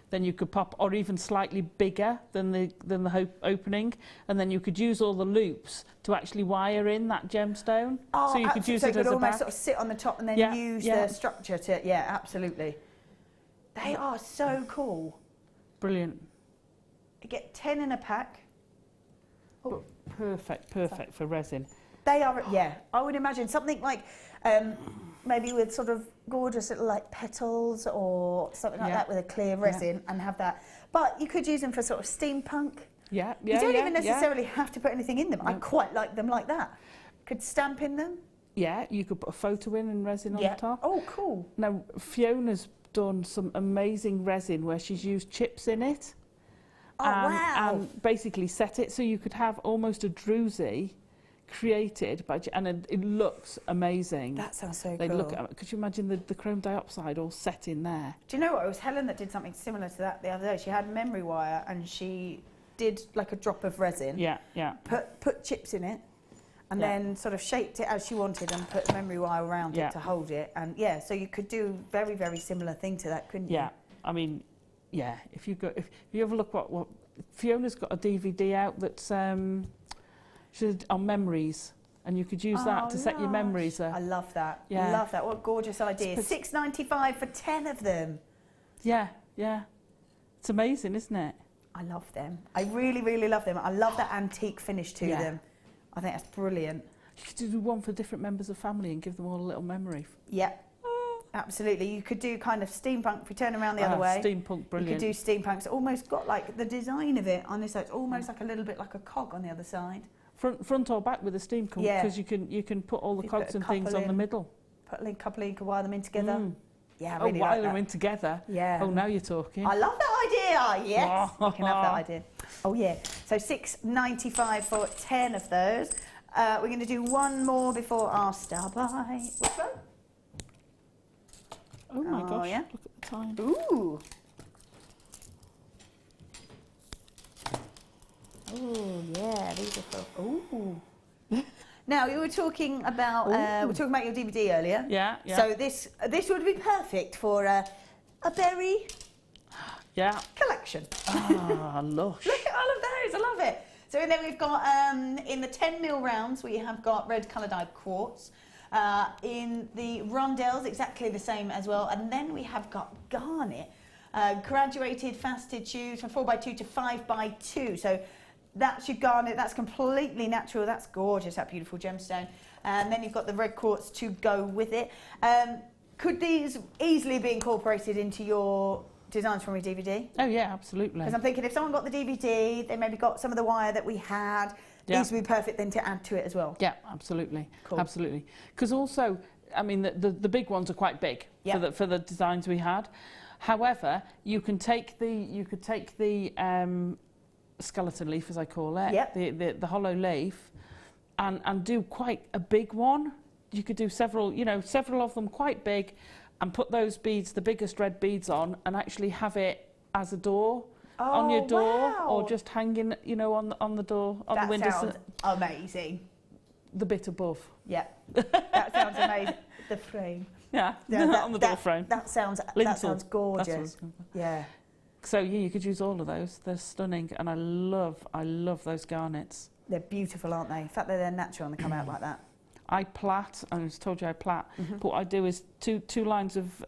then you could pop, or even slightly bigger than the opening, and then you could use all the loops to actually wire in that gemstone. Oh, so you could use so it as could a almost back. sort of sit on the top and then use the structure to, absolutely. They are so cool. Brilliant. You get 10 in a pack. Oh. Perfect for resin. They are, I would imagine something like maybe with sort of gorgeous little like petals or something like that with a clear resin and have that. But you could use them for sort of steampunk. You don't even necessarily have to put anything in them. I quite like them like that. Could stamp in them. Yeah, you could put a photo in and resin on the top. Oh, cool. Now, Fiona's done some amazing resin where she's used chips in it. Oh, wow. And basically set it so you could have almost a druzy created by, and it looks amazing. That sounds so They cool. could you imagine the chrome dioxide all set in there? Do you know what? It was Helen that did something similar to that the other day. She had memory wire and she did like a drop of resin. Yeah. Put chips in it and then sort of shaped it as she wanted and put memory wire around it to hold it. And so you could do very, very similar thing to that, couldn't you? Yeah. I mean, if you ever look what Fiona's got a DVD out that's she's on memories, and you could use that to set your memories. I love that. Yeah. I love that. What a gorgeous idea. $6.95 for 10 of them. Yeah. It's amazing, isn't it? I love them. I really, really love them. I love that antique finish to them. I think that's brilliant. You could do one for different members of family and give them all a little memory. Yeah. Absolutely. You could do kind of steampunk if you turn around the other way. Steampunk, brilliant. You could do steampunk. It's almost got like the design of it on this side. It's almost like a little bit like a cog on the other side. Front or back with a steampunk, because you can put all the cogs and things on the middle. Put a couple in, you can wire them in together. Yeah, I really wire like them that. in together. Yeah. Oh, now you're talking. I love that idea. Yes, you can have that idea. Oh yeah. So $6.95 for 10 of those. We're going to do one more before our star buy. Which one? Oh my gosh, look at the time. Ooh. Oh, yeah, these are for... Ooh. Now, you were talking about your DVD earlier. Yeah, yeah. So this would be perfect for a berry collection. Ah, lush. Look at all of those, I love it. So then we've got, in the 10mm rounds, we have got red colour dyed quartz. In the rondelles, exactly the same as well. And then we have got garnet, graduated faceted tubes from 4x2 to 5x2. So that's your garnet, that's completely natural, that's gorgeous, that beautiful gemstone. And then you've got the red quartz to go with it. Could these easily be incorporated into your designs from your DVD? Oh yeah, absolutely. Because I'm thinking if someone got the DVD, they maybe got some of the wire that we had, these would be perfect then to add to it as well. Yeah, absolutely. Cool. Absolutely. Because also, I mean, the big ones are quite big for the designs we had. However, you could take the skeleton leaf, as I call it, the hollow leaf, and do quite a big one. You could do several of them quite big, and put those beads, the biggest red beads on, and actually have it as a door on your door, or just hanging, on the door, on the window. That sounds amazing. The bit above. Yeah, that sounds amazing. The frame. Yeah, on the door frame. That sounds gorgeous. Yeah. So yeah, you could use all of those. They're stunning, and I love those garnets. They're beautiful, aren't they? In fact, they're natural and they come out like that. I plait, I just told you I plait, but what I do is two lines of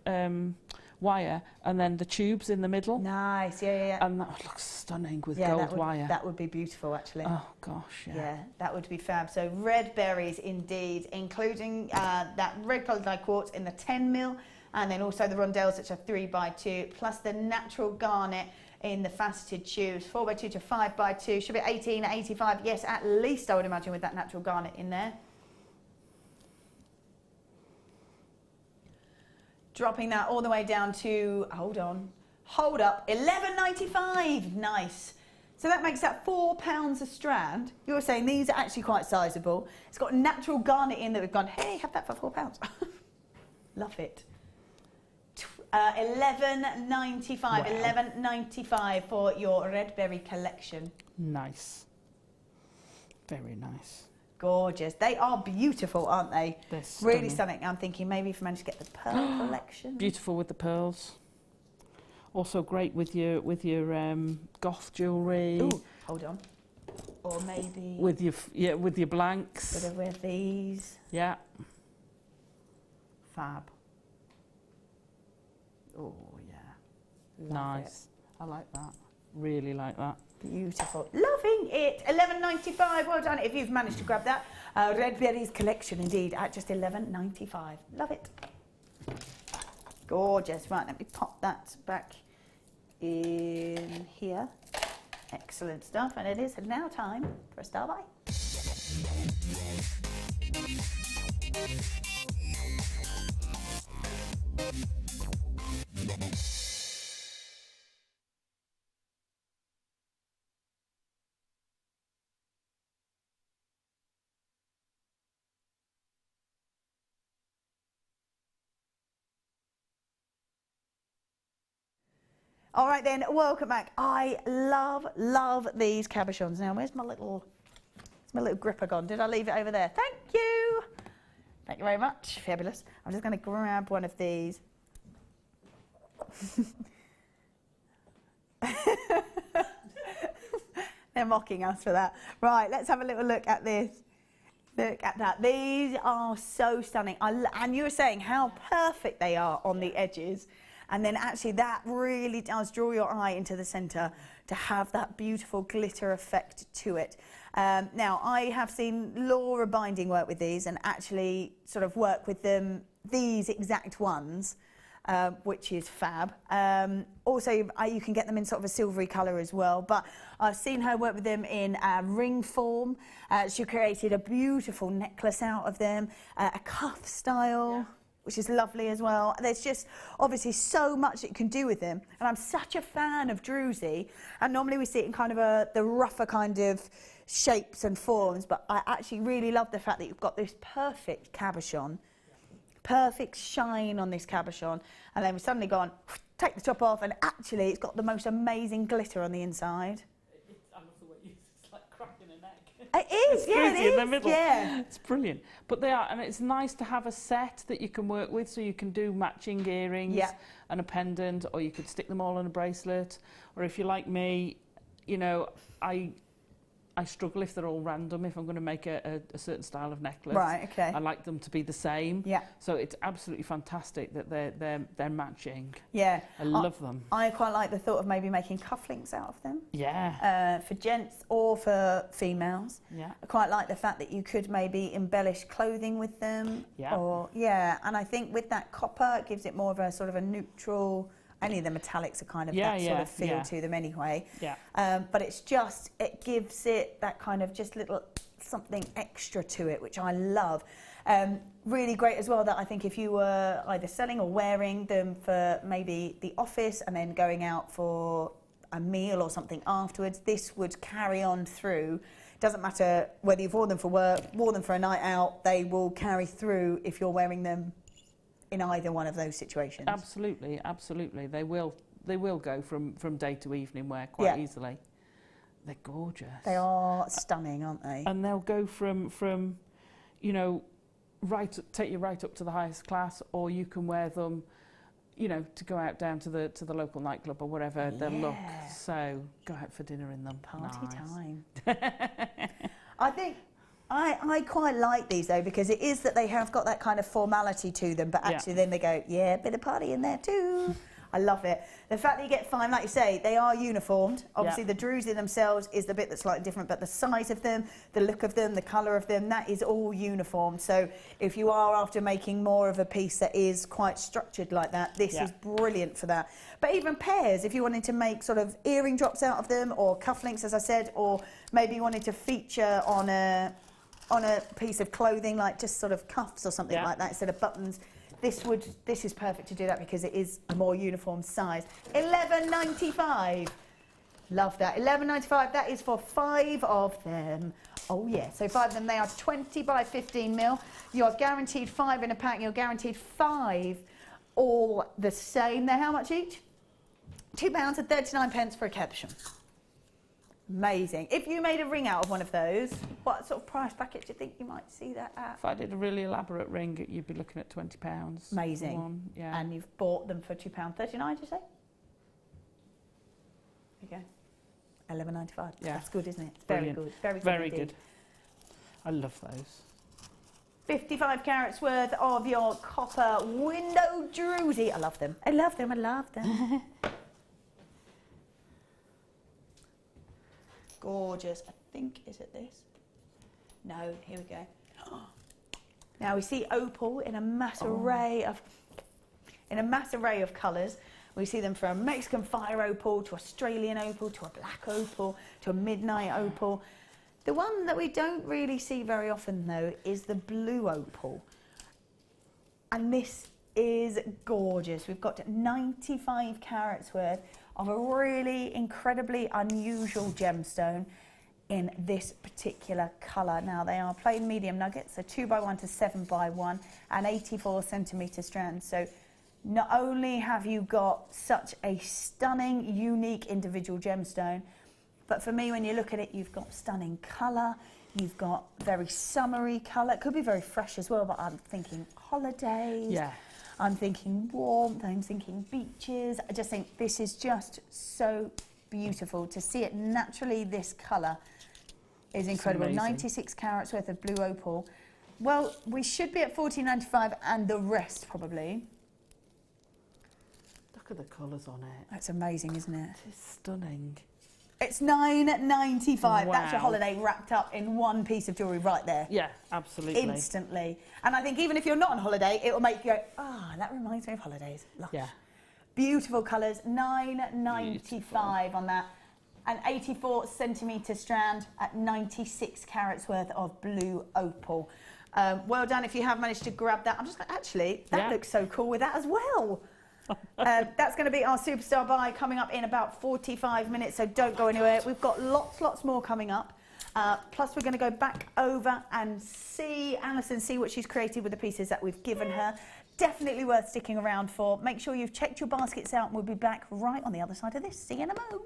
wire and then the tubes in the middle. Nice, yeah. And that looks stunning with gold wire. That would be beautiful, actually. Oh, gosh, yeah. Yeah, that would be fab. So red berries, indeed, including that red coloured dyed quartz in the 10mm, and then also the rondelles, which are 3x2, plus the natural garnet in the faceted tubes, 4x2 to 5x2, should be 18, 85, yes, at least I would imagine with that natural garnet in there. Dropping that all the way down to, hold up, $11.95, nice. So that makes that £4 a strand. You're saying these are actually quite sizable. It's got natural garnet in that we've gone, hey, have that for £4. Love it. $11.95, wow. $11.95 for your red berry collection. Nice. Very nice. Gorgeous. They are beautiful, aren't they? They're stunning. Really stunning. I'm thinking maybe if I manage to get the pearl collection. Beautiful with the pearls. Also great with your goth jewellery. Ooh, hold on. Or maybe with your blanks. Sort of with these. Yeah. Fab. Oh yeah. Love nice. It. I like that. Really like that. Beautiful. Loving it. $11.95. Well done if you've managed to grab that. Red Berries collection indeed at just $11.95. Love it. Gorgeous. Right, let me pop that back in here. Excellent stuff. And it is now time for a star buy. All right then, welcome back. I love these cabochons. Now, where's my little gripper gone? Did I leave it over there? Thank you. Thank you very much. Fabulous. I'm just going to grab one of these. They're mocking us for that. Right, let's have a little look at this. Look at that. These are so stunning. And you were saying how perfect they are on the edges. And then actually that really does draw your eye into the centre to have that beautiful glitter effect to it. Now, I have seen Laura Binding work with these and actually sort of work with them, these exact ones, which is fab. Also, you can get them in sort of a silvery colour as well, but I've seen her work with them in ring form. She created a beautiful necklace out of them, a cuff style. Yeah. Which is lovely as well. There's just obviously so much that you can do with them. And I'm such a fan of druzy. And normally we see it in kind of the rougher kind of shapes and forms. But I actually really love the fact that you've got this perfect cabochon, perfect shine on this cabochon. And then we've suddenly gone, take the top off, and actually it's got the most amazing glitter on the inside. I love the way you use it. It's like cracking an egg. It is, yeah, it is. In the middle. Yeah. It's brilliant. But they are, and it's nice to have a set that you can work with, so you can do matching earrings and a pendant, or you could stick them all in a bracelet. Or if you're like me, you know, I struggle if they're all random, if I'm going to make a certain style of necklace. Right, okay. I like them to be the same. Yeah. So it's absolutely fantastic that they're matching. Yeah. I love them. I quite like the thought of maybe making cufflinks out of them. Yeah. For gents or for females. Yeah. I quite like the fact that you could maybe embellish clothing with them. Yeah. Or, yeah, and I think with that copper, it gives it more of a sort of a neutral. Any of the metallics are kind of that sort of feel to them anyway. Yeah. But it's just, it gives it that kind of just little something extra to it, which I love. Really great as well that I think if you were either selling or wearing them for maybe the office and then going out for a meal or something afterwards, this would carry on through. Doesn't matter whether you've worn them for work, wore them for a night out, they will carry through if you're wearing them in either one of those situations. Absolutely, absolutely. They will go from day to evening wear quite easily. They're gorgeous. They are stunning, aren't they? And they'll go from you know, take you right up to the highest class, or you can wear them, you know, to go out down to the local nightclub or whatever. They'll look so, go out for dinner in them. Party time. I think I quite like these though, because it is that they have got that kind of formality to them, but actually then they go, yeah, bit of party in there too. I love it. The fact that you get fine, like you say, they are uniformed. Obviously the druzy themselves is the bit that's slightly different, but the size of them, the look of them, the colour of them, that is all uniform. So if you are after making more of a piece that is quite structured like that, this is brilliant for that. But even pairs, if you wanted to make sort of earring drops out of them, or cufflinks, as I said, or maybe you wanted to feature on a piece of clothing, like just sort of cuffs or something like that instead of buttons, this is perfect to do that because it is a more uniform size. $11.95. Love that. $11.95. That is for 5 of them. Oh yeah. So 5 of them. They are 20 by 15 mil. You are guaranteed 5 in a pack. You're guaranteed 5 all the same. They're how much each? £2.39 for a caption. Amazing. If you made a ring out of one of those, what sort of price bracket do you think you might see that at? If I did a really elaborate ring, you'd be looking at £20. Amazing. One, yeah. And you've bought them for £2.39, do you say? There you go. $11.95. Yeah. That's good, isn't it? It's Brilliant. very good. Very good. Very indeed. good. I love those. 55 carats worth of your copper window druzy. I love them. I love them. I love them. Gorgeous. I think, is it this? No, here we go. Now we see opal in a mass array of colours. We see them from Mexican fire opal to Australian opal to a black opal to a midnight opal. The one that we don't really see very often though is the blue opal. And this is gorgeous. We've got 95 carats worth of a really incredibly unusual gemstone in this particular colour. Now they are plain medium nuggets, so 2x1 to 7x1 and 84 centimetre strands. So not only have you got such a stunning, unique individual gemstone, but for me when you look at it, you've got stunning colour, you've got very summery colour. It could be very fresh as well, but I'm thinking holidays. Yeah. I'm thinking warmth, I'm thinking beaches. I just think this is just so beautiful. To see it naturally, this colour is incredible. 96 carats worth of blue opal. Well, we should be at $14.95 and the rest probably. Look at the colours on it. That's amazing, isn't it? It's stunning. It's $9.95. Wow. That's your holiday wrapped up in one piece of jewellery right there. Yeah, absolutely. Instantly. And I think even if you're not on holiday, it will make you go, that reminds me of holidays. Lush. Yeah. Beautiful colours. $9.95 on that. An 84 centimetre strand at 96 carats worth of blue opal. Well done if you have managed to grab that. I'm just like, actually, that looks so cool with that as well. That's going to be our superstar buy coming up in about 45 minutes, so don't go anywhere. We've got lots more coming up. Plus, we're going to go back over and see Alison, see what she's created with the pieces that we've given her. Definitely worth sticking around for. Make sure you've checked your baskets out, and we'll be back right on the other side of this. See you in a moment.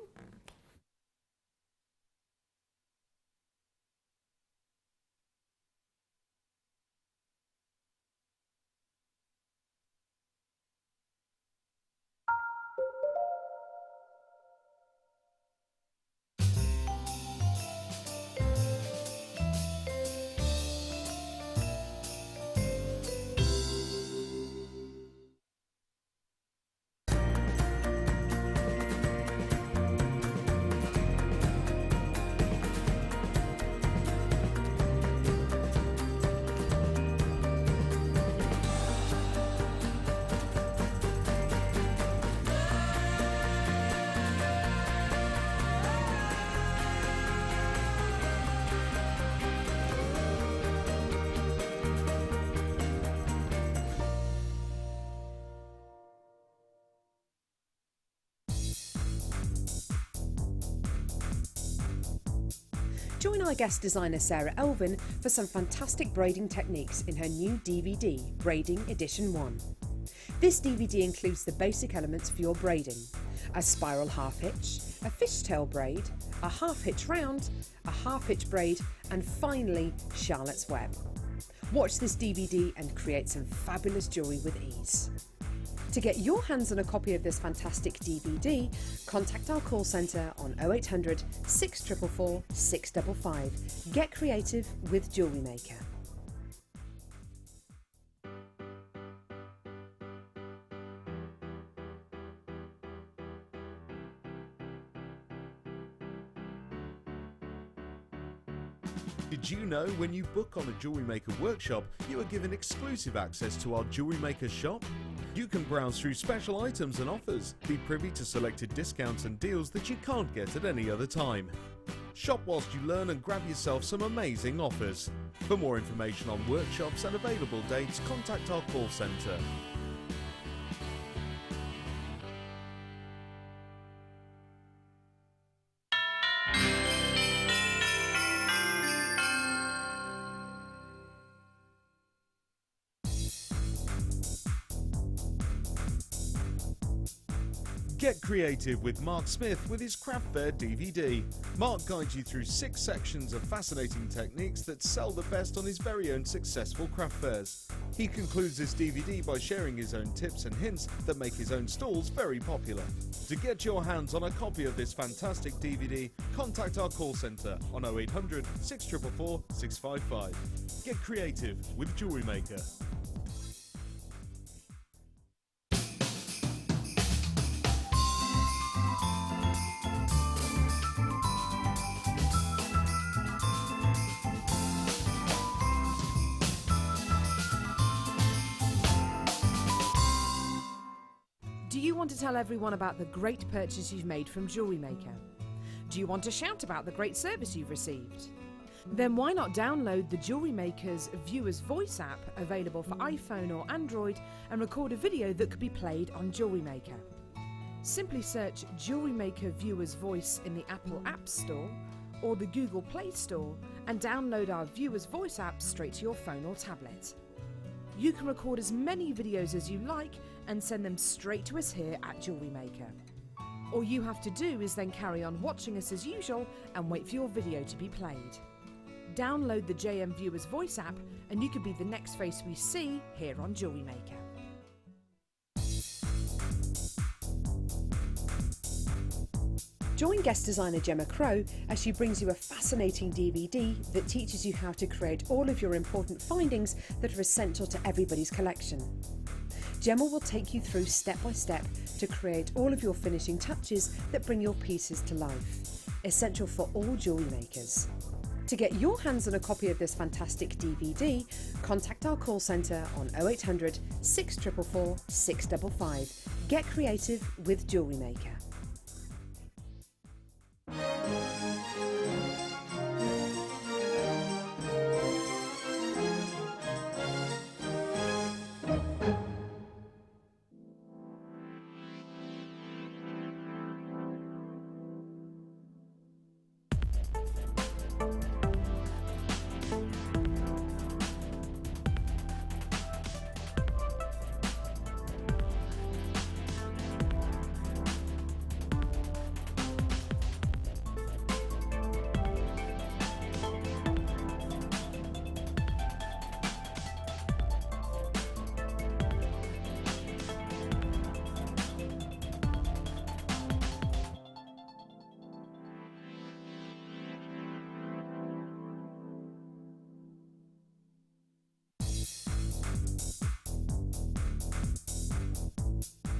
Join our guest designer Sarah Elvin for some fantastic braiding techniques in her new DVD, Braiding Edition 1. This DVD includes the basic elements for your braiding: a spiral half hitch, a fishtail braid, a half hitch round, a half hitch braid, and finally Charlotte's Web. Watch this DVD and create some fabulous jewellery with ease. To get your hands on a copy of this fantastic DVD, contact our call centre on 0800 644 655. Get creative with Jewellery Maker. Did you know when you book on a Jewellery Maker workshop, you are given exclusive access to our Jewellery Maker shop? You can browse through special items and offers, be privy to selected discounts and deals that you can't get at any other time. Shop whilst you learn and grab yourself some amazing offers. For more information on workshops and available dates, contact our call centre. Get creative with Mark Smith with his Craft Fair DVD. Mark guides you through 6 sections of fascinating techniques that sell the best on his very own successful craft fairs. He concludes this DVD by sharing his own tips and hints that make his own stalls very popular. To get your hands on a copy of this fantastic DVD, contact our call centre on 0800 644 655. Get creative with Jewellery Maker. Do you want to tell everyone about the great purchase you've made from Jewellery Maker? Do you want to shout about the great service you've received? Then why not download the Jewellery Maker's Viewer's Voice app, available for iPhone or Android, and record a video that could be played on Jewellery Maker. Simply search Jewellery Maker Viewer's Voice in the Apple App Store or the Google Play Store and download our Viewer's Voice app straight to your phone or tablet. You can record as many videos as you like and send them straight to us here at Jewellery Maker. All you have to do is then carry on watching us as usual and wait for your video to be played. Download the JM Viewer's Voice app and you could be the next face we see here on Jewellery Maker. Join guest designer Gemma Crow as she brings you a fascinating DVD that teaches you how to create all of your important findings that are essential to everybody's collection. Gemma will take you through step by step to create all of your finishing touches that bring your pieces to life, essential for all jewellery makers. To get your hands on a copy of this fantastic DVD, contact our call centre on 0800 644 655. Get creative with Jewellery Maker.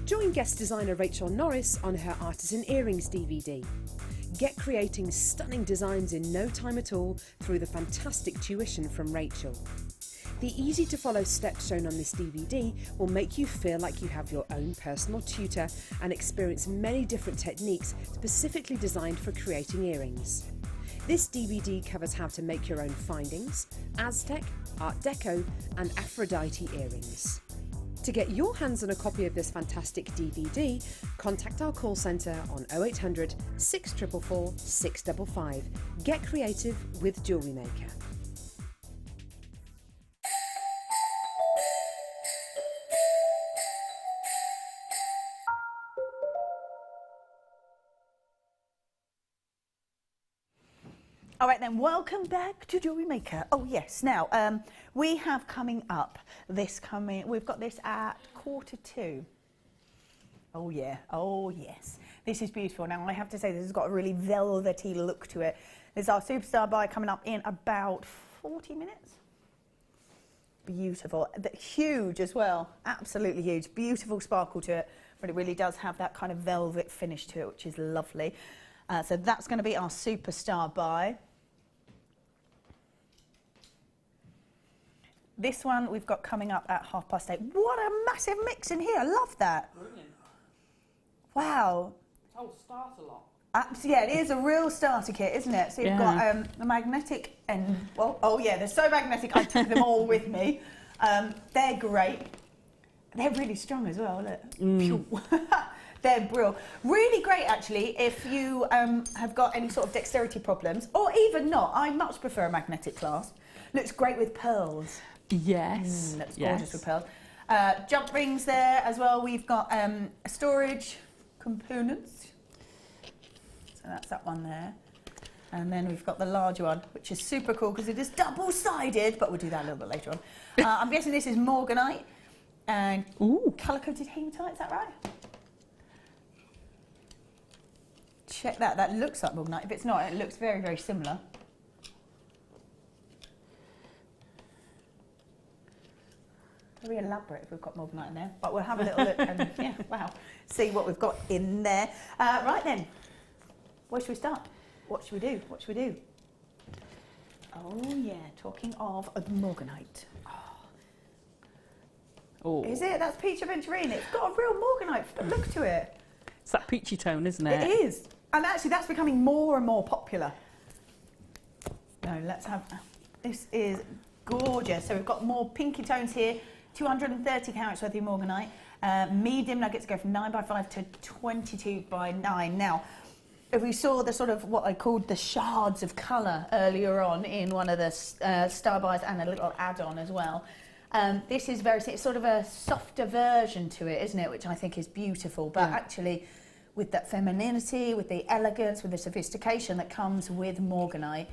Join guest designer Rachel Norris on her Artisan Earrings DVD. Get creating stunning designs in no time at all through the fantastic tuition from Rachel. The easy to follow steps shown on this DVD will make you feel like you have your own personal tutor and experience many different techniques specifically designed for creating earrings. This DVD covers how to make your own findings, Aztec, Art Deco and Aphrodite earrings. To get your hands on a copy of this fantastic DVD, contact our call centre on 0800 644 655. Get creative with Jewellery Maker. All right then, welcome back to Jewellery Maker. Oh yes, now we have coming up we've got this at 1:45. Oh yeah, oh yes. This is beautiful. Now I have to say this has got a really velvety look to it. This is our superstar buy coming up in about 40 minutes. Beautiful, huge as well, absolutely huge. Beautiful sparkle to it, but it really does have that kind of velvet finish to it, which is lovely. So that's going to be our superstar buy. This one we've got coming up at 8:30. What a massive mix in here. I love that. Brilliant. Wow. Oh, starter lot. Yeah, it is a real starter kit, isn't it? So you've got a magnetic end. Well, oh yeah, they're so magnetic I took them all with me. They're great. They're really strong as well, look. They're brilliant. Really great, actually, if you have got any sort of dexterity problems, or even not. I much prefer a magnetic clasp. Looks great with pearls. Yes. Looks gorgeous with pearls. Jump rings there as well. We've got storage components. So that's that one there. And then we've got the larger one, which is super cool because it is double-sided, but we'll do that a little bit later on. I'm guessing this is morganite and colour-coated hematite, is that right? Check that, that looks like morganite. If it's not, it looks very, very similar. Very elaborate if we've got morganite in there, but we'll have a little look and yeah, wow, see what we've got in there. Right then, where should we start? What should we do? What should we do? Oh yeah, talking of morganite. Oh. Is it? That's peach aventurine. It's got a real morganite look to it. It's that peachy tone, isn't it? It is. And actually that's becoming more and more popular. No, let's have, this is gorgeous. So we've got more pinky tones here, 230 carats worth of morganite. Medium nuggets go from 9x5 to 22x9. Now, if we saw the sort of what I called the shards of colour earlier on in one of the star buys and a little add-on as well. This is it's sort of a softer version to it, isn't it? Which I think is beautiful, but actually with that femininity, with the elegance, with the sophistication that comes with morganite,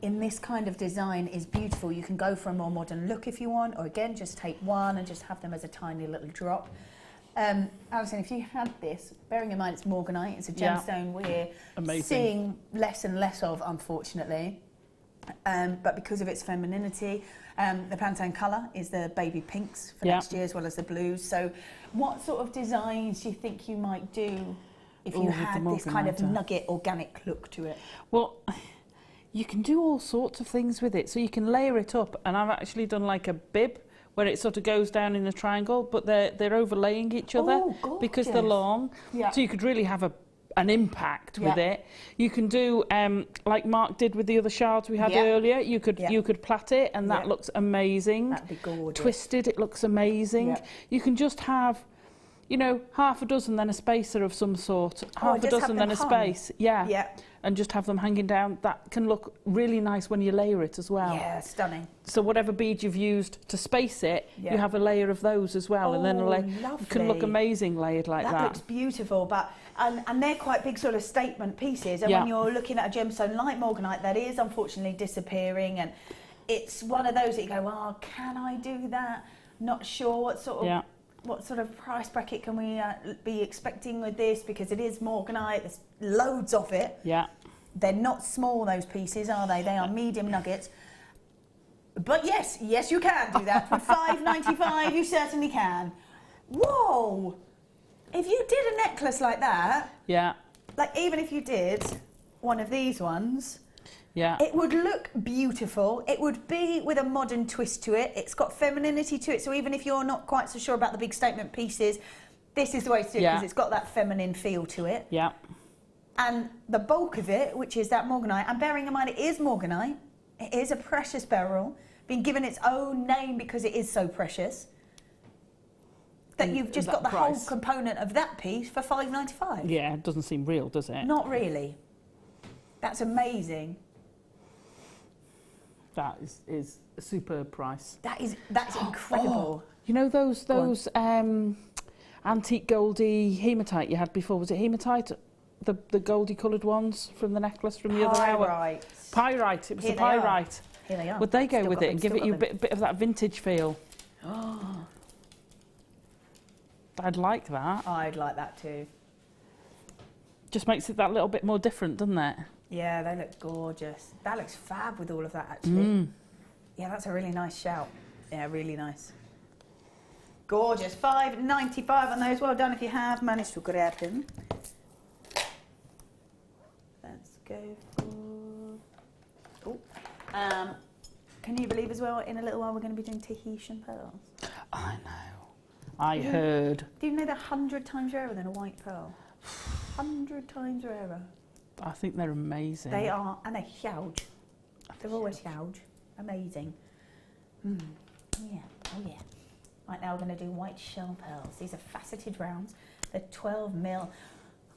in this kind of design is beautiful. You can go for a more modern look if you want, or again, just take one and just have them as a tiny little drop. Alison, if you had this, bearing in mind it's morganite, it's a gemstone we're seeing less and less of, unfortunately. But because of its femininity, the Pantone colour is the baby pinks for next year as well as the blues. So what sort of designs do you think you might do if you had this kind of nugget organic look to it? Well, you can do all sorts of things with it. So you can layer it up, and I've actually done like a bib where it sort of goes down in a triangle, but they're overlaying each other because they're long. Yeah. So you could really have an impact with it. You can do like Mark did with the other shards we had earlier. You could plait it, and that looks amazing. That'd be gorgeous. Twisted, it looks amazing. Yeah. You can just have, you know, half a dozen, then a spacer of some sort. Half a dozen, then a space. Yeah. And just have them hanging down. That can look really nice when you layer it as well. Yeah, stunning. So whatever bead you've used to space it, you have a layer of those as well, and then it can look amazing layered like that. That looks beautiful, but and they're quite big sort of statement pieces. And when you're looking at a gemstone like morganite, that is unfortunately disappearing, and it's one of those that you go, well, can I do that? Not sure what sort of. What sort of price bracket can we be expecting with this? Because it is morganite, there's loads of it. Yeah. They're not small, those pieces, are they? They are medium nuggets. But yes, you can do that. For $5.95, you certainly can. Whoa! If you did a necklace like that, like even if you did one of these ones, it would look beautiful. It would be with a modern twist to it. It's got femininity to it, so even if you're not quite so sure about the big statement pieces, this is the way to do it because it's got that feminine feel to it. Yeah. And the bulk of it, which is that morganite, and bearing in mind it is morganite, it is a precious beryl, being given its own name because it is so precious. that you've just got the price. whole component of that piece for £5.95. Yeah, it doesn't seem real, does it? Not really. That's amazing. That is a superb price. That's incredible. Oh, you know those antique goldy hematite you had before? Was it hematite? The goldy coloured ones from the necklace from the other hour? Pyrite. It was the pyrite. Here they are. Would they go with it and give it you a bit of that vintage feel? Oh, I'd like that. I'd like that too. Just makes it that little bit more different, doesn't it? Yeah, they look gorgeous. That looks fab with all of that, actually. Yeah, that's a really nice shout. Yeah, really nice. Gorgeous. £5.95 on those. Well done if you have managed to grab them. Let's go for... Oh. Can you believe as well, in a little while we're going to be doing Tahitian pearls? I know. I heard. Do you know they're 100 times rarer than a white pearl? 100 times rarer. I think they're amazing. They are, and they're huge. They're always huge. Amazing. Oh yeah, oh yeah. Right, now we're going to do white shell pearls. These are faceted rounds. They're 12 mil.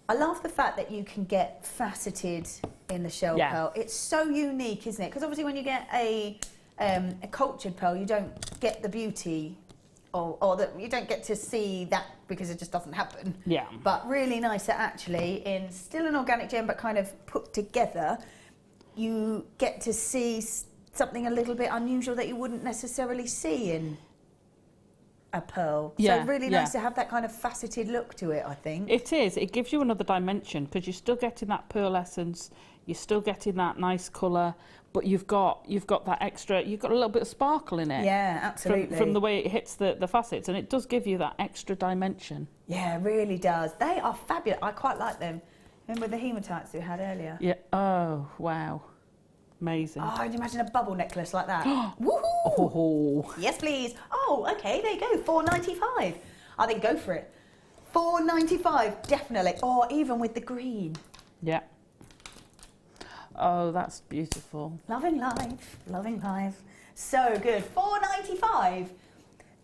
I love the fact that you can get faceted in the shell pearl. It's so unique, isn't it? Because obviously when you get a cultured pearl, you don't get the beauty, or that you don't get to see that because it just doesn't happen. Yeah. But really nice that actually, in still an organic gem, but kind of put together, you get to see something a little bit unusual that you wouldn't necessarily see in a pearl. Yeah, so really nice to have that kind of faceted look to it, I think. It is. It gives you another dimension because you're still getting that pearl essence, you're still getting that nice colour, but you've got that extra, you've got a little bit of sparkle in it. Yeah, absolutely. From the way it hits the facets, and it does give you that extra dimension. Yeah, it really does. They are fabulous. I quite like them. Remember the hematites we had earlier? Yeah. Oh, wow. Amazing. Oh, I'd imagine a bubble necklace like that. Woohoo! Oh. Yes, please. Oh, okay, there you go. £4.95. I think go for it. £4.95, definitely. Or even with the green. Yeah. Oh, that's beautiful. Loving life, loving life. So good. £4.95.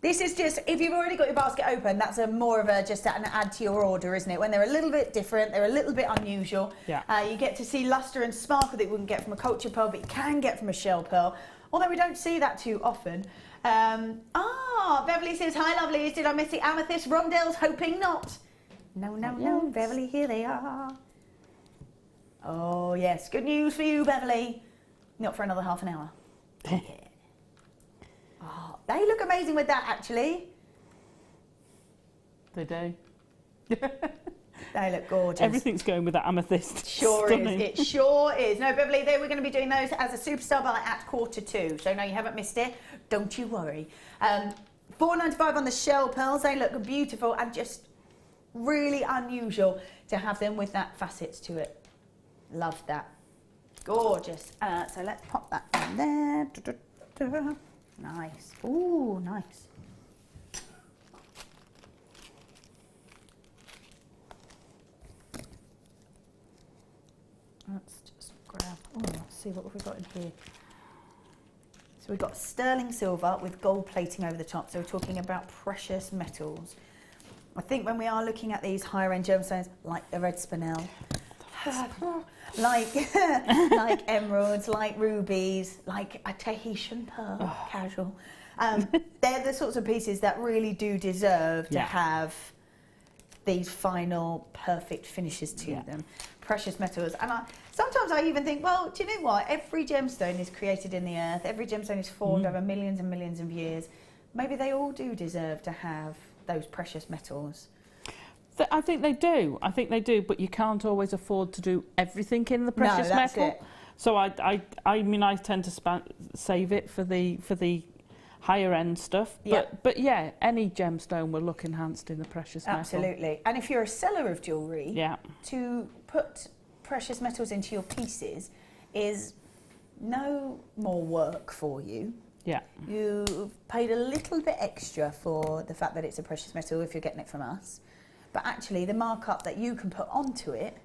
This is just, if you've already got your basket open, that's more of just an add to your order, isn't it? When they're a little bit different, they're a little bit unusual. Yeah. You get to see lustre and sparkle that you wouldn't get from a culture pearl, but you can get from a shell pearl. Although we don't see that too often. Beverly says, hi lovelies, did I miss the amethyst rondelles? Hoping not. No, Beverly, here they are. Oh yes, good news for you, Beverly. Not for another half an hour. Yeah. Oh, they look amazing with that, actually. They do. They look gorgeous. Everything's going with that amethyst. Sure Stunning. is. It sure is. No, Beverly, we're going to be doing those as a superstar buy at 2:45. So no, you haven't missed it. Don't you worry. £4.95 on the shell pearls. They look beautiful and just really unusual to have them with that facets to it. Love that. Gorgeous. So let's pop that in there. Nice. Ooh, nice. Let's just grab, let's see what we've got in here. So we've got sterling silver with gold plating over the top. So we're talking about precious metals. I think when we are looking at these higher end gemstones, like the red spinel, like emeralds, like rubies, like a Tahitian pearl, casual. They're the sorts of pieces that really do deserve to have these final perfect finishes to them. Precious metals. And sometimes I even think, well, do you know what? Every gemstone is created in the earth. Every gemstone is formed over millions and millions of years. Maybe they all do deserve to have those precious metals. I think they do. I think they do, but you can't always afford to do everything in the precious metal. It. So I mean, I tend to save it for the higher end stuff. But yeah, any gemstone will look enhanced in the precious metal. Absolutely. And if you're a seller of jewellery, to put precious metals into your pieces is no more work for you. Yeah. You've paid a little bit extra for the fact that it's a precious metal if you're getting it from us. But actually the markup that you can put onto it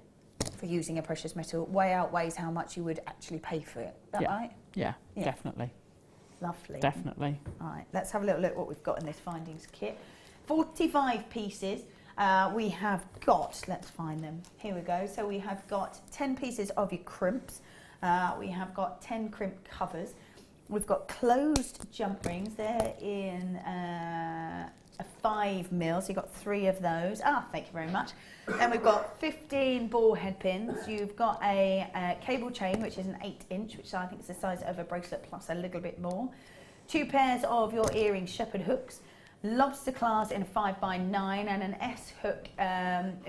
for using a precious metal way outweighs how much you would actually pay for it. Is that right? Yeah, definitely. Lovely. Definitely. All right, let's have a little look what we've got in this findings kit. 45 pieces. We have got, let's find them, here we go. So we have got 10 pieces of your crimps. We have got 10 crimp covers. We've got closed jump rings. They're in a 5mm, so you've got 3 of those. Thank you very much. Then we've got 15 ball head pins. You've got a cable chain, which is an 8-inch, which I think is the size of a bracelet plus a little bit more. 2 pairs of your earring shepherd hooks, lobster clasp in a 5x9, and an S hook,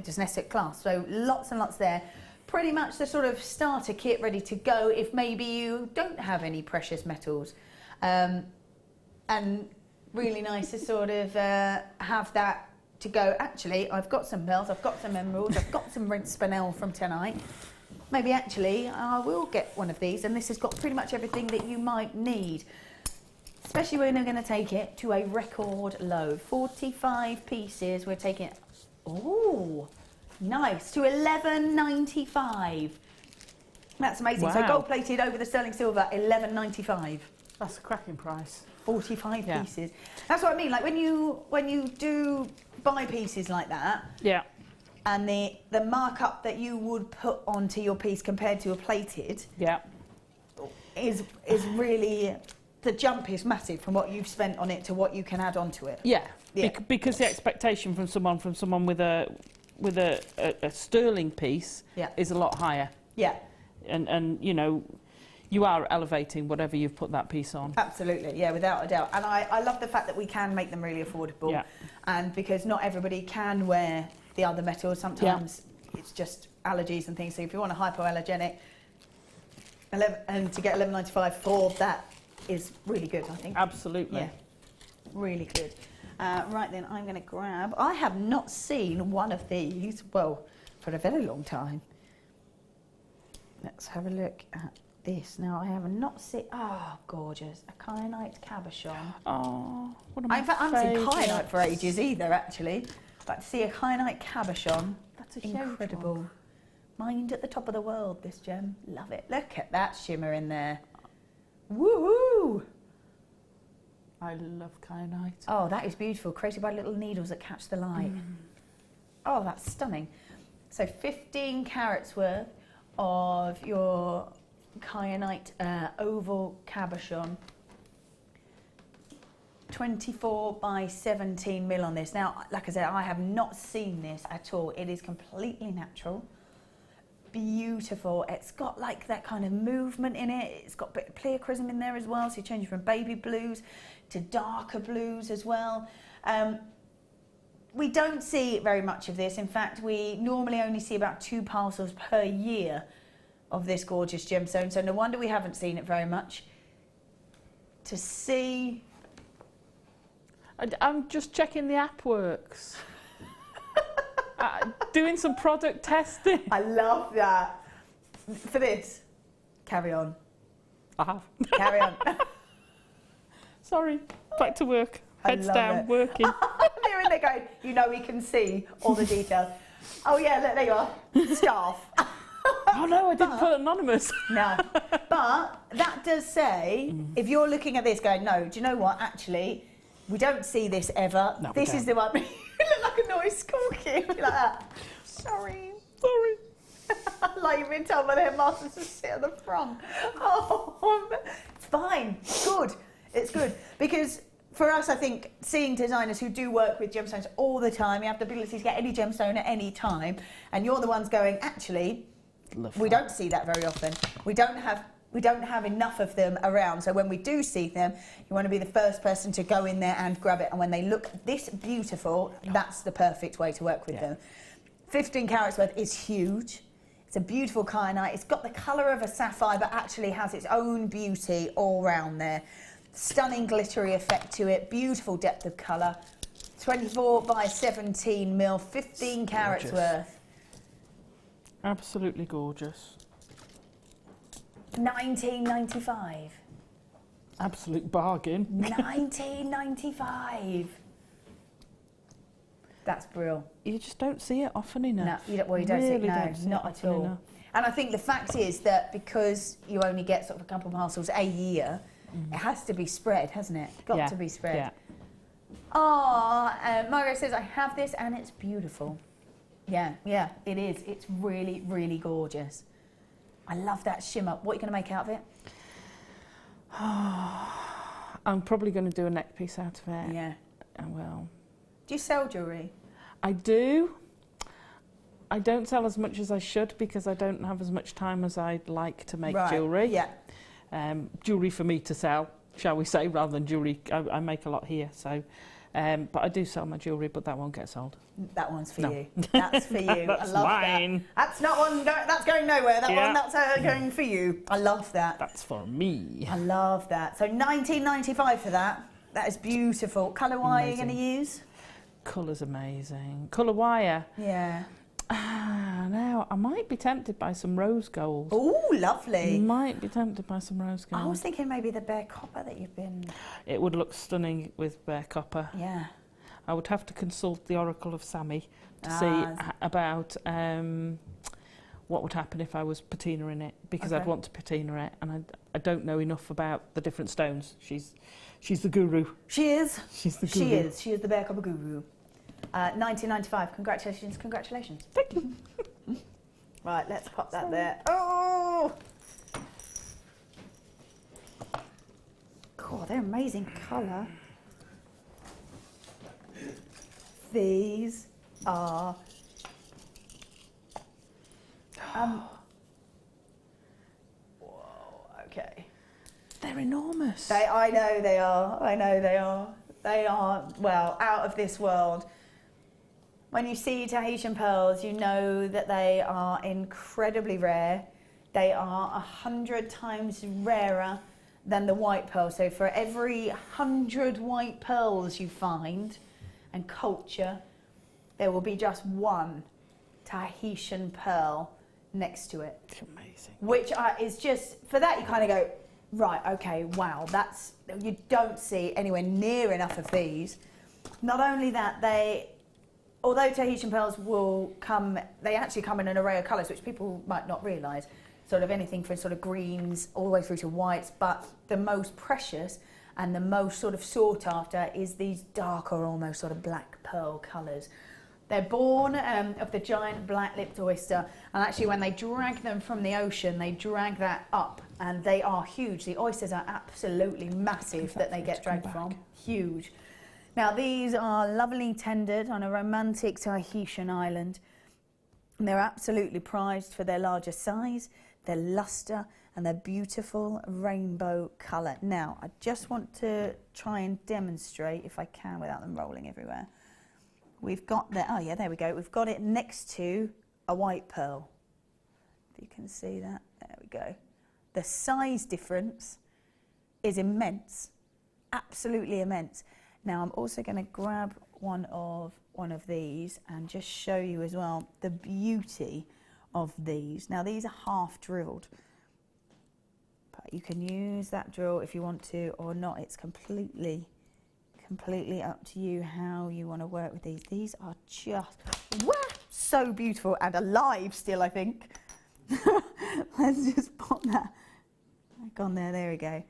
just an S hook clasp. So lots and lots there. Pretty much the sort of starter kit ready to go if maybe you don't have any precious metals. And really nice to sort of have that to go. Actually, I've got some pearls, I've got some emeralds, I've got some rinse spinel from tonight. Maybe actually I will get one of these, and this has got pretty much everything that you might need. Especially when we're going to take it to a record low. 45 pieces, we're taking it, oh, nice, to $11.95. That's amazing. Wow. So gold plated over the sterling silver, $11.95. That's a cracking price. 45 pieces. That's what I mean. Like when you do buy pieces like that, yeah, and the markup that you would put onto your piece compared to a plated, yeah, is really, the jump is massive from what you've spent on it to what you can add onto it. Yeah, yeah. Because the expectation from someone with a sterling piece is a lot higher. Yeah. And you know, you are elevating whatever you've put that piece on. Absolutely, yeah, without a doubt. And I love the fact that we can make them really affordable. Yeah. And because not everybody can wear the other metals, sometimes it's just allergies and things. So if you want a hypoallergenic, and to get $11.95 for that is really good, I think. Absolutely. Yeah, really good. Right then, I'm going to grab, I have not seen one of these, well, for a very long time. Let's have a look at this. Now, I have not seen, gorgeous, a kyanite cabochon. Oh, what am I? In fact, I haven't seen kyanite for ages either, actually. But to see a kyanite cabochon, That's a incredible. huge one. Mined at the top of the world, this gem. Love it. Look at that shimmer in there. Woo-hoo! I love kyanite. Oh, that is beautiful. Created by little needles that catch the light. Oh, that's stunning. So 15 carats worth of your kyanite oval cabochon. 24x17mm on this. Now, like I said, I have not seen this at all. It is completely natural. Beautiful. It's got like that kind of movement in it. It's got a bit of pleochrysm in there as well, so you change from baby blues to darker blues as well. We don't see very much of this. In fact, we normally only see about 2 parcels per year of this gorgeous gemstone, so no wonder we haven't seen it very much. To see... I'm just checking the app works. Doing some product testing. I love that. For this, carry on. I have. Carry on. Sorry, back to work. Heads down, working. They're in there going, you know, we can see all the details. Oh yeah, look, there you are. Scarf. Oh no, I didn't put anonymous. No, but that does say, if you're looking at this going, no, do you know what, actually, we don't see this ever. No, this is the one. You look like a noise squawking. Like that. Sorry. Like you've been told by the headmaster to sit at the front. Oh, it's fine. It's good. It's good. Because for us, I think, seeing designers who do work with gemstones all the time, you have the ability to get any gemstone at any time, and you're the ones going, actually, we don't see that very often. We don't have enough of them around, so when we do see them, you want to be the first person to go in there and grab it, and when they look this beautiful, that's the perfect way to work with them. 15 carats worth is huge. It's a beautiful kyanite. It's got the colour of a sapphire, but actually has its own beauty all round there. Stunning glittery effect to it, beautiful depth of colour. 24x17mm, 15 carats worth. Absolutely gorgeous. $19.95. Absolute bargain. $19.95. That's brilliant. You just don't see it often enough. No, you don't see it, no, not at all. Enough. And I think the fact is that because you only get sort of a couple of parcels a year, it has to be spread, hasn't it? Got to be spread. Yeah. Margaret says, I have this and it's beautiful. Yeah, it is. It's really, really gorgeous. I love that shimmer. What are you going to make out of it? I'm probably going to do a neck piece out of it. Yeah. I will. Do you sell jewellery? I do. I don't sell as much as I should because I don't have as much time as I'd like to make jewellery. Yeah. Jewellery for me to sell, shall we say, rather than jewellery. I make a lot here, so. But I do sell my jewellery, but that won't get sold. That one's for you. That's for you. That's I love mine. that. That's not one. That's going nowhere. That one. That's going for you. I love that. That's for me. I love that. So $19.95 for that. That is beautiful. Colour wire you're going to use? Colour's amazing. Colour wire. Yeah. Now, I might be tempted by some rose gold. Oh, lovely. Might be tempted by some rose gold. I was thinking maybe the bare copper that you've been... It would look stunning with bare copper. Yeah. I would have to consult the Oracle of Sammy to see about what would happen if I was patina in it, because I'd want to patina it, and I don't know enough about the different stones. She's the guru. She is. She's the guru. She is. She is the bare copper guru. 1995. Congratulations, congratulations. Thank you. Right, let's pop that there. Oh! God, they're amazing colour. These are... whoa, okay. They're enormous. I know they are. I know they are. They are, well, out of this world. When you see Tahitian pearls, you know that they are incredibly rare. They are 100 times rarer than the white pearl. So for every 100 white pearls you find and culture, there will be just one Tahitian pearl next to it. It's amazing. Which is just, for that you kind of go, right, okay, wow, that's, you don't see anywhere near enough of these. Not only that, although Tahitian pearls will come, they actually come in an array of colours, which people might not realise, sort of anything from sort of greens all the way through to whites, but the most precious and the most sort of sought after is these darker, almost sort of black pearl colours. They're born of the giant black-lipped oyster, and actually when they drag them from the ocean, they drag that up, and they are huge. The oysters are absolutely massive that they get dragged from. Huge. Now these are lovely tendered on a romantic Tahitian island. And they're absolutely prized for their larger size, their lustre, and their beautiful rainbow colour. Now, I just want to try and demonstrate, if I can, without them rolling everywhere. We've got that, oh yeah, there we go. We've got it next to a white pearl. If you can see that, there we go. The size difference is immense, absolutely immense. Now I'm also going to grab one of these and just show you as well the beauty of these. Now these are half drilled, but you can use that drill if you want to or not. It's completely up to you how you want to work with these. These are just so beautiful and alive still, I think. Let's just pop that back on there. There we go.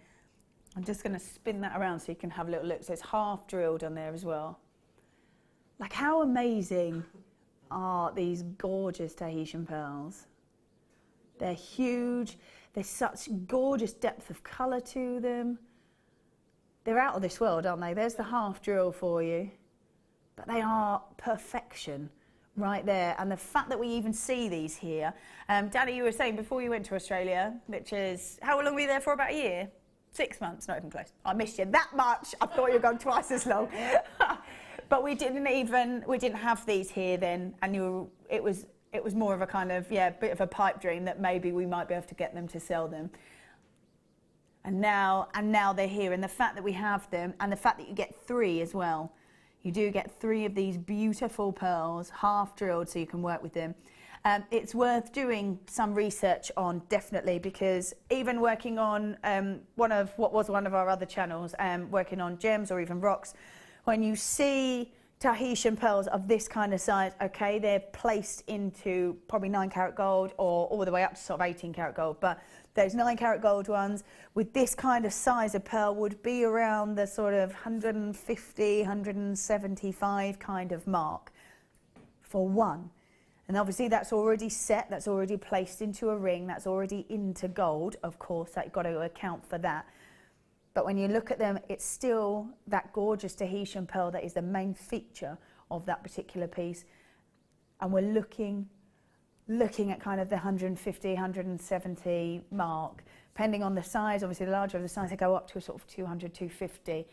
I'm just going to spin that around so you can have a little look. So it's half drilled on there as well. Like, how amazing are these gorgeous Tahitian pearls? They're huge. There's such gorgeous depth of colour to them. They're out of this world, aren't they? There's the half drill for you. But they are perfection right there. And the fact that we even see these here. Danny, you were saying before you went to Australia, which is, how long were you there for? About a year? 6 months, not even close. I missed you that much. I thought you were gone twice as long. But we didn't have these here then, and it was more of a kind of, bit of a pipe dream that maybe we might be able to get them to sell them. And now they're here, and the fact that we have them, and the fact that you get 3 as well. You do get 3 of these beautiful pearls, half drilled, so you can work with them. It's worth doing some research on, definitely, because even working on one of our other channels, working on gems or even rocks, when you see Tahitian pearls of this kind of size, okay, they're placed into probably 9 karat gold or all the way up to sort of 18 karat gold, but those 9 karat gold ones with this kind of size of pearl would be around the sort of 150, 175 kind of mark for one. And obviously that's already set, that's already placed into a ring, that's already into gold, of course, that you've got to account for that. But when you look at them, it's still that gorgeous Tahitian pearl that is the main feature of that particular piece. And we're looking at kind of the 150, 170 mark, depending on the size. Obviously, the larger of the size, they go up to a sort of 200, 250.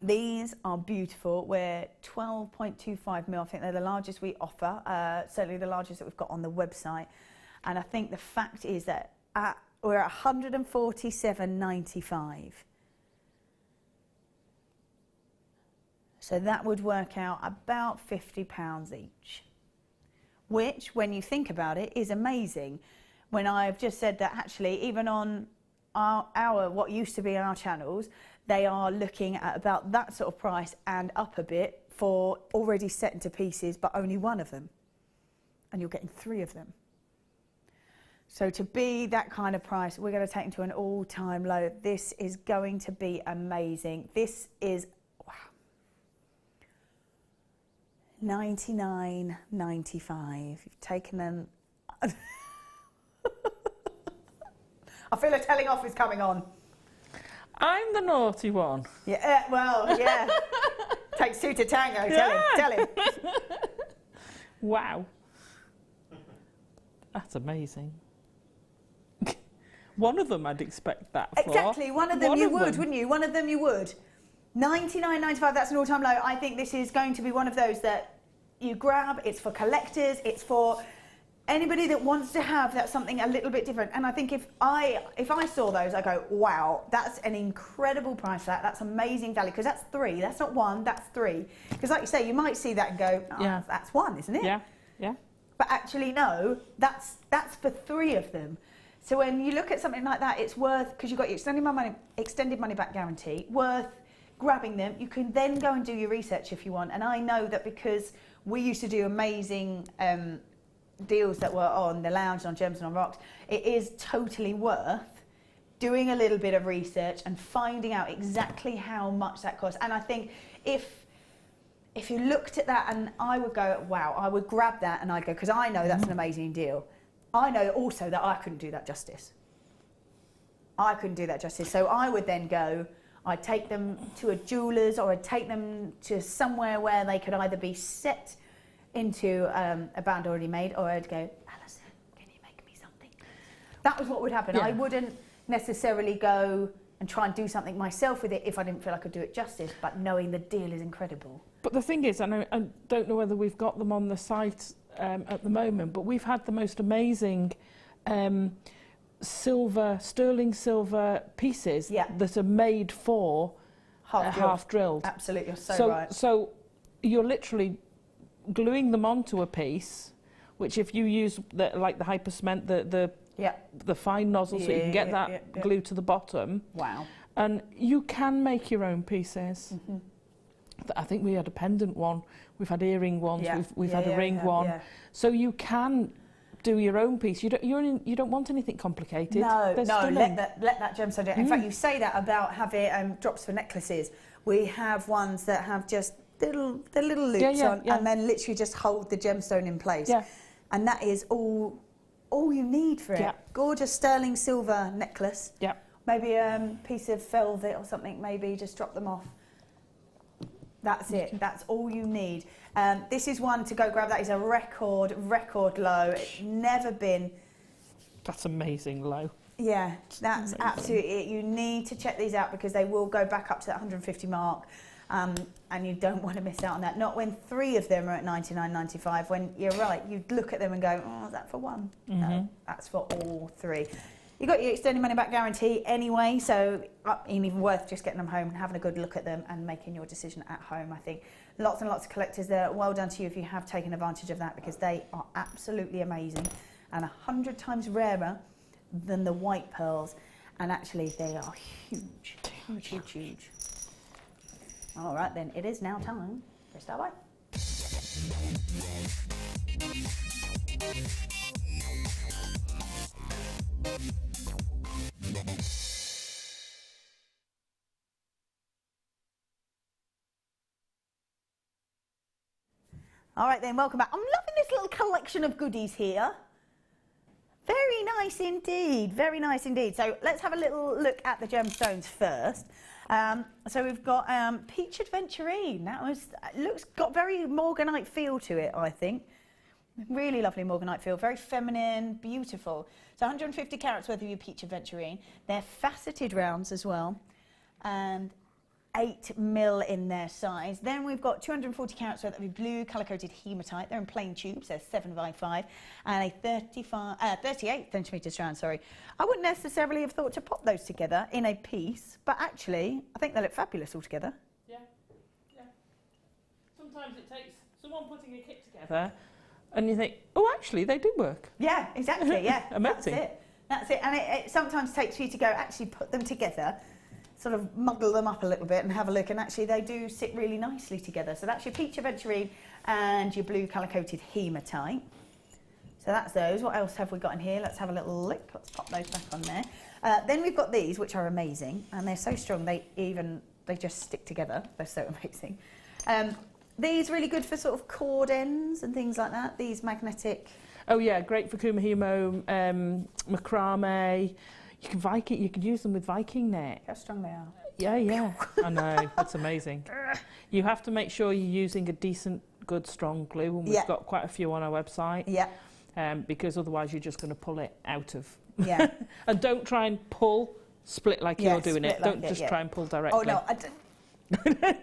These are beautiful. We're 12.25 mil. I think they're the largest we offer, certainly the largest that we've got on the website. And I think the fact is that we're at 147.95. So that would work out about £50 each, which, when you think about it, is amazing. When I've just said that actually, even on our what used to be on our channels, they are looking at about that sort of price and up a bit for already set into pieces, but only one of them. And you're getting 3 of them. So to be that kind of price, we're going to take them to an all-time low. This is going to be amazing. This is, wow, $99.95. You've taken them. I feel a telling off is coming on. I'm the naughty one. Yeah, well, yeah. Takes 2 to tango. Yeah. Tell him. Wow. That's amazing. One of them I'd expect that for. Exactly, one of them you would, wouldn't you? One of them you would. $99.95, that's an all-time low. I think this is going to be one of those that you grab. It's for collectors. It's for anybody that wants to have that something a little bit different. And I think if I saw those, I go, wow, that's an incredible price for that. That's amazing value, because that's 3. That's not 1, that's 3. Because like you say, you might see that and go, oh, yeah, that's 1, isn't it? Yeah, yeah. But actually, no, that's for 3 of them. So when you look at something like that, it's worth, because you've got your extended money back guarantee, worth grabbing them. You can then go and do your research if you want. And I know that because we used to do amazing deals that were on the lounge, on Gems and on Rocks, it is totally worth doing a little bit of research and finding out exactly how much that costs. And I think if you looked at that, and I would go, wow, I would grab that, and I'd go, because I know that's an amazing deal. I know also that I couldn't do that justice. I couldn't do that justice. So I would then go, I'd take them to a jeweller's, or I'd take them to somewhere where they could either be set into a band already made, or I'd go, Alison, can you make me something? That was what would happen. Yeah. I wouldn't necessarily go and try and do something myself with it if I didn't feel I could do it justice, but knowing the deal is incredible. But the thing is, I don't know whether we've got them on the site at the moment, but we've had the most amazing sterling silver pieces that are made for half drilled. Absolutely, you're so right. So you're literally gluing them onto a piece, which if you use like the hyper cement, the fine nozzle, so you can get that glue to the bottom. Wow. And you can make your own pieces. Mm-hmm. I think we had a pendant one, we've had earring ones, we've had a ring one. Yeah. So you can do your own piece. You don't want anything complicated. No, let that gemstone do it. In fact, you say that about having drops for necklaces. We have ones that have just the little loops on, and then literally just hold the gemstone in place. Yeah. And that is all you need for it. Yeah. Gorgeous sterling silver necklace. Yeah. Maybe a piece of velvet or something, maybe just drop them off. That's it. That's all you need. This is one to go grab. That is a record low. It's never been. That's amazing low. Yeah, that's absolutely it. You need to check these out because they will go back up to that 150 mark. And you don't want to miss out on that. Not when 3 of them are at $99.95. When you're right, you look at them and go, oh, is that for 1? Mm-hmm. No, that's for all 3. You've got your extended money back guarantee anyway, so even worth just getting them home and having a good look at them and making your decision at home, I think. Lots and lots of collectors there. Well done to you if you have taken advantage of that, because they are absolutely amazing and 100 times rarer than the white pearls. And actually, they are huge, huge, huge, huge. All right, then, it is now time for a start by. All right then, welcome back. I'm loving this little collection of goodies here. Very nice indeed, very nice indeed. So let's have a little look at the gemstones first. So we've got Peach Adventurine. Got very morganite feel to it, I think. Really lovely morganite feel, very feminine, beautiful. So 150 carats worth of your Peach Adventurine. They're faceted rounds as well, and 8 mil in their size. Then we've got 240 carats worth of your blue colour-coated hematite. They're in plain tubes, they're 7x5, and a 38 centimetre strand, sorry. I wouldn't necessarily have thought to pop those together in a piece, but actually, I think they look fabulous all together. Yeah, yeah. Sometimes it takes someone putting a kit together, and you think, oh, actually, they do work. Yeah, exactly, yeah. Amazing. That's it. And it sometimes takes for you to go, actually put them together, sort of muddle them up a little bit and have a look, and actually they do sit really nicely together. So that's your Peach Adventurine and your blue colour-coated hematite. So that's those. What else have we got in here? Let's have a little look. Let's pop those back on there. Then we've got these, which are amazing, and they're so strong they just stick together. They're so amazing. These really good for sort of cord ends and things like that. These magnetic. Oh yeah, great for kumihimo, macrame. You can use them with Viking net. How strong they are. Yeah. I know, that's amazing. You have to make sure you're using a decent, good, strong glue, and we've got quite a few on our website. Yeah. Because otherwise you're just going to pull it out of. Yeah. And don't try and split like you're doing it. Don't just try and pull directly. Oh no,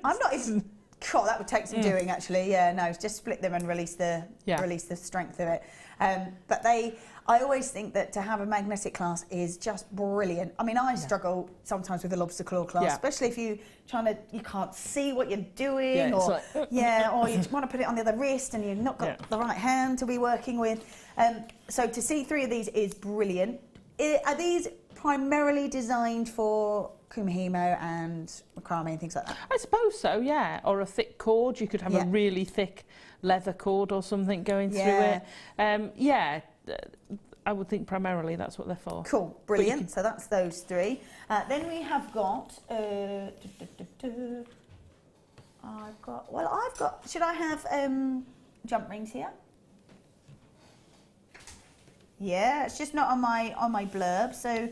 I'm not even. God, that would take some doing actually. Yeah, no, just split them and release the strength of it. But I always think that to have a magnetic clasp is just brilliant. I mean, I struggle sometimes with a lobster claw clasp, especially if you can't see what you're doing, or or you want to put it on the other wrist and you've not got the right hand to be working with. So to see 3 of these is brilliant. Are these primarily designed for kumihimo and macrame and things like that? I suppose so, yeah. Or a thick cord. You could have a really thick leather cord or something going through it. I would think primarily that's what they're for. Cool, brilliant. So that's those 3. Then we have got. Should I have jump rings here? Yeah, it's just not on my blurb. So,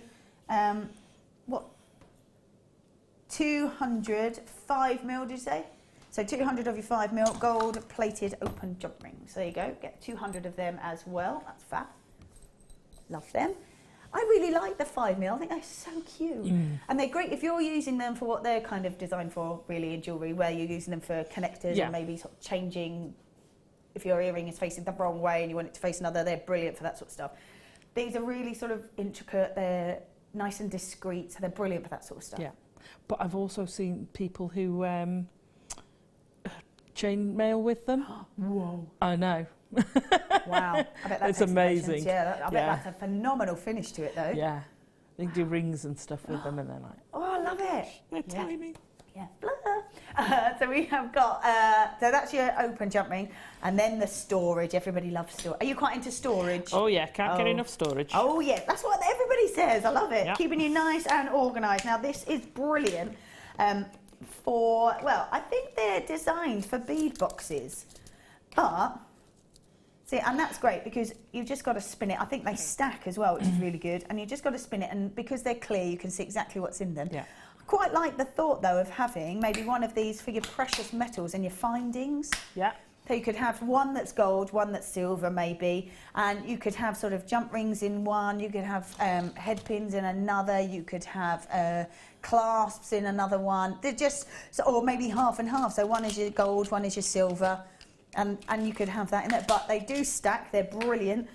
200 5 mil, did you say? So 200 of your 5 mil gold plated open jump rings. There you go. Get 200 of them as well. That's fab. Love them. I really like the 5 mil. I think they're so cute. And they're great if you're using them for what they're kind of designed for, really, in jewellery, where you're using them for connectors and maybe sort of changing. If your earring is facing the wrong way and you want it to face another, they're brilliant for that sort of stuff. These are really sort of intricate. They're nice and discreet, so they're brilliant for that sort of stuff. Yeah. But I've also seen people who chain mail with them. Whoa. I know. Wow. I bet that's amazing. Yeah, I bet that's a phenomenal finish to it, though. Yeah. They do rings and stuff with them, and they're like, oh, I love it. They're tiny. Yeah. So we have got, so that's your open jump ring, and then the storage. Everybody loves storage. Are you quite into storage? Oh yeah, can't get enough storage. Oh yeah, that's what everybody says. I love it. Yep. Keeping you nice and organised. Now this is brilliant I think they're designed for bead boxes, but see, and that's great because you've just got to spin it. I think they stack as well, which is really good, and you just got to spin it, and because they're clear, you can see exactly what's in them. Yeah. Quite like the thought though of having maybe one of these for your precious metals and your findings. Yeah. So you could have one that's gold, one that's silver maybe, and you could have sort of jump rings in one, you could have head pins in another, you could have clasps in another one. They're just, or maybe half and half, so one is your gold, one is your silver, and you could have that in there. But they do stack, they're brilliant.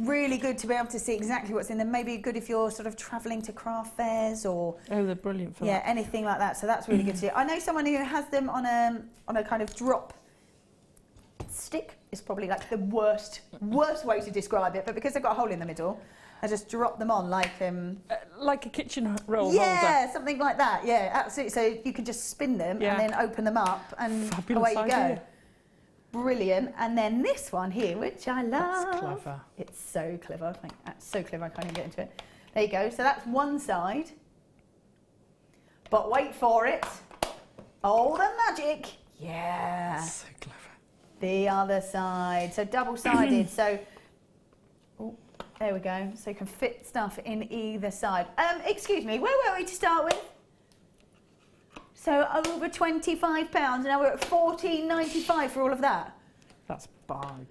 Really good to be able to see exactly what's in them. Maybe good if you're sort of travelling to craft fairs or... Oh, they're brilliant for that. Yeah, anything like that. So that's really good to see. I know someone who has them on a kind of drop stick. Is probably like the worst way to describe it. But because they've got a hole in the middle, I just drop them on like a kitchen roll holder. Yeah, something like that. Yeah, absolutely. So you can just spin them and then open them up, and Fabulous away you idea. go. Brilliant. And then this one here, which I love. That's clever. It's so clever. I think that's so clever. I can't even get into it. There you go. So that's one side. But wait for it. Oh, the magic. Yeah. So clever. The other side. So double-sided. So, oh, there we go. So you can fit stuff in either side. Excuse me, where were we to start with? So over £25, and now we're at $14.95 for all of that. That's bargain.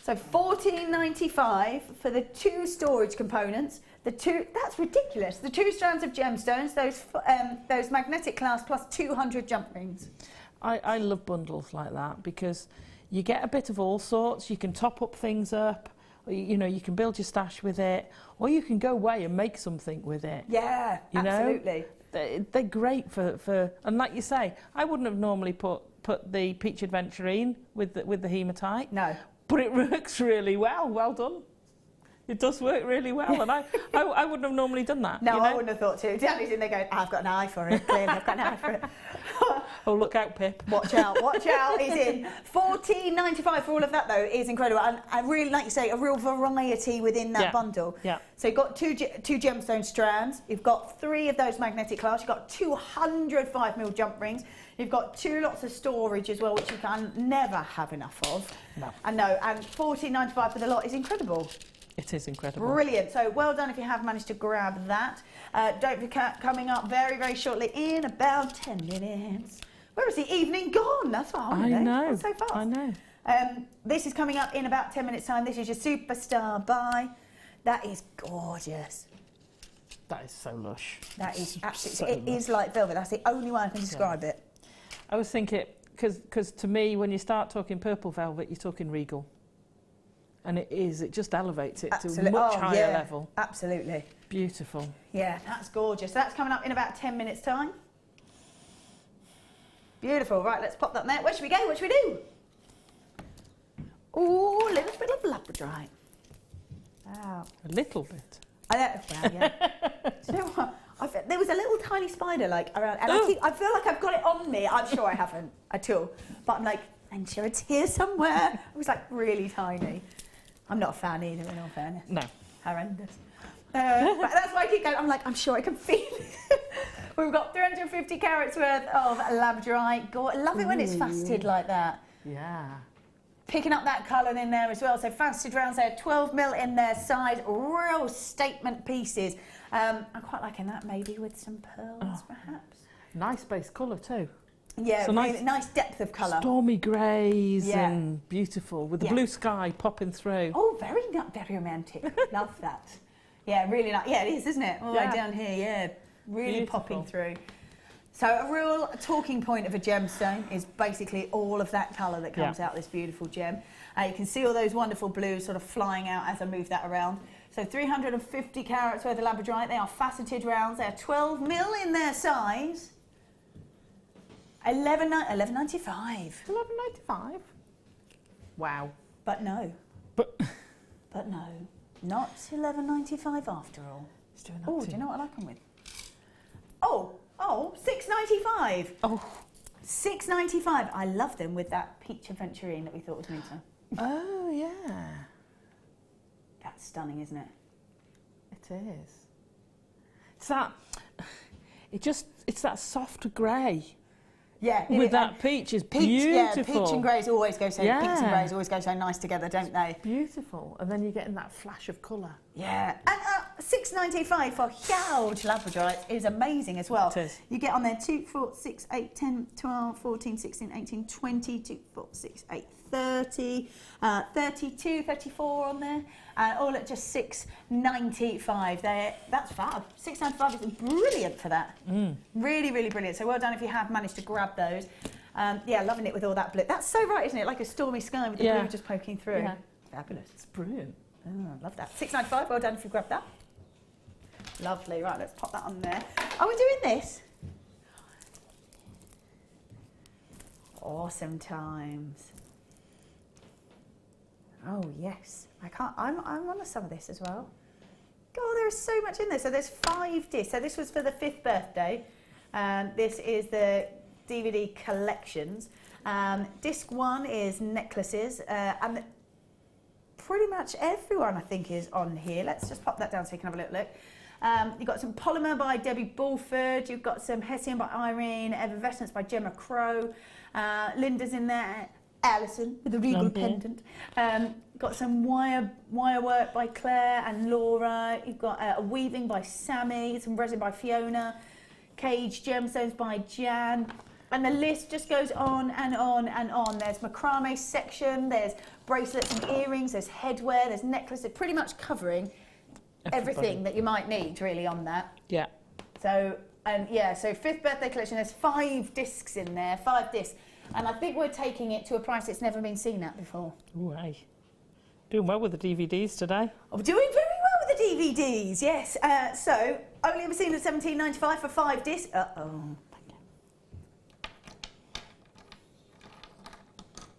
So $14.95 for the 2 storage components. That's ridiculous. The 2 strands of gemstones, those magnetic clasps plus 200 jump rings. I love bundles like that because you get a bit of all sorts. You can top up things up, or you can build your stash with it, or you can go away and make something with it. Yeah, absolutely. They're great for and like you say, I wouldn't have normally put the peach aventurine with the hematite. No, but it works really well. Well done. It does work really well, and I wouldn't have normally done that. No, I wouldn't have thought to. Danny's in there going, I've got an eye for it. Clearly, I've got an eye for it. Oh, look out, Pip. Watch out, watch out. He's in. $14.95 for all of that, though, is incredible. And I really, like you say, a real variety within that bundle. Yeah. So you've got two gemstone strands. You've got 3 of those magnetic clasps. You've got 200 5mm jump rings. You've got 2 lots of storage as well, which you can never have enough of. No. And $14.95 for the lot is incredible. It is incredible. Brilliant. So well done if you have managed to grab that. Don't forget, coming up very, very shortly in about 10 minutes. Where is the evening gone? That's what I know. It's so fast. I know. This is coming up in about 10 minutes' time. This is your superstar buy. That is gorgeous. That is so lush. That is absolutely, so it is like velvet. That's the only way I can describe it. I was thinking, because to me, when you start talking purple velvet, you're talking regal. And it just elevates it to a much higher level. Absolutely. Beautiful. Yeah, that's gorgeous. So that's coming up in about 10 minutes' time. Beautiful. Right, let's pop that there. Where should we go? What should we do? Ooh, a little bit of labradorite. Wow. A little bit. Well, yeah. Do you know what? There was a little tiny spider around, and I feel like I've got it on me. I'm sure I haven't at all, but I'm like, I'm sure it's here somewhere. It was really tiny. I'm not a fan either, in all fairness. No. Horrendous. But that's why I keep going. I'm like, I'm sure I can feel it. We've got 350 carats worth of labradorite. I love it when it's faceted like that. Yeah. Picking up that colour in there as well. So faceted rounds there, 12mm in their size, real statement pieces. I'm quite liking that maybe with some pearls perhaps. Nice base colour too. Yeah, so really nice depth of colour. Stormy greys and beautiful with the blue sky popping through. Oh, very romantic. Love that. Yeah, really nice. Yeah, it is, isn't it? All the way down here, yeah. Really popping through. So a real talking point of a gemstone is basically all of that colour that comes out this beautiful gem. You can see all those wonderful blues sort of flying out as I move that around. So 350 carats worth of labradorite. They are faceted rounds. They are 12mm in their size. $11.95. $11.95. Wow. But no. But no. Not $11.95 after all. Oh, do you know what I like them with? Oh, $6.95. Oh. $6.95. I love them with that peach aventurine that we thought was Minter. Oh, yeah. That's stunning, isn't it? It is. It's that soft grey. Yeah. With that peach is beautiful. Yeah, peach and greys always go so. Pinks and greys always go so nice together, don't they? Beautiful. And then you're getting that flash of colour. Yeah. And $6.95 for huge labradorite is amazing as well. It is. You get on there 2, 4, 6, 8, 10, 12, 14, 16, 18, 20, 2, 4, 6, 8, 30, 32, 34 on there. All at just $6.95. That's fab. $6.95 is brilliant for that. Really, really brilliant. So well done if you have managed to grab those. Yeah, loving it with all that blue. That's so right, isn't it? Like a stormy sky with the blue just poking through. Yeah. Fabulous. It's brilliant. Oh, I love that. $6.95. Well done if you grabbed that. Lovely. Right, let's pop that on there. Are we doing this? Awesome times. Oh yes, I'm on some of this as well. God, there is so much in there. So there's 5 discs. So this was for the 5th birthday. This is the DVD collections. Disc 1 is necklaces, and pretty much everyone I think is on here. Let's just pop that down so you can have a little look. You've got some Polymer by Debbie Bulford. You've got some Hessian by Irene, Effervescence by Gemma Crow. Linda's in there. Alison with the regal pendant. Got some wire work by Claire and Laura. You've got a weaving by Sammy, some resin by Fiona, Cage gemstones by Jan, and the list just goes on and on and on. There's macrame section, there's bracelets and earrings, there's headwear, there's necklaces, pretty much covering everything that you might need really on that. Yeah. So, so 5th birthday collection, there's 5 discs in there, 5 discs. And I think we're taking it to a price it's never been seen at before. Ooh, hey. Doing well with the DVDs today. I'm doing very well with the DVDs, yes. So, only ever seen at $17.95 for 5 discs. Uh-oh.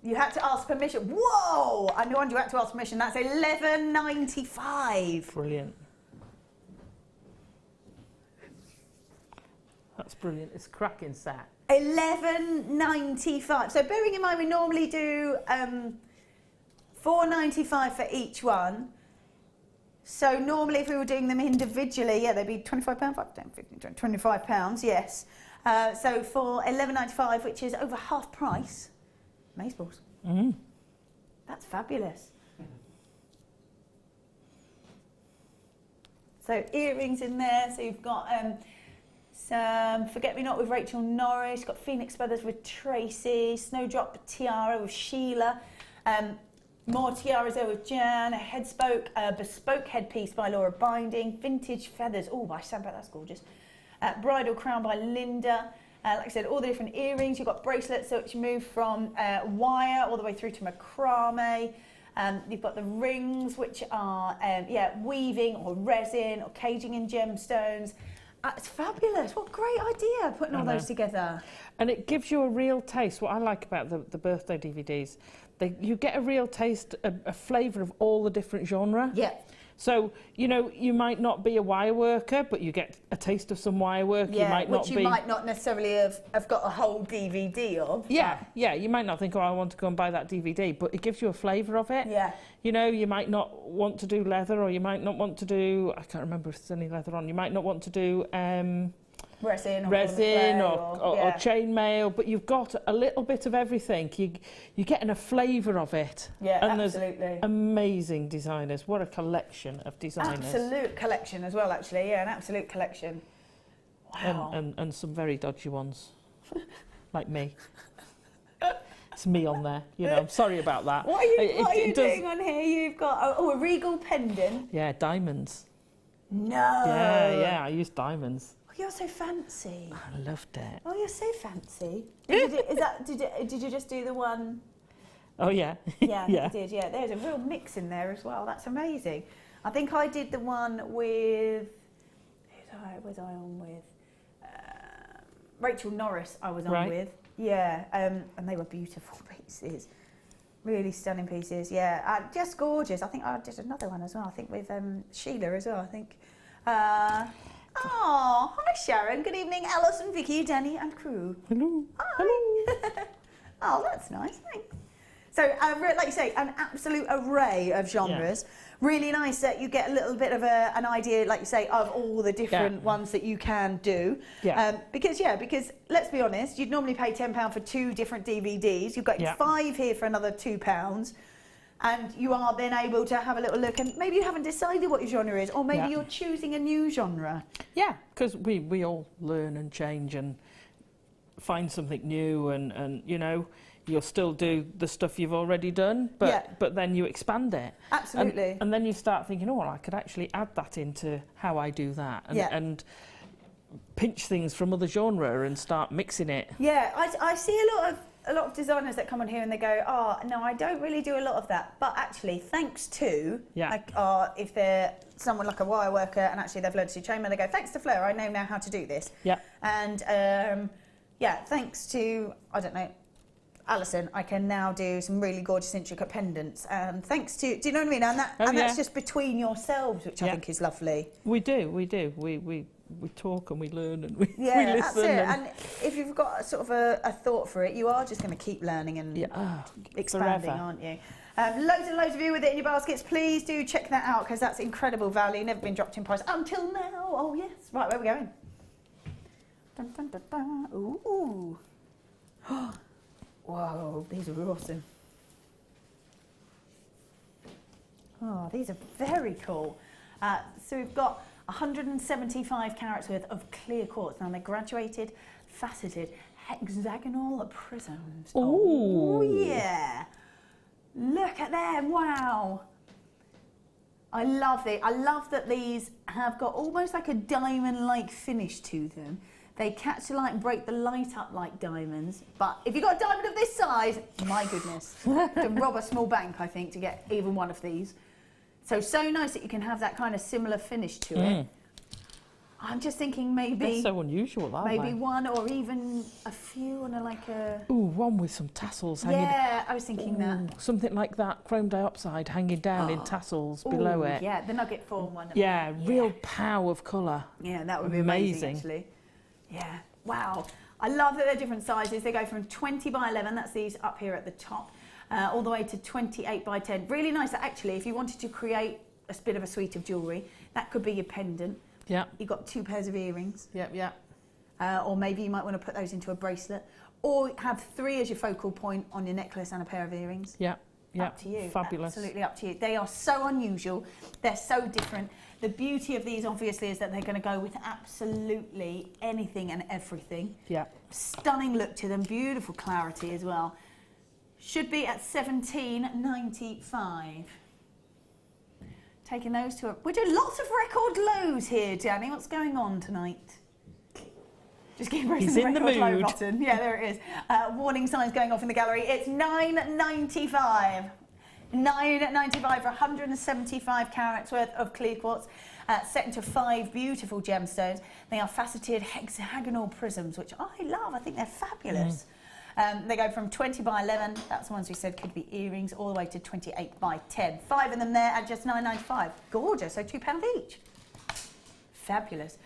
You had to ask permission. Whoa! I know you had to ask permission. That's $11.95. Brilliant. That's brilliant. It's a cracking set. $11.95. So bearing in mind we normally do $4.95 for each one. So normally if we were doing them individually, yeah, they'd be £25, 5, 10, 15, 20, £25, yes. So for $11.95, which is over half price, amazeballs. That's fabulous. So earrings in there. So you've got some Forget Me Not with Rachel Norris, got Phoenix Feathers with Tracy, Snowdrop Tiara with Sheila, more tiaras there with Jan, a bespoke headpiece by Laura Binding, Vintage Feathers, by Sampa, that's gorgeous, Bridal Crown by Linda. Like I said, all the different earrings. You've got bracelets which move from wire all the way through to macrame. You've got the rings which are weaving or resin or caging in gemstones. It's fabulous. What a great idea, putting all those together. And it gives you a real taste. What I like about the birthday DVDs, you get a real taste, a flavour of all the different genre. Yeah. So, you know, you might not be a wire worker, but you get a taste of some wire work. Yeah, you might not necessarily have got a whole DVD of. Yeah, you might not think, I want to go and buy that DVD, but it gives you a flavour of it. Yeah. You know, you might not want to do leather, or you might not want to do, I can't remember if there's any leather on, you might not want to do resin or chainmail, but you've got a little bit of everything. You're getting a flavour of it. Yeah, and absolutely. There's amazing designers. What a collection of designers. Absolute collection as well, actually. Yeah, an absolute collection. Wow. And some very dodgy ones, like me. It's me on there. You know, I'm sorry about that. What are you doing on here? You've got a regal pendant. Yeah, diamonds. No. Yeah, I use diamonds. You're so fancy. I loved it. Oh, you're so fancy. Did you just do the one? Oh, yeah. Yeah, you did, yeah. There's a real mix in there as well. That's amazing. I think I did the one with... Who was I on with? Rachel Norris I was on with. Yeah, and they were beautiful pieces. Really stunning pieces, yeah. Just gorgeous. I think I did another one as well. I think with Sheila as well, I think. Oh, hi Sharon. Good evening, Alison, Vicky, Danny and crew. Hello. Hi. Hello. Oh, that's nice, thanks. So, like you say, an absolute array of genres. Yeah. Really nice that you get a little bit of an idea, like you say, of all the different ones that you can do. Yeah. Because let's be honest, you'd normally pay £10 for 2 different DVDs. You've got 5 here for another £2. And you are then able to have a little look, and maybe you haven't decided what your genre is, or maybe you're choosing a new genre. Yeah, because we all learn and change and find something new, and you know, you'll still do the stuff you've already done, but then you expand it. Absolutely. And then you start thinking, oh, well, I could actually add that into how I do that, and pinch things from other genre and start mixing it. Yeah, I see a lot of designers that come on here and they go, oh, no, I don't really do a lot of that. But actually, thanks to, if they're someone like a wire worker and actually they've learned to do chainmail, they go, thanks to Fleur, I know now how to do this. Yeah. And, thanks to, I don't know, Alison, I can now do some really gorgeous intricate pendants. And thanks to, do you know what I mean? And, that's just between yourselves, which I think is lovely. We do. We talk and we learn and we listen. That's it. And if you've got sort of a thought for it, you are just going to keep learning and expanding, forever. aren't you? Loads and loads of you with it in your baskets. Please do check that out because that's incredible value. Never been dropped in price until now. Oh, yes. Right, where are we going? Dun, dun, dun, dun. Ooh. Whoa, these are awesome. Oh, these are very cool. So we've got 175 carats worth of clear quartz. Now they're graduated, faceted, hexagonal prisms. Ooh. Oh, yeah. Look at them, wow. I love it. I love that these have got almost like a diamond-like finish to them. They catch the light and break the light up like diamonds. But if you've got a diamond of this size, my goodness, to rob a small bank, I think, to get even one of these. So nice that you can have that kind of similar finish to it. I'm just thinking maybe... They're so unusual, aren't they? Maybe one or even a few on Ooh, one with some tassels hanging... Yeah, I was thinking that. Something like that, chrome dioxide hanging down in tassels below it. Yeah, the nugget form one. Yeah, real pow of colour. Yeah, that would be amazing, actually. Yeah, wow. I love that they're different sizes. They go from 20 by 11, that's these up here at the top, all the way to 28 by 10. Really nice, actually, if you wanted to create a bit of a suite of jewellery, that could be your pendant. Yeah. You've got 2 pairs of earrings. Yeah. Or maybe you might want to put those into a bracelet. Or have 3 as your focal point on your necklace and a pair of earrings. Yeah. Up to you. Fabulous. Absolutely up to you. They are so unusual. They're so different. The beauty of these, obviously, is that they're going to go with absolutely anything and everything. Yeah. Stunning look to them. Beautiful clarity as well. Should be at $17.95. Taking those to a... We're doing lots of record lows here, Danny. What's going on tonight? Just keep pressing the record low button. Yeah, there it is. Warning signs going off in the gallery. It's $9.95. $9.95 for 175 carats worth of clear quartz, set into 5 beautiful gemstones. They are faceted hexagonal prisms, which I love. I think they're fabulous. They go from 20 by 11, that's the ones we said could be earrings, all the way to 28 by 10. 5 of them there at just $9.95. Gorgeous, so £2 each. Fabulous.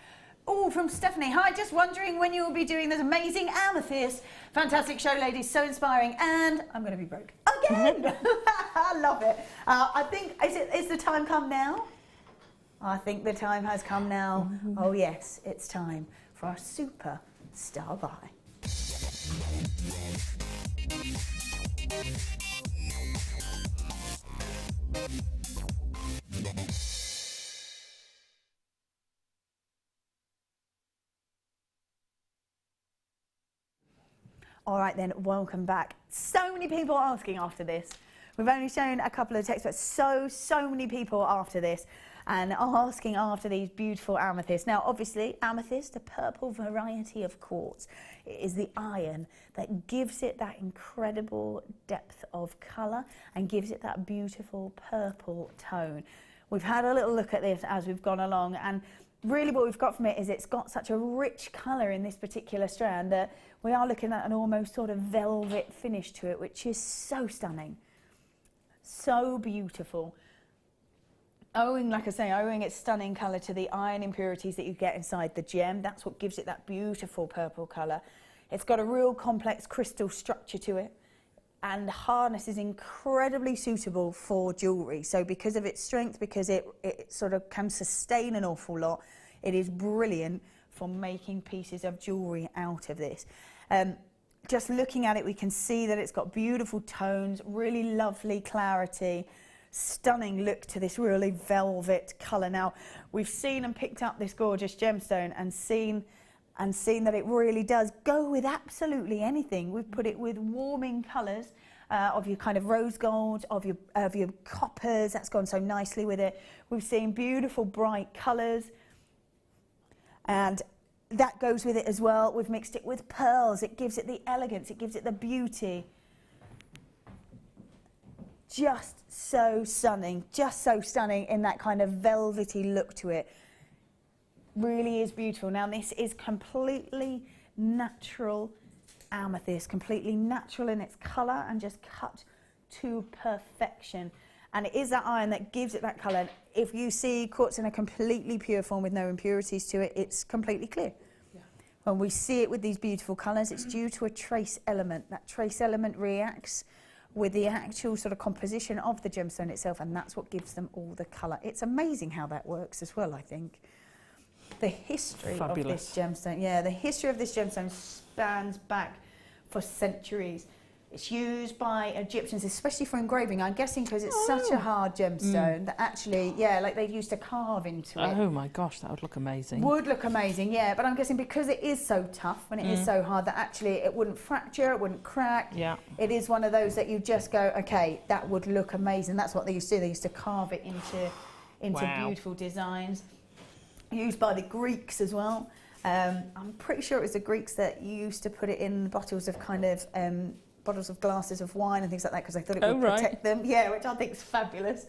Oh, from Stephanie. Hi, just wondering when you will be doing this amazing amethyst. Fantastic show, ladies. So inspiring. And I'm going to be broke again. I love it. I think, is the time come now? I think the time has come now. Oh, yes, it's time for our super star buy. All right then, welcome back. So many people asking after this. We've only shown a couple of texts, but so many people after this and asking after these beautiful amethysts. Now, obviously, amethyst, a purple variety of quartz, it is the iron that gives it that incredible depth of colour and gives it that beautiful purple tone. We've had a little look at this as we've gone along, and really what we've got from it is it's got such a rich colour in this particular strand that we are looking at an almost sort of velvet finish to it, which is so stunning, so beautiful. Owing, like I say, owing its stunning colour to the iron impurities that you get inside the gem, that's what gives it that beautiful purple colour. It's got a real complex crystal structure to it, and the harness is incredibly suitable for jewellery. So because of its strength, because it sort of can sustain an awful lot, it is brilliant for making pieces of jewellery out of this. Just looking at it, we can see that it's got beautiful tones, really lovely clarity, stunning look to this really velvet colour. Now, we've seen and picked up this gorgeous gemstone and seen that it really does go with absolutely anything. We've put it with warming colours of your kind of rose gold, of your coppers. That's gone so nicely with it. We've seen beautiful bright colours, and that goes with it as well. We've mixed it with pearls. It gives it the elegance. It gives it the beauty. Just so stunning in that kind of velvety look to it. Really is beautiful. Now, this is completely natural amethyst, completely natural in its colour and just cut to perfection. And it is that iron that gives it that colour. If you see quartz in a completely pure form with no impurities to it, it's completely clear. Yeah. When we see it with these beautiful colours, it's due to a trace element. That trace element reacts with the actual sort of composition of the gemstone itself, and that's what gives them all the colour. It's amazing how that works as well, I think. The history of this gemstone, the history of this gemstone spans back for centuries. It's used by Egyptians, especially for engraving, I'm guessing because it's such a hard gemstone that actually, like they used to carve into it. Oh my gosh, that would look amazing. Would look amazing, yeah, but I'm guessing because it is so tough and it is so hard that actually it wouldn't fracture, it wouldn't crack. Yeah. It is one of those that you just go, okay, that would look amazing. That's what they used to do. They used to carve it into beautiful designs. Used by the Greeks as well. I'm pretty sure it was the Greeks that used to put it in bottles of kind of bottles of glasses of wine and things like that because they thought it would protect them. Yeah, which I think is fabulous.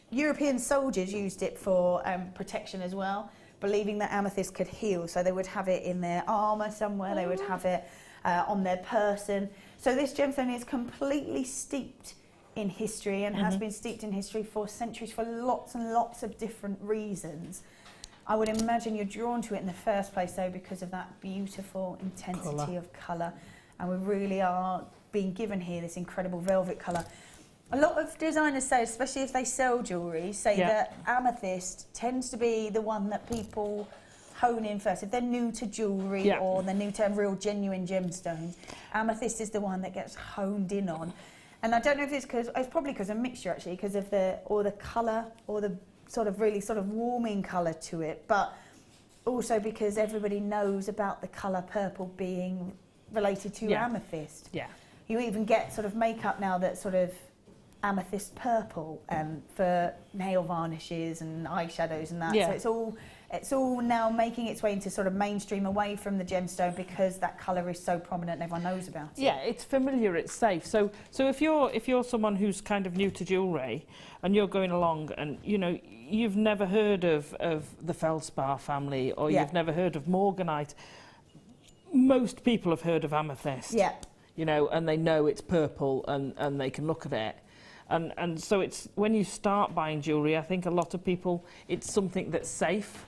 European soldiers used it for protection as well, believing that amethyst could heal. So they would have it in their armour somewhere, they would have it on their person. So this gemstone is completely steeped in history and has been steeped in history for centuries for lots and lots of different reasons. I would imagine you're drawn to it in the first place though because of that beautiful intensity of colour. And we really are being given here this incredible velvet colour. A lot of designers say, especially if they sell jewellery, say that amethyst tends to be the one that people hone in first. If they're new to jewellery or they're new to real genuine gemstones, amethyst is the one that gets honed in on. And I don't know if it's because, it's probably because of mixture actually, because of the colour or the sort of really sort of warming colour to it, but also because everybody knows about the colour purple being related to amethyst. Yeah. You even get sort of makeup now that's sort of amethyst purple for nail varnishes and eyeshadows and that. So it's all now making its way into sort of mainstream away from the gemstone because that colour is so prominent and everyone knows about it. Yeah, it's familiar, it's safe. So if you're someone who's kind of new to jewellery and you're going along and you know you've never heard of the feldspar family or you've never heard of morganite, most people have heard of amethyst. Yeah. You know, and they know it's purple and they can look at it. And so it's when you start buying jewellery, I think a lot of people, it's something that's safe,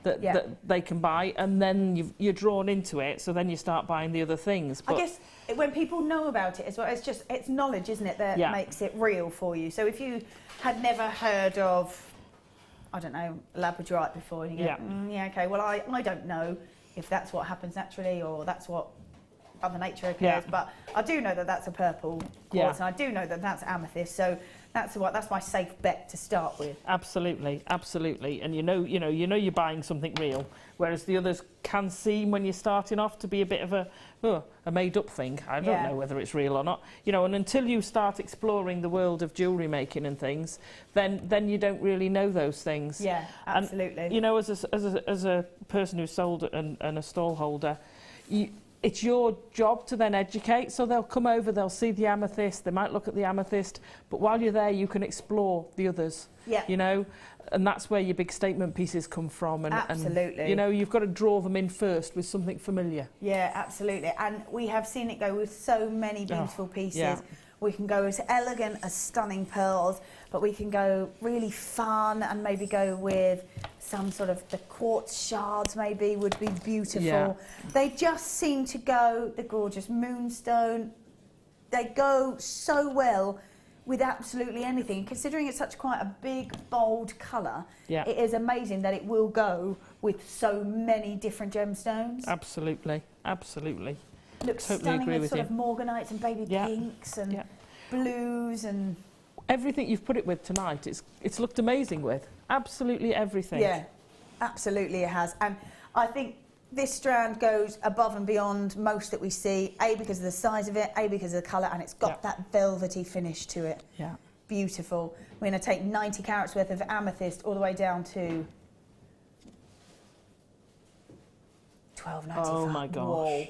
that they can buy, and then you're drawn into it, so then you start buying the other things. But I guess when people know about it as well, it's knowledge, isn't it, that makes it real for you. So if you had never heard of, I don't know, labradorite before, and you go, okay, well, I don't know if that's what happens naturally or that's what Mother Nature occurs, but I do know that that's a purple quartz, and I do know that that's amethyst, so that's my safe bet to start with. Absolutely, absolutely, and you know you're buying something real, whereas the others can seem when you're starting off to be a bit of a made-up thing. I don't know whether it's real or not, you know. And until you start exploring the world of jewellery making and things, then you don't really know those things. Yeah, absolutely. And, you know, as a person who's sold and a stall holder, it's your job to then educate. So they'll come over, they'll see the amethyst, they might look at the amethyst, but while you're there, you can explore the others. Yeah. You know, and that's where your big statement pieces come from. And, absolutely. And, you know, you've got to draw them in first with something familiar. Yeah, absolutely. And we have seen it go with so many beautiful pieces. Yeah. We can go as elegant as stunning pearls, but we can go really fun and maybe go with some sort of the quartz shards maybe would be beautiful. Yeah. They just seem to go, the gorgeous moonstone, they go so well with absolutely anything. Considering it's such quite a big, bold colour, it is amazing that it will go with so many different gemstones. Absolutely, absolutely. Looks totally stunning with sort of morganites and baby pinks and blues and everything you've put it with tonight. It's looked amazing with absolutely everything. Yeah, absolutely it has. And I think this strand goes above and beyond most that we see. A, because of the size of it. A, because of the colour, and it's got that velvety finish to it. Yeah, beautiful. We're going to take 90 carats worth of amethyst all the way down to $12.95. Oh my gosh. Whoa.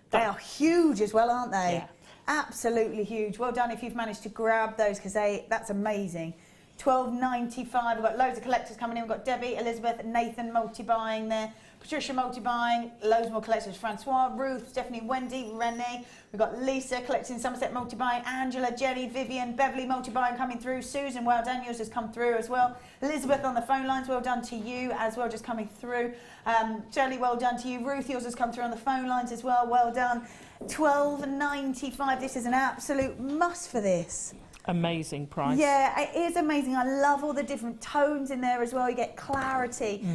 They are huge as well, aren't they? Yeah. Absolutely huge. Well done if you've managed to grab those, because that's amazing. $12.95. We've got loads of collectors coming in. We've got Debbie, Elizabeth, Nathan multi-buying there. Patricia multi-buying, loads more collectors. Francois, Ruth, Stephanie, Wendy, Renee. We've got Lisa collecting Somerset multi-buying, Angela, Jenny, Vivian, Beverly multi-buying coming through. Susan, well done, yours has come through as well. Elizabeth on the phone lines, well done to you as well, just coming through. Shirley, well done to you. Ruth, yours has come through on the phone lines as well, well done. $12.95, this is an absolute must for this. Amazing price. Yeah, it is amazing. I love all the different tones in there as well. You get clarity.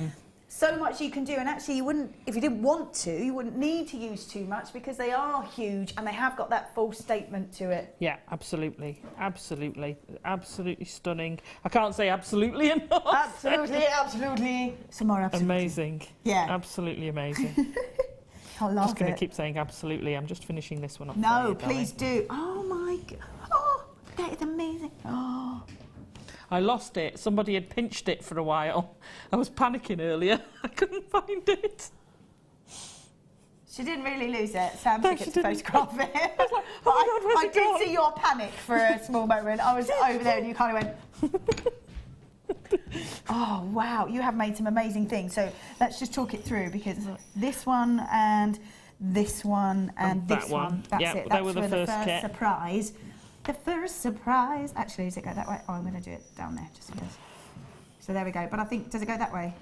So much you can do, and actually you wouldn't, if you didn't want to, you wouldn't need to use too much because they are huge and they have got that full statement to it. Yeah, absolutely. Absolutely. Absolutely stunning. I can't say absolutely enough. Absolutely, absolutely. Some more absolutely. Amazing. Yeah. Absolutely amazing. I love I'm just going it. to keep saying absolutely. I'm just finishing this one up. No, for you, please do. Oh my God. Oh, that is amazing. Oh. I lost it. Somebody had pinched it for a while. I was panicking earlier. I couldn't find it. She didn't really lose it. Sam No, took she it to didn't. photograph it. I was like, oh my God, where's I it did gone? see your panic for a small moment. I was over there and you kind of went... Oh, wow. You have made some amazing things. So let's just talk it through because this one and this one and that this one. one. That's Yep, it. they That's were the for the first first kit. surprise. The first surprise. Actually, does it go that way? Oh, I'm going to do it down there just because. So there we go. But I think, does it go that way?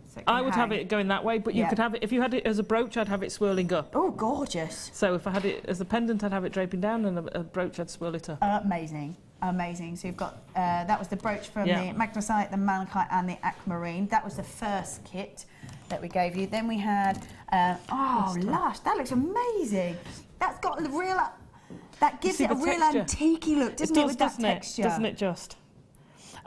So it I can would hang. have it going that way, but you Yeah. could have it, if you had it as a brooch, I'd have it swirling up. Oh, gorgeous. So if I had it as a pendant, I'd have it draping down, and a brooch, I'd swirl it up. Amazing, amazing. So you've got, that was the brooch from Yeah. the magnesite, the malachite and the aquamarine. That was the first kit that we gave you. Then we had, oh, lush, that looks amazing. That's got a real, that gives see it a the real texture? antique-y look, doesn't it, with that doesn't texture? Doesn't it just?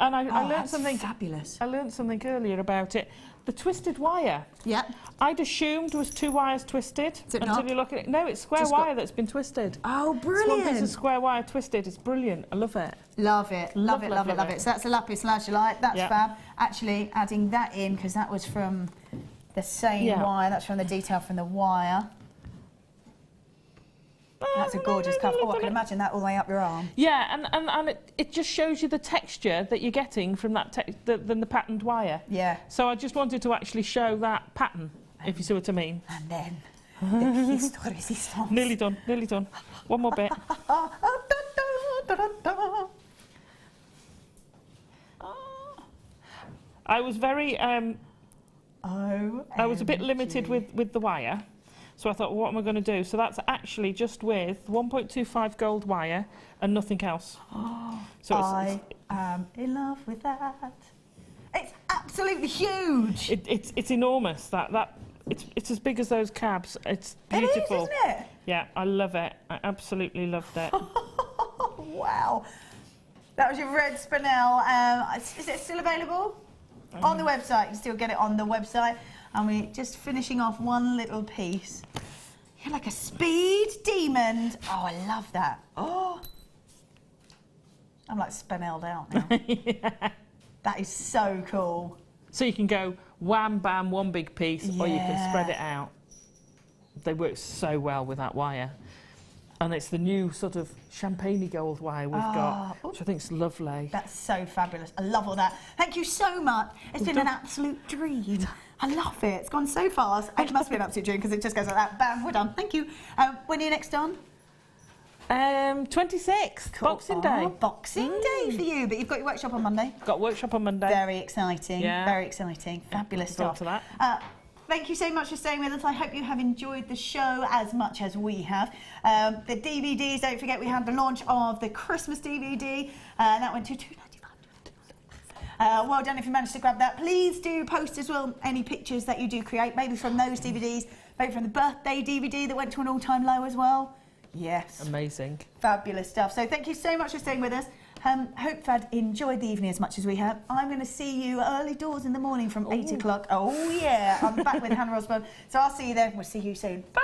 And I learned that's something. fabulous. I learned something earlier about it. The twisted wire. Yeah. I'd assumed there was two wires twisted Is it until not? you look at it. No, it's square Just got- wire that's been twisted. Oh, It's one piece of brilliant. square wire twisted. It's brilliant. I love it. Love it, love it, Love, love it, love love it. it. So that's a lapis lazuli, that's Yeah. fab. Actually, adding that in, because that was from the same Yeah. wire, that's from the detail from the wire. That's a gorgeous cuff. Oh, I can imagine that all the way up your arm. Yeah, and it just shows you the texture that you're getting from that than the patterned wire. Yeah. So I just wanted to actually show that pattern, if you see what I mean. And then the piece de resistance. Nearly done, nearly done. One more bit. I was very, I was a bit limited with the wire. So I thought, what am I going to do? So that's actually just with 1.25 gold wire and nothing else. So I am in love with that. It's absolutely huge. it's enormous. It's as big as those cabs. It's beautiful. It is, isn't it? Yeah, I love it. I absolutely loved it. Wow. That was your red spinel. Is it still available? On the website. You can still get it on the website. And we're just finishing off one little piece. You're like a speed demon. Oh, I love that. Oh. I'm like spinelled out now. Yeah. That is so cool. So you can go wham, bam, one big piece, or you can spread Yeah. it out. They work so well with that wire. And it's the new sort of champagne gold wire we've got, which I think is lovely. That's so fabulous. I love all that. Thank you so much. It's been an absolute dream. I love it. It's gone so fast. It must be an absolute dream because it just goes like that. Bam, we're done. Thank you. When are you next on? 26th, Cool. Boxing Day. Oh, Boxing Day for you. But you've got your workshop on Monday. Got workshop on Monday. Very exciting. Yeah. Very exciting. Fabulous Forward stuff. to that. Thank you so much for staying with us. I hope you have enjoyed the show as much as we have. The DVDs, don't forget we had the launch of the Christmas DVD. That went to $2.95. Well done if you managed to grab that. Please do post as well any pictures that you do create, maybe from those DVDs, maybe from the birthday DVD that went to an all-time low as well. Yes. Amazing. Fabulous stuff. So thank you so much for staying with us. Hope you've enjoyed the evening as much as we have. I'm going to see you early doors in the morning from 8 o'clock. Oh yeah, I'm back with Hannah Osborne. So I'll see you then. We'll see you soon. Bye.